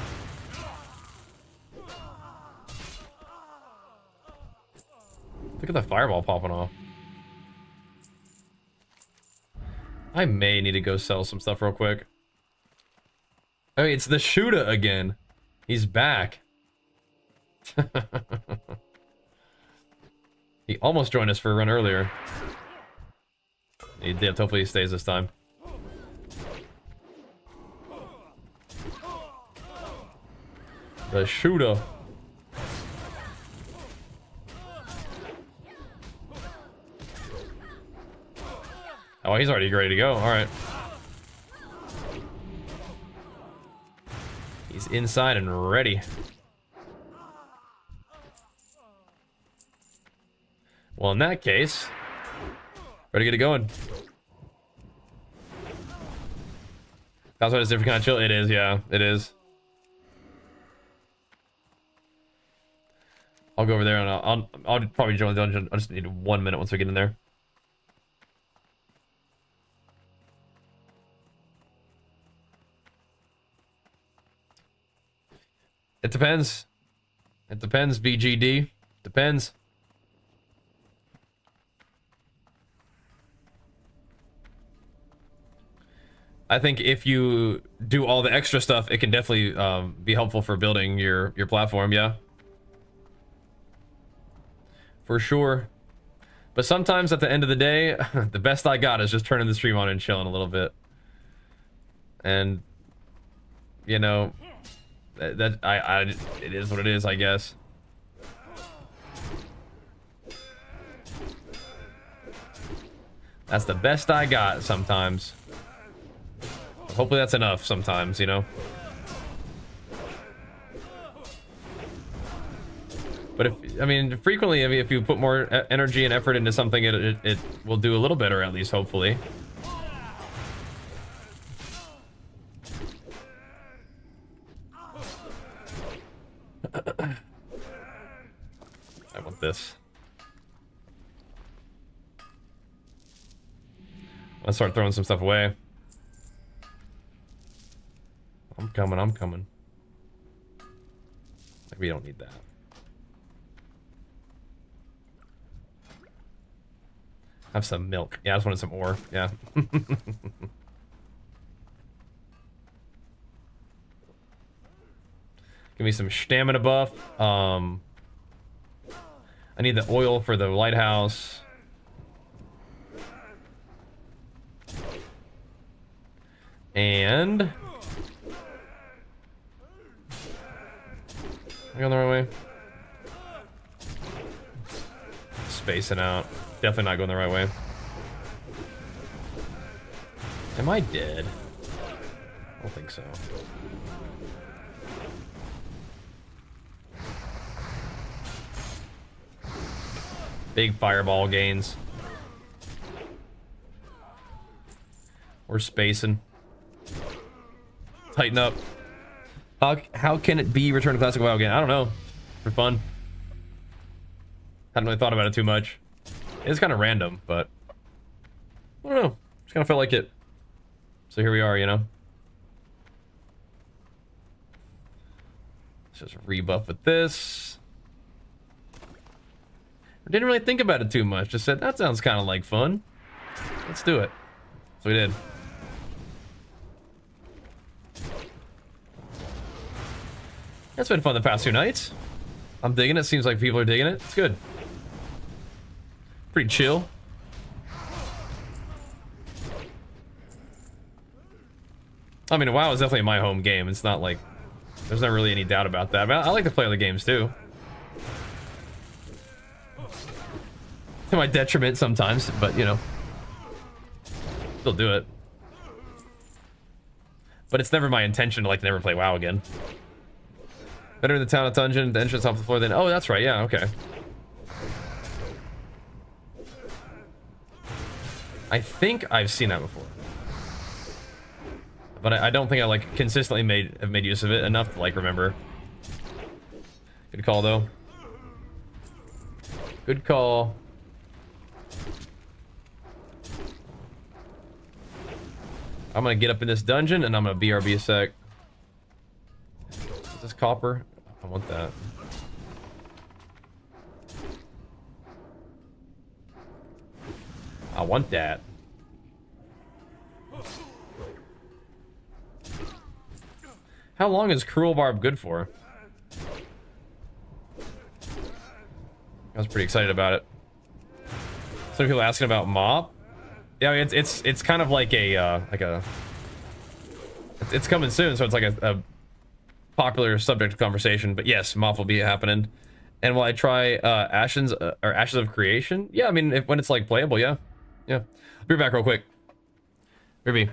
Look at the fireball popping off. I may need to go sell some stuff real quick. Oh, it's the shooter again. He's back. He almost joined us for a run earlier. He did. Hopefully he stays this time. The shooter. Oh, he's already ready to go. All right. He's inside and ready. Well, in that case, ready to get it going. That's why it's different kind of chill. It is, yeah, it is. I'll go over there and I'll probably join the dungeon. I just need 1 minute once we get in there. It depends. It depends, BGD. Depends. I think if you do all the extra stuff, it can definitely be helpful for building your platform, yeah. For sure. But sometimes at the end of the day, the best I got is just turning the stream on and chilling a little bit. And, you know... it is what it is, I guess. That's the best I got sometimes. Hopefully that's enough sometimes, you know. But frequently, if you put more energy and effort into something, it will do a little better, at least, hopefully. I want this. Let's start throwing some stuff away. I'm coming. Like, we don't need that. Have some milk. Yeah, I just wanted some ore. Yeah. Give me some stamina buff. I need the oil for the lighthouse. And... am I going the right way? Spacing out. Definitely not going the right way. Am I dead? I don't think so. Big fireball gains. We're spacing. Tighten up. How can it be Return to Classic WoW again? I don't know. For fun. Hadn't really thought about it too much. It's kind of random, but I don't know. Just kind of felt like it. So here we are, you know. Let's just rebuff with this. I didn't really think about it too much. Just said, that sounds kind of like fun. Let's do it. So we did. It's been fun the past 2 nights. I'm digging it. Seems like people are digging it. It's good. Pretty chill. I mean, WoW is definitely my home game. It's not like there's not really any doubt about that. But I like to play other games too. To my detriment sometimes, but you know, still do it. But it's never my intention to like never play WoW again. Better in the town of dungeon, the entrance off the floor. Then oh, that's right. Yeah, okay. I think I've seen that before, but I don't think I like consistently have made use of it enough to like remember. Good call though. Good call. I'm gonna get up in this dungeon and I'm gonna BRB a sec. Is this copper? I want that. I want that. How long is Cruel Barb good for? I was pretty excited about it. Some people asking about Mop. Yeah, I mean, it's kind of like a it's coming soon, so it's like a popular subject of conversation. But yes, Mop will be happening. And will I try Ashes of Creation? Yeah, I mean when it's like playable, yeah. Yeah. I'll be back real quick. Ruby.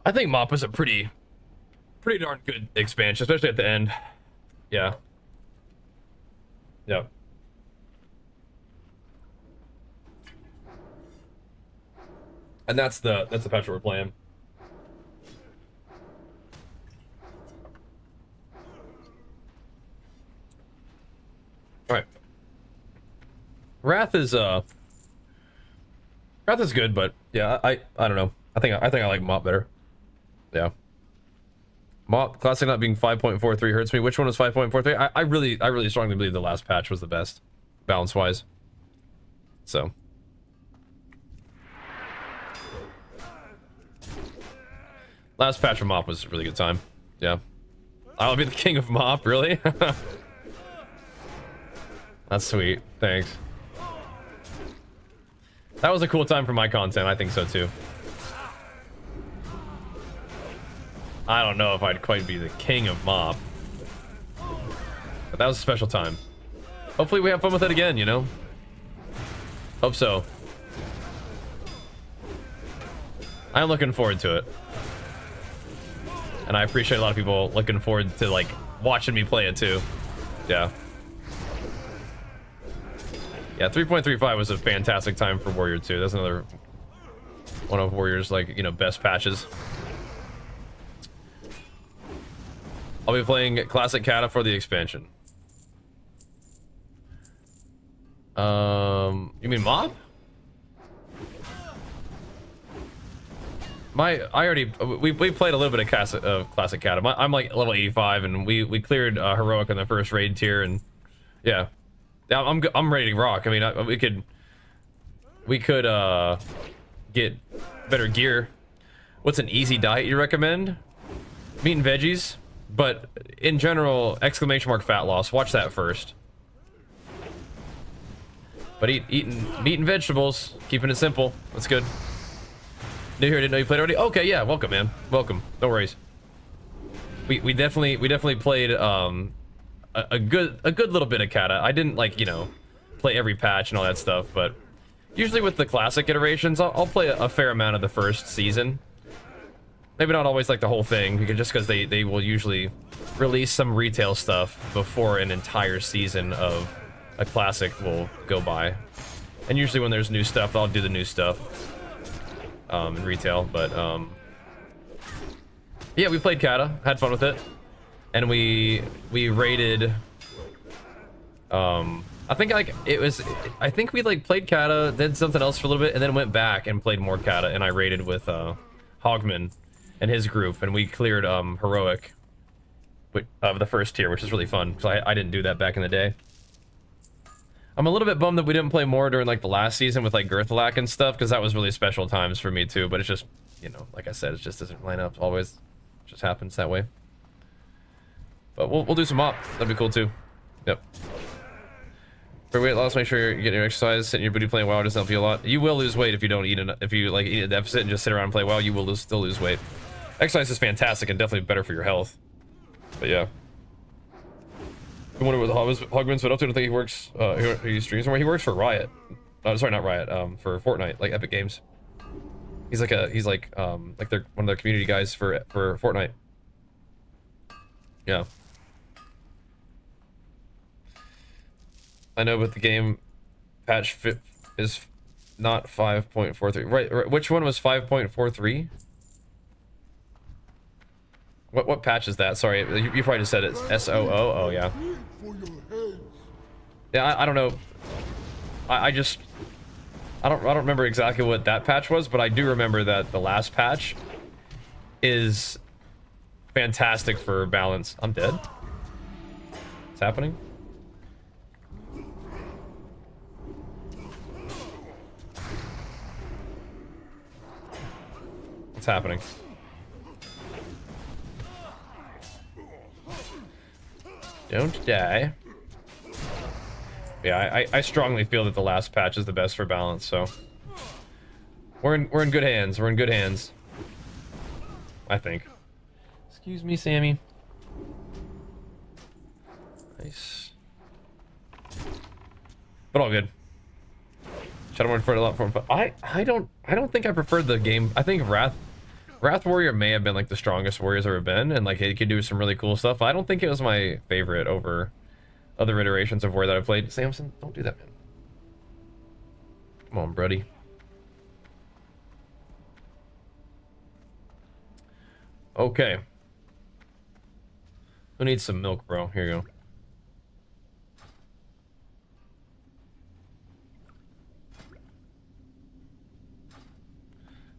I think Mop was a pretty darn good expansion, especially at the end. Yeah. Yeah. And that's the patch we're playing. All right. Wrath is good, but yeah, I don't know. I think I like Mop better. Yeah. Mop classic not being 5.43 hurts me. Which one was 5.43? I really strongly believe the last patch was the best, balance wise. So. Last patch of Mop was a really good time. Yeah. I'll be the king of Mop, really? That's sweet. Thanks. That was a cool time for my content. I think so too. I don't know if I'd quite be the king of Mop, but that was a special time. Hopefully we have fun with it again, you know? Hope so. I'm looking forward to it. And I appreciate a lot of people looking forward to, like, watching me play it too. Yeah. Yeah, 3.35 was a fantastic time for Warrior 2. That's another one of Warrior's, like, you know, best patches. I'll be playing Classic Kata for the expansion. You mean Mob? We played a little bit of Classic Kata. I'm like level 85, and we cleared heroic in the first raid tier, and yeah, I'm ready to rock. I mean, we could get better gear. What's an easy diet you recommend? Meat and veggies. But in general, exclamation mark fat loss. Watch that first. But eating meat and vegetables, keeping it simple. That's good. New here, didn't know you played already. Okay, yeah, welcome, man. Welcome. No worries. We definitely played a good little bit of Kata. I didn't like, you know, play every patch and all that stuff, but usually with the classic iterations, I'll play a fair amount of the first season. Maybe not always like the whole thing, because just because they will usually release some retail stuff before an entire season of a classic will go by. And usually when there's new stuff, I'll do the new stuff in retail. But yeah, we played Kata, had fun with it, and we raided. I think like I think we like played Kata, did something else for a little bit, and then went back and played more Kata, and I raided with Hogman and his group, and we cleared heroic of the first tier, which is really fun because I didn't do that back in the day. I'm a little bit bummed that we didn't play more during like the last season with like Girthalak and stuff, because that was really special times for me too. But it's just, you know, like I said, it just doesn't line up always. It just happens that way. But we'll do some op. That'd be cool too. Yep. For weight loss, make sure you're getting your exercise. Sitting your booty playing WoW doesn't help you a lot. You will lose weight if you don't eat enough. If you like eat a deficit and just sit around and play WoW, you will still lose weight. Exercise is fantastic and definitely better for your health. But yeah. I wonder what Hogman's been up to. I don't think he works. He streams somewhere. He works for Riot. Sorry, not Riot. For Fortnite, like Epic Games. He's like they're one of their community guys for Fortnite. Yeah. I know, but the game patch is not 5.43. Right. Which one was 5.43? What patch is that? Sorry, you probably just said it's SOO. Oh yeah. Yeah, I don't know. I don't remember exactly what that patch was, but I do remember that the last patch is fantastic for balance. I'm dead. What's happening? What's happening? Don't die. Yeah, I strongly feel that the last patch is the best for balance, so we're in good hands. We're in good hands, I think. Excuse me, Sammy. Nice. But all good. Shadowborn preferred a lot more. I don't think I preferred the game. I think Wrath Warrior may have been like the strongest warrior's ever been, and like it could do some really cool stuff. I don't think it was my favorite over other iterations of Warrior that I played. Samson, don't do that, man. Come on, buddy. Okay. Who needs some milk, bro? Here you go.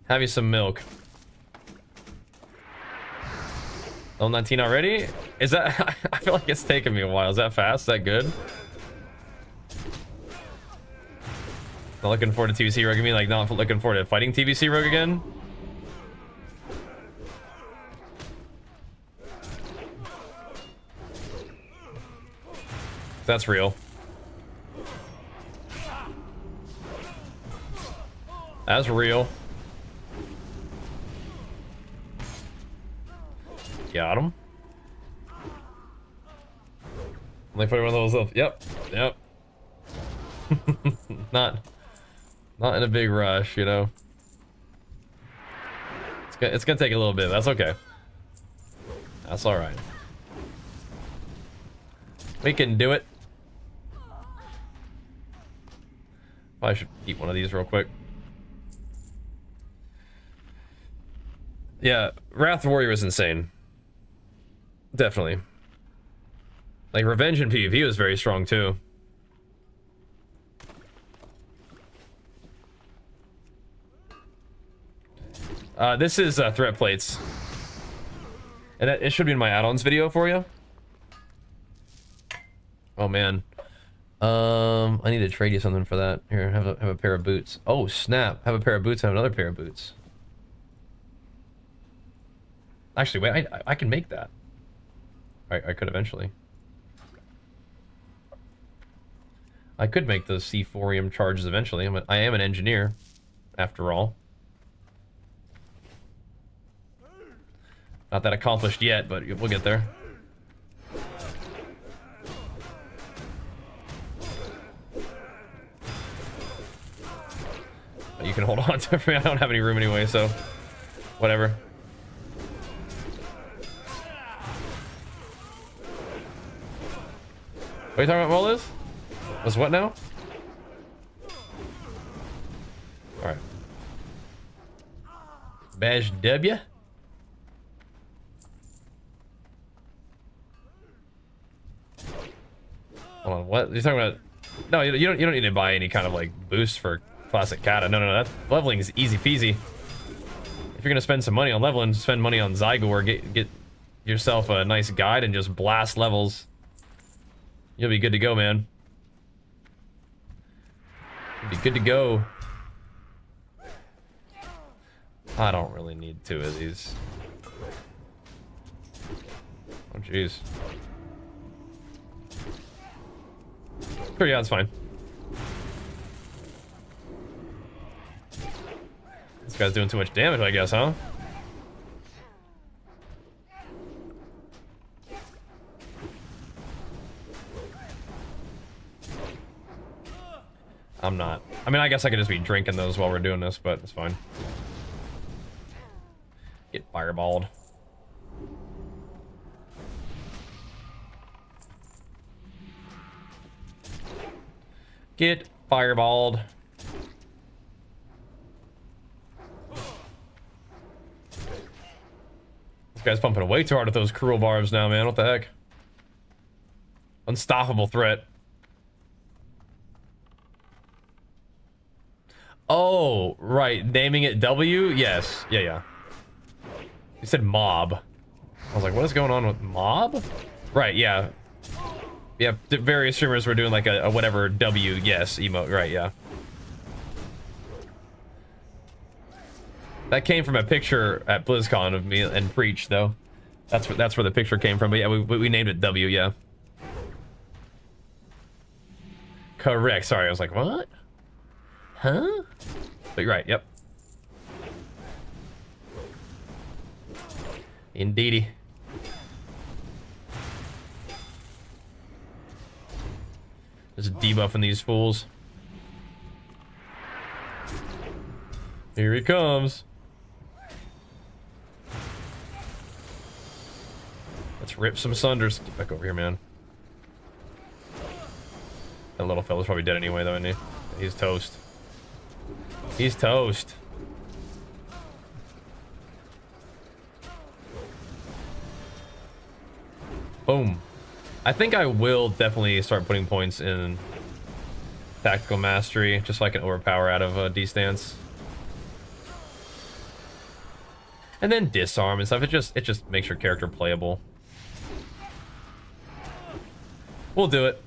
Have you some milk. Level 19 already? Is that... I feel like it's taking me a while. Is that fast? Is that good? Not looking forward to TVC Rogue. You mean like not looking forward to fighting TVC Rogue again? That's real. That's real. Got him. Only put one of those up. Yep. Yep. not in a big rush, you know. It's gonna take a little bit. That's okay. That's all right. We can do it. I should eat one of these real quick. Yeah, Wrath Warrior is insane. Definitely. Like, Revenge in PvP was very strong, too. This is threat plates. And it should be in my add-ons video for you. Oh, man. I need to trade you something for that. Here, have a pair of boots. Oh, snap. Have a pair of boots, have another pair of boots. Actually, wait, I can make that. I could eventually. I could make those C4ium charges eventually. I am an engineer, after all. Not that accomplished yet, but we'll get there. You can hold on to it for me. I don't have any room anyway, so whatever. What are you talking about, Moliz? Was what now? Alright. Badge W. Hold on, what? You're talking about? No, you don't need to buy any kind of like boost for classic kata. No, that leveling is easy peasy. If you're gonna spend some money on leveling, spend money on Zygor. Get yourself a nice guide and just blast levels. You'll be good to go, man. You'll be good to go. I don't really need 2 of these. Oh, jeez. Sure, yeah, that's fine. This guy's doing too much damage, I guess, huh? I'm not. I mean, I guess I could just be drinking those while we're doing this, but it's fine. Get fireballed. Get fireballed. This guy's pumping way too hard with those cruel barbs now, man. What the heck? Unstoppable threat. Oh, right. Naming it W? Yes. Yeah. You said mob. I was like, what is going on with mob? Right, yeah. Yeah, various streamers were doing like a whatever W, yes, emote. Right, yeah. That came from a picture at BlizzCon of me and Preach, though. That's where the picture came from. But yeah, we named it W, yeah. Correct. Sorry, I was like, what? Huh? But you're right, yep. Indeedy. Just debuffing these fools. Here he comes. Let's rip some sunders. Get back over here, man. That little fella's probably dead anyway, though, isn't he? He's toast. He's toast. Boom. I think I will definitely start putting points in tactical mastery, just so I can overpower out of D-stance. And then disarm and stuff. It just makes your character playable. We'll do it.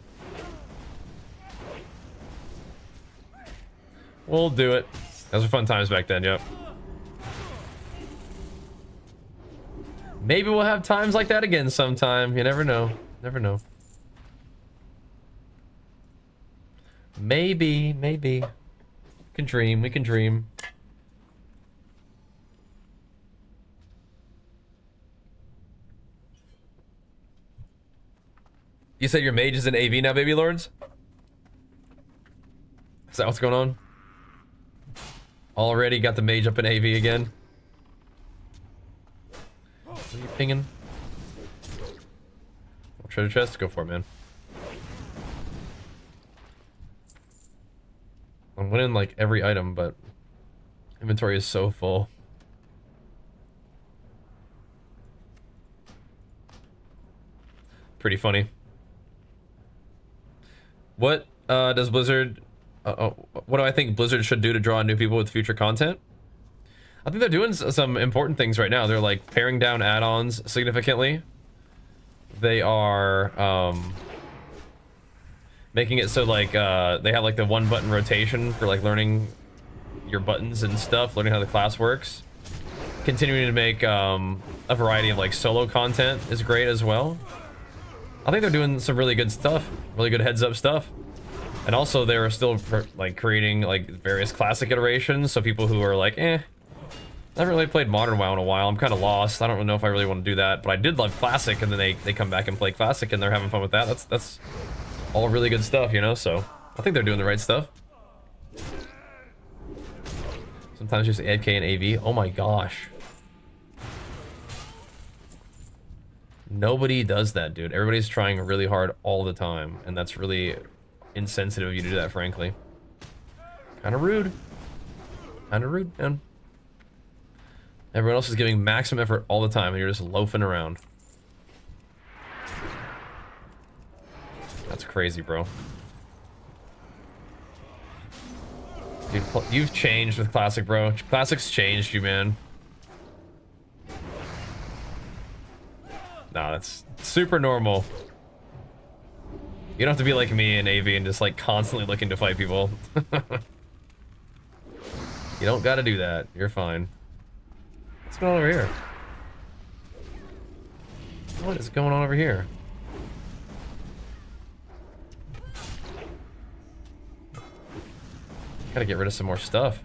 We'll do it. Those were fun times back then, yep. Maybe we'll have times like that again sometime. You never know. Never know. Maybe. We can dream. We can dream. You said your mage is in AV now, baby lords? Is that what's going on? Already got the mage up in AV again. What are you pinging? Treasure chest? Go for it, man. I'm winning like every item, but inventory is so full. Pretty funny. What does Blizzard... what do I think Blizzard should do to draw in new people with future content? I think they're doing some important things right now. They're like paring down add-ons significantly. They are making it so like they have like the 1-button rotation for like learning your buttons and stuff, learning how the class works. Continuing to make a variety of like solo content is great as well. I think they're doing some really good stuff, really good heads-up stuff. And also they're still like creating like various classic iterations, so people who are like, I haven't really played Modern WoW in a while. I'm kind of lost. I don't really know if I really want to do that, but I did love Classic, and then they come back and play Classic, and they're having fun with that. That's all really good stuff, you know. So I think they're doing the right stuff. Sometimes just AFK and AV. Oh my gosh. Nobody does that, dude. Everybody's trying really hard all the time, and that's really insensitive of you to do that, frankly. Kind of rude. Kind of rude, man. Everyone else is giving maximum effort all the time, and you're just loafing around. That's crazy, bro. Dude, you've changed with Classic, bro. Classic's changed you, man. Nah, that's super normal. You don't have to be like me in AV and just like constantly looking to fight people. You don't gotta do that. You're fine. What's going on over here? What is going on over here? Gotta get rid of some more stuff.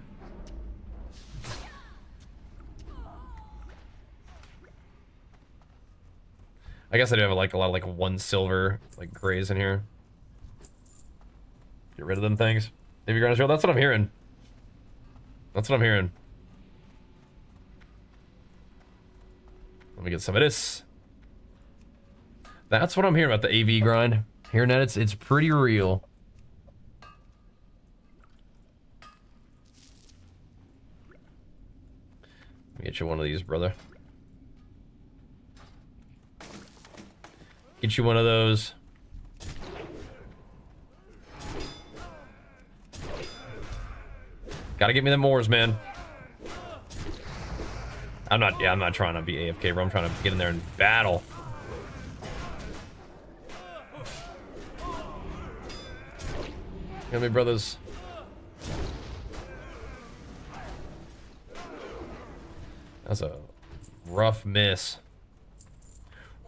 I guess I do have like a lot of like 1 silver like grays in here. Get rid of them things. Maybe you're gonna show. That's what I'm hearing. That's what I'm hearing. Let me get some of this. That's what I'm hearing about the AV grind. Hearing that it's pretty real. Let me get you one of these, brother. Get you one of those. Gotta get me the Moors, man. I'm not trying to be AFK, bro. I'm trying to get in there and battle. Get me, brothers. That's a rough miss.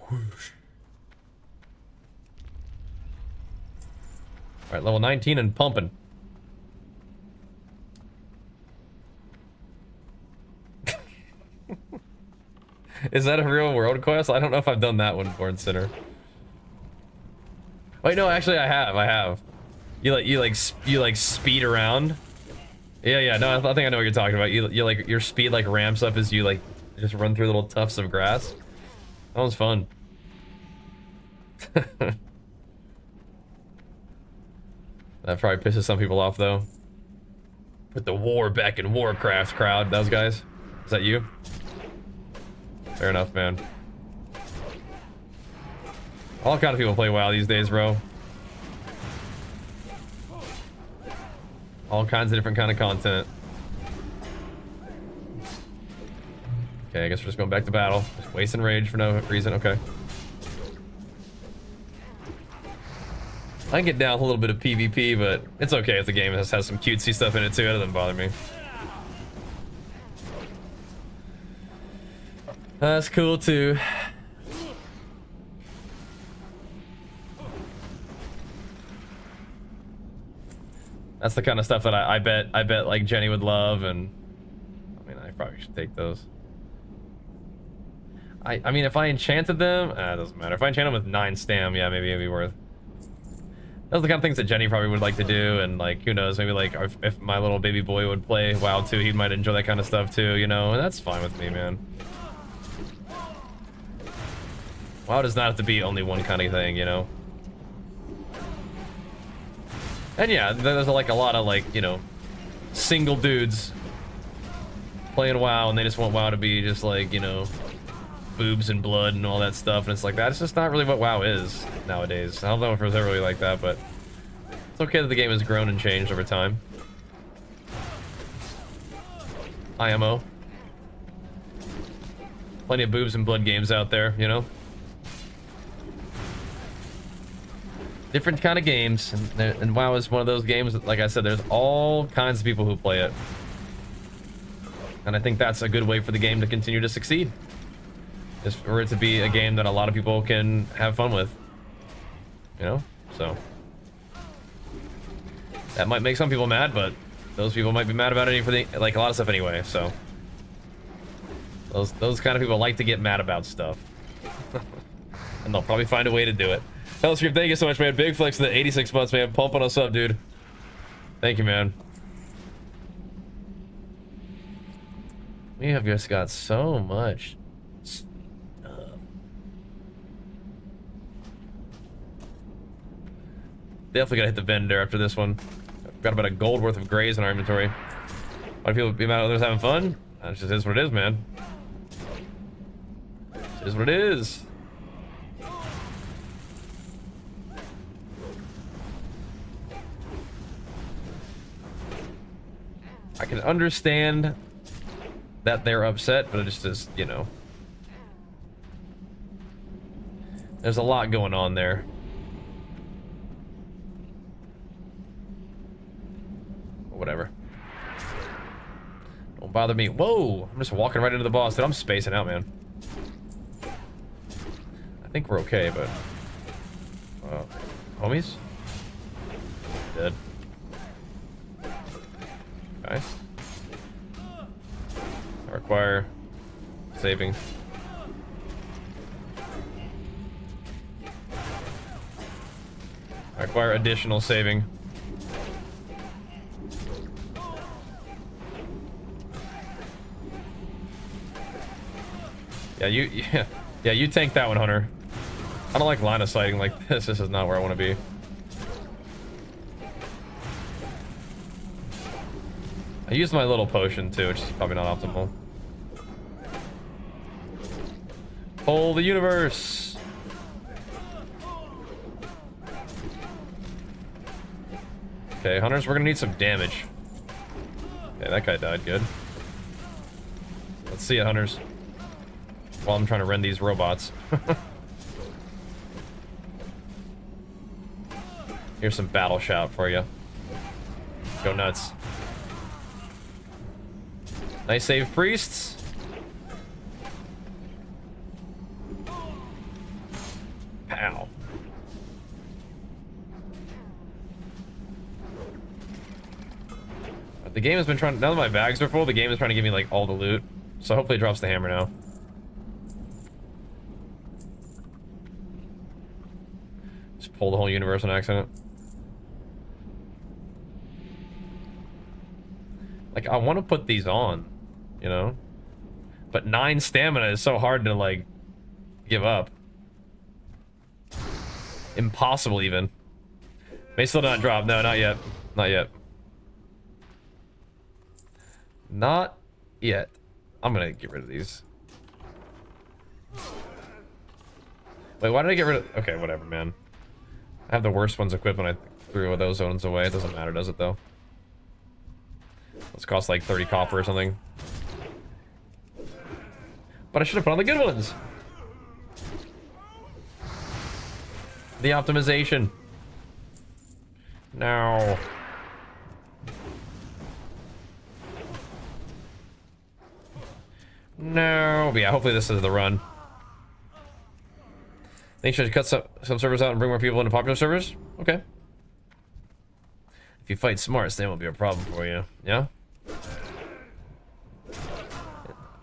Whoosh. All right, level 19 and pumping. Is that a real world quest? I don't know if I've done that one before in Sinner. Wait, no, actually I have. You like speed around. Yeah, no, I think I know what you're talking about. You like your speed like ramps up as you like just run through little tufts of grass. That was fun. That probably pisses some people off though. Put the war back in Warcraft crowd. Those guys. Is that you? Fair enough, man. All kind of people play WoW these days, bro. All kinds of different kind of content. Okay, I guess we're just going back to battle. Just wasting rage for no reason. Okay. I can get down with a little bit of PvP, but it's okay if the game has some cutesy stuff in it too. It doesn't bother me. That's cool too. That's the kind of stuff that I bet like Jenny would love, and I mean I probably should take those. I mean if I enchanted them, it doesn't matter. If I enchant them with 9 stam, yeah, maybe it'd be worth. Those are the kind of things that Jenny probably would like to do, and like who knows, maybe like if my little baby boy would play WoW too, he might enjoy that kind of stuff too, you know, and that's fine with me, man. WoW does not have to be only one kind of thing, you know. And yeah, there's like a lot of like, you know, single dudes playing WoW, and they just want WoW to be just like, you know, boobs and blood and all that stuff, and it's like that's just not really what WoW is nowadays. I don't know if it was ever really like that, but it's okay that the game has grown and changed over time. IMO. Plenty of boobs and blood games out there, you know. Different kind of games, and WoW is one of those games that, like I said, there's all kinds of people who play it. And I think that's a good way for the game to continue to succeed. Is for it to be a game that a lot of people can have fun with. You know? So. That might make some people mad, but those people might be mad about it for the, like a lot of stuff anyway, so. Those kind of people like to get mad about stuff. And they'll probably find a way to do it. Hellscream, thank you so much, man. Big flex in the 86 months, man. Pumping us up, dude. Thank you, man. We have just got so much stuff. Definitely gotta hit the vendor after this one. Got about a gold worth of grays in our inventory. Why do people be mad at others having fun? That just is what it is, man. It is what it is. I can understand that they're upset, but it's just, you know, there's a lot going on there. Whatever. Don't bother me. Whoa! I'm just walking right into the boss, dude. I'm spacing out, man. I think we're okay, but... homies? Dead. Nice. I require saving. I require additional saving. Yeah, you tank that one, Hunter. I don't like line of sighting like this. This is not where I want to be. I used my little potion too, which is probably not optimal. Pull the universe. Okay, Hunters, we're gonna need some damage. Okay, that guy died. Good. Let's see it, Hunters. While I'm trying to rend these robots. Here's some battle shout for you. Go nuts. Nice save, priests. Pow. The game has been trying, now that my bags are full, the game is trying to give me like all the loot. So hopefully it drops the hammer now. Just pull the whole universe on accident. Like, I want to put these on, you know? But 9 stamina is so hard to, like, give up. Impossible, even. May still not drop. No, not yet. Not yet. Not yet. I'm gonna get rid of these. Wait, why did I get rid of... Okay, whatever, man. I have the worst ones equipped when I threw those ones away. It doesn't matter, does it, though? This costs like 30 copper or something. But I should have put on the good ones. The optimization. No. No. But yeah, hopefully this is the run. Think you should cut some servers out and bring more people into popular servers? Okay. If you fight smart, Stan won't be a problem for you. Yeah?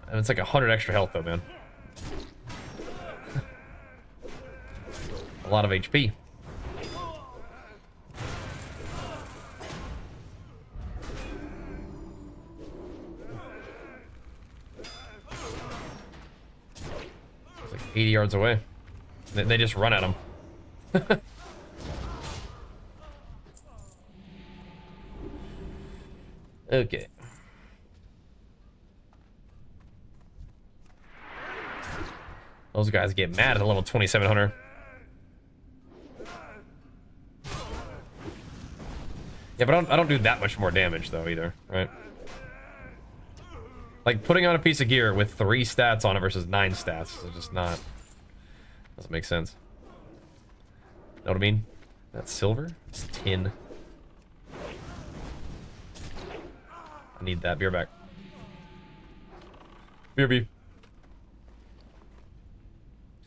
And it's like 100 extra health though, man. A lot of HP. It's like 80 yards away. They just run at him. Okay. Those guys get mad at a level 2700. Yeah, but I don't do that much more damage though either, right? Like putting on a piece of gear with 3 stats on it versus 9 stats is just not... Doesn't make sense. Know what I mean? That's silver? It's tin. I need that. Beer back. BRB.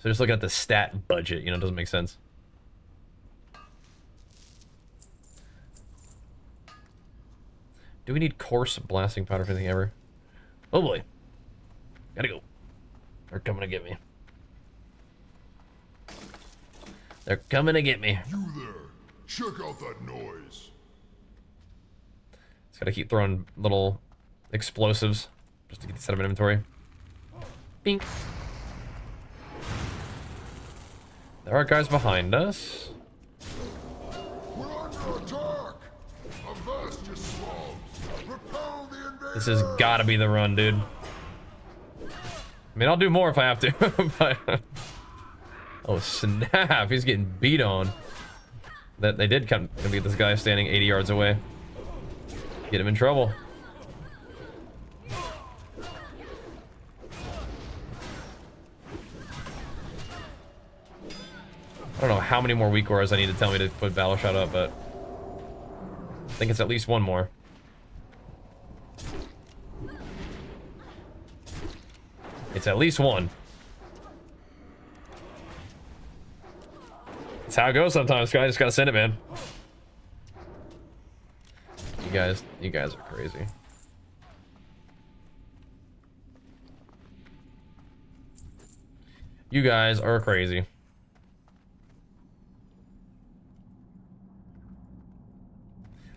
So just looking at the stat budget, you know, it doesn't make sense. Do we need coarse blasting powder for anything ever? Oh boy. Gotta go. They're coming to get me. They're coming to get me. You there. Check out that noise. Just gotta keep throwing little explosives just to get these out of inventory. Bink. There are guys behind us. We're under attack. Avast your swabs. Repel the invaders. This has gotta be the run, dude. I mean, I'll do more if I have to, but... Oh, snap. He's getting beat on. That they did come to get this guy standing 80 yards away. Get him in trouble. I don't know how many more weak auras I need to tell me to put battle shot up, but I think it's at least one more. It's at least one. That's how it goes sometimes, guys. Just gotta send it, man. You guys are crazy. You guys are crazy.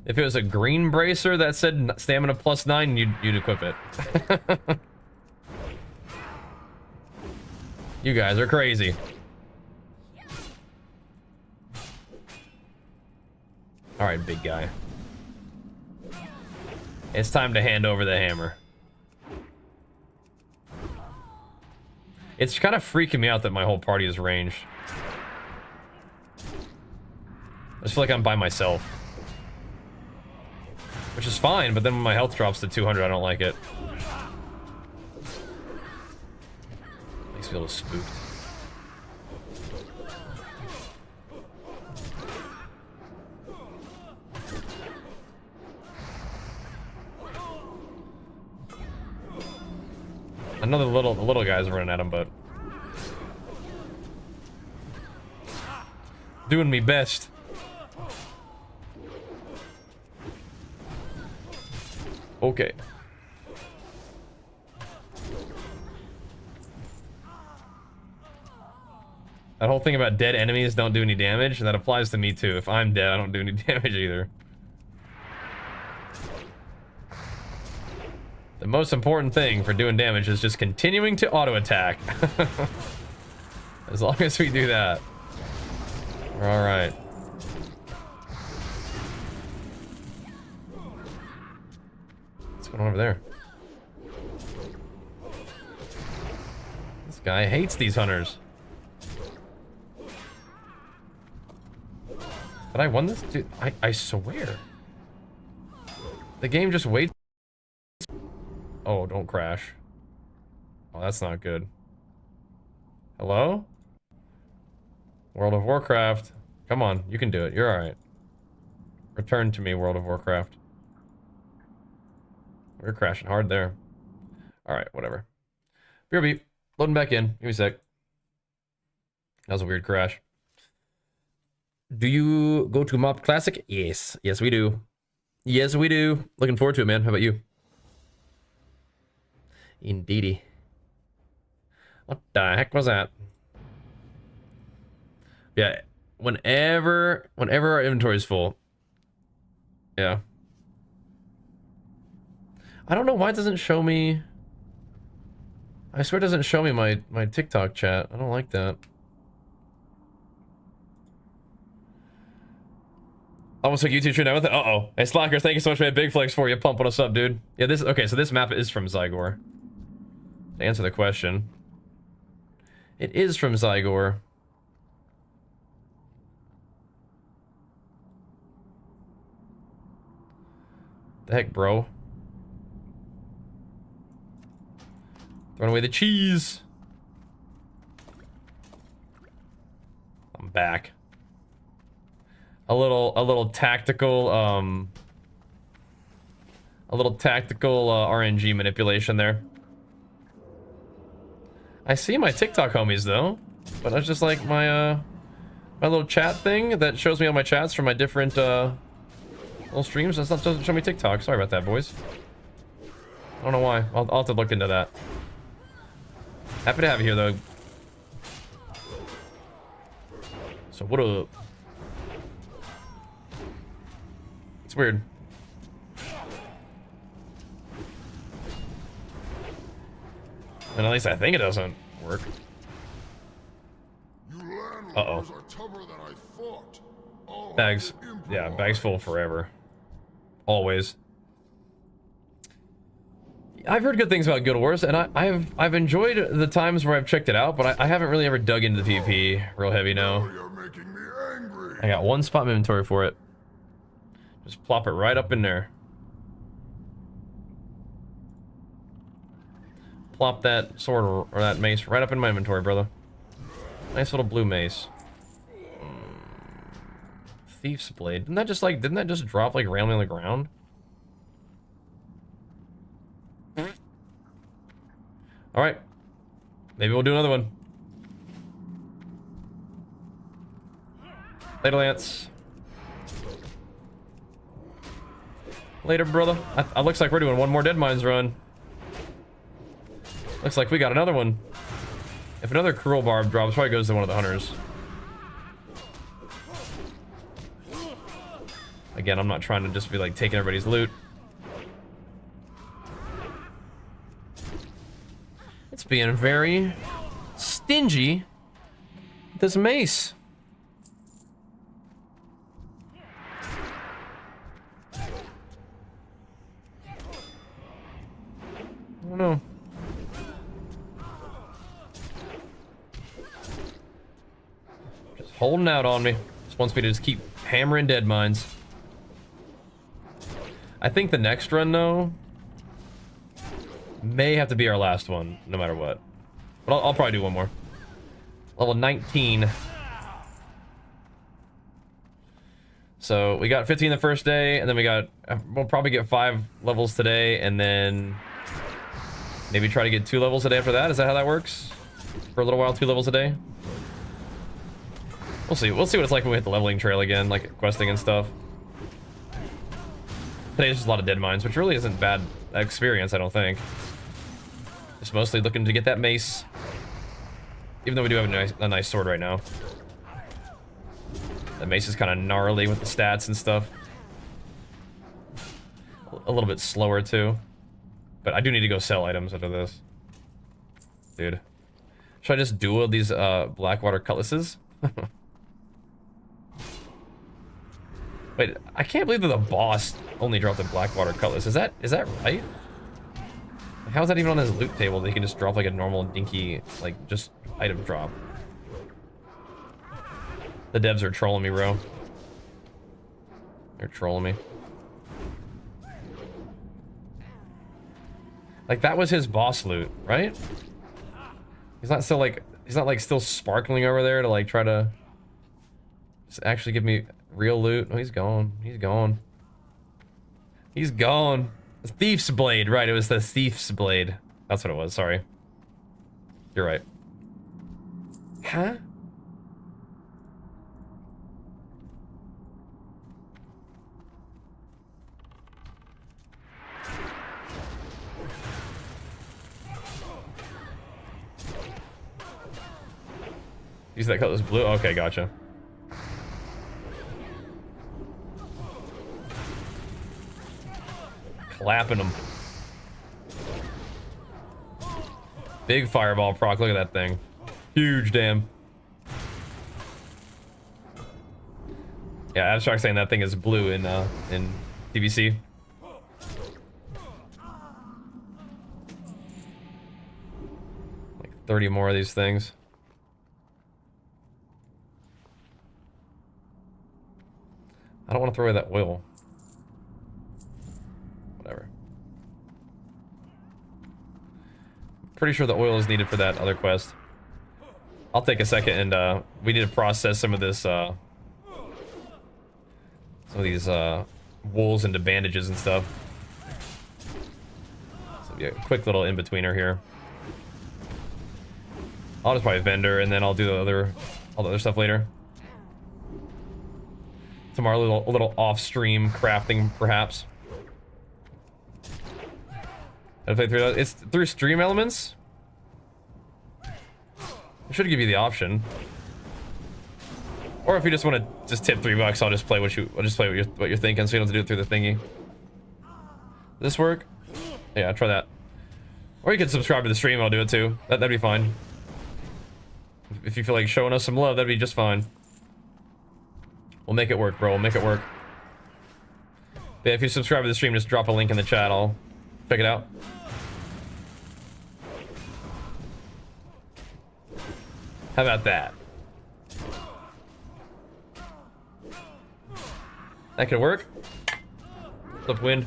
If it was a green bracer that said stamina +9, you'd equip it. You guys are crazy. All right, big guy. It's time to hand over the hammer. It's kind of freaking me out that my whole party is ranged. I just feel like I'm by myself. Which is fine, but then when my health drops to 200, I don't like it. Makes me a little spooked. Another little guy's running at him, but doing me best. Okay. That whole thing about dead enemies don't do any damage, that applies to me too. If I'm dead, I don't do any damage either. The most important thing for doing damage is just continuing to auto attack. As long as we do that, we're all right. What's going on over there? This guy hates these hunters. But I won this? Dude, I swear. The game just waits. Oh, don't crash. Oh, that's not good. Hello? World of Warcraft. Come on, you can do it. You're alright. Return to me, World of Warcraft. We're crashing hard there. Alright, whatever. BRB. Loading back in. Give me a sec. That was a weird crash. Do you go to Mob Classic? Yes. Yes, we do. Yes, we do. Looking forward to it, man. How about you? Indeedy. What the heck was that? Yeah, whenever our inventory is full. Yeah. I don't know why it doesn't show me. I swear it doesn't show me my TikTok chat. I don't like that. Almost like YouTube stream now with it. Uh-oh. Hey, Slacker, thank you so much, man. Big flex for you. Pumping us up, dude. Yeah, this... Okay, so this map is from Zygor. To answer the question. It is from Zygor. The heck, bro? Throwing away the cheese. I'm back. A little tactical RNG manipulation there. I see my TikTok homies though, but that's just like my my little chat thing that shows me all my chats from my different little streams. That's not, doesn't show me TikTok. Sorry about that, boys. I don't know why. I'll have to look into that. Happy to have you here, though. So what up? It's weird. And at least I think it doesn't work. Uh-oh. Bags. Yeah, bags full forever. Always. I've heard good things about Guild Wars, and I've enjoyed the times where I've checked it out, but I haven't really ever dug into the PvP real heavy, no. I got one spot in inventory for it. Just plop it right up in there. Plop that sword or that mace right up in my inventory, brother. Nice little blue mace. Thief's blade. Didn't that just drop like randomly on the ground? All right. Maybe we'll do another one. Later, Lance. Later, brother. I looks like we're doing one more Dead Mines run. Looks like we got another one. If another Cruel Barb drops, probably goes to one of the hunters. Again, I'm not trying to just be like taking everybody's loot. It's being very stingy with this mace. I don't know. Just holding out on me. Just wants me to just keep hammering Dead Mines. I think the next run, though, may have to be our last one, no matter what. But I'll probably do one more. Level 19. So we got 15 the first day, and then we'll probably get 5 levels today, and then maybe try to get 2 levels a day after that. Is that how that works? For a little while, 2 levels a day? We'll see. We'll see what it's like when we hit the leveling trail again, like questing and stuff. Today's just a lot of Dead Mines, which really isn't bad experience, I don't think. Just mostly looking to get that mace. Even though we do have a nice sword right now. The mace is kind of gnarly with the stats and stuff. A little bit slower, too. But I do need to go sell items after this. Dude. Should I just duel these Blackwater Cutlasses? Wait, I can't believe that the boss only dropped a Blackwater Cutlass. Is that right? How is that even on his loot table? They can just drop like a normal dinky, like, just item drop. The devs are trolling me, bro. They're trolling me. Like, that was his boss loot, right? He's not still sparkling over there to like try to just actually give me real loot. Oh, he's gone. He's gone. He's gone. The Thief's Blade, right? It was the Thief's Blade. That's what it was. Sorry. You're right. Huh? Use that color's blue. Okay, gotcha. Clapping them. Big fireball proc. Look at that thing. Huge, damn. Yeah, Abstract saying that thing is blue in TBC. Like 30 more of these things. I don't want to throw away that oil. Whatever. Pretty sure the oil is needed for that other quest. I'll take a second and we need to process some of this some of these wools into bandages and stuff. So yeah, a quick little in-betweener here. I'll just probably vendor and then I'll do all the other stuff later. Tomorrow, a little off-stream crafting, perhaps. I play through that. It's through Stream Elements. It should give you the option. Or if you just want to just tip $3, I'll just play what you're thinking, so you don't have to do it through the thingy. Does this work? Yeah, try that. Or you can subscribe to the stream, I'll do it too. That'd be fine. If you feel like showing us some love, that'd be just fine. We'll make it work, bro. We'll make it work. But if you subscribe to the stream, just drop a link in the chat. I'll check it out. How about that? That could work. Flip wind.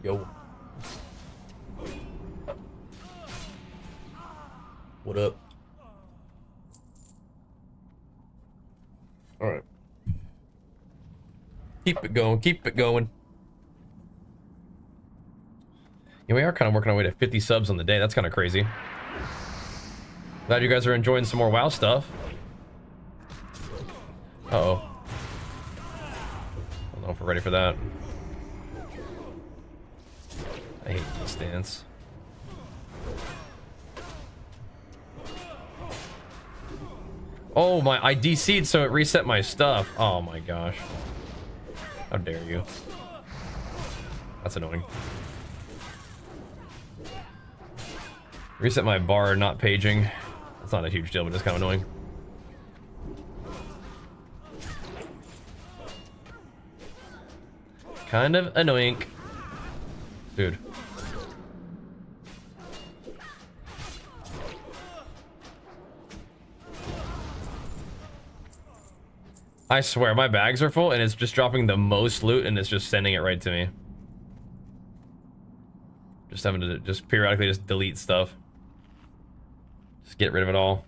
Yo. What up? All right. Keep it going. Keep it going. Yeah, we are kind of working our way to 50 subs on the day. That's kind of crazy. Glad you guys are enjoying some more WoW stuff. Uh-oh. I don't know if we're ready for that. I hate this stance. Oh my, I DC'd so it reset my stuff. Oh my gosh. How dare you. That's annoying. Reset my bar, not paging. It's not a huge deal, but it's kind of annoying. Kind of annoying. Dude. I swear, my bags are full and it's just dropping the most loot and it's just sending it right to me. Just having to just periodically just delete stuff. Just get rid of it all.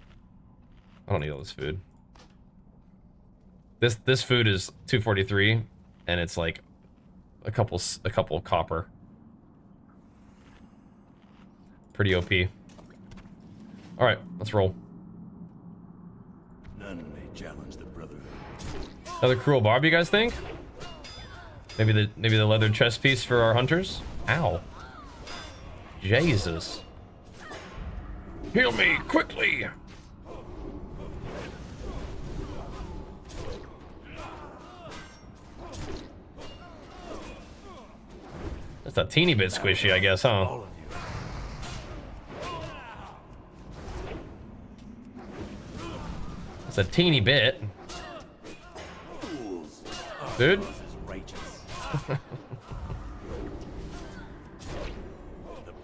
I don't need all this food. This food is 243 and it's like a couple copper. Pretty OP. All right, let's roll. None may challenge the brotherhood. Another cruel barb, you guys think? Maybe the leather chest piece for our hunters? Ow. Jesus. Heal me quickly. That's a teeny bit squishy, I guess, huh? It's a teeny bit. Dude.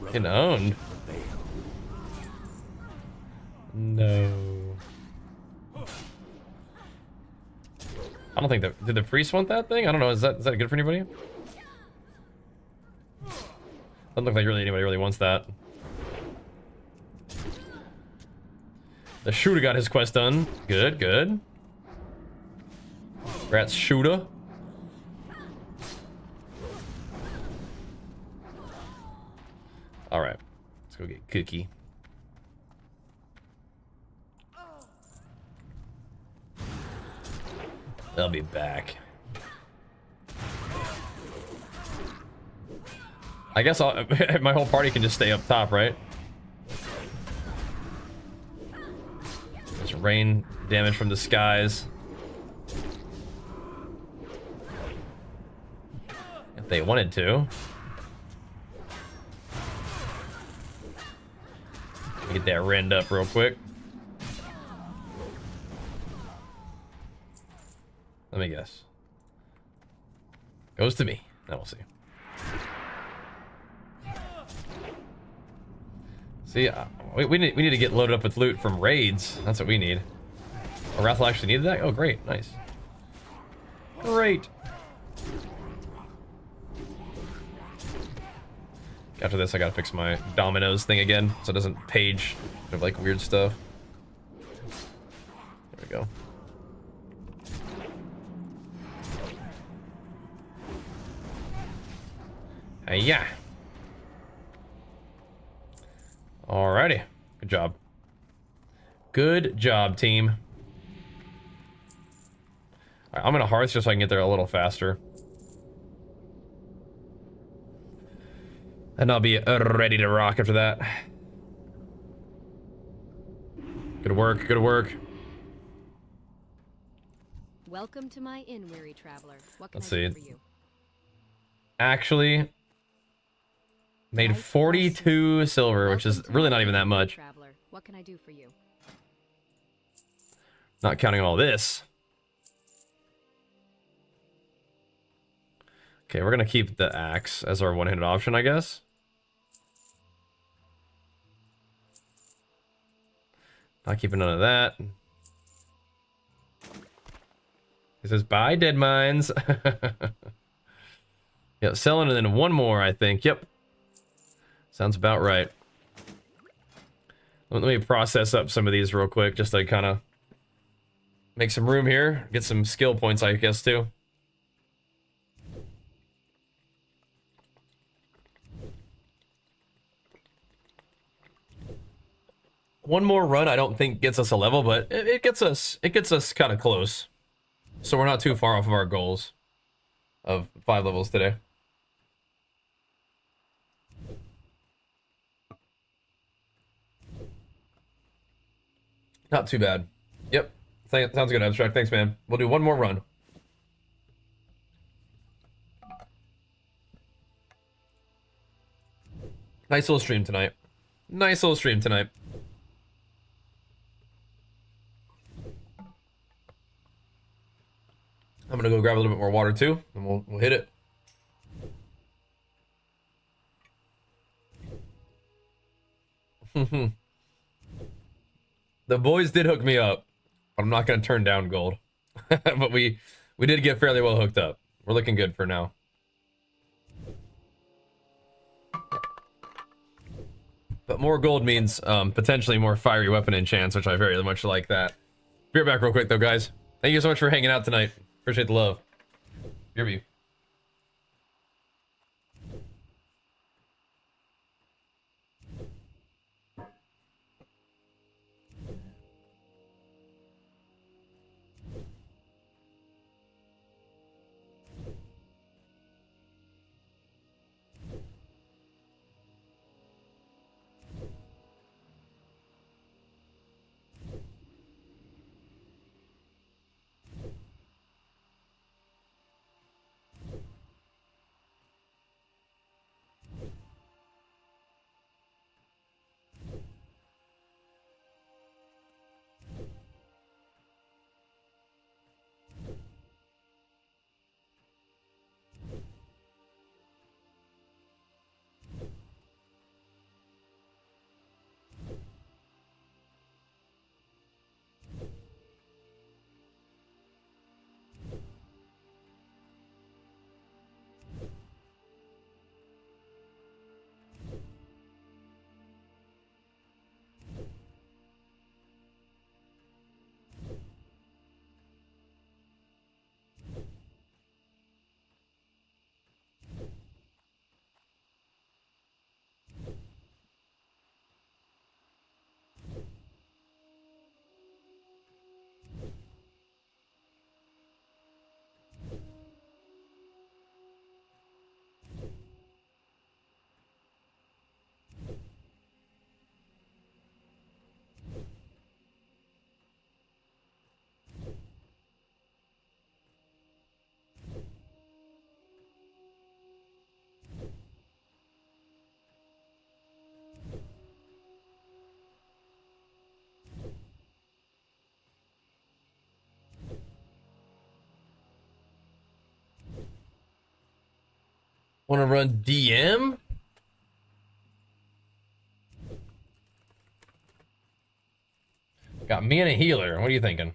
Getting owned. No. I don't think that. Did the priest want that thing? I don't know. Is that good for anybody? Doesn't look like anybody really wants that. The shooter got his quest done. Good, good. Rats shooter. All right, let's go get Cookie. They'll be back. I guess my whole party can just stay up top, right? Just rain damage from the skies. If they wanted to. Get that rend up real quick. Let me guess. Goes to me. Now we'll see. See, we need to get loaded up with loot from raids. That's what we need. Oh, Wrathel actually needed that? Oh, great. Nice. Great. After this, I gotta fix my dominoes thing again, so it doesn't page of like weird stuff. There we go. Yeah. Alrighty. Good job. Good job, team. Alright, I'm gonna hearth just so I can get there a little faster. And I'll be ready to rock after that. Good work, good work. Welcome to my inn, weary traveler. What can Let's I do see. for you? Actually, made Life 42 silver, which is Welcome to really my not even that inn, weary much. traveler. What can I do for you? Not counting all this. Okay, we're gonna keep the axe as our one-handed option, I guess. Not keeping none of that. He says, bye, dead mines. Yep, selling and then one more, I think. Yep. Sounds about right. Let me process up some of these real quick, just to kind of make some room here. Get some skill points, I guess, too. One more run, I don't think gets us a level, but it gets us kind of close. So we're not too far off of our goals of 5 levels today. Not too bad. Yep. Sounds good, Abstract. Thanks, man. We'll do one more run. Nice little stream tonight. Nice little stream tonight. I'm gonna go grab a little bit more water too, and we'll hit it. The boys did hook me up. I'm not gonna turn down gold, but we did get fairly well hooked up. We're looking good for now. But more gold means potentially more fiery weapon enchants, which I very much like that. Be right back real quick though, guys. Thank you so much for hanging out tonight. Appreciate the love. Your view. Want to run DM? Got me and a healer. What are you thinking?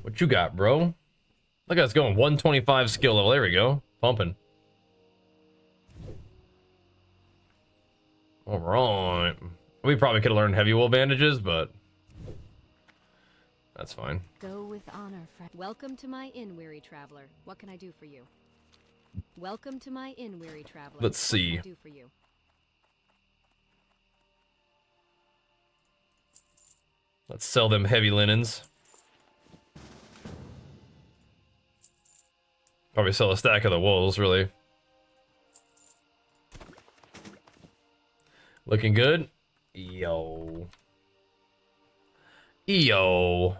What you got, bro? Look at us going 125 skill level. There we go. Pumping. All right. We probably could have learned heavy wool bandages, but that's fine. Go with honor, friend. Welcome to my inn, weary traveler. What can I do for you? Welcome to my inn, weary traveler. Let's see. What can I do for you? Let's sell them heavy linens. Probably sell a stack of the wools, really. Looking good. Yo. Yo.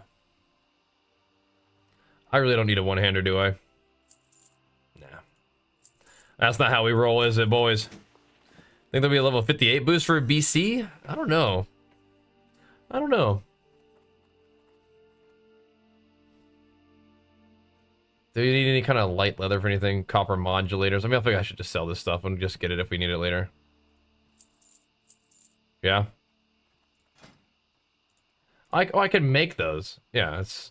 I really don't need a one-hander, do I? Nah. That's not how we roll, is it, boys? Think there'll be a level 58 boost for BC? I don't know. I don't know. Do you need any kind of light leather for anything? Copper modulators? I mean, I think I should just sell this stuff and just get it if we need it later. Yeah. I could make those. Yeah, it's...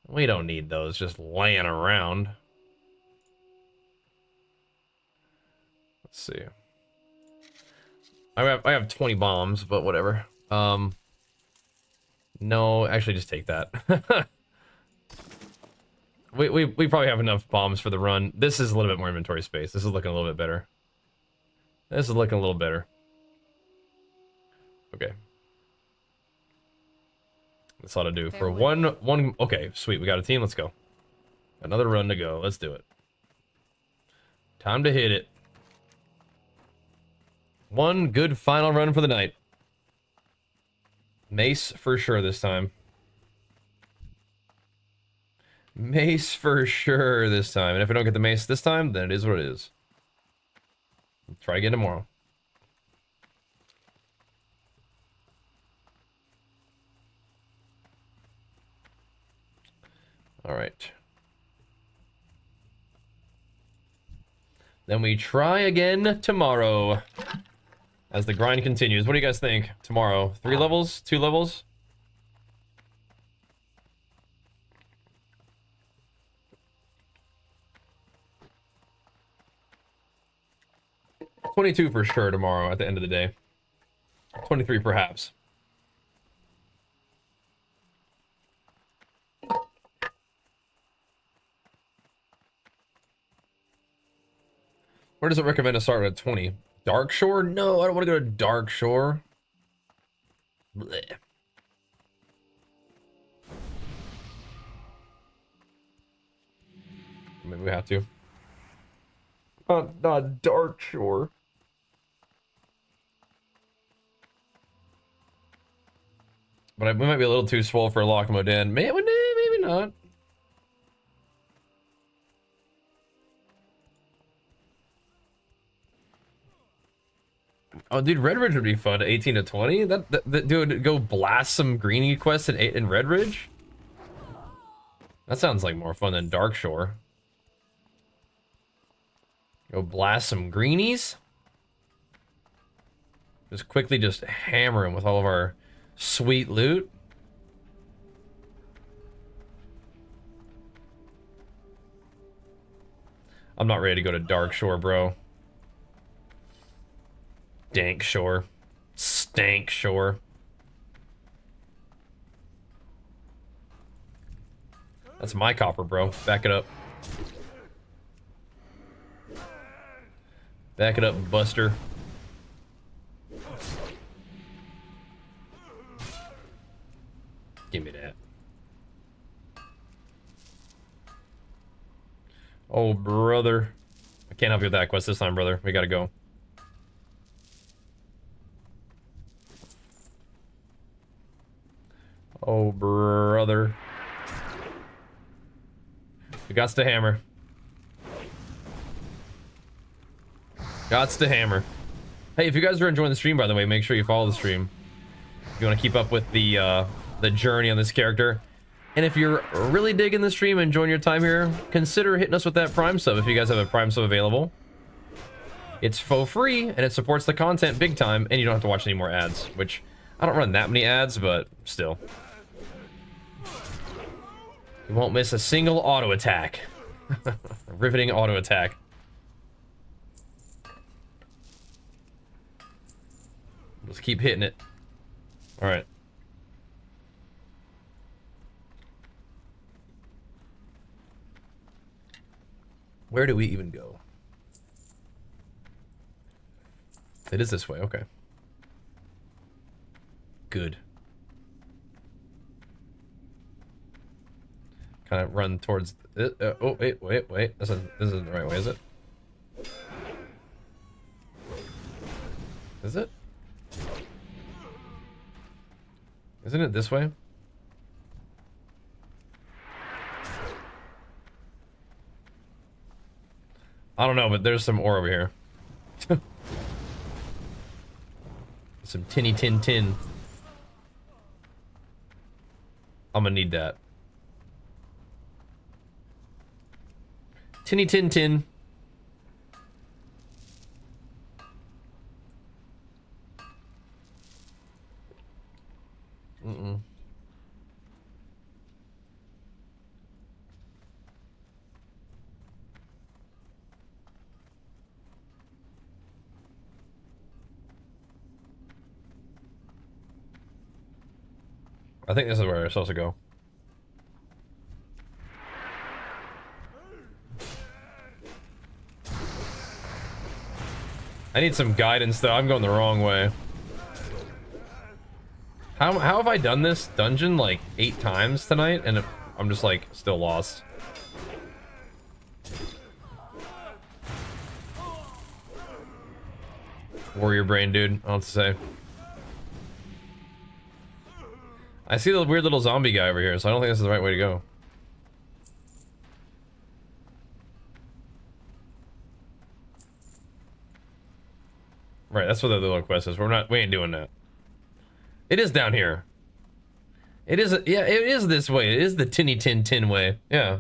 We don't need those just laying around. Let's see. I have 20 bombs, but whatever. No, actually just take that. we probably have enough bombs for the run. This is a little bit more inventory space. This is looking a little bit better. This is looking a little better. Okay. That's all to do. For one okay, sweet, we got a team, let's go. Another run to go. Let's do it. Time to hit it. One good final run for the night. Mace for sure this time. Mace for sure this time. And if we don't get the mace this time, then it is what it is. Try again tomorrow. All right. Then we try again tomorrow. As the grind continues. What do you guys think? Tomorrow? 3 levels? 2 levels? $22 for sure tomorrow at the end of the day. 23 perhaps. Where does it recommend to start at 20? Dark Shore? No, I don't want to go to Dark Shore. Blech. Maybe we have to. Not Dark Shore. But we might be a little too swole for Lockmo Den. Maybe not. Oh, dude, Red Ridge would be fun. 18 to 20. That dude, go blast some greenie quests in Red Ridge. That sounds like more fun than Dark Shore. Go blast some greenies. Just quickly just hammer him with all of our sweet loot. I'm not ready to go to Dark Shore, bro. Dank Shore. Stank Shore. That's my copper, bro. Back it up. Back it up, Buster. Give me that. Oh, brother. I can't help you with that quest this time, brother. We gotta go. Oh, brother. We gots to hammer. Gots to hammer. Hey, if you guys are enjoying the stream, by the way, make sure you follow the stream. If you want to keep up with the journey on this character. And if you're really digging the stream and enjoying your time here, consider hitting us with that Prime sub if you guys have a Prime sub available. It's for free, and it supports the content big time, and you don't have to watch any more ads, which I don't run that many ads, but still. You won't miss a single auto attack. Riveting auto attack. Let's keep hitting it. All right. Where do we even go? It is this way, okay. Good. Kind of run towards it. Oh, wait. This isn't the right way, is it? Is it? Isn't it this way? I don't know, but there's some ore over here. Some tinny tin tin. I'm gonna need that. Tinny tin tin. I think this is where we're supposed to go. I need some guidance though. I'm going the wrong way. How have I done this dungeon like 8 times tonight and I'm just like still lost? Warrior brain, dude. I don't know what to say. I see the weird little zombie guy over here, so I don't think this is the right way to go. Right, that's what the little quest is. We ain't doing that. It is down here. It is, yeah, it is this way. It is the tinny tin tin way. Yeah.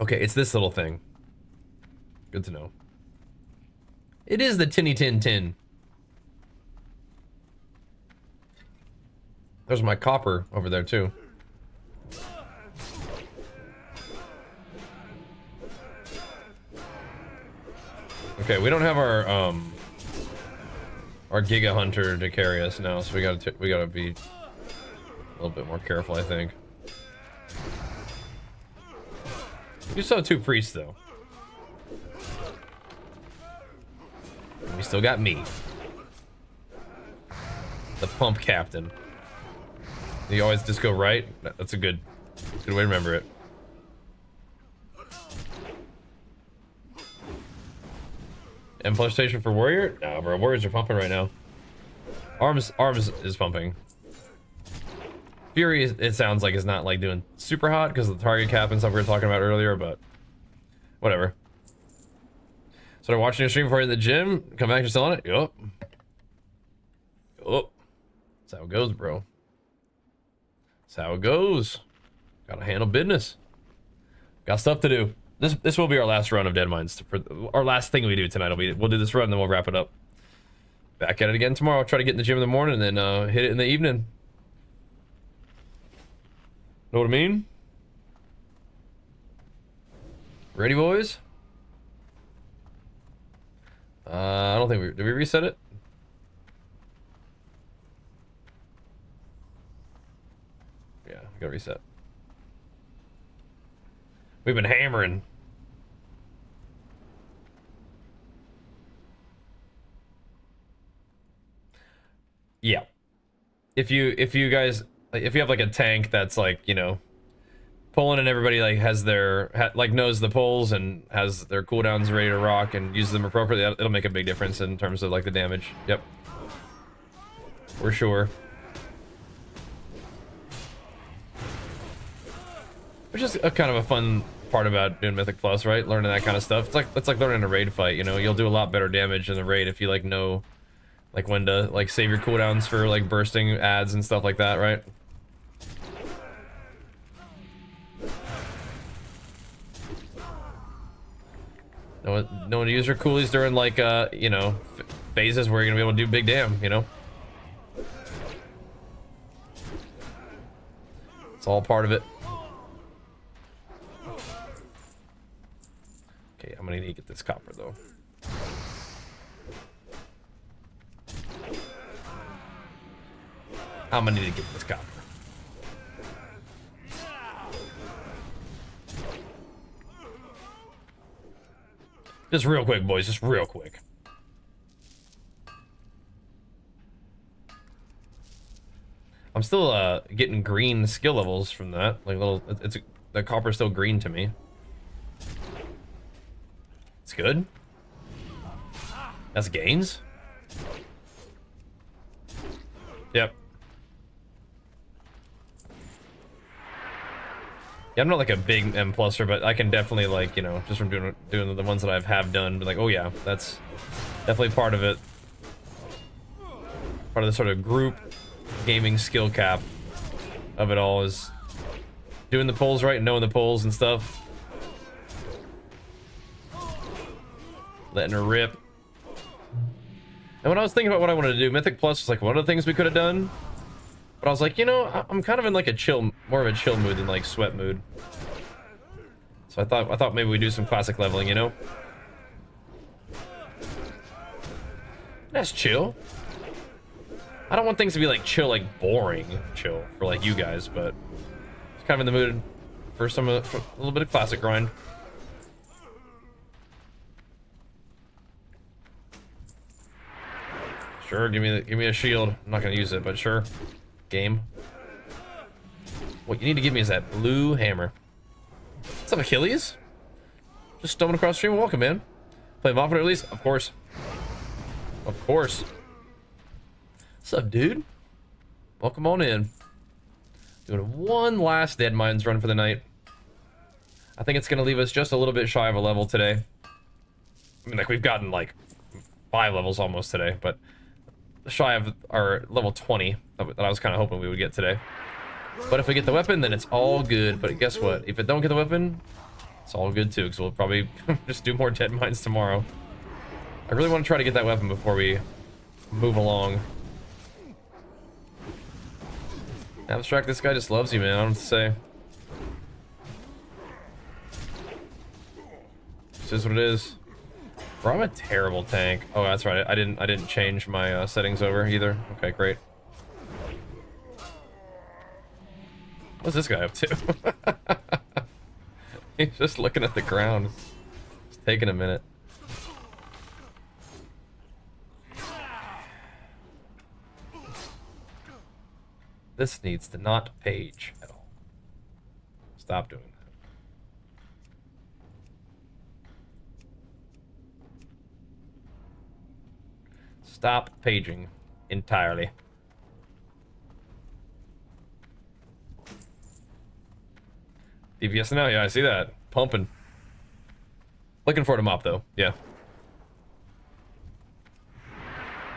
Okay, it's this little thing. Good to know. It is the tinny tin tin. There's my copper over there too. Okay, we don't have our Giga Hunter to carry us now, so we gotta be a little bit more careful, I think. We still have 2 priests though. And we still got me, the pump captain. You always just go right. That's a good way to remember it. And push station for warrior? No, bro. Warriors are pumping right now. Arms is pumping. Fury, it sounds like, is not like doing super hot because of the target cap and stuff we were talking about earlier, but whatever. So I'm watching your stream before you're in the gym. Come back, you're still on it? Yup. Yup. That's how it goes, bro. That's how it goes. Gotta handle business. Got stuff to do. This will be our last run of Dead Mines. For our last thing we do tonight. We'll do this run, then we'll wrap it up. Back at it again tomorrow. I'll try to get in the gym in the morning and then hit it in the evening. Know what I mean? Ready, boys? I don't think did we reset it? Yeah, we gotta reset. We've been hammering. Yeah. If you guys, like, if you have like a tank that's like, you know, pulling and everybody like has their like knows the pulls and has their cooldowns ready to rock and uses them appropriately, it'll make a big difference in terms of like the damage. Yep. For sure. Which is a kind of a fun part about doing Mythic Plus, right? Learning that kind of stuff. It's like learning a raid fight, you know? You'll do a lot better damage in the raid if you like know like when to like save your cooldowns for like bursting ads and stuff like that, right? Know when to use your coolies during like you know, phases where you're gonna be able to do big damn, you know? It's all part of it. Okay, I'm gonna need to get this copper though. I'm gonna need to get this copper. Just real quick, boys, just real quick. I'm still getting green skill levels from that. Like little, the copper's still green to me. It's good. That's gains. Yep. Yeah, I'm not like a big M pluser, but I can definitely, like, you know, just from doing the ones that have done, be like, oh yeah, that's definitely part of it. Part of the sort of group gaming skill cap of it all is doing the pulls right, knowing the pulls and stuff. Letting her rip. And when I was thinking about what I wanted to do, Mythic Plus was like one of the things we could have done. But I was like, you know, I'm kind of in like a chill, more of a chill mood than like sweat mood. So I thought maybe we'd do some classic leveling, you know? That's chill. I don't want things to be like chill, like boring chill for like you guys, but it's kind of in the mood for for a little bit of classic grind. Sure, give me a shield. I'm not gonna use it, but sure. Game. What you need to give me is that blue hammer. What's up, Achilles? Just stumbling across the stream. Welcome, man. Play Moffat at least? Of course. Of course. What's up, dude? Welcome on in. Doing one last Dead Mines run for the night. I think it's gonna leave us just a little bit shy of a level today. I mean, like, we've gotten like 5 levels almost today, but shy of our level 20 that I was kind of hoping we would get today. But if we get the weapon, then it's all good. But guess what? If it don't get the weapon, it's all good too, because we'll probably just do more Dead Mines tomorrow. I really want to try to get that weapon before we move along. Abstract, this guy just loves you, man. I don't know what to say. This is what it is. Bro, I'm a terrible tank. Oh, that's right. I didn't change my settings over either. Okay, great. What's this guy up to? He's just looking at the ground. It's taking a minute. This needs to not page at all. Stop doing that. Stop paging entirely. DPS now, yeah, I see that. Pumping. Looking forward to mop though, yeah.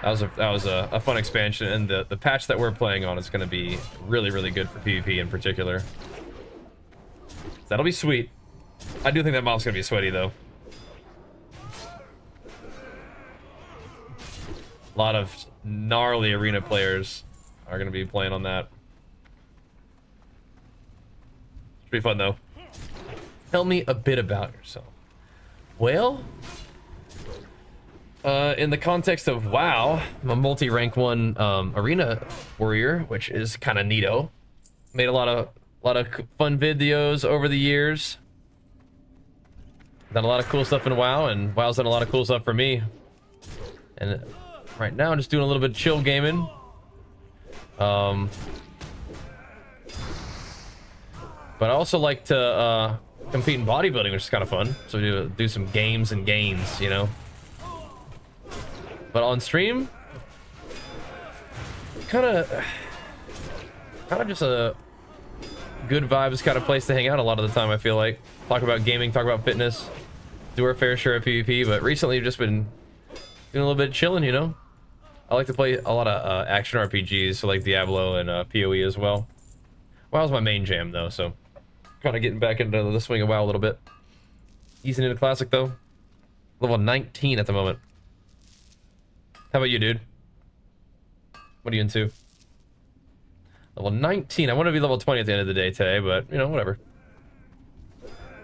That was a fun expansion, and the patch that we're playing on is going to be really, really good for PvP in particular. That'll be sweet. I do think that mob's going to be sweaty though. A lot of gnarly arena players are going to be playing on that. Should be fun though. Tell me a bit about yourself. Well, in the context of WoW, I'm a multi-rank 1 arena warrior, which is kind of neato. Made a lot of fun videos over the years. Done a lot of cool stuff in WoW, and WoW's done a lot of cool stuff for me. And right now, I'm just doing a little bit of chill gaming. But I also like to compete in bodybuilding, which is kind of fun. So we do some games and gains, you know. But on stream, kind of just a good vibes kind of place to hang out a lot of the time. I feel like talk about gaming, talk about fitness, do our fair share of PvP. But recently, I've just been doing a little bit of chilling, you know. I like to play a lot of action RPGs, so like Diablo and PoE as well. WoW's my main jam though, so kind of getting back into the swing of WoW a little bit. Easing into Classic though. Level 19 at the moment. How about you, dude? What are you into? Level 19. I want to be level 20 at the end of the day today, but, you know, whatever.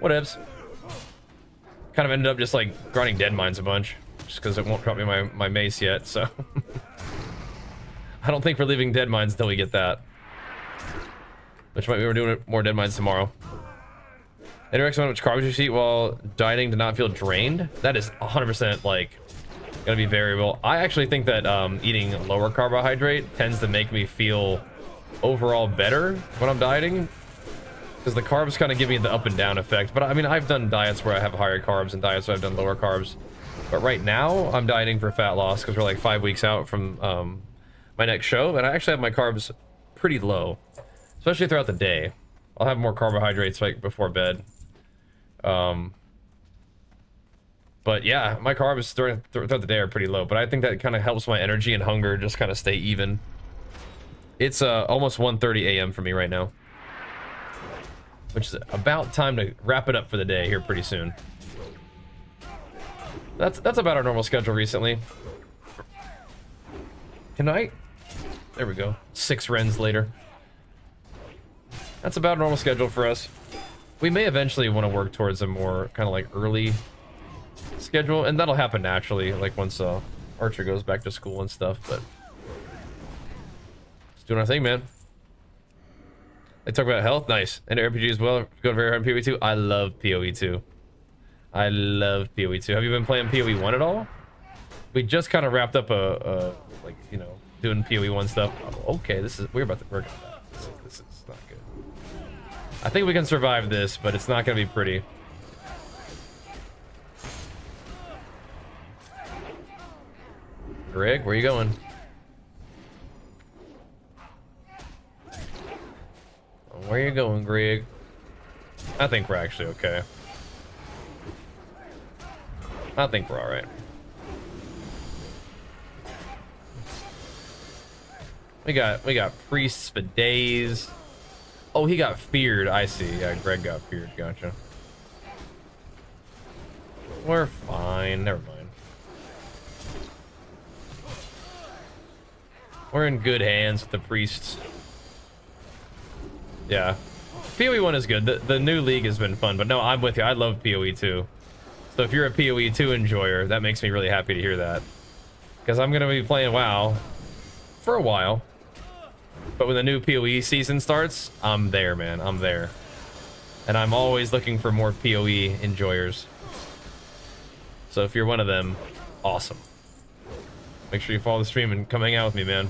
Whatevs. Kind of ended up just, like, grinding Dead Mines a bunch. Just because it won't drop me my mace yet, so... I don't think we're leaving Dead Mines until we get that. Which might be we're doing more Dead Mines tomorrow. Interaction on which carbs you eat while dieting to not feel drained? That is 100%, like... gonna be variable. I actually think that eating lower carbohydrate tends to make me feel overall better when I'm dieting. because the carbs kind of give me the up and down effect. But I mean, I've done diets where I have higher carbs and diets where I've done lower carbs. But right now, I'm dieting for fat loss because we're like 5 weeks out from my next show, and I actually have my carbs pretty low, especially throughout the day. I'll have more carbohydrates like before bed. But yeah, my carbs throughout the day are pretty low, but I think that kind of helps my energy and hunger just kind of stay even. It's almost 1:30 a.m. for me right now, which is about time to wrap it up for the day here pretty soon. That's about our normal schedule recently. Tonight, there we go. 6 Rens later. That's about a normal schedule for us. We may eventually want to work towards a more kind of like early schedule, and that'll happen naturally, like once Archer goes back to school and stuff. But just doing our thing, man. They talk about health, nice, and RPG as well. Going very hard in PoE 2. I love PoE 2. I love PoE 2. Have you been playing PoE 1 at all? We just kind of wrapped up a like, you know, doing PoE 1 stuff. Oh, okay, we're about to work on that. This is not good. I think we can survive this, but it's not gonna be pretty. Greg, where you going? Where you going, Greg? I think we're actually okay. I think we're all right. We got priests for days. Oh, he got feared. I see. Yeah, Greg got feared. Gotcha. We're fine. Never mind. We're in good hands with the priests. Yeah. PoE 1 is good. The new league has been fun, but no, I'm with you. I love PoE 2. So if you're a PoE 2 enjoyer, that makes me really happy to hear that. Because I'm going to be playing WoW for a while. But when the new PoE season starts, I'm there, man. I'm there. And I'm always looking for more PoE enjoyers. So if you're one of them, awesome. Make sure you follow the stream and come hang out with me, man.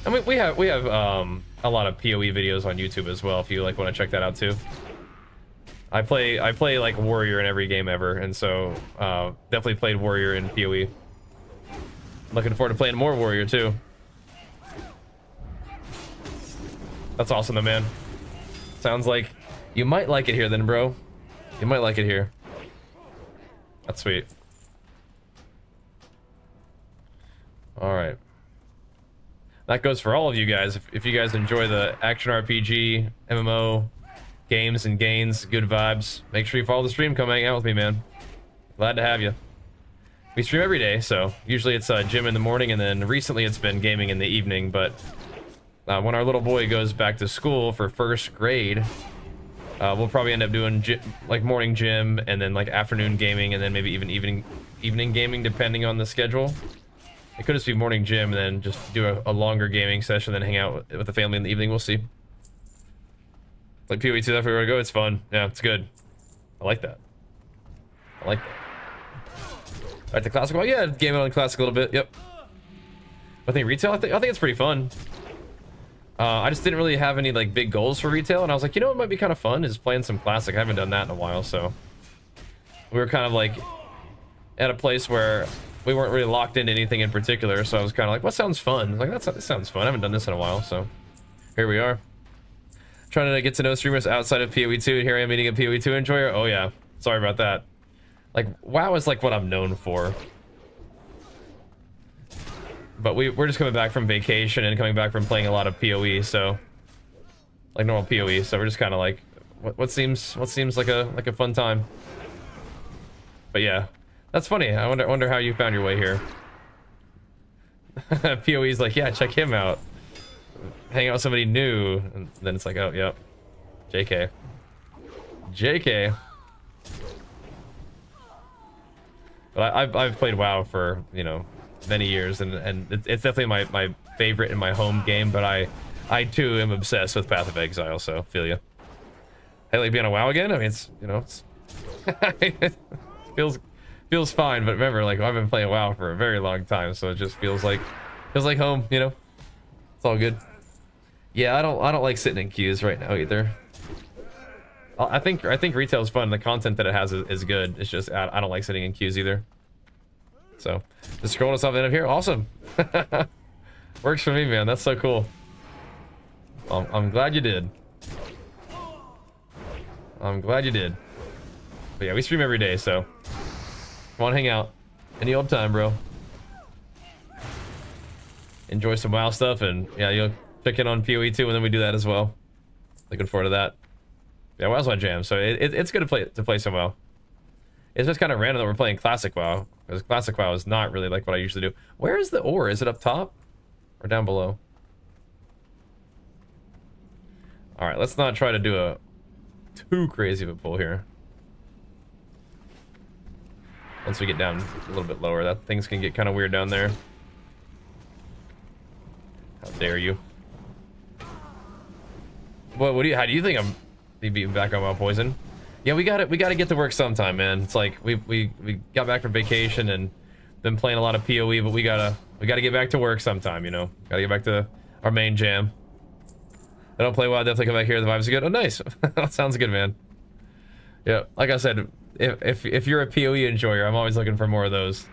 And we have a lot of PoE videos on YouTube as well, if you like want to check that out too. I play like warrior in every game ever, and so definitely played warrior in PoE. Looking forward to playing more warrior too. That's awesome though, man. Sounds like you might like it here then, bro. You might like it here. That's sweet. All right. That goes for all of you guys. If you guys enjoy the action RPG, MMO, games and gains, good vibes, make sure you follow the stream. Come hang out with me, man. Glad to have you. We stream every day, so usually it's gym in the morning, and then recently it's been gaming in the evening. But when our little boy goes back to school for 1st grade, we'll probably end up doing like morning gym, and then like afternoon gaming, and then maybe even evening gaming, depending on the schedule. It could just be morning gym and then just do a longer gaming session, then hang out with the family in the evening. We'll see. Like PoE 2, that's where we go. It's fun. Yeah, it's good. I like that. I like that. Back to classic. Well, yeah, gaming on classic a little bit. Yep. I think retail. I think it's pretty fun. I just didn't really have any like big goals for retail, and I was like, you know what might be kind of fun is playing some classic. I haven't done that in a while, so we were kind of like at a place where we weren't really locked into anything in particular, so I was kind of like, what sounds fun? Like, that sounds fun. I haven't done this in a while, so here we are. Trying to get to know streamers outside of PoE 2, and here I am meeting a PoE 2 enjoyer. Oh yeah, sorry about that. Like, WoW is like what I'm known for. But we're just coming back from vacation and coming back from playing a lot of PoE, so like normal PoE, so we're just kind of like, what seems like a fun time. But yeah. That's funny. I wonder how you found your way here. PoE's like, yeah, check him out. Hang out with somebody new, and then it's like, oh, yep. JK. JK. But I've played WoW for, you know, many years, and it's definitely my favorite in my home game, but I too am obsessed with Path of Exile, so feel you. Hey, like being on WoW again? I mean, it's, you know, it's it feels fine, but remember, like, I've been playing WoW for a very long time, so it just feels like home, you know. It's all good. Yeah, I don't like sitting in queues right now either. I think retail is fun. The content that it has is good. It's just I don't like sitting in queues either. So just scrolling us off the end of here. Awesome. Works for me, man. That's so cool. I'm glad you did. I'm glad you did. But yeah, we stream every day, so come on, hang out. Any old time, bro. Enjoy some WoW stuff, and yeah, you'll check in on PoE too, and then we do that as well. Looking forward to that. Yeah, WoW's my jam, so it's good to play some WoW. It's just kind of random that we're playing Classic WoW, because Classic WoW is not really like what I usually do. Where is the ore? Is it up top or down below? All right, let's not try to do a too crazy of a pull here. Once we get down a little bit lower, that things can get kind of weird down there. How dare you? What do you? How do you think I'm being back on WoW Poison? Yeah, we got to get to work sometime, man. It's like we got back from vacation and been playing a lot of PoE, but we gotta get back to work sometime. You know, gotta get back to our main jam. I don't play WoW, definitely come back here. The vibes are good. Oh, nice. That sounds good, man. Yeah, like I said, if you're a PoE enjoyer, I'm always looking for more of those.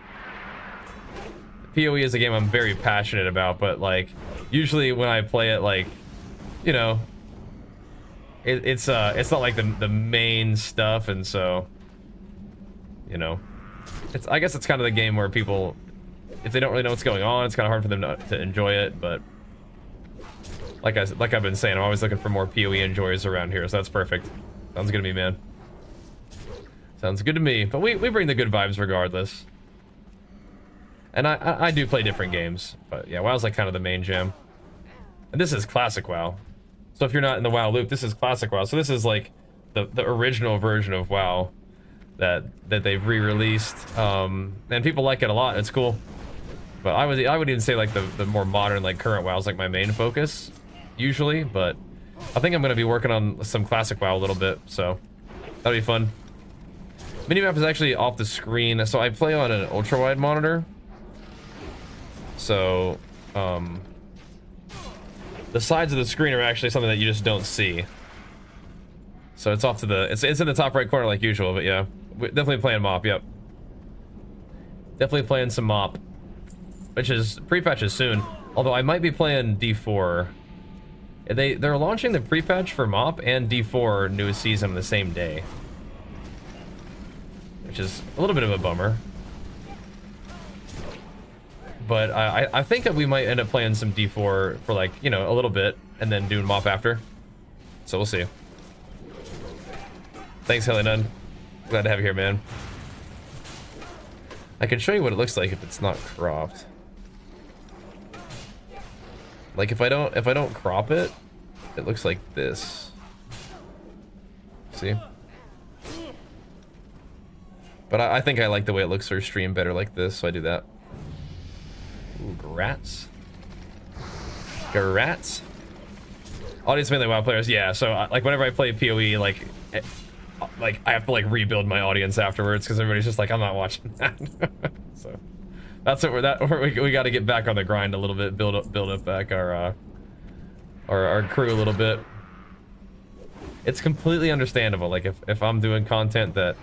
PoE is a game I'm very passionate about, but like usually when I play it, like, you know, it's not like the main stuff, and so, you know, I guess it's kind of the game where people, if they don't really know what's going on, it's kind of hard for them to enjoy it. But like I've been saying, I'm always looking for more PoE enjoyers around here, so that's perfect. Sounds good to me, man. Sounds good to me. But we bring the good vibes regardless. And I do play different games, but yeah, WoW's like kind of the main jam. And this is Classic WoW. So if you're not in the WoW loop, this is Classic WoW. So this is like the original version of WoW that they've re-released. And people like it a lot. It's cool. But I would even say like the more modern, like current WoW is like my main focus usually. But I think I'm gonna be working on some Classic WoW a little bit, so that'll be fun. Minimap is actually off the screen, so I play on an ultra wide monitor. So the sides of the screen are actually something that you just don't see. So it's off to the it's in the top right corner like usual, but yeah, definitely playing mop. Yep, definitely playing some mop, which is pre-patches soon. Although I might be playing D4. They're launching the pre-patch for mop and D4 newest season on the same day, which is a little bit of a bummer. But I think that we might end up playing some D4 for like, you know, a little bit and then doing mop after. So we'll see. Thanks, Helen. Glad to have you here, man. I can show you what it looks like if it's not cropped. Like if I don't crop it, it looks like this. See? But I think I like the way it looks for stream better like this, so I do that. Ooh, grats. Grats. Audience mainly WoW players, yeah. So like whenever I play PoE, like I have to like rebuild my audience afterwards because everybody's just like, I'm not watching that. So that's what we got to get back on the grind a little bit, build up back our crew a little bit. It's completely understandable. Like if I'm doing content that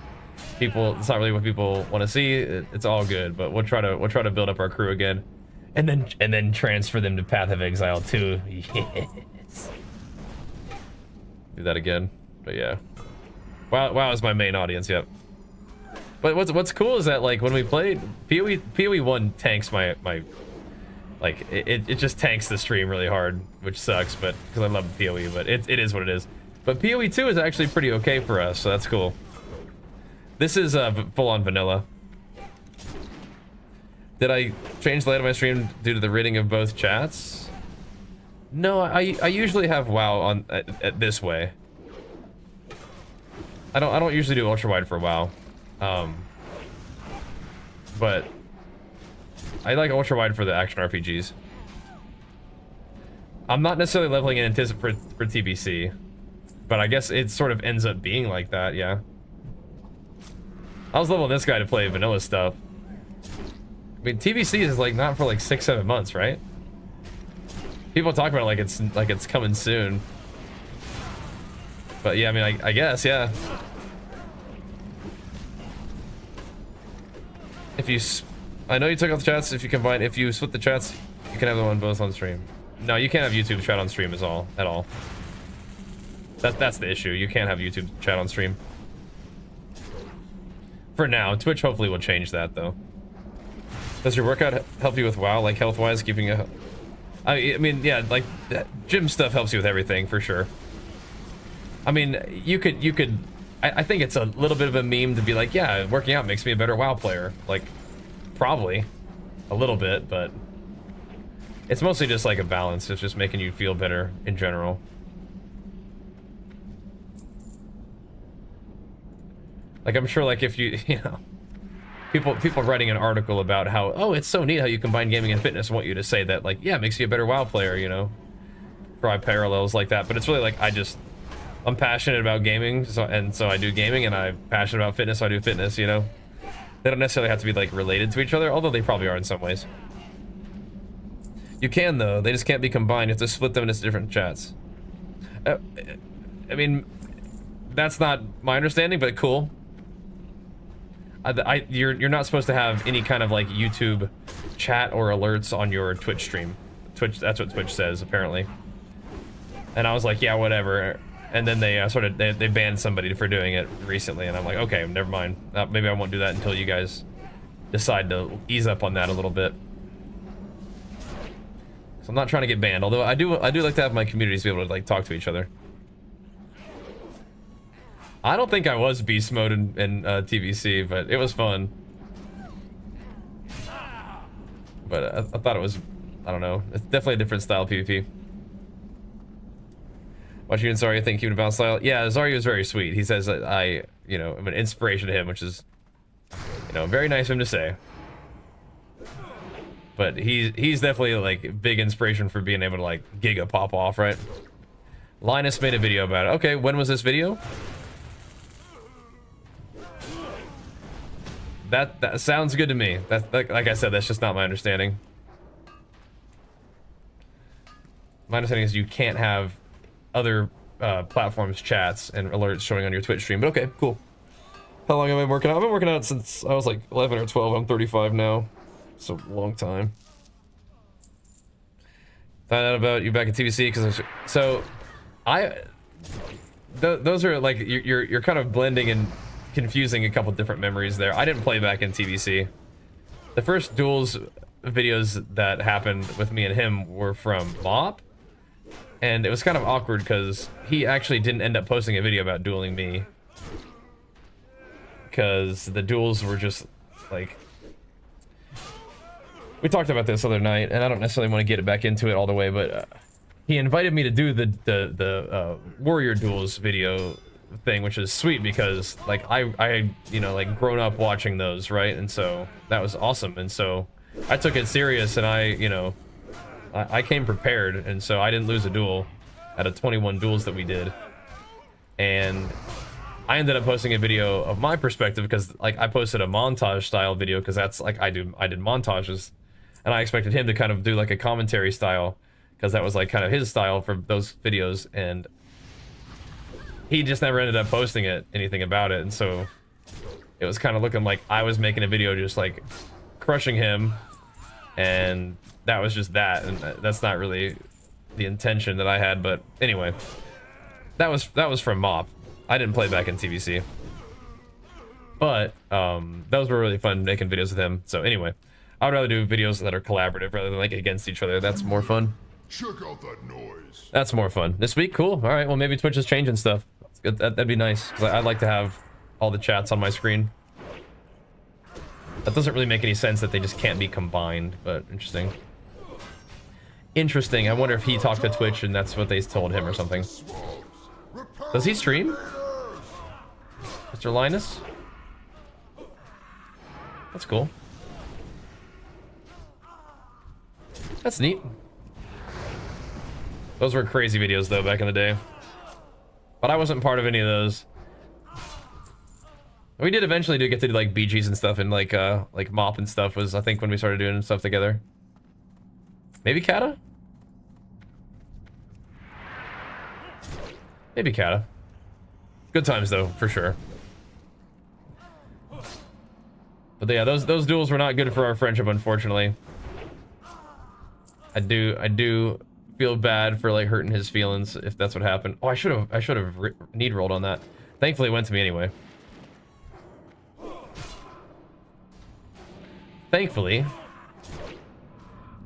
it's not really what people want to see, it's all good. But we'll try to build up our crew again. And then transfer them to Path of Exile too. Yes. Do that again. But yeah. WoW is my main audience, yep. But what's cool is that like when we played PoE 1 tanks my like it just tanks the stream really hard, which sucks, but because I love PoE, but it is what it is. But PoE 2 is actually pretty okay for us, so that's cool. This is full on vanilla. Did I change the light of my stream due to the rating of both chats? No, I usually have WoW on this way. I don't usually do ultra wide for WoW, but I like ultra wide for the action RPGs. I'm not necessarily leveling in for TBC, but I guess it sort of ends up being like that. Yeah. I was leveling this guy to play vanilla stuff. I mean, TBC is like not for like 6-7 months, right? People talk about it like it's coming soon. But yeah, I mean, I guess, yeah. If you, I know you took off the chats. If you split the chats, you can have them both on stream. No, you can't have YouTube chat on stream at all. That's the issue. You can't have YouTube chat on stream. For now, Twitch hopefully will change that though. Does your workout help you with WoW, like health-wise, keeping a? I mean, yeah, like gym stuff helps you with everything for sure. I mean, you could. I think it's a little bit of a meme to be like, yeah, working out makes me a better WoW player. Like, probably a little bit, but it's mostly just like a balance. It's just making you feel better in general. Like, I'm sure, like, if you know, people writing an article about how, oh, it's so neat how you combine gaming and fitness, want you to say that, like, yeah, it makes you a better WoW player, you know, draw parallels like that. But it's really like, I'm passionate about gaming, so I do gaming, and I'm passionate about fitness, so I do fitness, you know. They don't necessarily have to be like related to each other, although they probably are in some ways. You can though, they just can't be combined. You have to split them into different chats. I mean, that's not my understanding, but cool. You're not supposed to have any kind of like YouTube chat or alerts on your Twitch stream. Twitch, that's what Twitch says apparently. And I was like, yeah, whatever. And then they they banned somebody for doing it recently, and I'm like, okay, never mind. Maybe I won't do that until you guys decide to ease up on that a little bit. So I'm not trying to get banned, although I do like to have my communities be able to like talk to each other. I don't think I was beast mode in TVC, but it was fun. But I thought it was, I don't know, it's definitely a different style of PvP. Watching you and Zarya think keep it a balanced style. Yeah, Zarya was very sweet. He says that I, you know, am an inspiration to him, which is, you know, very nice of him to say. But he's definitely like big inspiration for being able to like giga pop off, right? Linus made a video about it. Okay, when was this video? That sounds good to me. That's like I said, that's just not my understanding. My understanding is you can't have other platforms chats and alerts showing on your Twitch stream, but okay, cool. How long have I been working out? I've been working out since I was like 11 or 12. I'm 35 now. It's a long time. Found out about you back at TVC because so those are like you're kind of blending and confusing a couple different memories there. I didn't play back in TVC. The first duels videos that happened with me and him were from Mop. And it was kind of awkward because he actually didn't end up posting a video about dueling me. Because the duels were just, like... We talked about this other night, and I don't necessarily want to get it back into it all the way, but... he invited me to do the warrior duels video thing, which is sweet because, like, I you know, like, grown up watching those, right? And so, that was awesome. And so, I took it serious, and I came prepared, and so I didn't lose a duel out of 21 duels that we did. And I ended up posting a video of my perspective because, like, I posted a montage style video because that's like I did montages, and I expected him to kind of do like a commentary style because that was like kind of his style for those videos, and he just never ended up posting anything about it. And so it was kind of looking like I was making a video just like crushing him, and that was just that, and that's not really the intention that I had. But anyway, that was from Mop. I didn't play back in TVC, but those were really fun making videos with him. So anyway, I would rather do videos that are collaborative rather than like against each other. That's more fun. Check out that noise. That's more fun. This week, cool. All right, well maybe Twitch is changing stuff. That'd be nice, because I'd like to have all the chats on my screen. That doesn't really make any sense that they just can't be combined, but interesting. Interesting. I wonder if he talked to Twitch and that's what they told him or something. Does he stream? Mr. Linus? That's cool. That's neat. Those were crazy videos though back in the day. But I wasn't part of any of those. We did eventually get to do like BGs and stuff, and like Mop and stuff was I think when we started doing stuff together. Maybe Kata? Maybe Kata. Good times though, for sure. But yeah, those duels were not good for our friendship, unfortunately. I do feel bad for like hurting his feelings if that's what happened. Oh, I should have need rolled on that. Thankfully, it went to me anyway. Thankfully.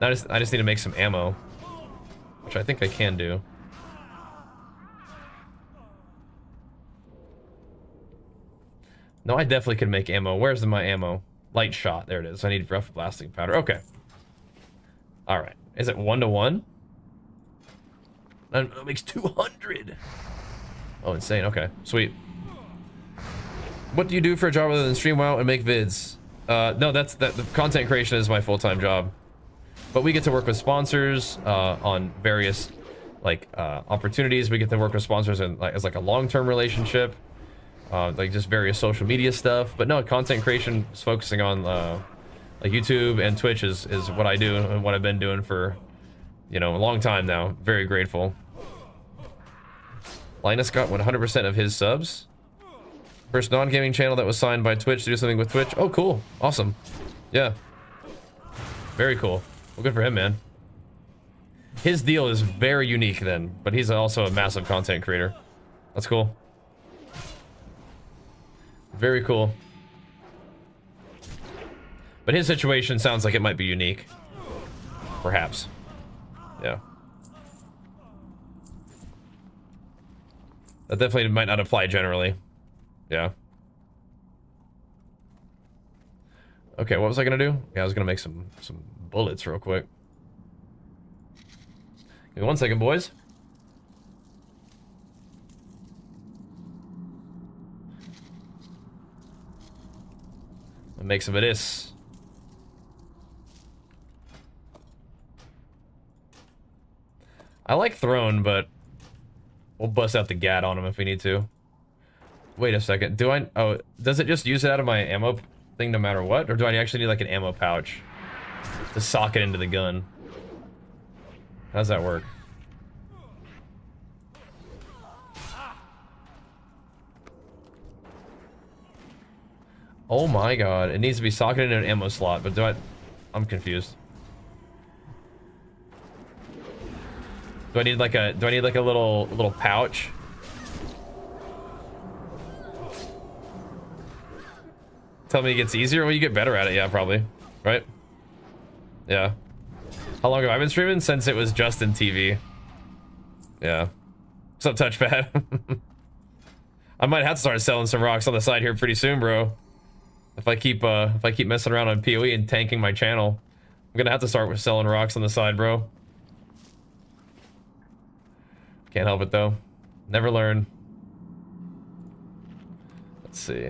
I just need to make some ammo, which I think I can do. No, I definitely could make ammo. Where's my ammo? Light shot. There it is. I need rough blasting powder. Okay. All right. Is it 1-to-1? That makes 200. Oh, insane. Okay, sweet. What do you do for a job other than stream WoW and make vids? No, the content creation is my full-time job. But we get to work with sponsors on various like opportunities. We get to work with sponsors as like a long-term relationship, like just various social media stuff. But no, content creation is focusing on like YouTube and Twitch is what I do and what I've been doing for, you know, a long time now. Very grateful. Linus got 100% of his subs. First non-gaming channel that was signed by Twitch to do something with Twitch. Oh, cool. Awesome. Yeah. Very cool. Well, good for him, man. His deal is very unique then, but he's also a massive content creator. That's cool. Very cool. But his situation sounds like it might be unique. Perhaps. Yeah. That definitely might not apply generally. Yeah. Okay, what was I gonna do? Yeah, I was gonna make some bullets real quick. Give me 1 second, boys. I'll make some of this. I like Throne, but we'll bust out the gat on him if we need to. Wait a second. Do I... Oh, does it just use it out of my ammo thing no matter what? Or do I actually need like an ammo pouch to sock it into the gun? How does that work? Oh my god. It needs to be socketed in an ammo slot, but do I... I'm confused. Do I need like a little pouch? Tell me it gets easier? Well, you get better at it, yeah, probably. Right? Yeah. How long have I been streaming? Since it was just in TV. Yeah. What's up, Touchpad? I might have to start selling some rocks on the side here pretty soon, bro. If I keep messing around on PoE and tanking my channel, I'm gonna have to start with selling rocks on the side, bro. Can't help it though. Never learn. Let's see.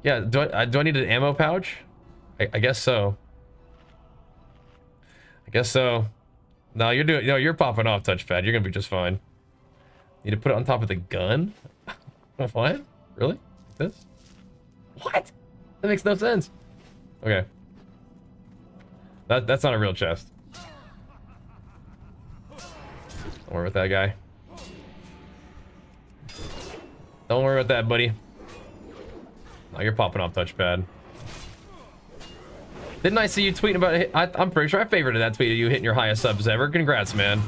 Yeah, do I need an ammo pouch? I guess so. I guess so. No, you're popping off, Touchpad. You're gonna be just fine. Need to put it on top of the gun? What? Really? This? What? That makes no sense. Okay. That's not a real chest. Don't worry about that guy. Don't worry about that, buddy. No, you're popping off, Touchpad. Didn't I see you tweeting about it? I'm pretty sure I favorited that tweet of you hitting your highest subs ever. Congrats, man.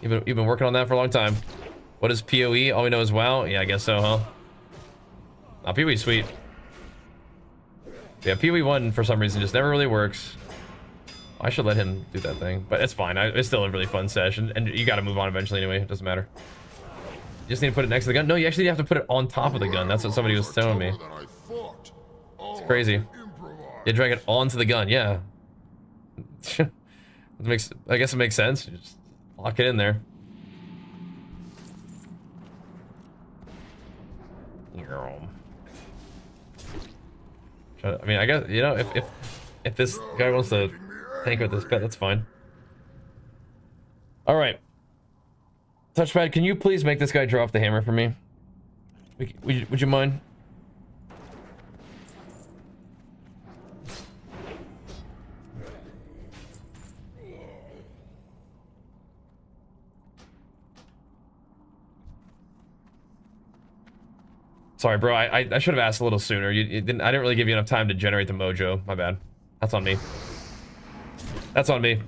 You've been working on that for a long time. What is PoE? All we know is WoW? Yeah, I guess so, huh? Oh, PoE's sweet. Yeah, PoE 1 for some reason just never really works. I should let him do that thing, but it's fine. It's still a really fun session, and you gotta move on eventually anyway. It doesn't matter. You just need to put it next to the gun. No, you actually have to put it on top of the gun. That's what somebody was telling me. It's crazy. You drag it onto the gun, yeah. I guess it makes sense. You just lock it in there. I mean, I guess, you know, if this guy wants to tank with this pet, that's fine. All right. Touchpad, can you please make this guy drop the hammer for me? Would you mind? Sorry, bro. I should have asked a little sooner. I didn't really give you enough time to generate the mojo. My bad. That's on me. That's on me.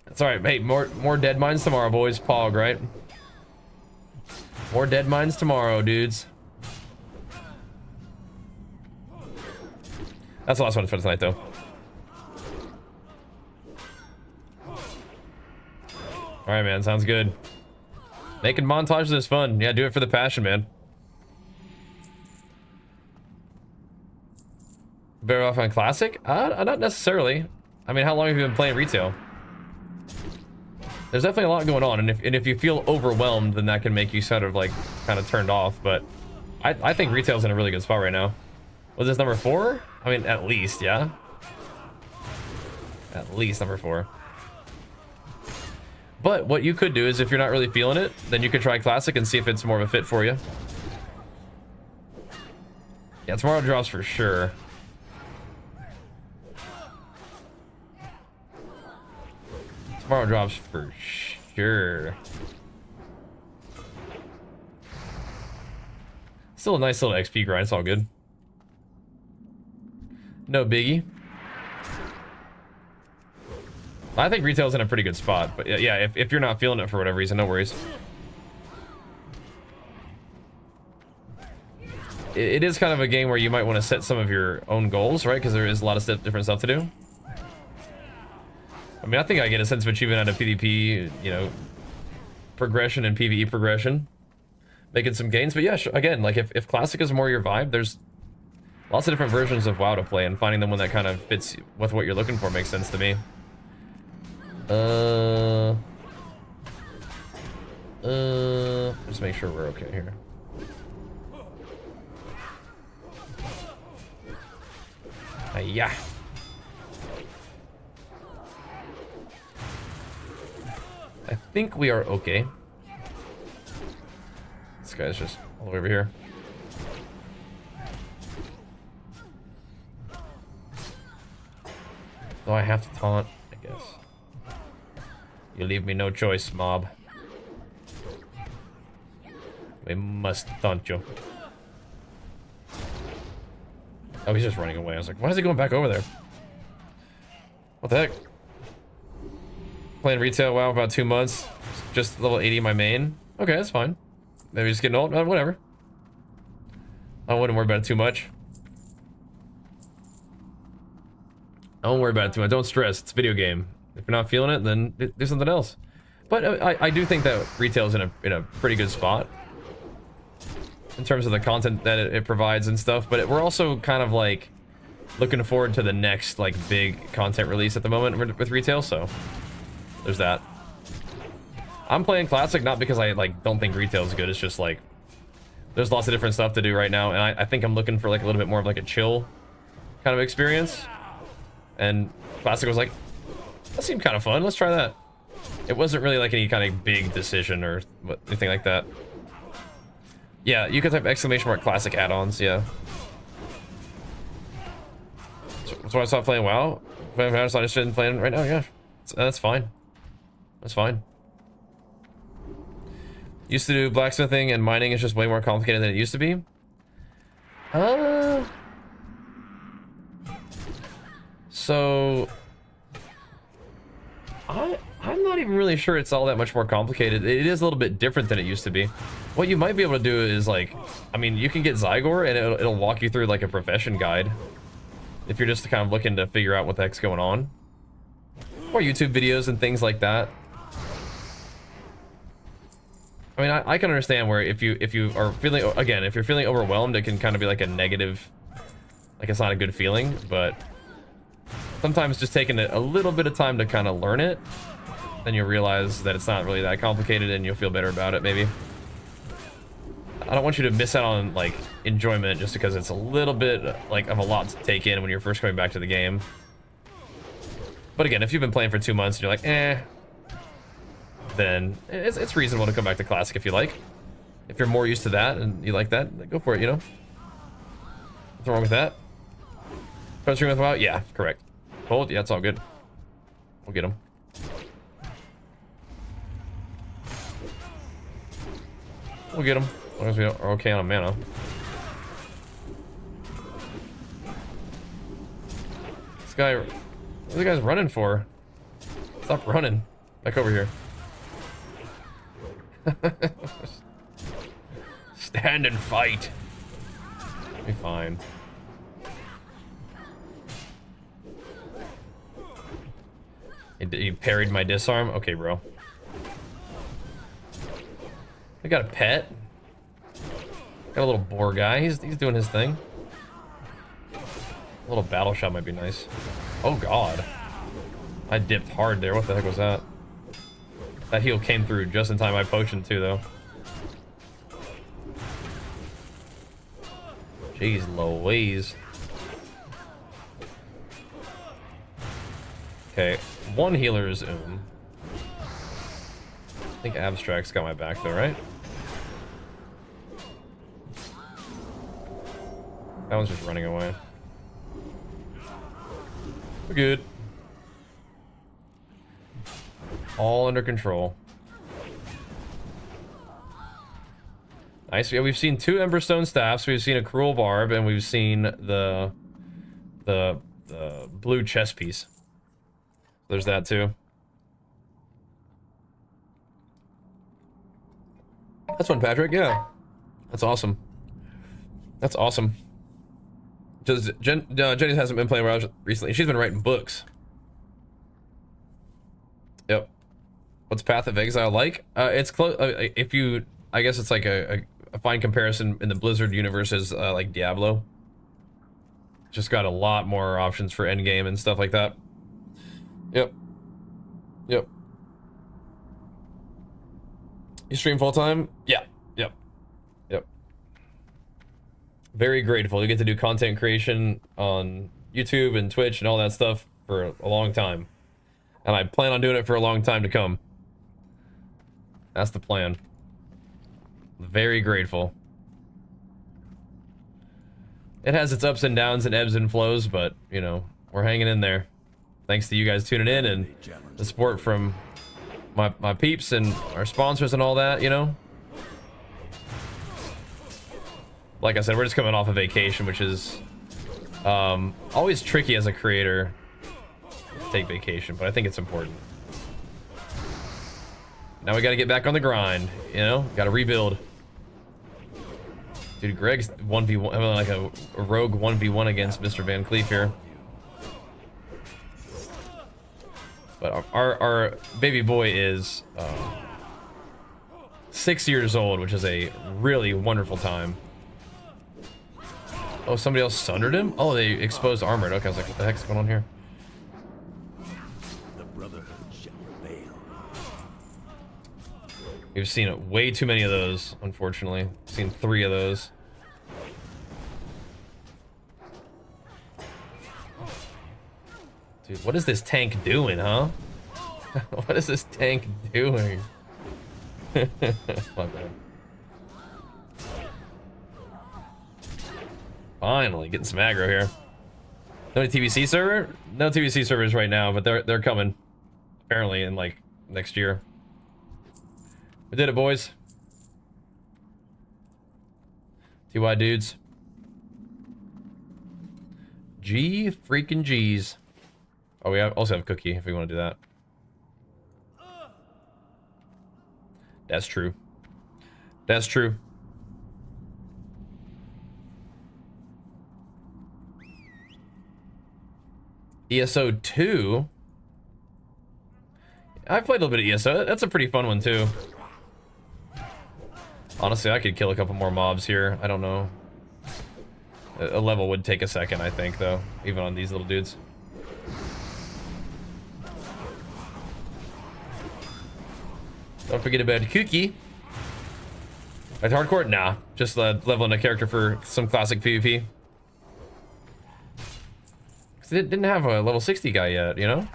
It's all right. Hey, more dead mines tomorrow, boys. Pog, right? More dead mines tomorrow, dudes. That's the last one for tonight, though. All right, man. Sounds good. Making montages is fun. Yeah, do it for the passion, man. Better off on classic? Not necessarily. I mean, how long have you been playing retail? There's definitely a lot going on, and if you feel overwhelmed, then that can make you sort of like kind of turned off. But I think retail's in a really good spot right now. Was this number 4? I mean, at least, yeah. At least number 4. But what you could do is, if you're not really feeling it, then you could try classic and see if it's more of a fit for you. Yeah, tomorrow drops for sure. Tomorrow drops for sure. Still a nice little XP grind, it's all good. No biggie. I think retail's in a pretty good spot, but yeah, if you're not feeling it for whatever reason, no worries. It is kind of a game where you might want to set some of your own goals, right? Because there is a lot of different stuff to do. I mean, I think I get a sense of achievement out of PvP, you know, progression and PvE progression, making some gains. But yeah, again, like if classic is more your vibe, there's lots of different versions of WoW to play, and finding the one that kind of fits with what you're looking for makes sense to me. Just make sure we're okay here. Yeah. I think we are okay. This guy's just all the way over here. Though I have to taunt, I guess. You leave me no choice, mob. We must taunt you. Oh, he's just running away. I was like, why is he going back over there? What the heck? Playing retail WoW about 2 months. Just level 80 my main. Okay, that's fine. Maybe just getting old. Whatever. I wouldn't worry about it too much. I won't worry about it too much. Don't stress. It's a video game. If you're not feeling it, then do something else. But I do think that retail's in a pretty good spot in terms of the content that it provides and stuff. But we're also kind of like looking forward to the next like big content release at the moment with retail. So there's that. I'm playing classic not because I like don't think retail is good. It's just like there's lots of different stuff to do right now, and I think I'm looking for like a little bit more of like a chill kind of experience. And classic was like, that seemed kind of fun. Let's try that. It wasn't really like any kind of big decision or anything like that. Yeah, you could type !! classic add-ons. Yeah. So that's why I stopped playing WoW. I'm just not interested in playing right now. Yeah, that's fine. That's fine. Used to do blacksmithing and mining is just way more complicated than it used to be. So I'm not even really sure it's all that much more complicated. It is a little bit different than it used to be. What you might be able to do is like, I mean, you can get Zygor and it'll walk you through like a profession guide if you're just kind of looking to figure out what the heck's going on, or YouTube videos and things like that. I mean, I can understand where if you are feeling, again, if you're feeling overwhelmed, it can kind of be like a negative, like it's not a good feeling. But sometimes just taking a little bit of time to kind of learn it, then you'll realize that it's not really that complicated and you'll feel better about it, maybe. I don't want you to miss out on like enjoyment just because it's a little bit like of a lot to take in when you're first coming back to the game. But again, if you've been playing for 2 months and you're like, then it's reasonable to come back to classic if you like. If you're more used to that and you like that, then go for it, you know? What's wrong with that? Try stream with WoW? Yeah, correct. Hold? Yeah, it's all good. We'll get him. We'll get him. As long as we are okay on mana. This guy... What are the guys running for? Stop running. Back over here. Stand and fight. Be fine. He parried my disarm? Okay, bro. I got a pet. Got a little boar guy. He's doing his thing. A little battle shot might be nice. Oh god. I dipped hard there. What the heck was that? That heal came through just in time. I potioned too, though. Jeez Louise. Okay, one healer is I think Abstract's got my back though, right? That one's just running away. We're good. All under control. Nice. Yeah, we've seen 2 Emberstone staffs, we've seen a Cruel Barb, and we've seen the blue chest piece. There's that too. That's fun, Patrick. Yeah, that's awesome. That's awesome. Just Jenny hasn't been playing WoW recently. She's been writing books. Yep. What's Path of Exile like? It's close. If you, I guess it's like a fine comparison in the Blizzard universe is like Diablo. Just got a lot more options for endgame and stuff like that. Yep. Yep. You stream full time? Yeah. Yep. Yep. Very grateful. You get to do content creation on YouTube and Twitch and all that stuff for a long time. And I plan on doing it for a long time to come. That's the plan. Very grateful. It has its ups and downs and ebbs and flows, but, you know, we're hanging in there. Thanks to you guys tuning in and the support from my peeps and our sponsors and all that, you know? Like I said, we're just coming off a vacation, which is always tricky as a creator to take vacation, but I think it's important. Now we gotta get back on the grind, you know? Gotta rebuild. Dude, Greg's 1v1, I mean, like a rogue 1v1 against Mr. Van Cleef here. But our baby boy is 6 years old, which is a really wonderful time. Oh, somebody else sundered him? Oh, they exposed armored. Okay, I was like, what the heck's going on here? The Brotherhood shall prevail. We've seen way too many of those, unfortunately. Seen 3 of those. Dude, what is this tank doing, huh? What is this tank doing? My bad. Finally, getting some aggro here. No TVC server? No TVC servers right now, but they're coming. Apparently in like next year. We did it, boys. TY dudes. G freaking G's. Oh, we also have Cookie if we want to do that. That's true. That's true. ESO 2? I played a little bit of ESO. That's a pretty fun one too. Honestly, I could kill a couple more mobs here. I don't know. A level would take a second, I think, though. Even on these little dudes. Don't forget about Cookie. At hardcore? Nah. Just leveling a character for some classic PvP. Because it didn't have a level 60 guy yet, you know?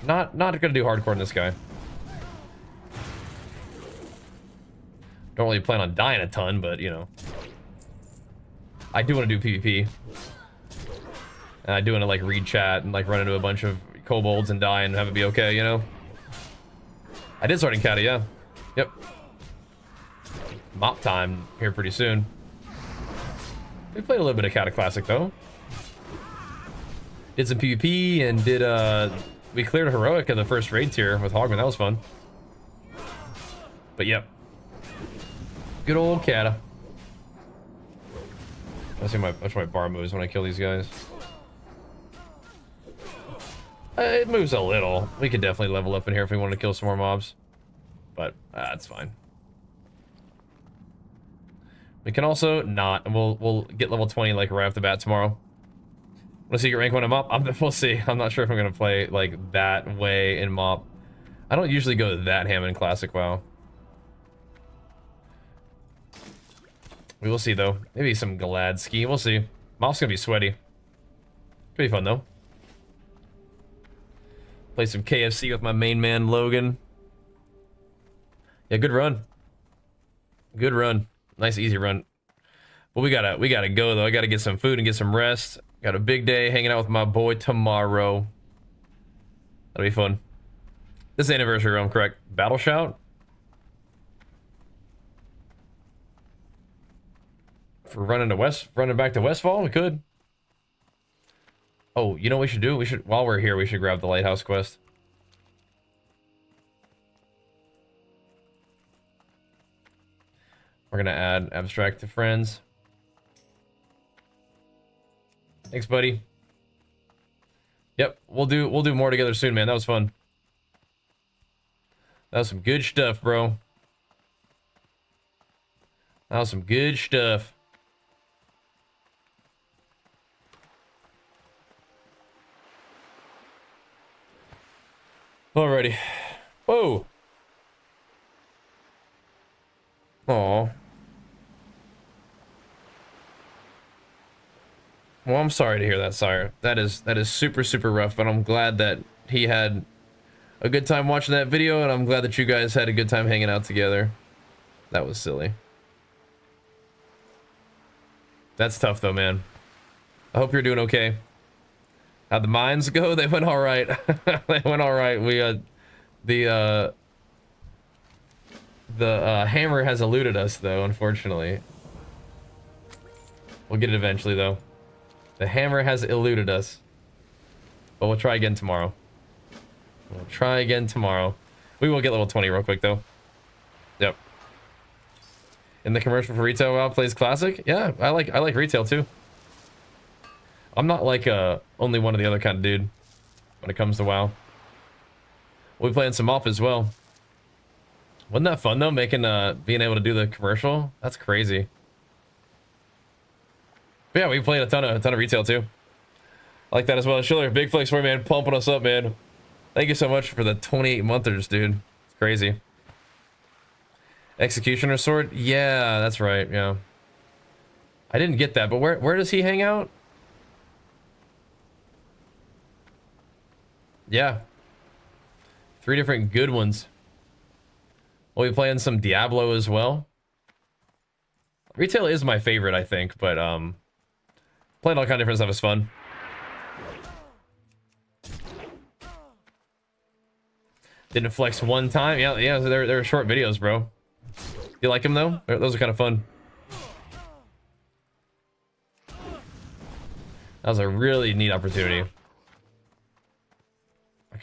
Not gonna do hardcore in this guy. Don't really plan on dying a ton, but, you know. I do want to do PvP. And I do want to, like, read chat and, like, run into a bunch of kobolds and die and have it be okay, you know? I did start in Kata, yeah. Yep. mop time here pretty soon. We played a little bit of Cata Classic though. Did some PvP and did we cleared a heroic in the first raid tier with Hogman. That was fun. But yep. Good old Cata. Let's see my bar moves when I kill these guys. It moves a little. We could definitely level up in here if we wanted to kill some more mobs. But that's fine. We can also not, and we'll get level 20 like right off the bat tomorrow. Want to secret rank when I'm up? We'll see. I'm not sure if I'm gonna play like that way in MOP. I don't usually go that ham in Classic WoW. We will see though. Maybe some Galad ski. We'll see. MOP's gonna be sweaty. Could be fun though. Play some KFC with my main man Logan. Yeah, good run. Good run. Nice easy run. But we gotta go though. I gotta get some food and get some rest. Got a big day hanging out with my boy tomorrow. That'll be fun. This is anniversary room, correct? Battle shout? For running back to Westfall, we could. Oh, you know what we should do? While we're here, we should grab the lighthouse quest. We're gonna add abstract to friends. Thanks, buddy. Yep, we'll do more together soon, man. That was fun. That was some good stuff, bro. That was some good stuff. Alrighty. Whoa. Aw. Well, I'm sorry to hear that, sire. That is super, super rough, but I'm glad that he had a good time watching that video, and I'm glad that you guys had a good time hanging out together. That was silly. That's tough, though, man. I hope you're doing okay. How'd the mines go? They went alright. They went alright. We, the hammer has eluded us, though, unfortunately. We'll get it eventually, though. The hammer has eluded us. But we'll try again tomorrow. We'll try again tomorrow. We will get level 20 real quick, though. Yep. In the commercial for retail, WoW plays Classic? Yeah, I like retail, too. I'm not like only one or the other kind of dude when it comes to WoW. We'll be playing some MOP as well. Wasn't that fun, though, making, being able to do the commercial? That's crazy. But yeah, we played a ton of retail too. I like that as well. Schiller, big flex for you, man. Pumping us up, man. Thank you so much for the 28 monthers, dude. It's crazy. Executioner sword? Yeah, that's right. Yeah. I didn't get that, but where does he hang out? Yeah. 3 different good ones. We'll be playing some Diablo as well. Retail is my favorite, I think, but playing all kind of different stuff is fun. Didn't flex one time. Yeah, they're short videos, bro. You like them though? Those are kind of fun. That was a really neat opportunity.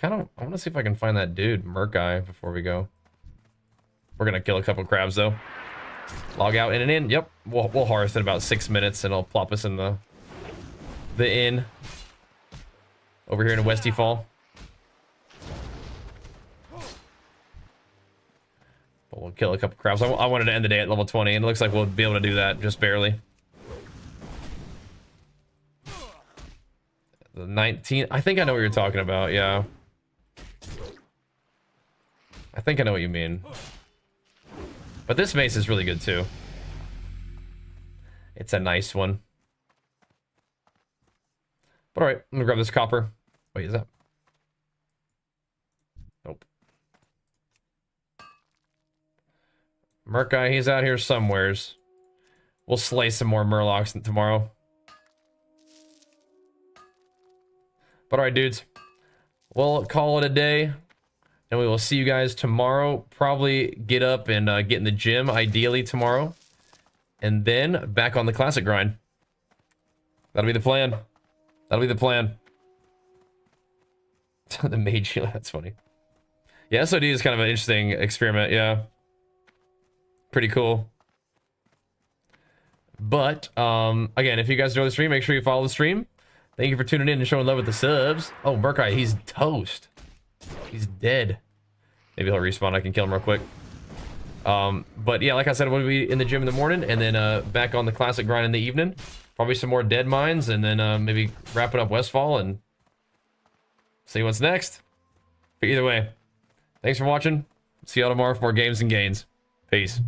I want to see if I can find that dude, Merc Guy, before we go. We're gonna kill a couple crabs though. Log out in and in. Yep, we'll hearth in about 6 minutes, and it'll plop us in the inn over here in Westy Fall. But we'll kill a couple crabs. I wanted to end the day at level 20, and it looks like we'll be able to do that just barely. The 19. I think I know what you're talking about. Yeah, I think I know what you mean. But this mace is really good too. It's a nice one. But alright, I'm gonna grab this copper. Wait, is that? Nope. Merc guy, he's out here somewheres. We'll slay some more Murlocs tomorrow. But alright, dudes. We'll call it a day. And we will see you guys tomorrow. Probably get up and get in the gym, ideally tomorrow. And then back on the classic grind. That'll be the plan. That'll be the plan. The mage healer, that's funny. Yeah, SOD is kind of an interesting experiment, yeah. Pretty cool. But, again, if you guys enjoy the stream, make sure you follow the stream. Thank you for tuning in and showing love with the subs. Oh, Burkeye, he's toast. He's dead. Maybe he'll respawn. I can kill him real quick. But yeah, like I said, we'll be in the gym in the morning and then back on the classic grind in the evening. Probably some more dead mines and then maybe wrapping up Westfall and see what's next. But either way, thanks for watching. See y'all tomorrow for more games and gains. Peace.